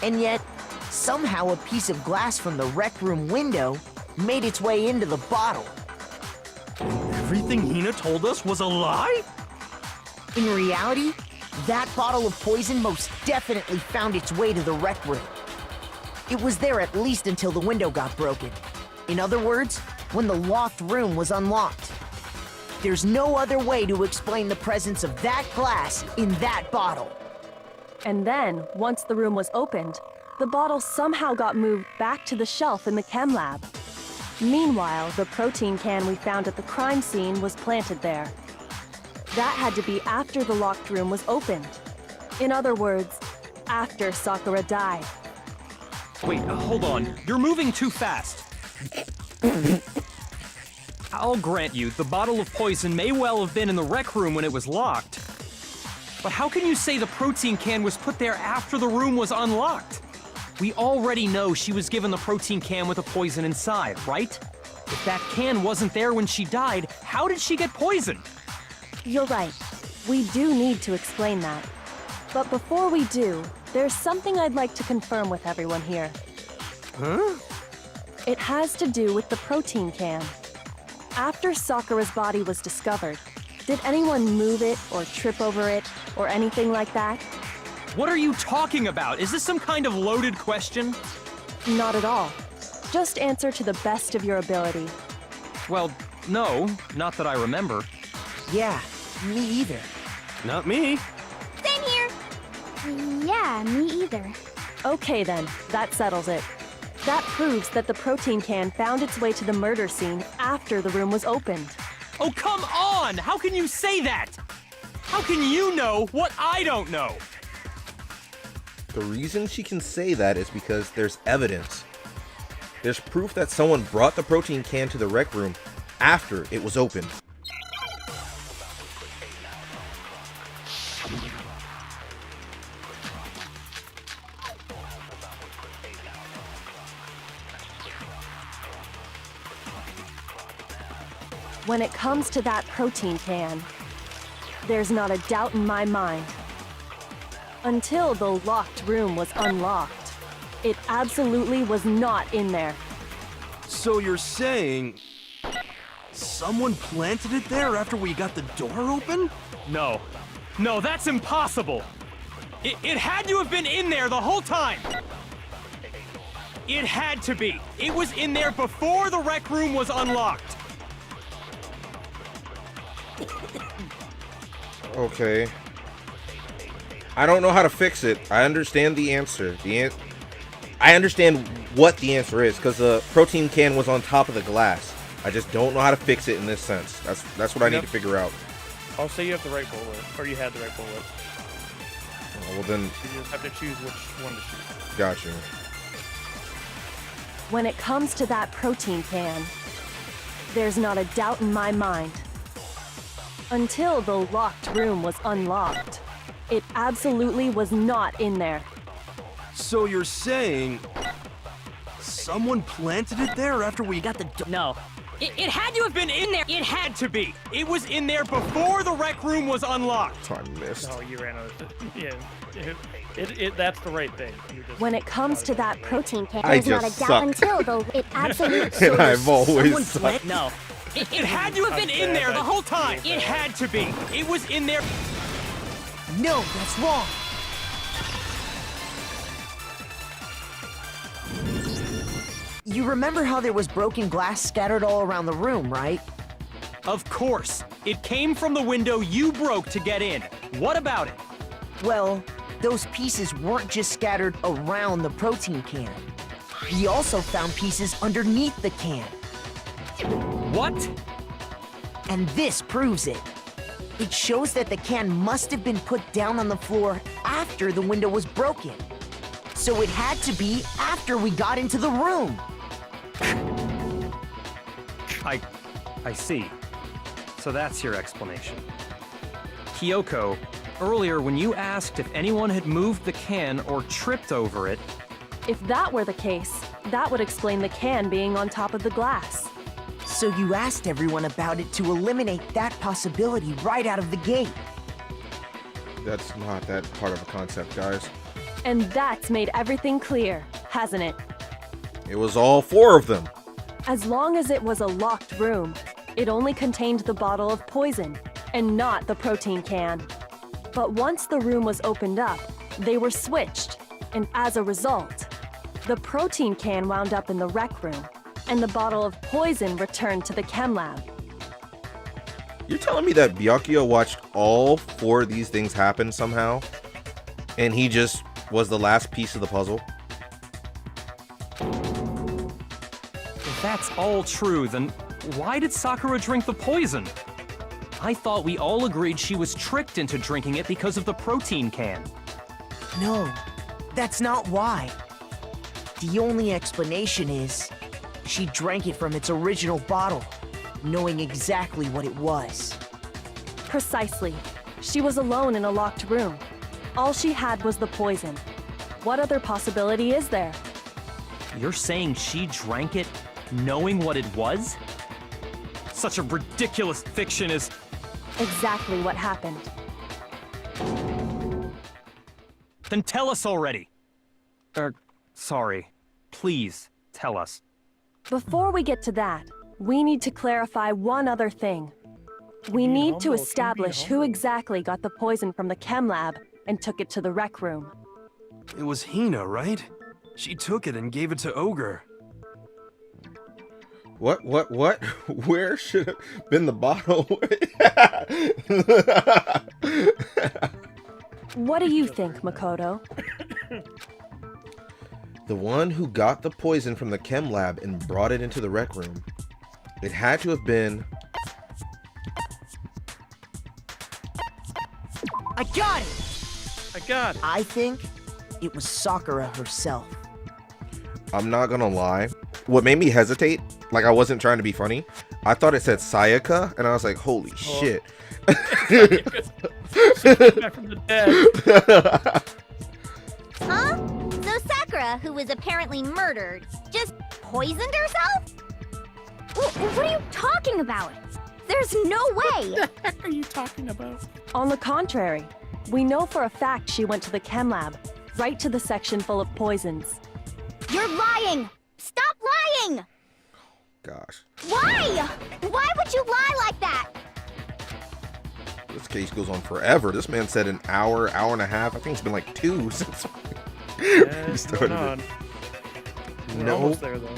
And yet, somehow a piece of glass from the rec room window made its way into the bottle. Everything Hina told us was a lie? In reality, that bottle of poison most definitely found its way to the rec room. It was there at least until the window got broken. In other words, when the locked room was unlocked. There's no other way to explain the presence of that glass in that bottle. And then, once the room was opened, the bottle somehow got moved back to the shelf in the chem lab. Meanwhile, the protein can we found at the crime scene was planted there. That had to be after the locked room was opened. In other words, after Sakura died. Wait, hold on. You're moving too fast. I'll grant you, the bottle of poison may well have been in the rec room when it was locked. But how can you say the protein can was put there after the room was unlocked? We already know she was given the protein can with the poison inside, right? If that can wasn't there when she died, how did she get poisoned? You're right. We do need to explain that. But before we do, there's something I'd like to confirm with everyone here. Huh? It has to do with the protein can. After Sakura's body was discovered, did anyone move it or trip over it or anything like that? What are you talking about? Is this some kind of loaded question? Not at all. Just answer to the best of your ability. Well, no, not that I remember. Yeah, me either. Not me. Same here. Yeah, me either. Okay then, that settles it. That proves that the protein can found its way to the murder scene after the room was opened. Oh, come on! How can you say that? How can you know what I don't know? The reason she can say that is because there's evidence. There's proof that someone brought the protein can to the rec room after it was opened. When it comes to that protein can, there's not a doubt in my mind. Until the locked room was unlocked, it absolutely was not in there. So you're saying someone planted it there after we got the door open? No. No, that's impossible! It had to have been in there the whole time! It had to be! It was in there before the rec room was unlocked! Okay. I don't know how to fix it. I understand the answer. I understand what the answer is, because the protein can was on top of the glass. I just don't know how to fix it in this sense. That's what I need to figure out. I'll say you have the right bullet, or you had the right bullet. Well then, You just have to choose which one to shoot. gotcha. When it comes to that protein can, there's not a doubt in my mind. Until the locked room was unlocked, it absolutely was not in there. So you're saying someone planted it there after we got the door? No. It had to have been in there! It had to be! It was in there before the rec room was unlocked! I missed. No, you ran out of yeah. That's the right thing. You just When it comes to that Protein can, I there's not a just doubt suck. until though it absolutely. And I've always Someone sucked. No. It had to have been in there the whole time! It had to be! It was in there... No, that's wrong. You remember how there was broken glass scattered all around the room, right? Of course! It came from the window you broke to get in. What about it? Well, those pieces weren't just scattered around the protein can. We also found pieces underneath the can. What? And this proves it. It shows that the can must have been put down on the floor after the window was broken. So it had to be after we got into the room. I see. So that's your explanation. Kyoko, earlier when you asked if anyone had moved the can or tripped over it... If that were the case, that would explain the can being on top of the glass. So you asked everyone about it to eliminate that possibility right out of the gate. That's not that hard of a concept, guys. And that's made everything clear, hasn't it? It was all four of them. As long as it was a locked room, it only contained the bottle of poison, and not the protein can. But once the room was opened up, they were switched, and as a result, the protein can wound up in the rec room, and the bottle of poison returned to the chem lab. You're telling me that Byakuya watched all four of these things happen somehow? And he just was the last piece of the puzzle? If that's all true, then why did Sakura drink the poison? I thought we all agreed she was tricked into drinking it because of the protein can. No, that's not why. The only explanation is She drank it from its original bottle, knowing exactly what it was. Precisely. She was alone in a locked room. All she had was the poison. What other possibility is there? You're saying she drank it knowing what it was? Such a ridiculous fiction is... Exactly what happened. Then tell us already! Sorry. Please, tell us. Before we get to that, we need to clarify one other thing. We need to establish who exactly got the poison from the chem lab and took it to the rec room. It was Hina, right? She took it and gave it to Ogre. What? Where should have been the bottle? What do you think, Makoto? The one who got the poison from the chem lab and brought it into the rec room. It had to have been... I got it! I think it was Sakura herself. I'm not gonna lie. What made me hesitate, like I wasn't trying to be funny, I thought it said Sayaka, and I was like, holy shit. Back from the dead. Huh? So Sakura, who was apparently murdered, just poisoned herself? What are you talking about? There's no way! What the heck are you talking about? On the contrary, we know for a fact she went to the chem lab, right to the section full of poisons. You're lying! Stop lying! Gosh. Why? Why would you lie like that? This case goes on forever. This man said an hour, hour and a half. I think it's been like 2 since we started it. We're almost there, though.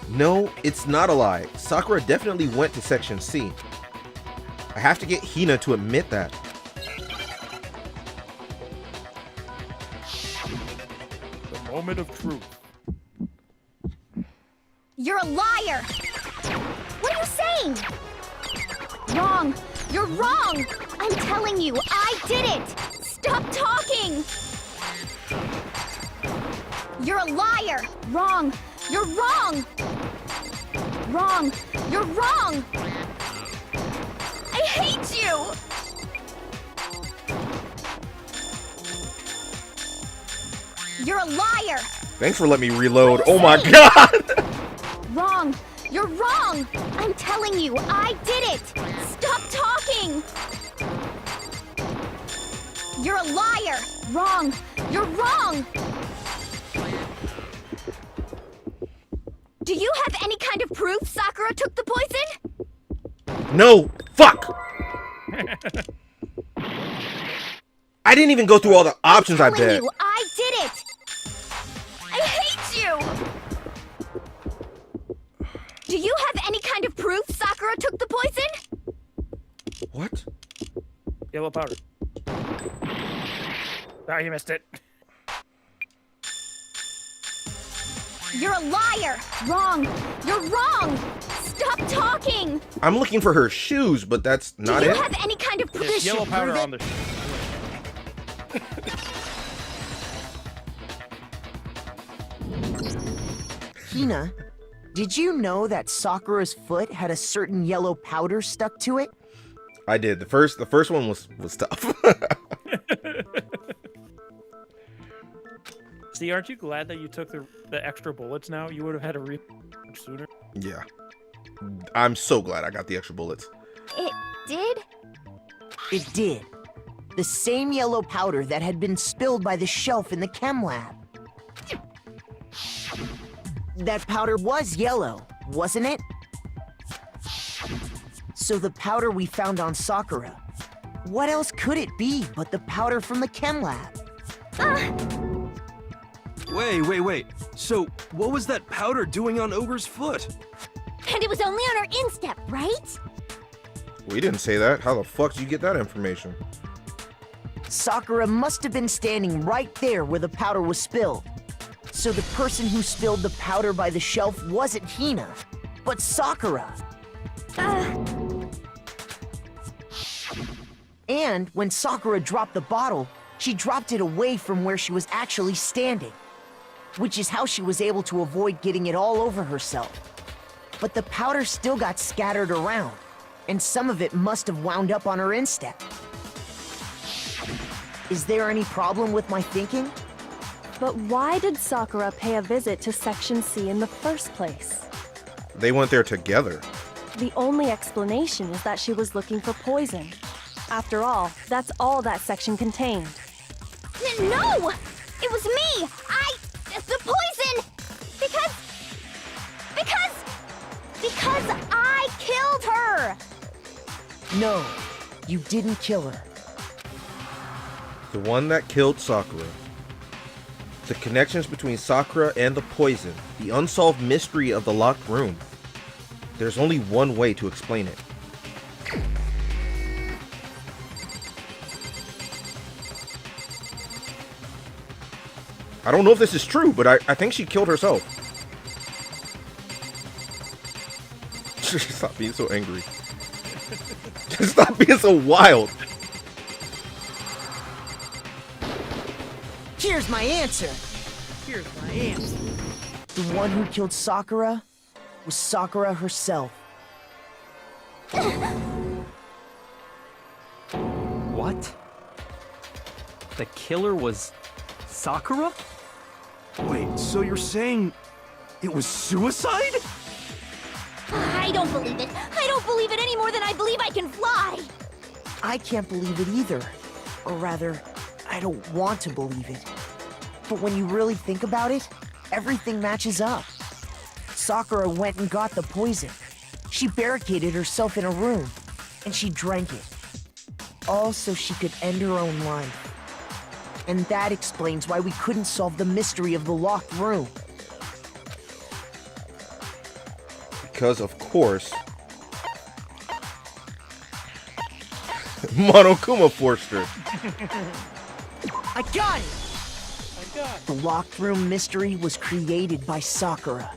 No, it's not a lie. Sakura definitely went to Section C. I have to get Hina to admit that. The moment of truth. You're a liar! What are you saying? Wrong! You're wrong! I'm telling you, I did it! Stop talking! You're a liar! Wrong! You're wrong! Wrong! You're wrong! I hate you! You're a liar! Thanks for letting me reload. Oh my god! Wrong! You're wrong! I'm telling you, I did it! Stop talking! You're a liar! Wrong! You're wrong! Do you have any kind of proof Sakura took the poison? No! Fuck! I didn't even go through all the options, I bet. You, I did it! I hate you! Do you have any kind of proof Sakura took the poison? What? Yellow powder. Ah, you missed it. You're a liar! Wrong! You're wrong! Stop talking! I'm looking for her shoes, but that's not Do you it. have any kind of proof? There's yellow powder on the Hina, did you know that Sakura's foot had a certain yellow powder stuck to it? I did. The first one was tough. See, aren't you glad that you took the extra bullets now? You would have had to read sooner. Yeah. I'm so glad I got the extra bullets. It did? It did. The same yellow powder that had been spilled by the shelf in the chem lab. That powder was yellow, wasn't it? So the powder we found on Sakura, what else could it be but the powder from the chem lab? Wait. So, what was that powder doing on Ogre's foot? And it was only on her instep, right? We didn't say that. How the fuck did you get that information? Sakura must have been standing right there where the powder was spilled. So the person who spilled the powder by the shelf wasn't Hina, but Sakura. And when Sakura dropped the bottle, she dropped it away from where she was actually standing. which is how she was able to avoid getting it all over herself. But the powder still got scattered around, and some of it must have wound up on her instep. Is there any problem with my thinking? But why did Sakura pay a visit to Section C in the first place? They went there together. The only explanation is that she was looking for poison. After all, that's all that section contained. No! It was me! The poison! Because I killed her! No, you didn't kill her. The one that killed Sakura. The connections between Sakura and the poison. The unsolved mystery of the locked room. There's only one way to explain it. I don't know if this is true, but I think she killed herself. Stop being so angry. Stop being so wild. Here's my answer. The one who killed Sakura was Sakura herself. What? The killer was Sakura? Wait, so you're saying it was suicide? I don't believe it. I don't believe it any more than I believe I can fly. I can't believe it either. Or rather, I don't want to believe it. But when you really think about it, everything matches up. Sakura went and got the poison. She barricaded herself in a room, and she drank it. All so she could end her own life. And that explains why we couldn't solve the mystery of the locked room. Because, of course, Monokuma forced her. I got it! The locked room mystery was created by Sakura.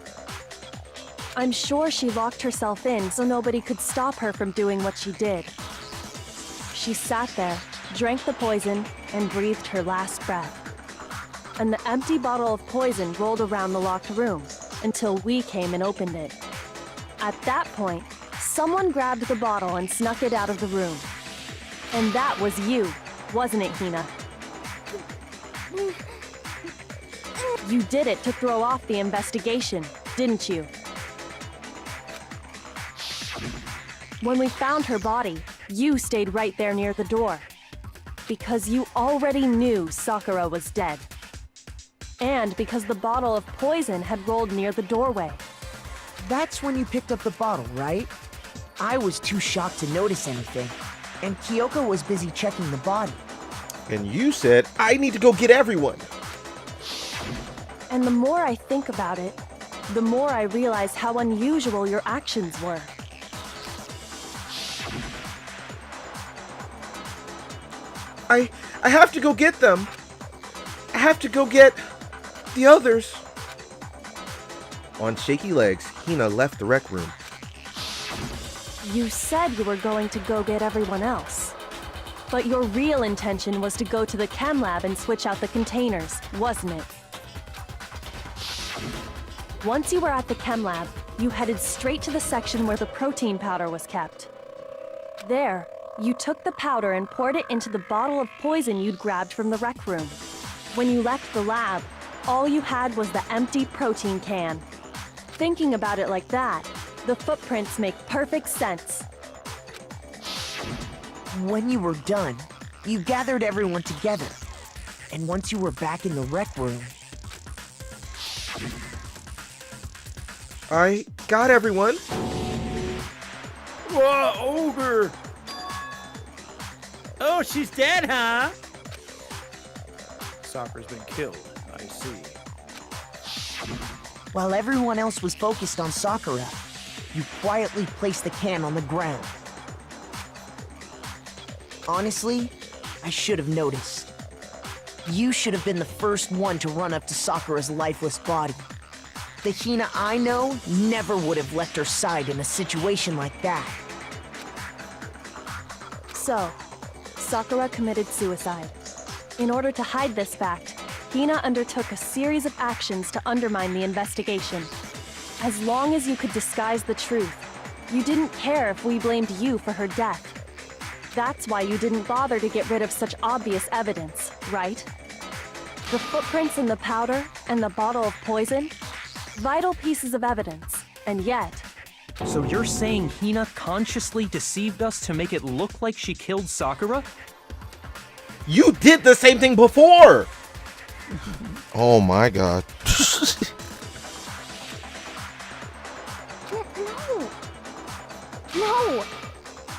I'm sure she locked herself in so nobody could stop her from doing what she did. She sat there, drank the poison, and breathed her last breath. And the empty bottle of poison rolled around the locked room until we came and opened it. At that point, someone grabbed the bottle and snuck it out of the room. And that was you, wasn't it, Hina? You did it to throw off the investigation, didn't you? When we found her body, you stayed right there near the door. Because you already knew Sakura was dead. And because the bottle of poison had rolled near the doorway. That's when you picked up the bottle, right? I was too shocked to notice anything, and Kyoko was busy checking the body. And you said, I need to go get everyone. And the more I think about it, the more I realize how unusual your actions were. I have to go get them. I have to go get the others. On shaky legs, Hina left the rec room. You said you were going to go get everyone else. But your real intention was to go to the chem lab and switch out the containers, wasn't it? Once you were at the chem lab, you headed straight to the section where the protein powder was kept. There, you took the powder and poured it into the bottle of poison you'd grabbed from the rec room. When you left the lab, all you had was the empty protein can. Thinking about it like that, the footprints make perfect sense. When you were done, you gathered everyone together. And once you were back in the rec room... I got everyone. Whoa, ogre! Oh, she's dead, huh? Sakura's been killed, I see. While everyone else was focused on Sakura, you quietly placed the can on the ground. Honestly, I should have noticed. You should have been the first one to run up to Sakura's lifeless body. The Hina I know never would have left her side in a situation like that. So, Sakura committed suicide. In order to hide this fact, Hina undertook a series of actions to undermine the investigation. As long as you could disguise the truth, you didn't care if we blamed you for her death. That's why you didn't bother to get rid of such obvious evidence, right? The footprints in the powder and the bottle of poison? Vital pieces of evidence, and yet... So you're saying Hina consciously deceived us to make it look like she killed Sakura? You did the same thing before! Oh my god. No!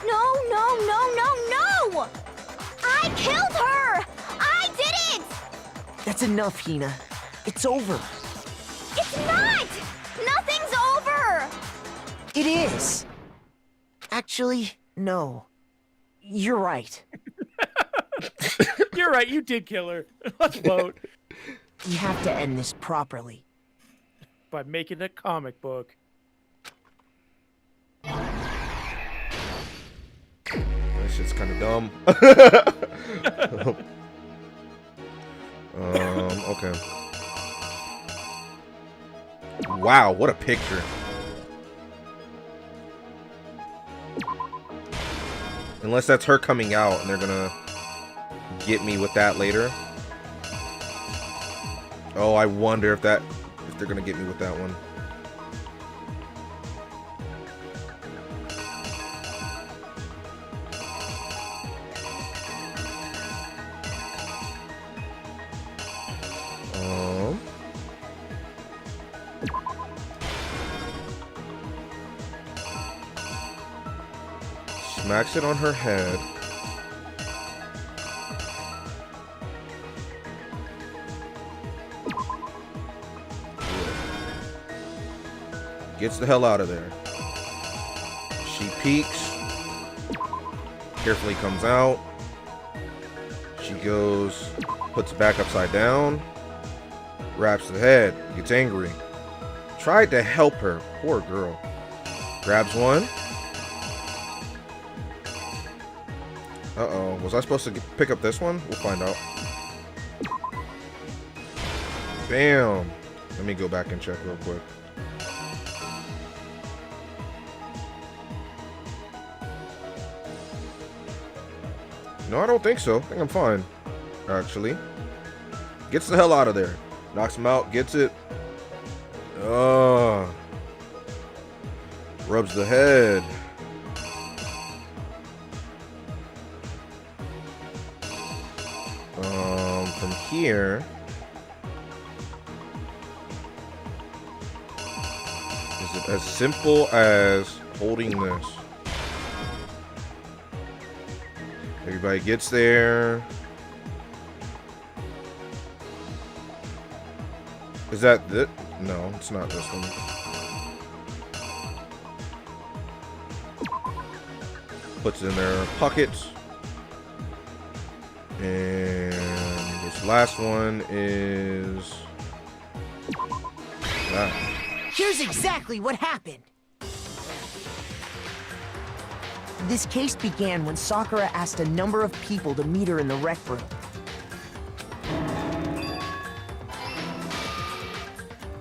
No, no, no, no, no! I killed her! I did it! That's enough, Hina. It's over. It's not! Nothing's over! It is. Actually, no. You're right. You're right, you did kill her. Let's vote. We have to end this properly. By making a comic book. That shit's kind of dumb. Okay. Wow, what a picture. Unless that's her coming out and they're gonna get me with that later. Oh, I wonder if they're gonna get me with that one. Smacks it on her head. Gets the hell out of there. She peeks. Carefully comes out. She goes, puts it back upside down. Wraps the head. Gets angry. Tried to help her. Poor girl. Grabs one. Uh-oh. Was I supposed to pick up this one? We'll find out. Bam. Let me go back and check real quick. No, I don't think so. I think I'm fine, actually. Gets the hell out of there. Knocks him out. Gets it. Rubs the head. From here, is it as simple as holding this? Everybody gets there. Is that it? No, it's not this one. Puts it in their pockets. And this last one is that. Here's exactly what happened. This case began when Sakura asked a number of people to meet her in the rec room.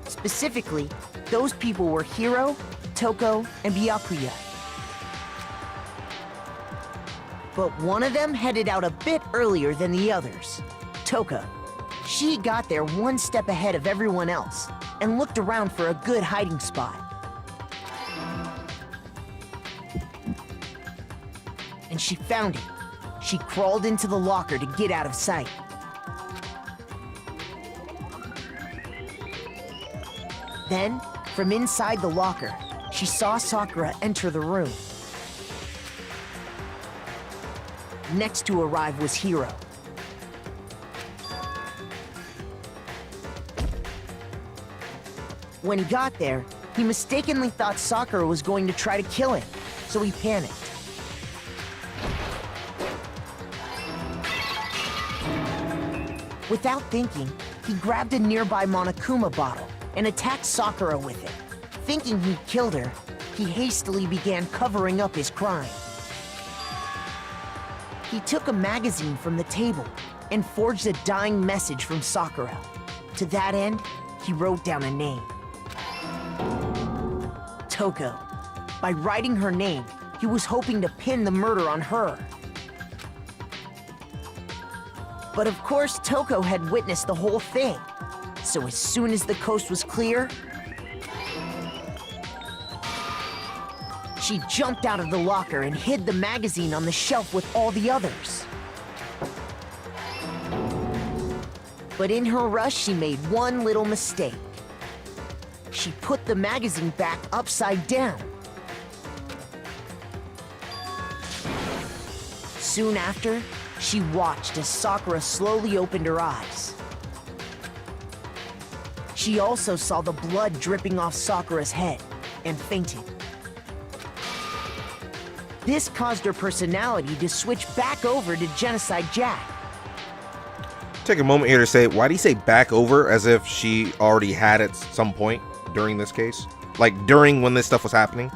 Specifically, those people were Hiro, Toko, and Byakuya. But one of them headed out a bit earlier than the others. Toka. She got there one step ahead of everyone else and looked around for a good hiding spot. And she found it. She crawled into the locker to get out of sight. Then, from inside the locker, she saw Sakura enter the room. Next to arrive was Hiro. When he got there, he mistakenly thought Sakura was going to try to kill him, so he panicked. Without thinking, he grabbed a nearby Monokuma bottle and attacked Sakura with it. Thinking he'd killed her, he hastily began covering up his crime. He took a magazine from the table and forged a dying message from Sakura. To that end, he wrote down a name. Toko. By writing her name, he was hoping to pin the murder on her. But of course, Toko had witnessed the whole thing. So as soon as the coast was clear, she jumped out of the locker and hid the magazine on the shelf with all the others. But in her rush, she made one little mistake. She put the magazine back upside down. Soon after, she watched as Sakura slowly opened her eyes. She also saw the blood dripping off Sakura's head and fainted. This caused her personality to switch back over to Genocide Jack. Take a moment here to say, why do you say back over as if she already had at some point during this case? Like during when this stuff was happening?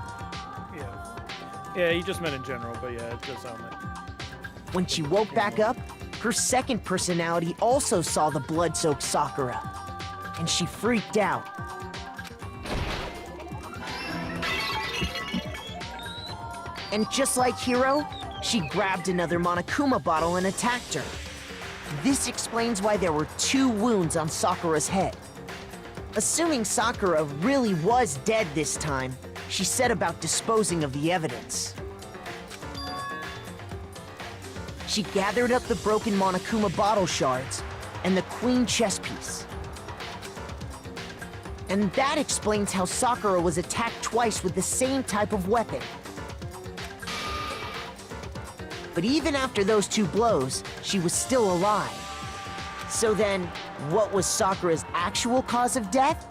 Yeah, he just meant in general, but yeah, it does sound like. When she woke back up, her second personality also saw the blood-soaked Sakura, and she freaked out. And just like Hiro, she grabbed another Monokuma bottle and attacked her. This explains why there were 2 wounds on Sakura's head. Assuming Sakura really was dead this time, she set about disposing of the evidence. She gathered up the broken Monokuma bottle shards and the queen chess piece. And that explains how Sakura was attacked twice with the same type of weapon. But even after those 2 blows, she was still alive. So then, what was Sakura's actual cause of death?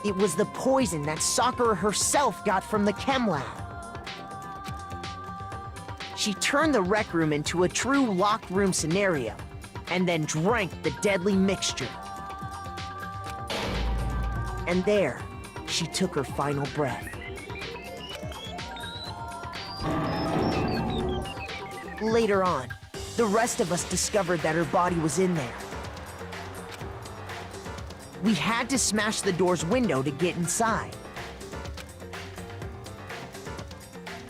It was the poison that Sakura herself got from the chem lab. She turned the rec room into a true locked room scenario, and then drank the deadly mixture. And there, she took her final breath. Later on, the rest of us discovered that her body was in there. We had to smash the door's window to get inside.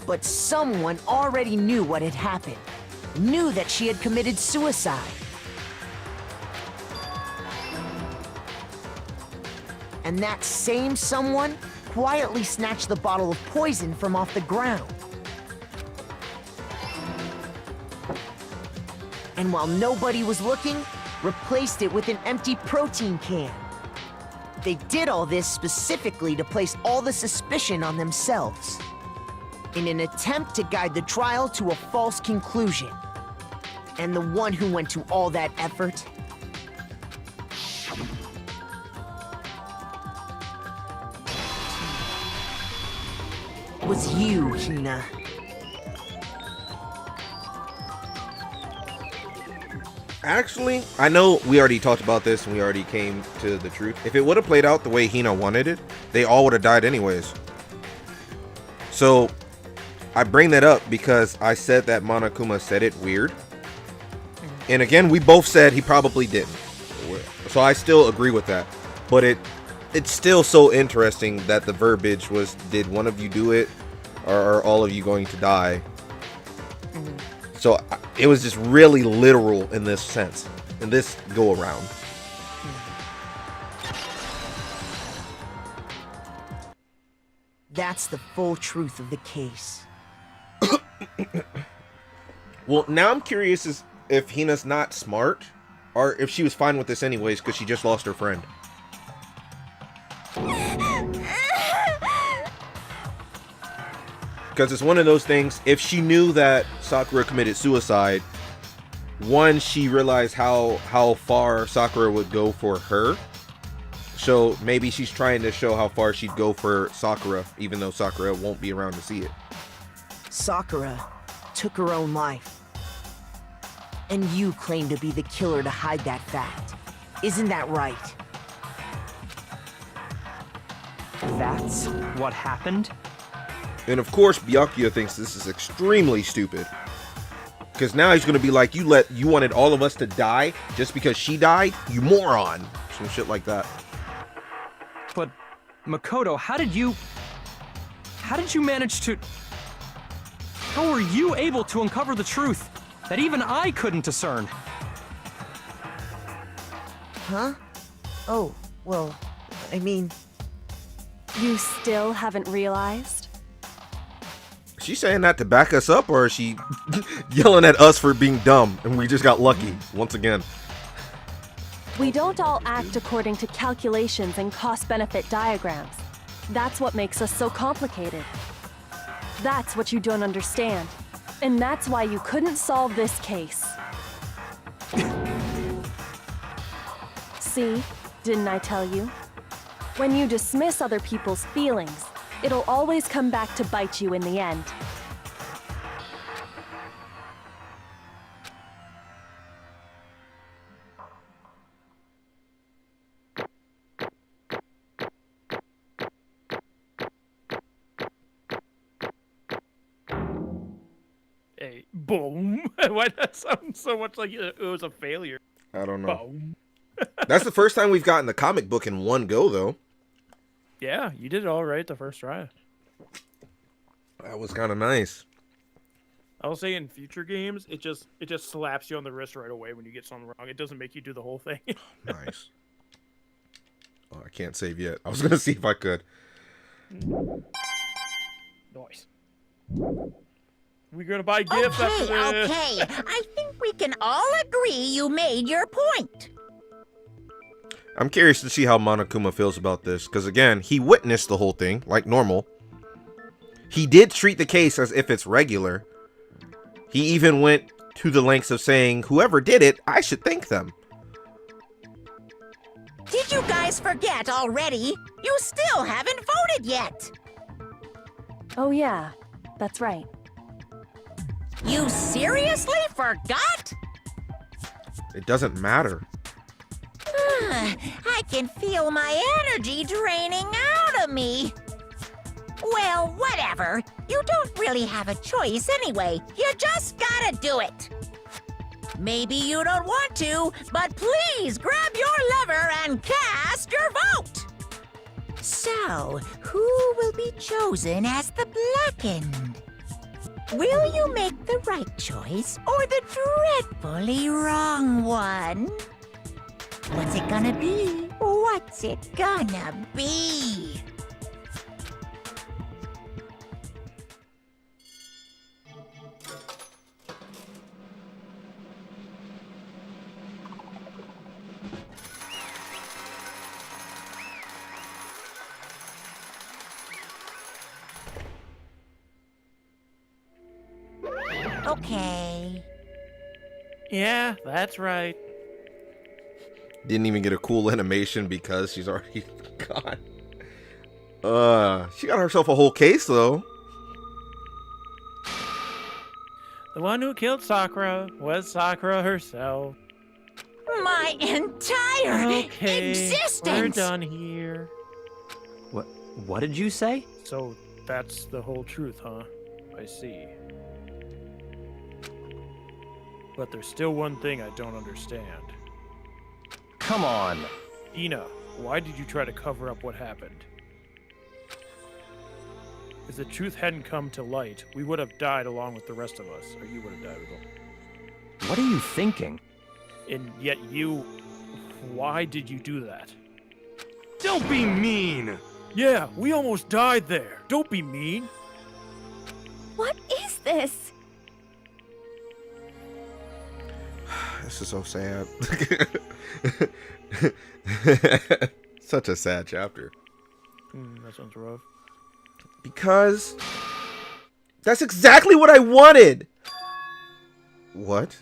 But someone already knew what had happened, knew that she had committed suicide. And that same someone quietly snatched the bottle of poison from off the ground. And while nobody was looking, replaced it with an empty protein can. They did all this specifically to place all the suspicion on themselves, in an attempt to guide the trial to a false conclusion. And the one who went to all that effort was you, Hina. Actually, I know we already talked about this and we already came to the truth. If it would have played out the way Hina wanted it, they all would have died anyways. So, I bring that up because I said that Monokuma said it weird. And again, we both said he probably didn't. So I still agree with that. But it's still so interesting that the verbiage was, did one of you do it? Or are all of you going to die? So it was just really literal in this sense, in this go around. That's the full truth of the case. Well, now I'm curious if Hina's not smart, or if she was fine with this anyways because she just lost her friend. Because it's one of those things, if she knew that Sakura committed suicide, one, she realized how far Sakura would go for her. So maybe she's trying to show how far she'd go for Sakura, even though Sakura won't be around to see it. Sakura took her own life. And you claim to be the killer to hide that fact. Isn't that right? That's what happened? And of course, Byakuya thinks this is extremely stupid. Because now he's gonna be like, you wanted all of us to die just because she died? You moron. Some shit like that. But, Makoto, how did you manage to... How were you able to uncover the truth that even I couldn't discern? Huh? Oh, well, I mean... You still haven't realized? Is she saying that to back us up, or is she yelling at us for being dumb and we just got lucky once again? We don't all act according to calculations and cost-benefit diagrams. That's what makes us so complicated. That's what you don't understand. And that's why you couldn't solve this case. See? Didn't I tell you? When you dismiss other people's feelings, it'll always come back to bite you in the end. Hey, boom. Why does that sound so much like it was a failure? I don't know. Boom. That's the first time we've gotten the comic book in one go, though. Yeah, you did it all right the first try. That was kind of nice. I'll say in future games, it just slaps you on the wrist right away when you get something wrong. It doesn't make you do the whole thing. Nice. Oh, I can't save yet. I was gonna see if I could. Nice. We're gonna buy gifts after this. Okay. I think we can all agree you made your point. I'm curious to see how Monokuma feels about this, because again, he witnessed the whole thing, like normal. He did treat the case as if it's regular. He even went to the lengths of saying, whoever did it, I should thank them. Did you guys forget already? You still haven't voted yet. Oh yeah, that's right. You seriously forgot? It doesn't matter. I can feel my energy draining out of me. Well, whatever. You don't really have a choice anyway. You just gotta do it. Maybe you don't want to, but please grab your lever and cast your vote. So, who will be chosen as the blackened? Will you make the right choice or the dreadfully wrong one? What's it gonna be? What's it gonna be? Okay. Yeah, that's right. Didn't even get a cool animation because she's already gone. She got herself a whole case though. The one who killed Sakura was Sakura herself. My entire existence! We're done here. What did you say? So that's the whole truth, huh? I see. But there's still one thing I don't understand. Come on. Ina, why did you try to cover up what happened? If the truth hadn't come to light, we would have died along with the rest of us, or you would have died with them. What are you thinking? And yet you... Why did you do that? Don't be mean! Yeah, we almost died there. Don't be mean. What is this? This is so sad. Such a sad chapter. That sounds rough. Because that's exactly what I wanted. What?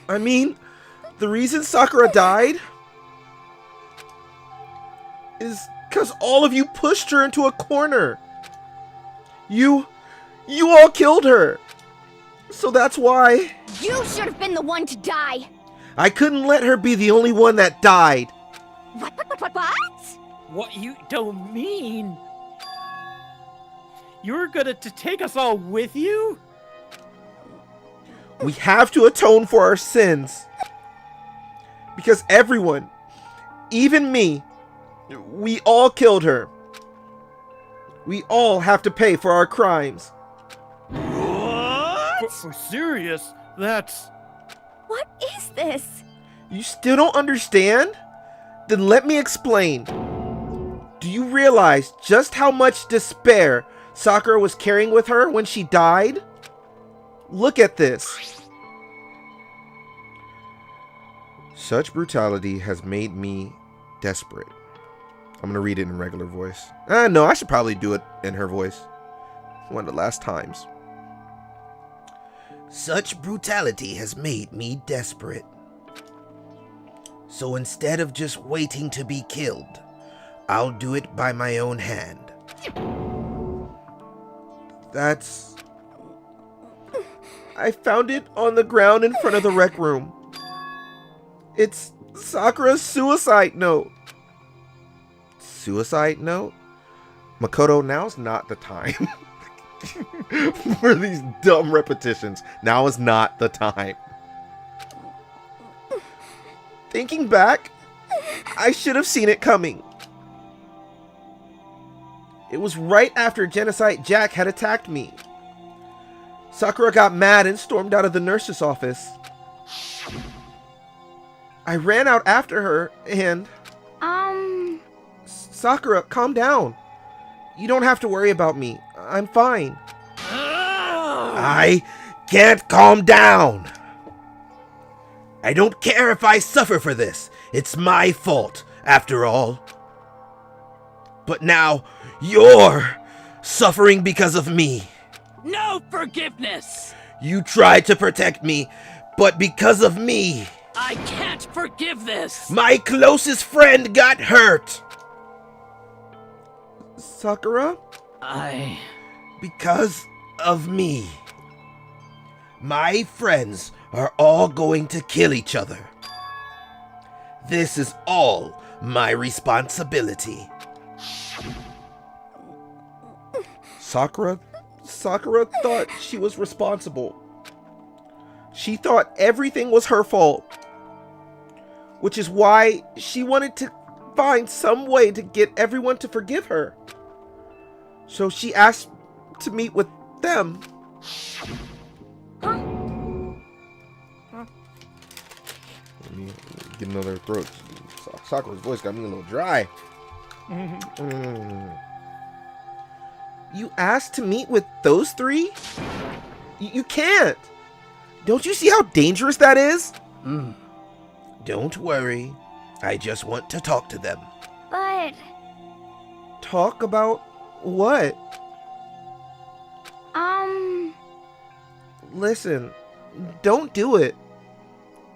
I mean, the reason Sakura died is because all of you pushed her into a corner. You all killed her. So that's why... You should have been the one to die. I couldn't let her be the only one that died. What? What you don't mean? You were gonna to take us all with you? We have to atone for our sins. Because everyone, even me, we all killed her. We all have to pay for our crimes. What? For serious? That's... What is this? You still don't understand? Then let me explain. Do you realize just how much despair Sakura was carrying with her when she died? Look at this. Such brutality has made me desperate. I'm gonna read it in regular voice. No, I should probably do it in her voice. One of the last times. Such brutality has made me desperate. So instead of just waiting to be killed, I'll do it by my own hand. That's... I found it on the ground in front of the rec room. It's Sakura's suicide note. Suicide note? Makoto, now's not the time for these dumb repetitions. Now is not the time. Thinking back, I should have seen it coming. It was right after Genocide Jack had attacked me. Sakura got mad and stormed out of the nurse's office. I ran out after her and... Sakura, calm down. You don't have to worry about me. I'm fine. I can't calm down. I don't care if I suffer for this. It's my fault, after all. But now, you're suffering because of me. No forgiveness! You tried to protect me, but because of me... I can't forgive this! My closest friend got hurt! Sakura? Because of me. My friends are all going to kill each other. This is all my responsibility. Sakura thought she was responsible. She thought everything was her fault. Which is why she wanted to find some way to get everyone to forgive her. So she asked to meet with them. Huh? Let me get another throat. Sakura's voice got me a little dry. You asked to meet with those three? You can't. Don't you see how dangerous that is? Don't worry. I just want to talk to them. But... Talk about what? Listen, don't do it.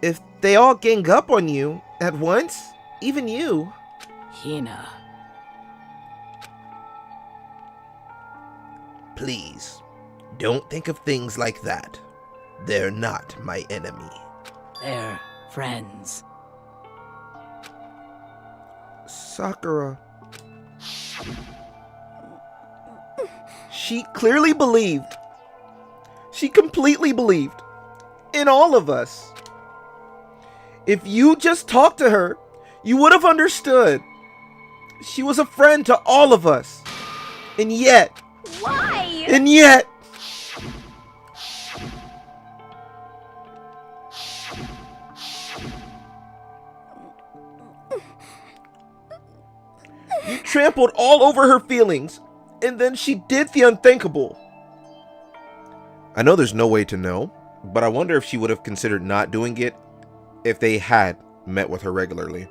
If they all gang up on you at once, even you. Hina. Please, don't think of things like that. They're not my enemy. They're friends. Sakura. She clearly believed. She completely believed in all of us. If you just talked to her, you would have understood. She was a friend to all of us. And yet... Why? And yet... You trampled all over her feelings, and then she did the unthinkable. I know there's no way to know, but I wonder if she would have considered not doing it if they had met with her regularly.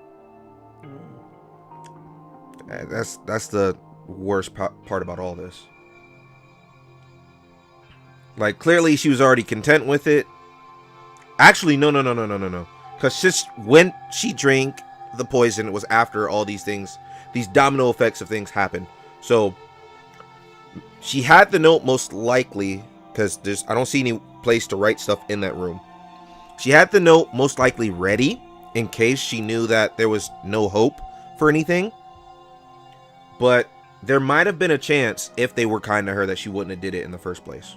That's the worst part about all this. Like, clearly she was already content with it. Actually, no. Because just when she drank the poison, it was after all these things, these domino effects of things happened. So she had the note most likely, because I don't see any place to write stuff in that room. She had the note most likely ready in case she knew that there was no hope for anything. But there might have been a chance, if they were kind to her, that she wouldn't have did it in the first place.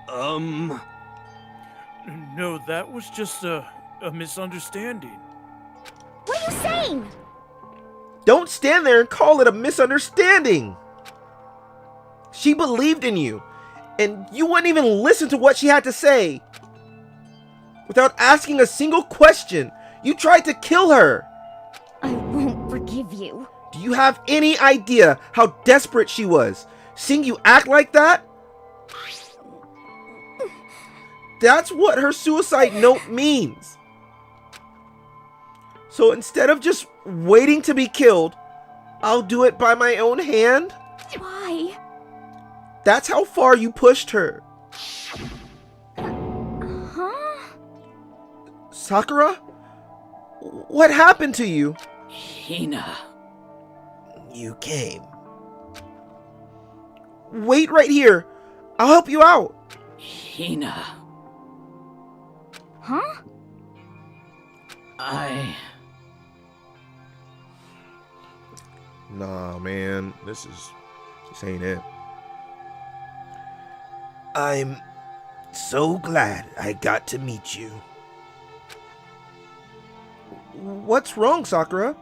No, that was just a misunderstanding. What are you saying? Don't stand there and call it a misunderstanding. She believed in you, and you wouldn't even listen to what she had to say. Without asking a single question, you tried to kill her. I won't forgive you. Do you have any idea how desperate she was? Seeing you act like that? That's what her suicide note means. So instead of just waiting to be killed, I'll do it by my own hand? Why? That's how far you pushed her. Huh? Sakura? What happened to you? Hina. You came. Wait right here. I'll help you out. Hina. Huh? Nah, man. This ain't it. I'm so glad I got to meet you. What's wrong, Sakura?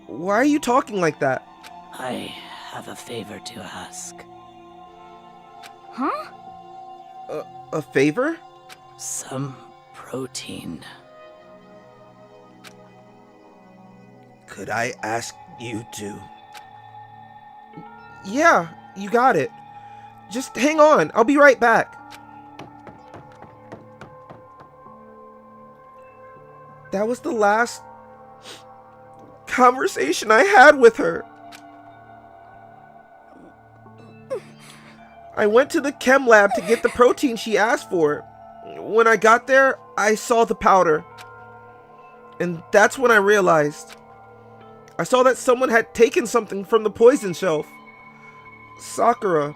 Why are you talking like that? I have a favor to ask. Huh? A favor? Some protein. Could I ask you to? Yeah, you got it. Just hang on. I'll be right back. That was the last conversation I had with her. I went to the chem lab to get the protein she asked for. When I got there, I saw the powder. And that's when I realized. I saw that someone had taken something from the poison shelf. Sakura.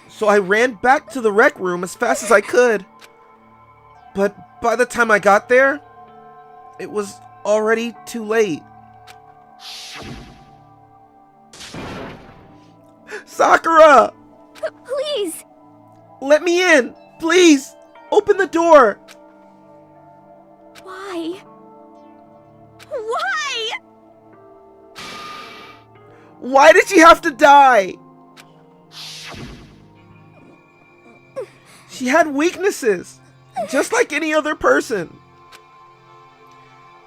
So I ran back to the rec room as fast as I could. But by the time I got there, it was already too late. Sakura! Please! Let me in! Please! Open the door! Why? Why? Why did she have to die? She had weaknesses, just like any other person.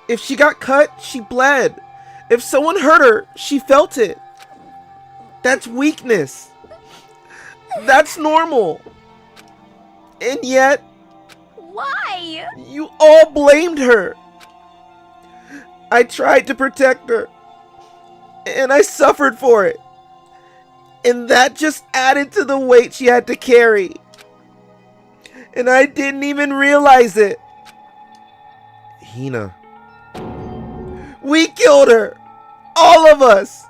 If she got cut, she bled. If someone hurt her, she felt it. That's weakness. That's normal. And yet, Why? you all blamed her. I tried to protect her, and I suffered for it. And that just added to the weight she had to carry. And I didn't even realize it. Hina. We killed her. All of us.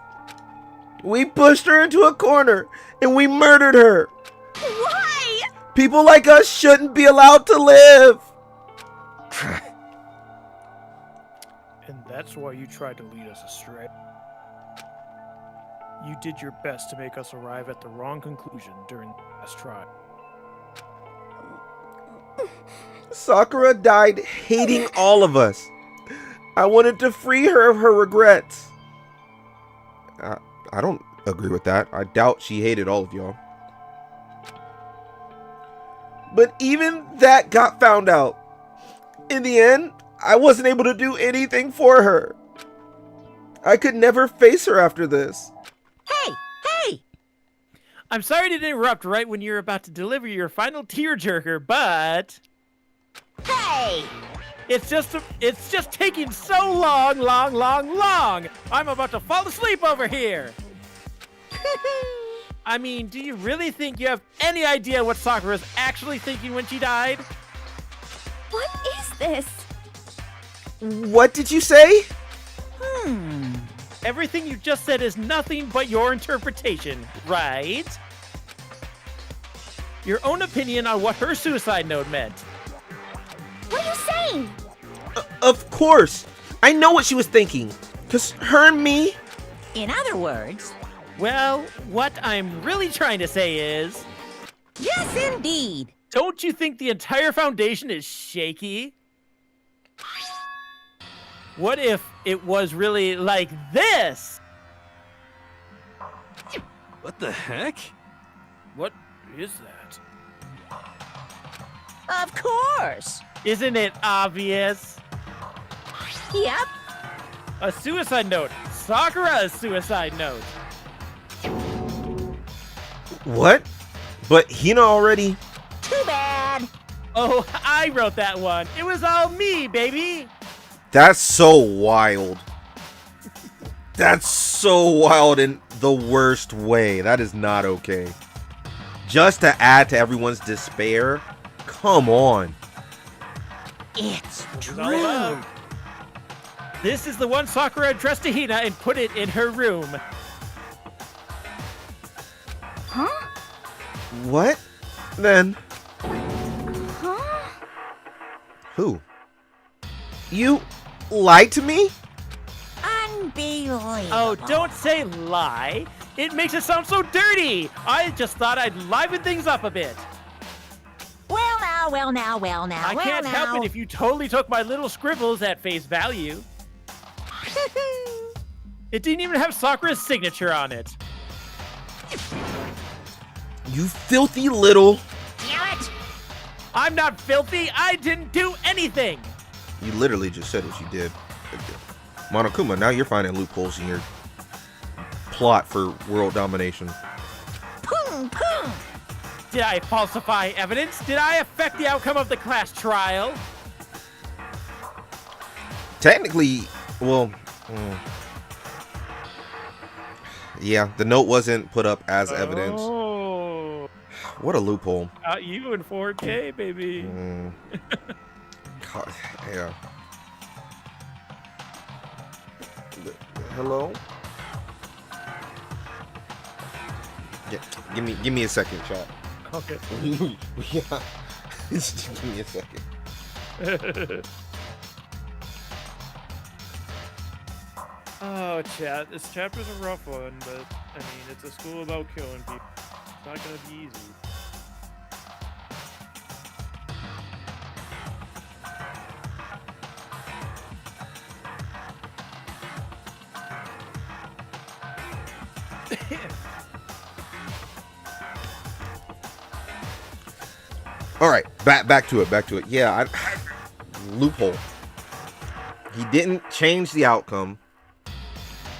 We pushed her into a corner and we murdered her. Why? People like us shouldn't be allowed to live. And that's why you tried to lead us astray. You did your best to make us arrive at the wrong conclusion during the last trial. Sakura died hating all of us. I wanted to free her of her regrets. I don't agree with that. I doubt she hated all of y'all. But even that got found out. In the end, I wasn't able to do anything for her. I could never face her after this. Hey, hey! I'm sorry to interrupt right when you're about to deliver your final tearjerker, but Hey! it's just taking so long. I'm about to fall asleep over here. I mean, do you really think you have any idea what Sakura's actually thinking when she died? What is this? What did you say? Everything you just said is nothing but your interpretation, right? Your own opinion on what her suicide note meant. What are you saying? Of course. I know what she was thinking. Because her and me... In other words, Well, what I'm really trying to say is... Yes, indeed. Don't you think the entire foundation is shaky? What if it was really like this? What the heck? What is that? Of course. Isn't it obvious? Yep. A suicide note. Sakura's suicide note. What? But Hina already? Too bad. Oh, I wrote that one. It was all me, baby. That's so wild. That's so wild in the worst way. That is not okay. Just to add to everyone's despair? Come on. It's true. This is the one Sakura addressed to Hina and put it in her room. Huh? What? Then? Huh? Who? You lied to me? Unbelievable. Oh, don't say lie. It makes it sound so dirty. I just thought I'd liven things up a bit. Well now. I can't help it if you totally took my little scribbles at face value. It didn't even have Sakura's signature on it. You filthy little... Damn it. I'm not filthy. I didn't do anything. You literally just said what you did. Monokuma, now you're finding loopholes in your plot for world domination. Boom, boom. Did I falsify evidence? Did I affect the outcome of the class trial? Technically, well... yeah, the note wasn't put up as evidence. Oh. What a loophole. Got you in 4K, baby. God, yeah. Hello? Yeah, give me a second, chat. Okay. Yeah. Just give me a second. Oh, chat. This chapter's a rough one, but I mean, it's a school about killing people. It's not gonna be easy. All right, back to it. Yeah, loophole. He didn't change the outcome.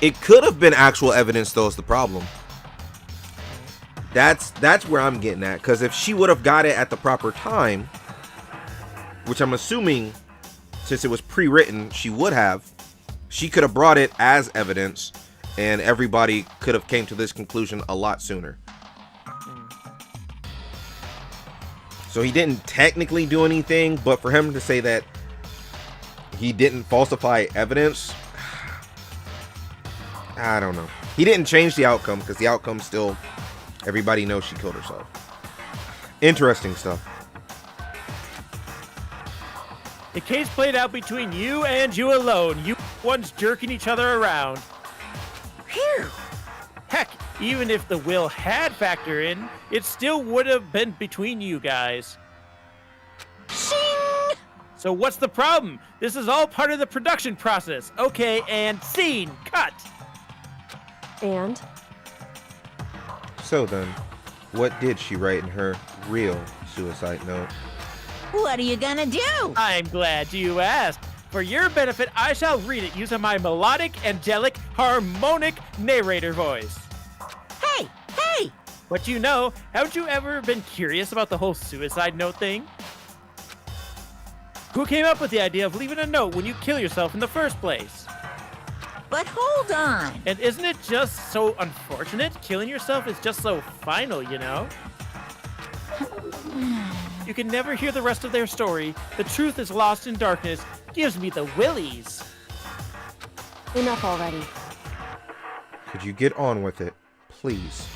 It could have been actual evidence, though, is the problem. That's where I'm getting at. Because if she would have got it at the proper time, which I'm assuming, since it was pre-written, she would have. She could have brought it as evidence, and everybody could have came to this conclusion a lot sooner. So he didn't technically do anything, but for him to say that he didn't falsify evidence, I don't know. He didn't change the outcome because the outcome still, everybody knows she killed herself. Interesting stuff. The case played out between you and you alone. You ones jerking each other around. Phew. Heck, even if the will had factor in, it still would have been between you guys. Shing. So what's the problem? This is all part of the production process. Okay, and scene. Cut. And? So then, what did she write in her real suicide note? What are you gonna do? I'm glad you asked. For your benefit, I shall read it using my melodic, angelic, harmonic narrator voice. Hey! But you know, haven't you ever been curious about the whole suicide note thing? Who came up with the idea of leaving a note when you kill yourself in the first place? But hold on. And isn't it just so unfortunate? Killing yourself is just so final, you know? You can never hear the rest of their story. The truth is lost in darkness. Gives me the willies. Enough already. Could you get on with it, please?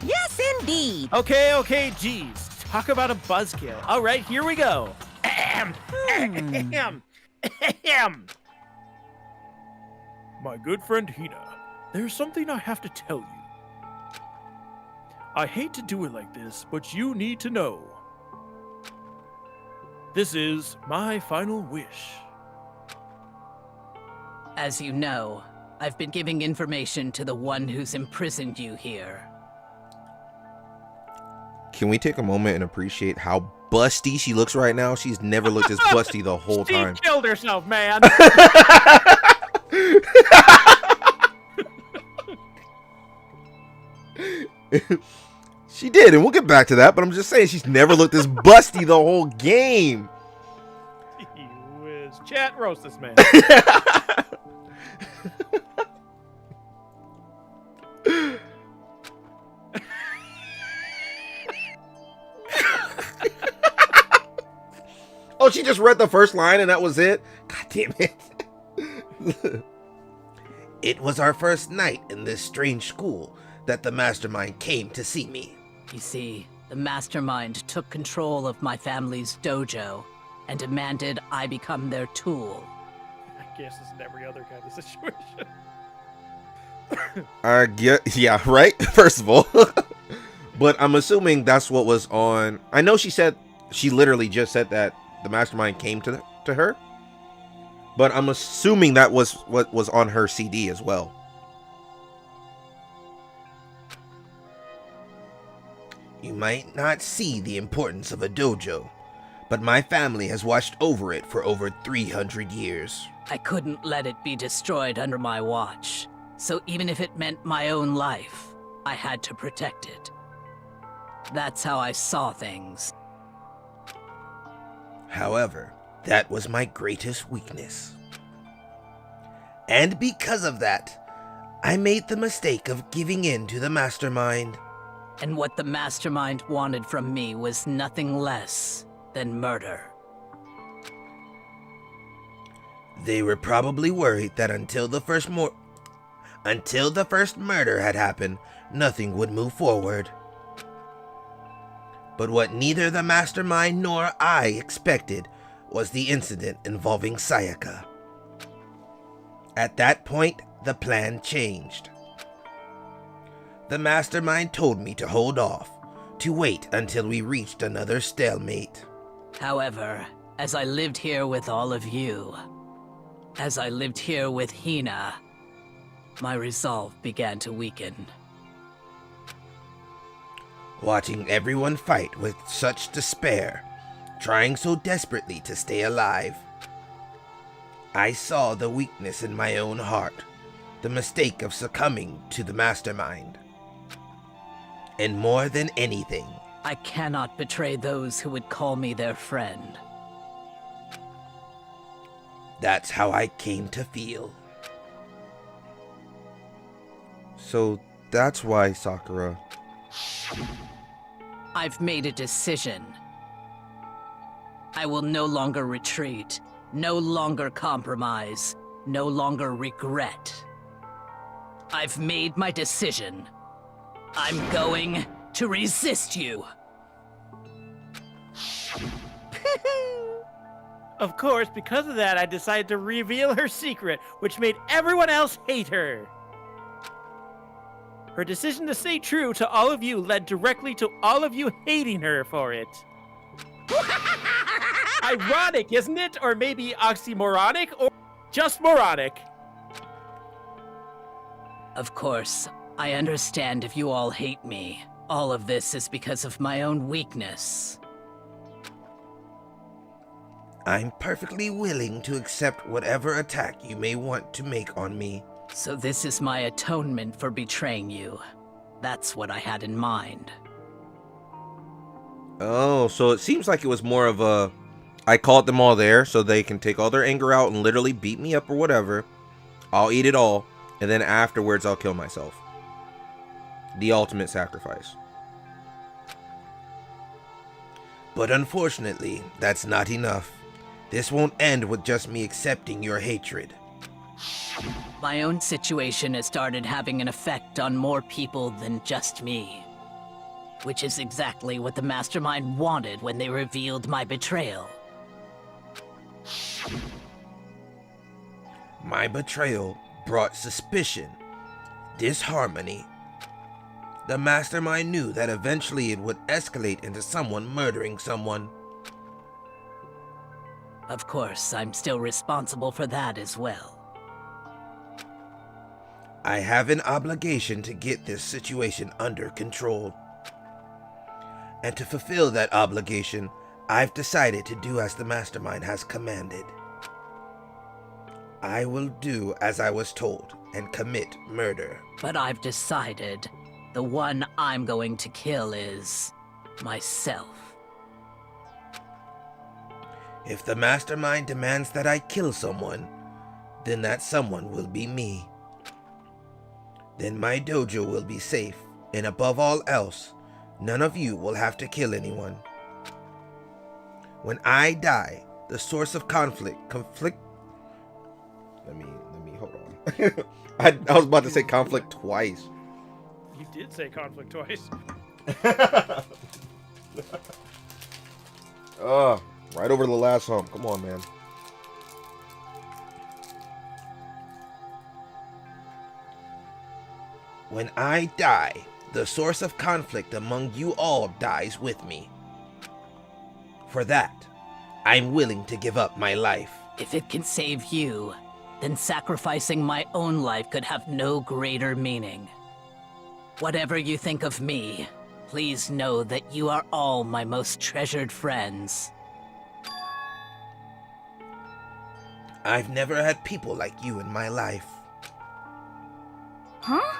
Yes, indeed. Okay, geez. Talk about a buzzkill. All right, here we go. Ahem. My good friend Hina, there's something I have to tell you. I hate to do it like this, but you need to know. This is my final wish. As you know, I've been giving information to the one who's imprisoned you here. Can we take a moment and appreciate how busty she looks right now? She's never looked as busty the whole time. She killed herself, man. She did, and we'll get back to that, but I'm just saying she's never looked this busty the whole game. Gee whiz. Chat, roast this man. Oh, she just read the first line and that was it? God damn it. It was our first night in this strange school that the mastermind came to see me. You see, the mastermind took control of my family's dojo and demanded I become their tool. I guess it's in every other kind of situation. I get, yeah, right? First of all. But I'm assuming that's what was on. I know she literally just said that the mastermind came to her. But I'm assuming that was what was on her CD as well. You might not see the importance of a dojo, but my family has watched over it for over 300 years. I couldn't let it be destroyed under my watch, so even if it meant my own life, I had to protect it. That's how I saw things. However, that was my greatest weakness. And because of that, I made the mistake of giving in to the mastermind. And what the mastermind wanted from me was nothing less than murder. They were probably worried that until the first murder had happened, nothing would move forward. But what neither the mastermind nor I expected was the incident involving Sayaka. At that point, the plan changed. The mastermind told me to hold off, to wait until we reached another stalemate. However, as I lived here with all of you, as I lived here with Hina, my resolve began to weaken. Watching everyone fight with such despair, trying so desperately to stay alive, I saw the weakness in my own heart, the mistake of succumbing to the mastermind. And more than anything, I cannot betray those who would call me their friend. that's how I came to feel. So that's why Sakura... I've made a decision. I will no longer retreat, no longer compromise, no longer regret. I've made my decision. I'm going to resist you. Of course, because of that, I decided to reveal her secret, which made everyone else hate her. Her decision to stay true to all of you led directly to all of you hating her for it. Ironic, isn't it? Or maybe oxymoronic, or just moronic. Of course, I understand if you all hate me. All of this is because of my own weakness. I'm perfectly willing to accept whatever attack you may want to make on me. So this is my atonement for betraying you. That's what I had in mind. Oh, so it seems like it was more of a... I called them all there so they can take all their anger out and literally beat me up or whatever. I'll eat it all, and then afterwards I'll kill myself. The ultimate sacrifice. But unfortunately, that's not enough. This won't end with just me accepting your hatred. My own situation has started having an effect on more people than just me. Which is exactly what the Mastermind wanted when they revealed my betrayal. My betrayal brought suspicion, disharmony, The mastermind knew that eventually it would escalate into someone murdering someone. Of course, I'm still responsible for that as well. I have an obligation to get this situation under control. And to fulfill that obligation, I've decided to do as the mastermind has commanded. I will do as I was told and commit murder. But I've decided the one I'm going to kill is myself. If the mastermind demands that I kill someone, then that someone will be me. Then my dojo will be safe, and above all else, none of you will have to kill anyone. When I die, the source of conflict. Let me hold on. I was about to say conflict twice. You did say conflict twice. Right over the last hump. Come on, man. When I die, the source of conflict among you all dies with me. For that, I'm willing to give up my life. If it can save you, then sacrificing my own life could have no greater meaning. Whatever you think of me, please know that you are all my most treasured friends. I've never had people like you in my life. Huh?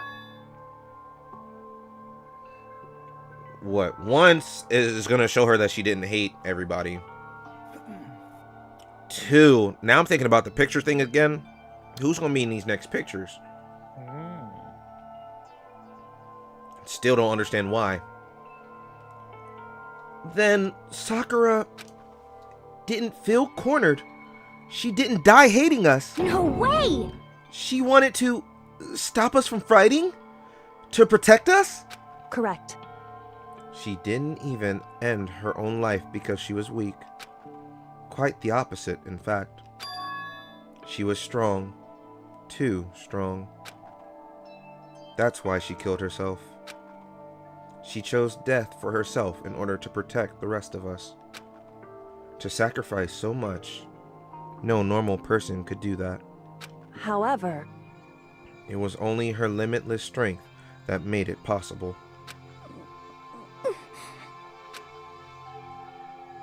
What? Once is going to show her that she didn't hate everybody. 2, now I'm thinking about the picture thing again. Who's going to be in these next pictures? Still don't understand why. Then Sakura didn't feel cornered. She didn't die hating us. No way! She wanted to stop us from fighting? To protect us? Correct. She didn't even end her own life because she was weak. Quite the opposite, in fact. She was strong. Too strong. That's why she killed herself. She chose death for herself in order to protect the rest of us. To sacrifice so much, no normal person could do that. However, it was only her limitless strength that made it possible.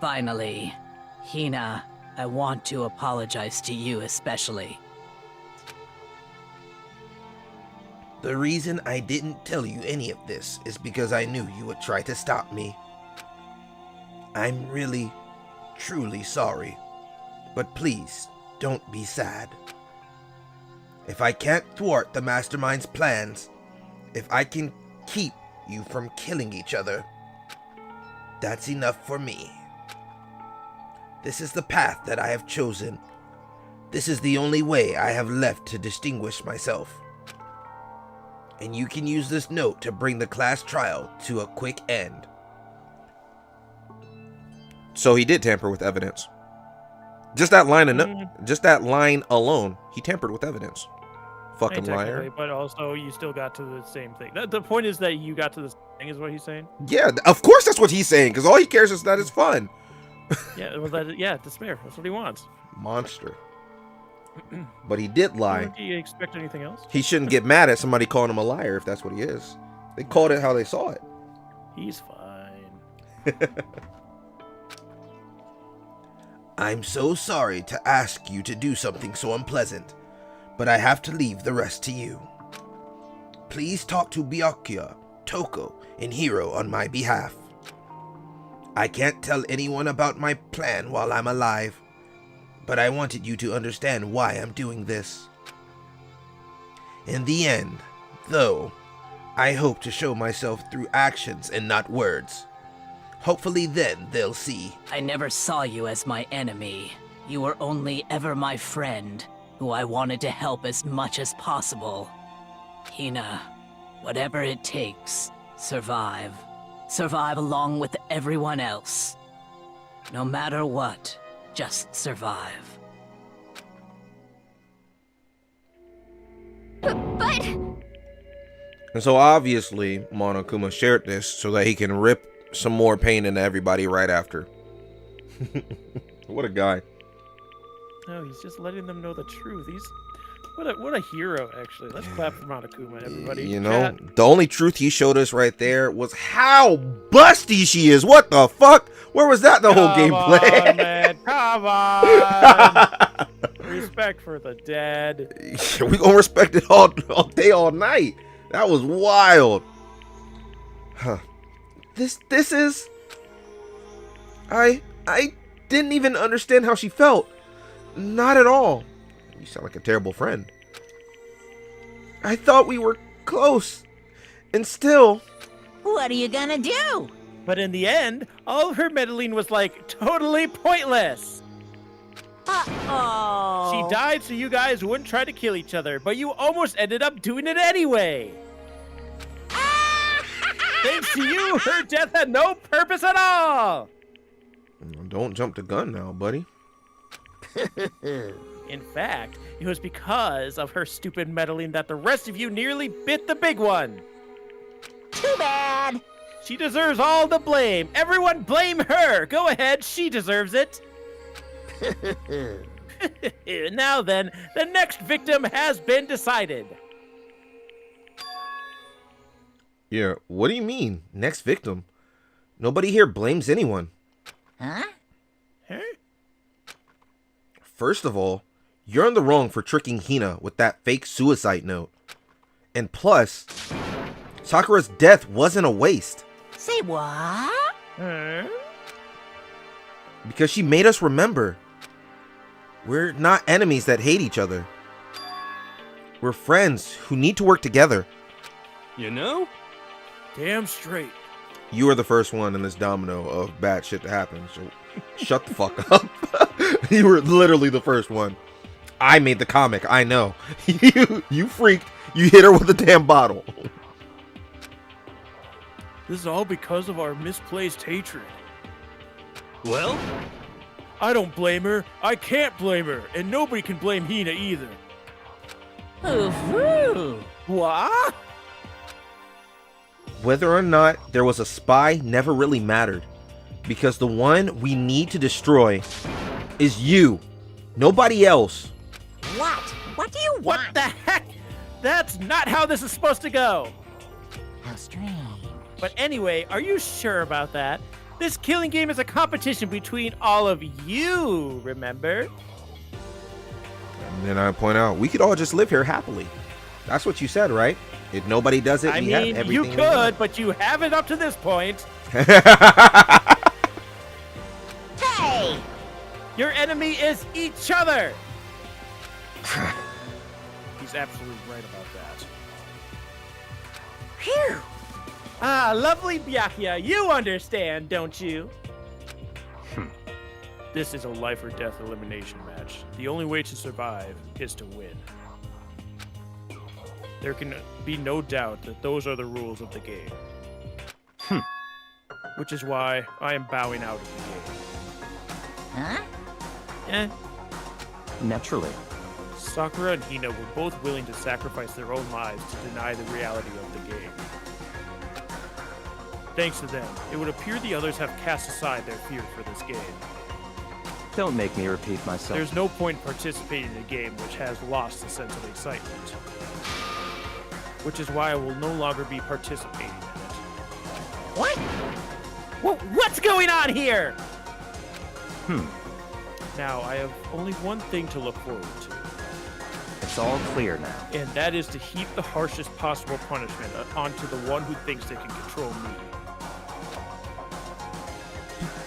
Finally, Hina, I want to apologize to you especially. The reason I didn't tell you any of this is because I knew you would try to stop me. I'm really, truly sorry. But please, don't be sad. If I can't thwart the Mastermind's plans, if I can keep you from killing each other, that's enough for me. This is the path that I have chosen. This is the only way I have left to distinguish myself. And you can use this note to bring the class trial to a quick end. So he did tamper with evidence. Just that line alone, he tampered with evidence. Fucking liar. But also, you still got to the same thing. The point is that you got to the same thing, is what he's saying? Yeah, of course that's what he's saying, because all he cares is that it's fun. Yeah, well, despair. That's what he wants. Monster. But he did lie. Do you expect anything else? He shouldn't get mad at somebody calling him a liar if that's what he is. They called it how they saw it. He's fine. I'm so sorry to ask you to do something so unpleasant, but I have to leave the rest to you. Please talk to Byakuya, Toko, and Hiro on my behalf. I can't tell anyone about my plan while I'm alive, but I wanted you to understand why I'm doing this. In the end, though, I hope to show myself through actions and not words. Hopefully then they'll see. I never saw you as my enemy. You were only ever my friend, who I wanted to help as much as possible. Hina, whatever it takes, survive. Survive along with everyone else. No matter what, just survive. But... And so obviously Monokuma shared this so that he can rip some more pain into everybody right after. What a guy. No, he's just letting them know the truth. What a hero, actually. Let's clap for Monokuma, everybody. You know, the only truth he showed us right there was how busty she is. What the fuck? Where was that the whole gameplay? Come on, man. Come on. Respect for the dead. We gonna respect it all day, all night. That was wild. Huh. This is... I didn't even understand how she felt. Not at all. You sound like a terrible friend. I thought we were close. And still... What are you gonna do? But in the end, all of her meddling was like totally pointless. Uh-oh. She died so you guys wouldn't try to kill each other, but you almost ended up doing it anyway. Thanks to you, her death had no purpose at all. Don't jump the gun now, buddy. In fact, it was because of her stupid meddling that the rest of you nearly bit the big one. Too bad. She deserves all the blame. Everyone blame her. Go ahead, she deserves it. Now then, the next victim has been decided. Yeah, what do you mean? Next victim? Nobody here blames anyone. Huh? First of all, you're in the wrong for tricking Hina with that fake suicide note. And plus, Sakura's death wasn't a waste. Say what? Because she made us remember. We're not enemies that hate each other. We're friends who need to work together. You know? Damn straight. You were the first one in this domino of bad shit to happen, so shut the fuck up. You were literally the first one. I made the comic, I know. You freaked. You hit her with a damn bottle. This is all because of our misplaced hatred. Well? I don't blame her. I can't blame her. And nobody can blame Hina either. Ooh. What? Whether or not there was a spy never really mattered. Because the one we need to destroy is you. Nobody else. What? What do you want? What the heck? That's not how this is supposed to go. How strange. But anyway, are you sure about that? This killing game is a competition between all of you, remember? And then I point out, we could all just live here happily. That's what you said, right? If nobody does it, I we have mean, everything you we could, but you haven't up to this point. Hey! Your enemy is each other. He's absolutely right about that. Phew! Ah, lovely Byakuya, you understand, don't you? This is a life or death elimination match. The only way to survive is to win. There can be no doubt that those are the rules of the game. Which is why I am bowing out of the game. Huh? Naturally. Sakura and Hina were both willing to sacrifice their own lives to deny the reality of the game. Thanks to them, it would appear the others have cast aside their fear for this game. Don't make me repeat myself. There's no point participating in a game which has lost the sense of excitement. Which is why I will no longer be participating in it. What? What's going on here? Hmm. Now, I have only one thing to look forward to. It's all clear now. And that is to heap the harshest possible punishment onto the one who thinks they can control me.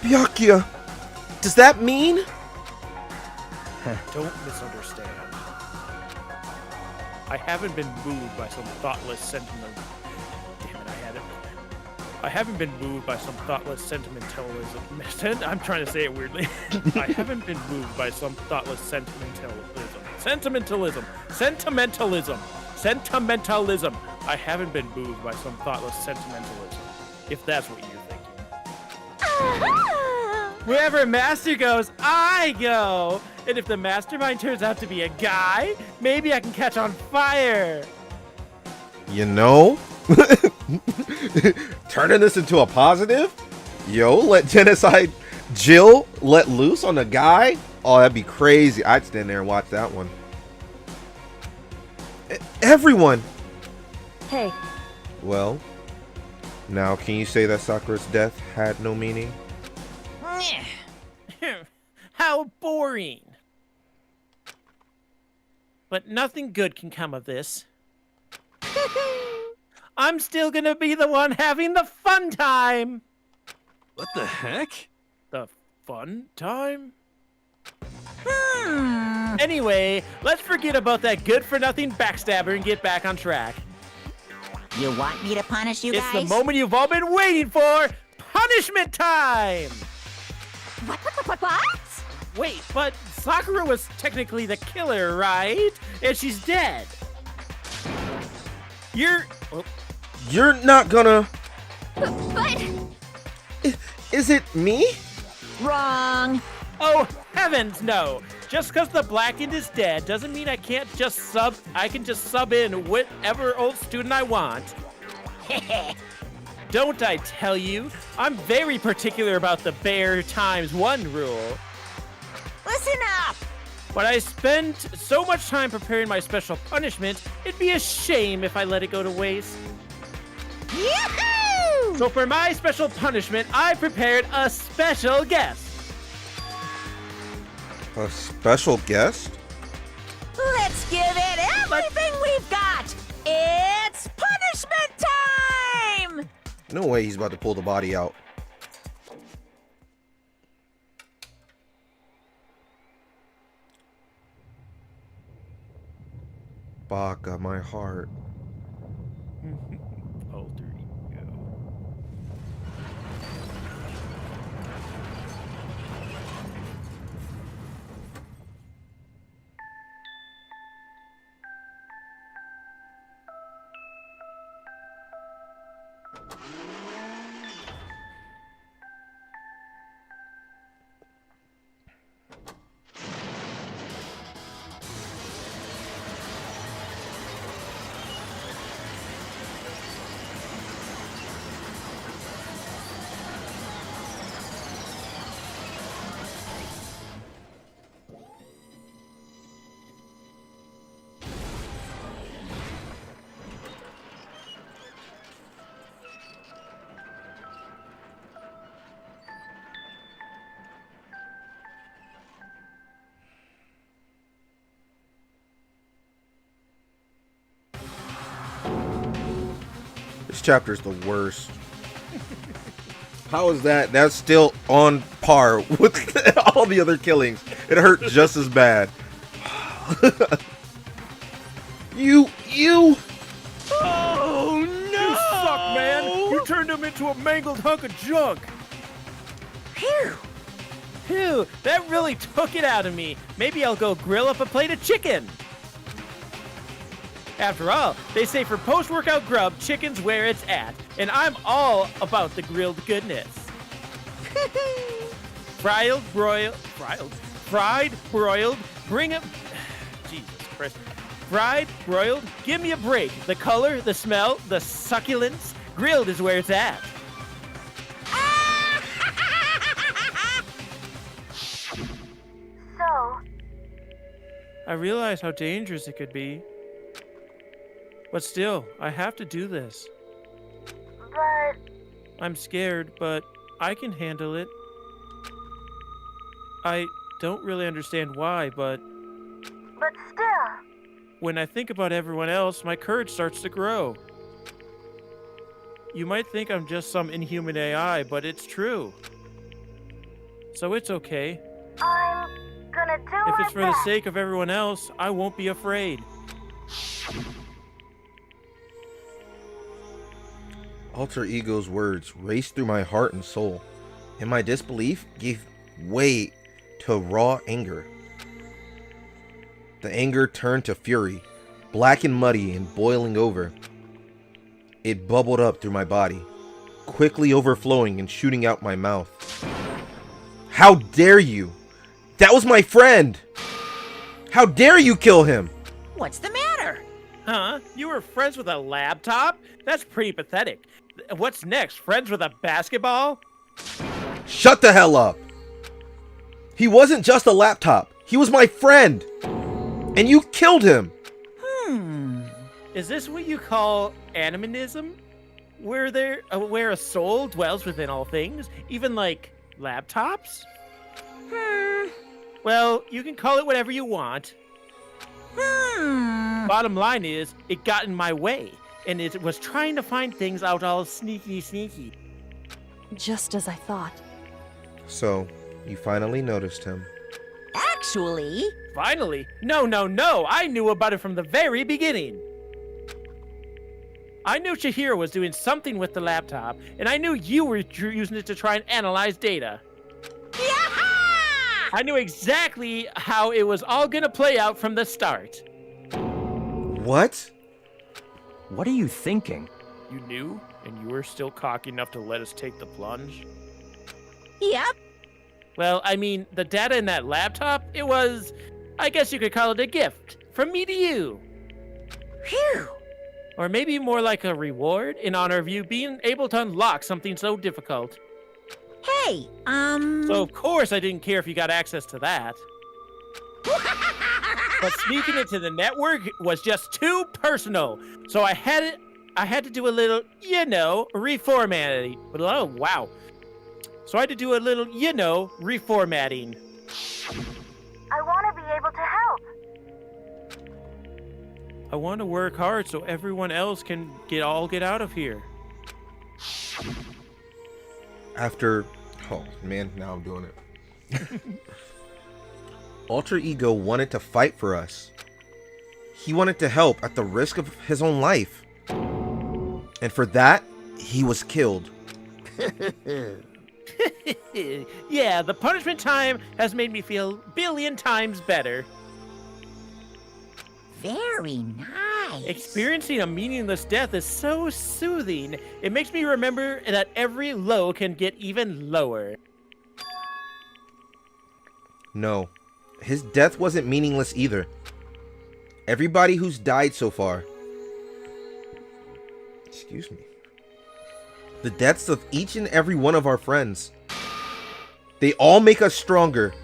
Byakuya, does that mean? Don't misunderstand. I haven't been moved by some thoughtless sentiment. Damn it, I had it. I haven't been moved by some thoughtless sentimentalism. I'm trying to say it weirdly. I haven't been moved by some thoughtless sentimentalism. Sentimentalism. I haven't been moved by some thoughtless sentimentalism. If that's what you're thinking. Wherever Master goes, I go! And if the mastermind turns out to be a guy, maybe I can catch on fire! You know, Turning this into a positive? Yo, let genocide Jill let loose on the guy? Oh, that'd be crazy. I'd stand there and watch that one. Everyone! Hey, Well, now can you say that Sakura's death had no meaning? How boring. But nothing good can come of this. I'm still gonna be the one having the fun time. What the heck? The fun time? Anyway, let's forget about that good-for-nothing backstabber and get back on track. You want me to punish you It's guys? the moment you've all been waiting for! Punishment time! What? Wait, but Sakura was technically the killer, right? And she's dead. You're not gonna... But... Is it me? Wrong. Oh, heavens no! Just because the Blackened is dead doesn't mean I can just sub in whatever old student I want. Don't I tell you? I'm very particular about the bear ×1 rule. Listen up! But I spent so much time preparing my special punishment, it'd be a shame if I let it go to waste. Yoo-hoo! So for my special punishment, I prepared a special guest. A special guest? Let's give it everything we've got! It's punishment time! No way he's about to pull the body out. Baka, my heart. Alter ego. This chapter is the worst. How is that? That's still on par with all the other killings. It hurt just as bad. You. Oh no! You suck, man! You turned him into a mangled hunk of junk. Phew, that really took it out of me. Maybe I'll go grill up a plate of chicken. After all, they say for post-workout grub, chicken's where it's at. And I'm all about the grilled goodness. Fried, broiled, bring it. Jesus Christ. Fried, broiled, give me a break. The color, the smell, the succulence, grilled is where it's at. So, I realize how dangerous it could be. But still, I have to do this. but... I'm scared, but I can handle it. I don't really understand why, but But still... when I think about everyone else, my courage starts to grow. You might think I'm just some inhuman AI, but it's true. So it's okay. I'm gonna do If my it's for the best. sake of everyone else, I won't be afraid. Alter Ego's words raced through my heart and soul, and my disbelief gave way to raw anger. The anger turned to fury, black and muddy and boiling over. It bubbled up through my body, quickly overflowing and shooting out my mouth. How dare you! That was my friend! How dare you kill him! What's the matter? Huh? You were friends with a laptop? That's pretty pathetic. What's next? Friends with a basketball? Shut the hell up. He wasn't just a laptop. He was my friend. And you killed him. Is this what you call animism? Where a soul dwells within all things, even like laptops? Well, you can call it whatever you want. Bottom line is, it got in my way, and it was trying to find things out all sneaky. Just as I thought. So, you finally noticed him. Actually, Finally? No, I knew about it from the very beginning. I knew Chihiro was doing something with the laptop, and I knew you were using it to try and analyze data. I knew exactly how it was all gonna play out from the start. What? What are you thinking? You knew, and you were still cocky enough to let us take the plunge? yep. Well, I mean, the data in that laptop, it was, I guess you could call it a gift from me to you. Phew. Or maybe more like a reward in honor of you being able to unlock something so difficult. Hey, So of course I didn't care if you got access to that. But sneaking into the network was just too personal. So I had to do a little, reformatting. But oh wow. So I had to do a little, reformatting. I want to be able to help. I want to work hard so everyone else can get out of here. After... Oh, man, now I'm doing it. Alter Ego wanted to fight for us. He wanted to help at the risk of his own life. And for that, he was killed. Yeah, the punishment time has made me feel a billion times better. very nice. Experiencing a meaningless death is so soothing. It makes me remember that every low can get even lower. No, his death wasn't meaningless either. Everybody who's died so far. Excuse me. The deaths of each and every one of our friends. They all make us stronger.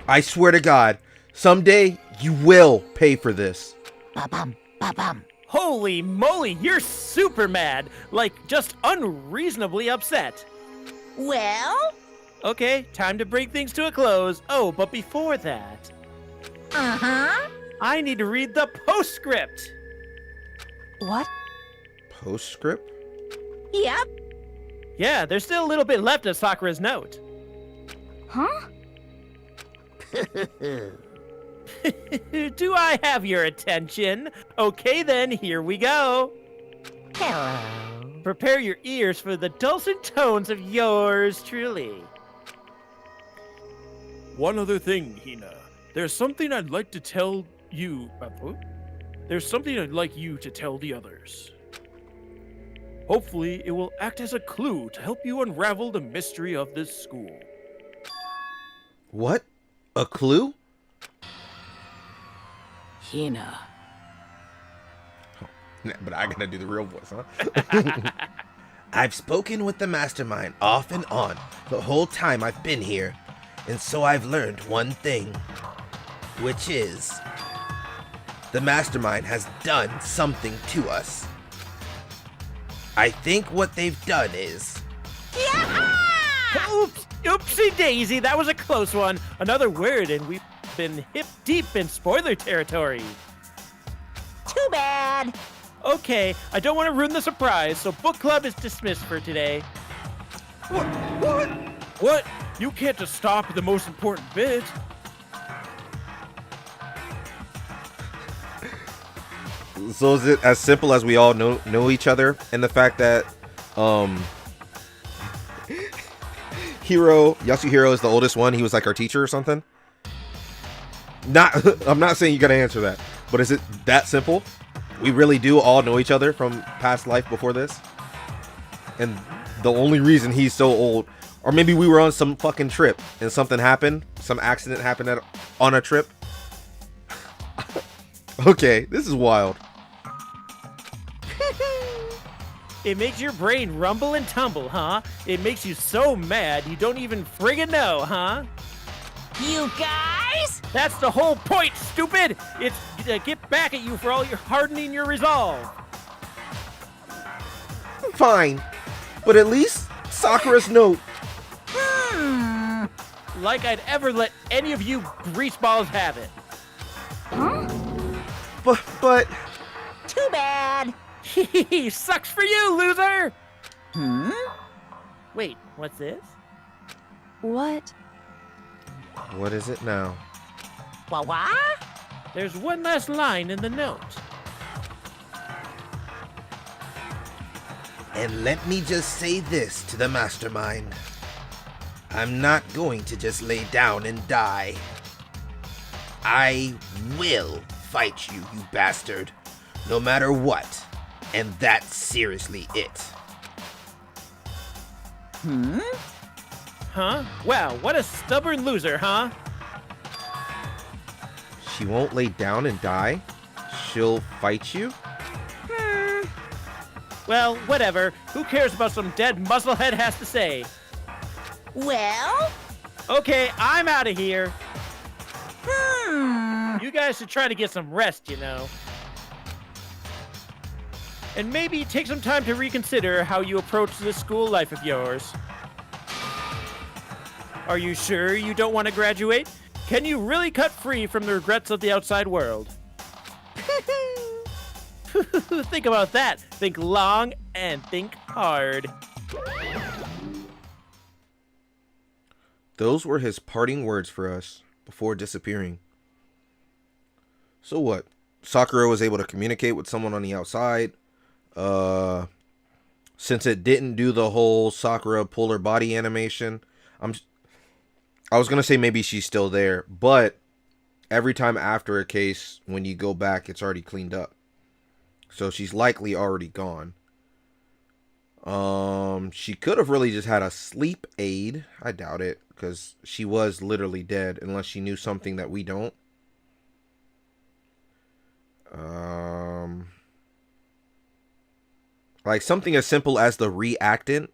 I swear to God, someday you will pay for this. Ba-bum, ba-bum. Holy moly, you're super mad. Like, just unreasonably upset. Well? Okay, time to bring things to a close. Oh, but before that, Uh-huh. I need to read the postscript. What? Postscript? Yep. Yeah, there's still a little bit left of Sakura's note. Huh? Do I have your attention? Okay then, here we go. Hello. Prepare your ears for the dulcet tones of yours truly. One other thing, Hina. There's something I'd like to tell you. There's something I'd like you to tell the others. Hopefully, it will act as a clue to help you unravel the mystery of this school. What? A clue? Hina. But I gotta do the real voice, huh? I've spoken with the mastermind off and on the whole time I've been here, and so I've learned one thing, which is the mastermind has done something to us. I think what they've done is... Oops, oopsie daisy, that was a close one. Another word, and we've been hip deep in spoiler territory. Too bad. Okay, I don't want to ruin the surprise, so book club is dismissed for today. What? What? You can't just stop at the most important bit. So is it as simple as we all know each other, and the fact that Yasuhiro is the oldest one, he was like our teacher or something? I'm not saying you gotta answer that, but is it that simple? We really do all know each other from past life before this? And the only reason he's so old, or maybe we were on some fucking trip and something happened, some accident happened on a trip. Okay, this is wild. It makes your brain rumble and tumble, huh? It makes you so mad you don't even friggin' know, huh? You guys? That's the whole point, stupid! It's to get back at you for all your hardening your resolve. Fine, but at least Sakura's note. Like I'd ever let any of you greaseballs have it. But Too bad. Sucks for you, loser! Wait, what's this? What? what is it now? What? There's one last line in the note. And let me just say this to the mastermind. I'm not going to just lay down and die. I will fight you, you bastard. No matter what. And that's seriously it. Huh? Wow, what a stubborn loser, huh? She won't lay down and die? She'll fight you? Well, whatever. Who cares about some dead musclehead has to say? Well? Okay, I'm out of here. You guys should try to get some rest, you know. And maybe take some time to reconsider how you approach this school life of yours. Are you sure you don't want to graduate? Can you really cut free from the regrets of the outside world? Think about that. Think long and think hard. Those were his parting words for us before disappearing. So what? Sakura was able to communicate with someone on the outside. Since it didn't do the whole Sakura pull her body animation, I was gonna say maybe she's still there, but every time after a case, when you go back, it's already cleaned up. So she's likely already gone. She could have really just had a sleep aid. I doubt it, because she was literally dead, unless she knew something that we don't. Like something as simple as the reactant,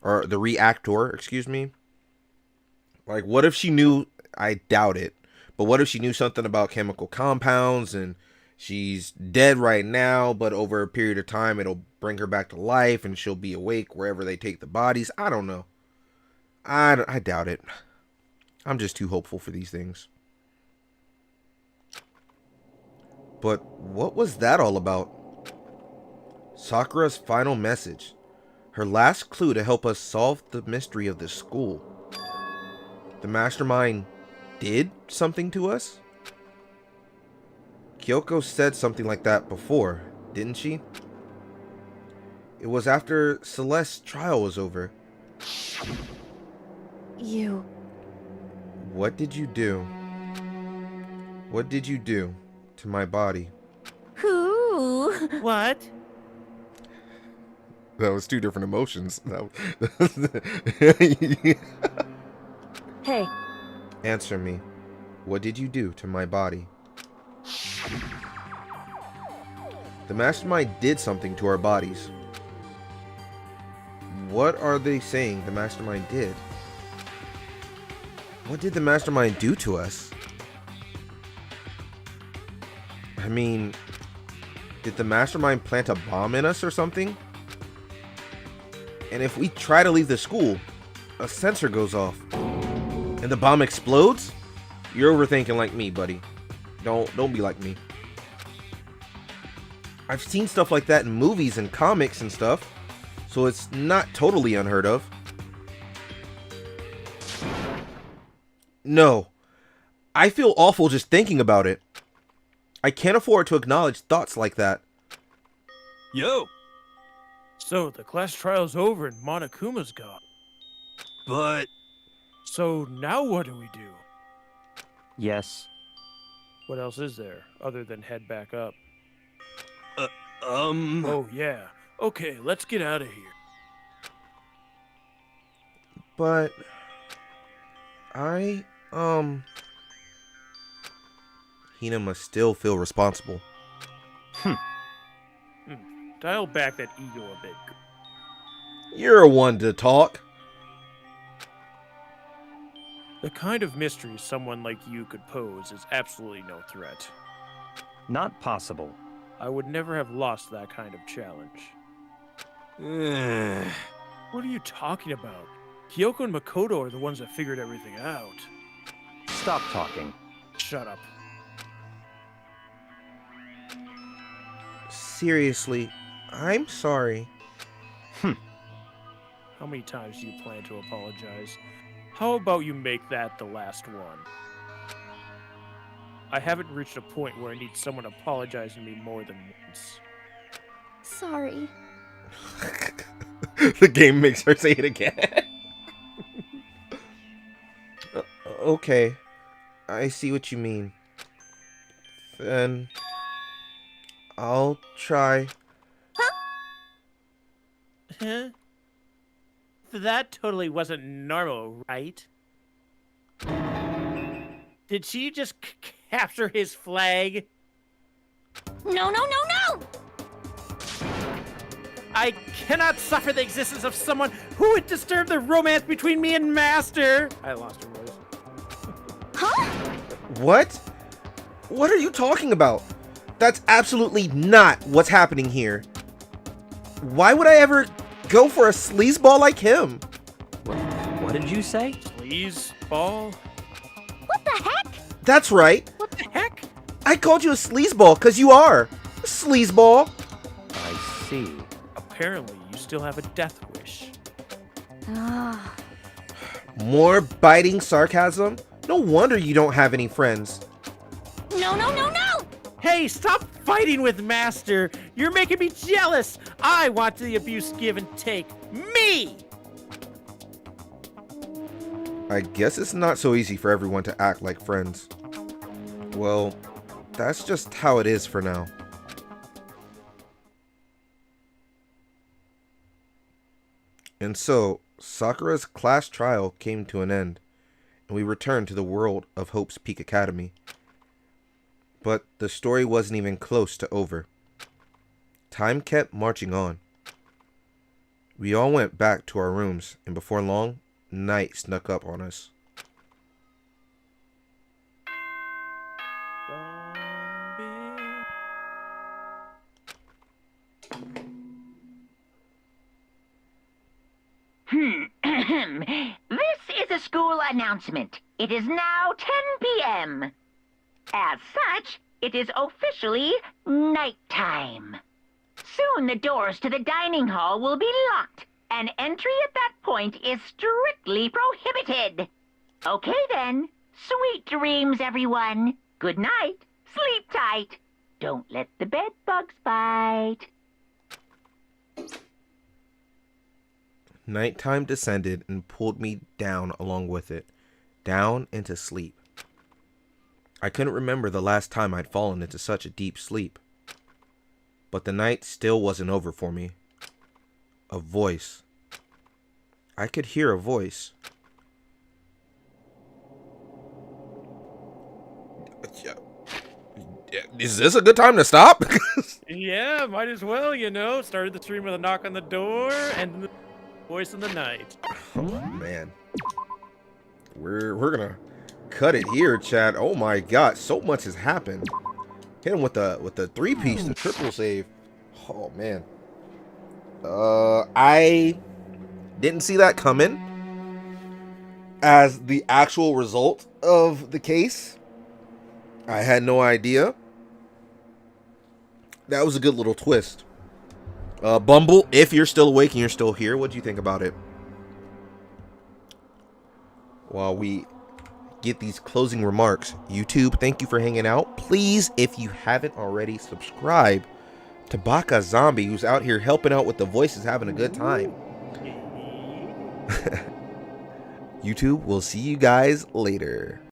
or the reactor, excuse me. Like, what if she knew, I doubt it, but what if she knew something about chemical compounds and she's dead right now, but over a period of time it'll bring her back to life and she'll be awake wherever they take the bodies? I don't know. I doubt it. I'm just too hopeful for these things. But what was that all about? Sakura's final message. Her last clue to help us solve the mystery of the school. The mastermind did something to us? Kyoko said something like that before, didn't she? It was after Celeste's trial was over. You... What did you do? What did you do to my body? Who? What? That was two different emotions. Hey, Answer me. What did you do to my body? The mastermind did something to our bodies. What are they saying the mastermind did? What did the mastermind do to us? I mean, did the mastermind plant a bomb in us or something? And if we try to leave the school, a sensor goes off and the bomb explodes? You're overthinking like me, buddy. Don't be like me. I've seen stuff like that in movies and comics and stuff, so it's not totally unheard of. No. I feel awful just thinking about it. I can't afford to acknowledge thoughts like that. Yo, So, the class trial's over and Monokuma's gone. but So, now what do we do? Yes. What else is there, other than head back up? um, Oh, yeah. Okay, let's get out of here. But Hina must still feel responsible. Dial back that ego a bit. You're one to talk. The kind of mystery someone like you could pose is absolutely no threat. Not possible. I would never have lost that kind of challenge. What are you talking about? Kyoko and Makoto are the ones that figured everything out. Stop talking. Shut up. Seriously, I'm sorry. How many times do you plan to apologize? How about you make that the last one? I haven't reached a point where I need someone to apologize to me more than once. Sorry. The game makes her say it again. Okay, I see what you mean. Then I'll try. Huh? That totally wasn't normal, right? Did she just capture his flag? No, no, no, no! I cannot suffer the existence of someone who would disturb the romance between me and Master. I lost her voice. Huh? What? What are you talking about? That's absolutely not what's happening here. Why would I ever go for a sleazeball like him? What did you say? Sleazeball? What the heck? That's right. What the heck? I called you a sleazeball because you are. A sleazeball. I see. Apparently, you still have a death wish. Ah. More biting sarcasm? No wonder you don't have any friends. No, no, no, no! Hey, stop fighting with Master! You're making me jealous! I want the abuse give and take. Me! I guess it's not so easy for everyone to act like friends. Well, that's just how it is for now. And so, Sakura's class trial came to an end, and we returned to the world of Hope's Peak Academy. But the story wasn't even close to over. Time kept marching on. We all went back to our rooms, and before long, night snuck up on us. This is a school announcement. It is now 10 p.m. As such, it is officially nighttime. Soon the doors to the dining hall will be locked, and entry at that point is strictly prohibited. Okay then. Sweet dreams, everyone. Good night. Sleep tight. Don't let the bed bugs bite. Nighttime descended and pulled me down along with it, down into sleep. I couldn't remember the last time I'd fallen into such a deep sleep. But the night still wasn't over for me. A voice. I could hear a voice. Is this a good time to stop? Yeah, might as well, you know. Started the stream with a knock on the door and the voice in the night. Oh man. We're gonna cut it here, chat. Oh my god, so much has happened. Hit him with the three-piece, the triple save. Oh man. I didn't see that coming as the actual result of the case. I had no idea. That was a good little twist. Bumble, if you're still awake and you're still here, what do you think about it? While we get these closing remarks, YouTube, thank you for hanging out. Please, if you haven't already, subscribe to Baka Zombie, who's out here helping out with the voices, having a good time. YouTube, we'll see you guys later.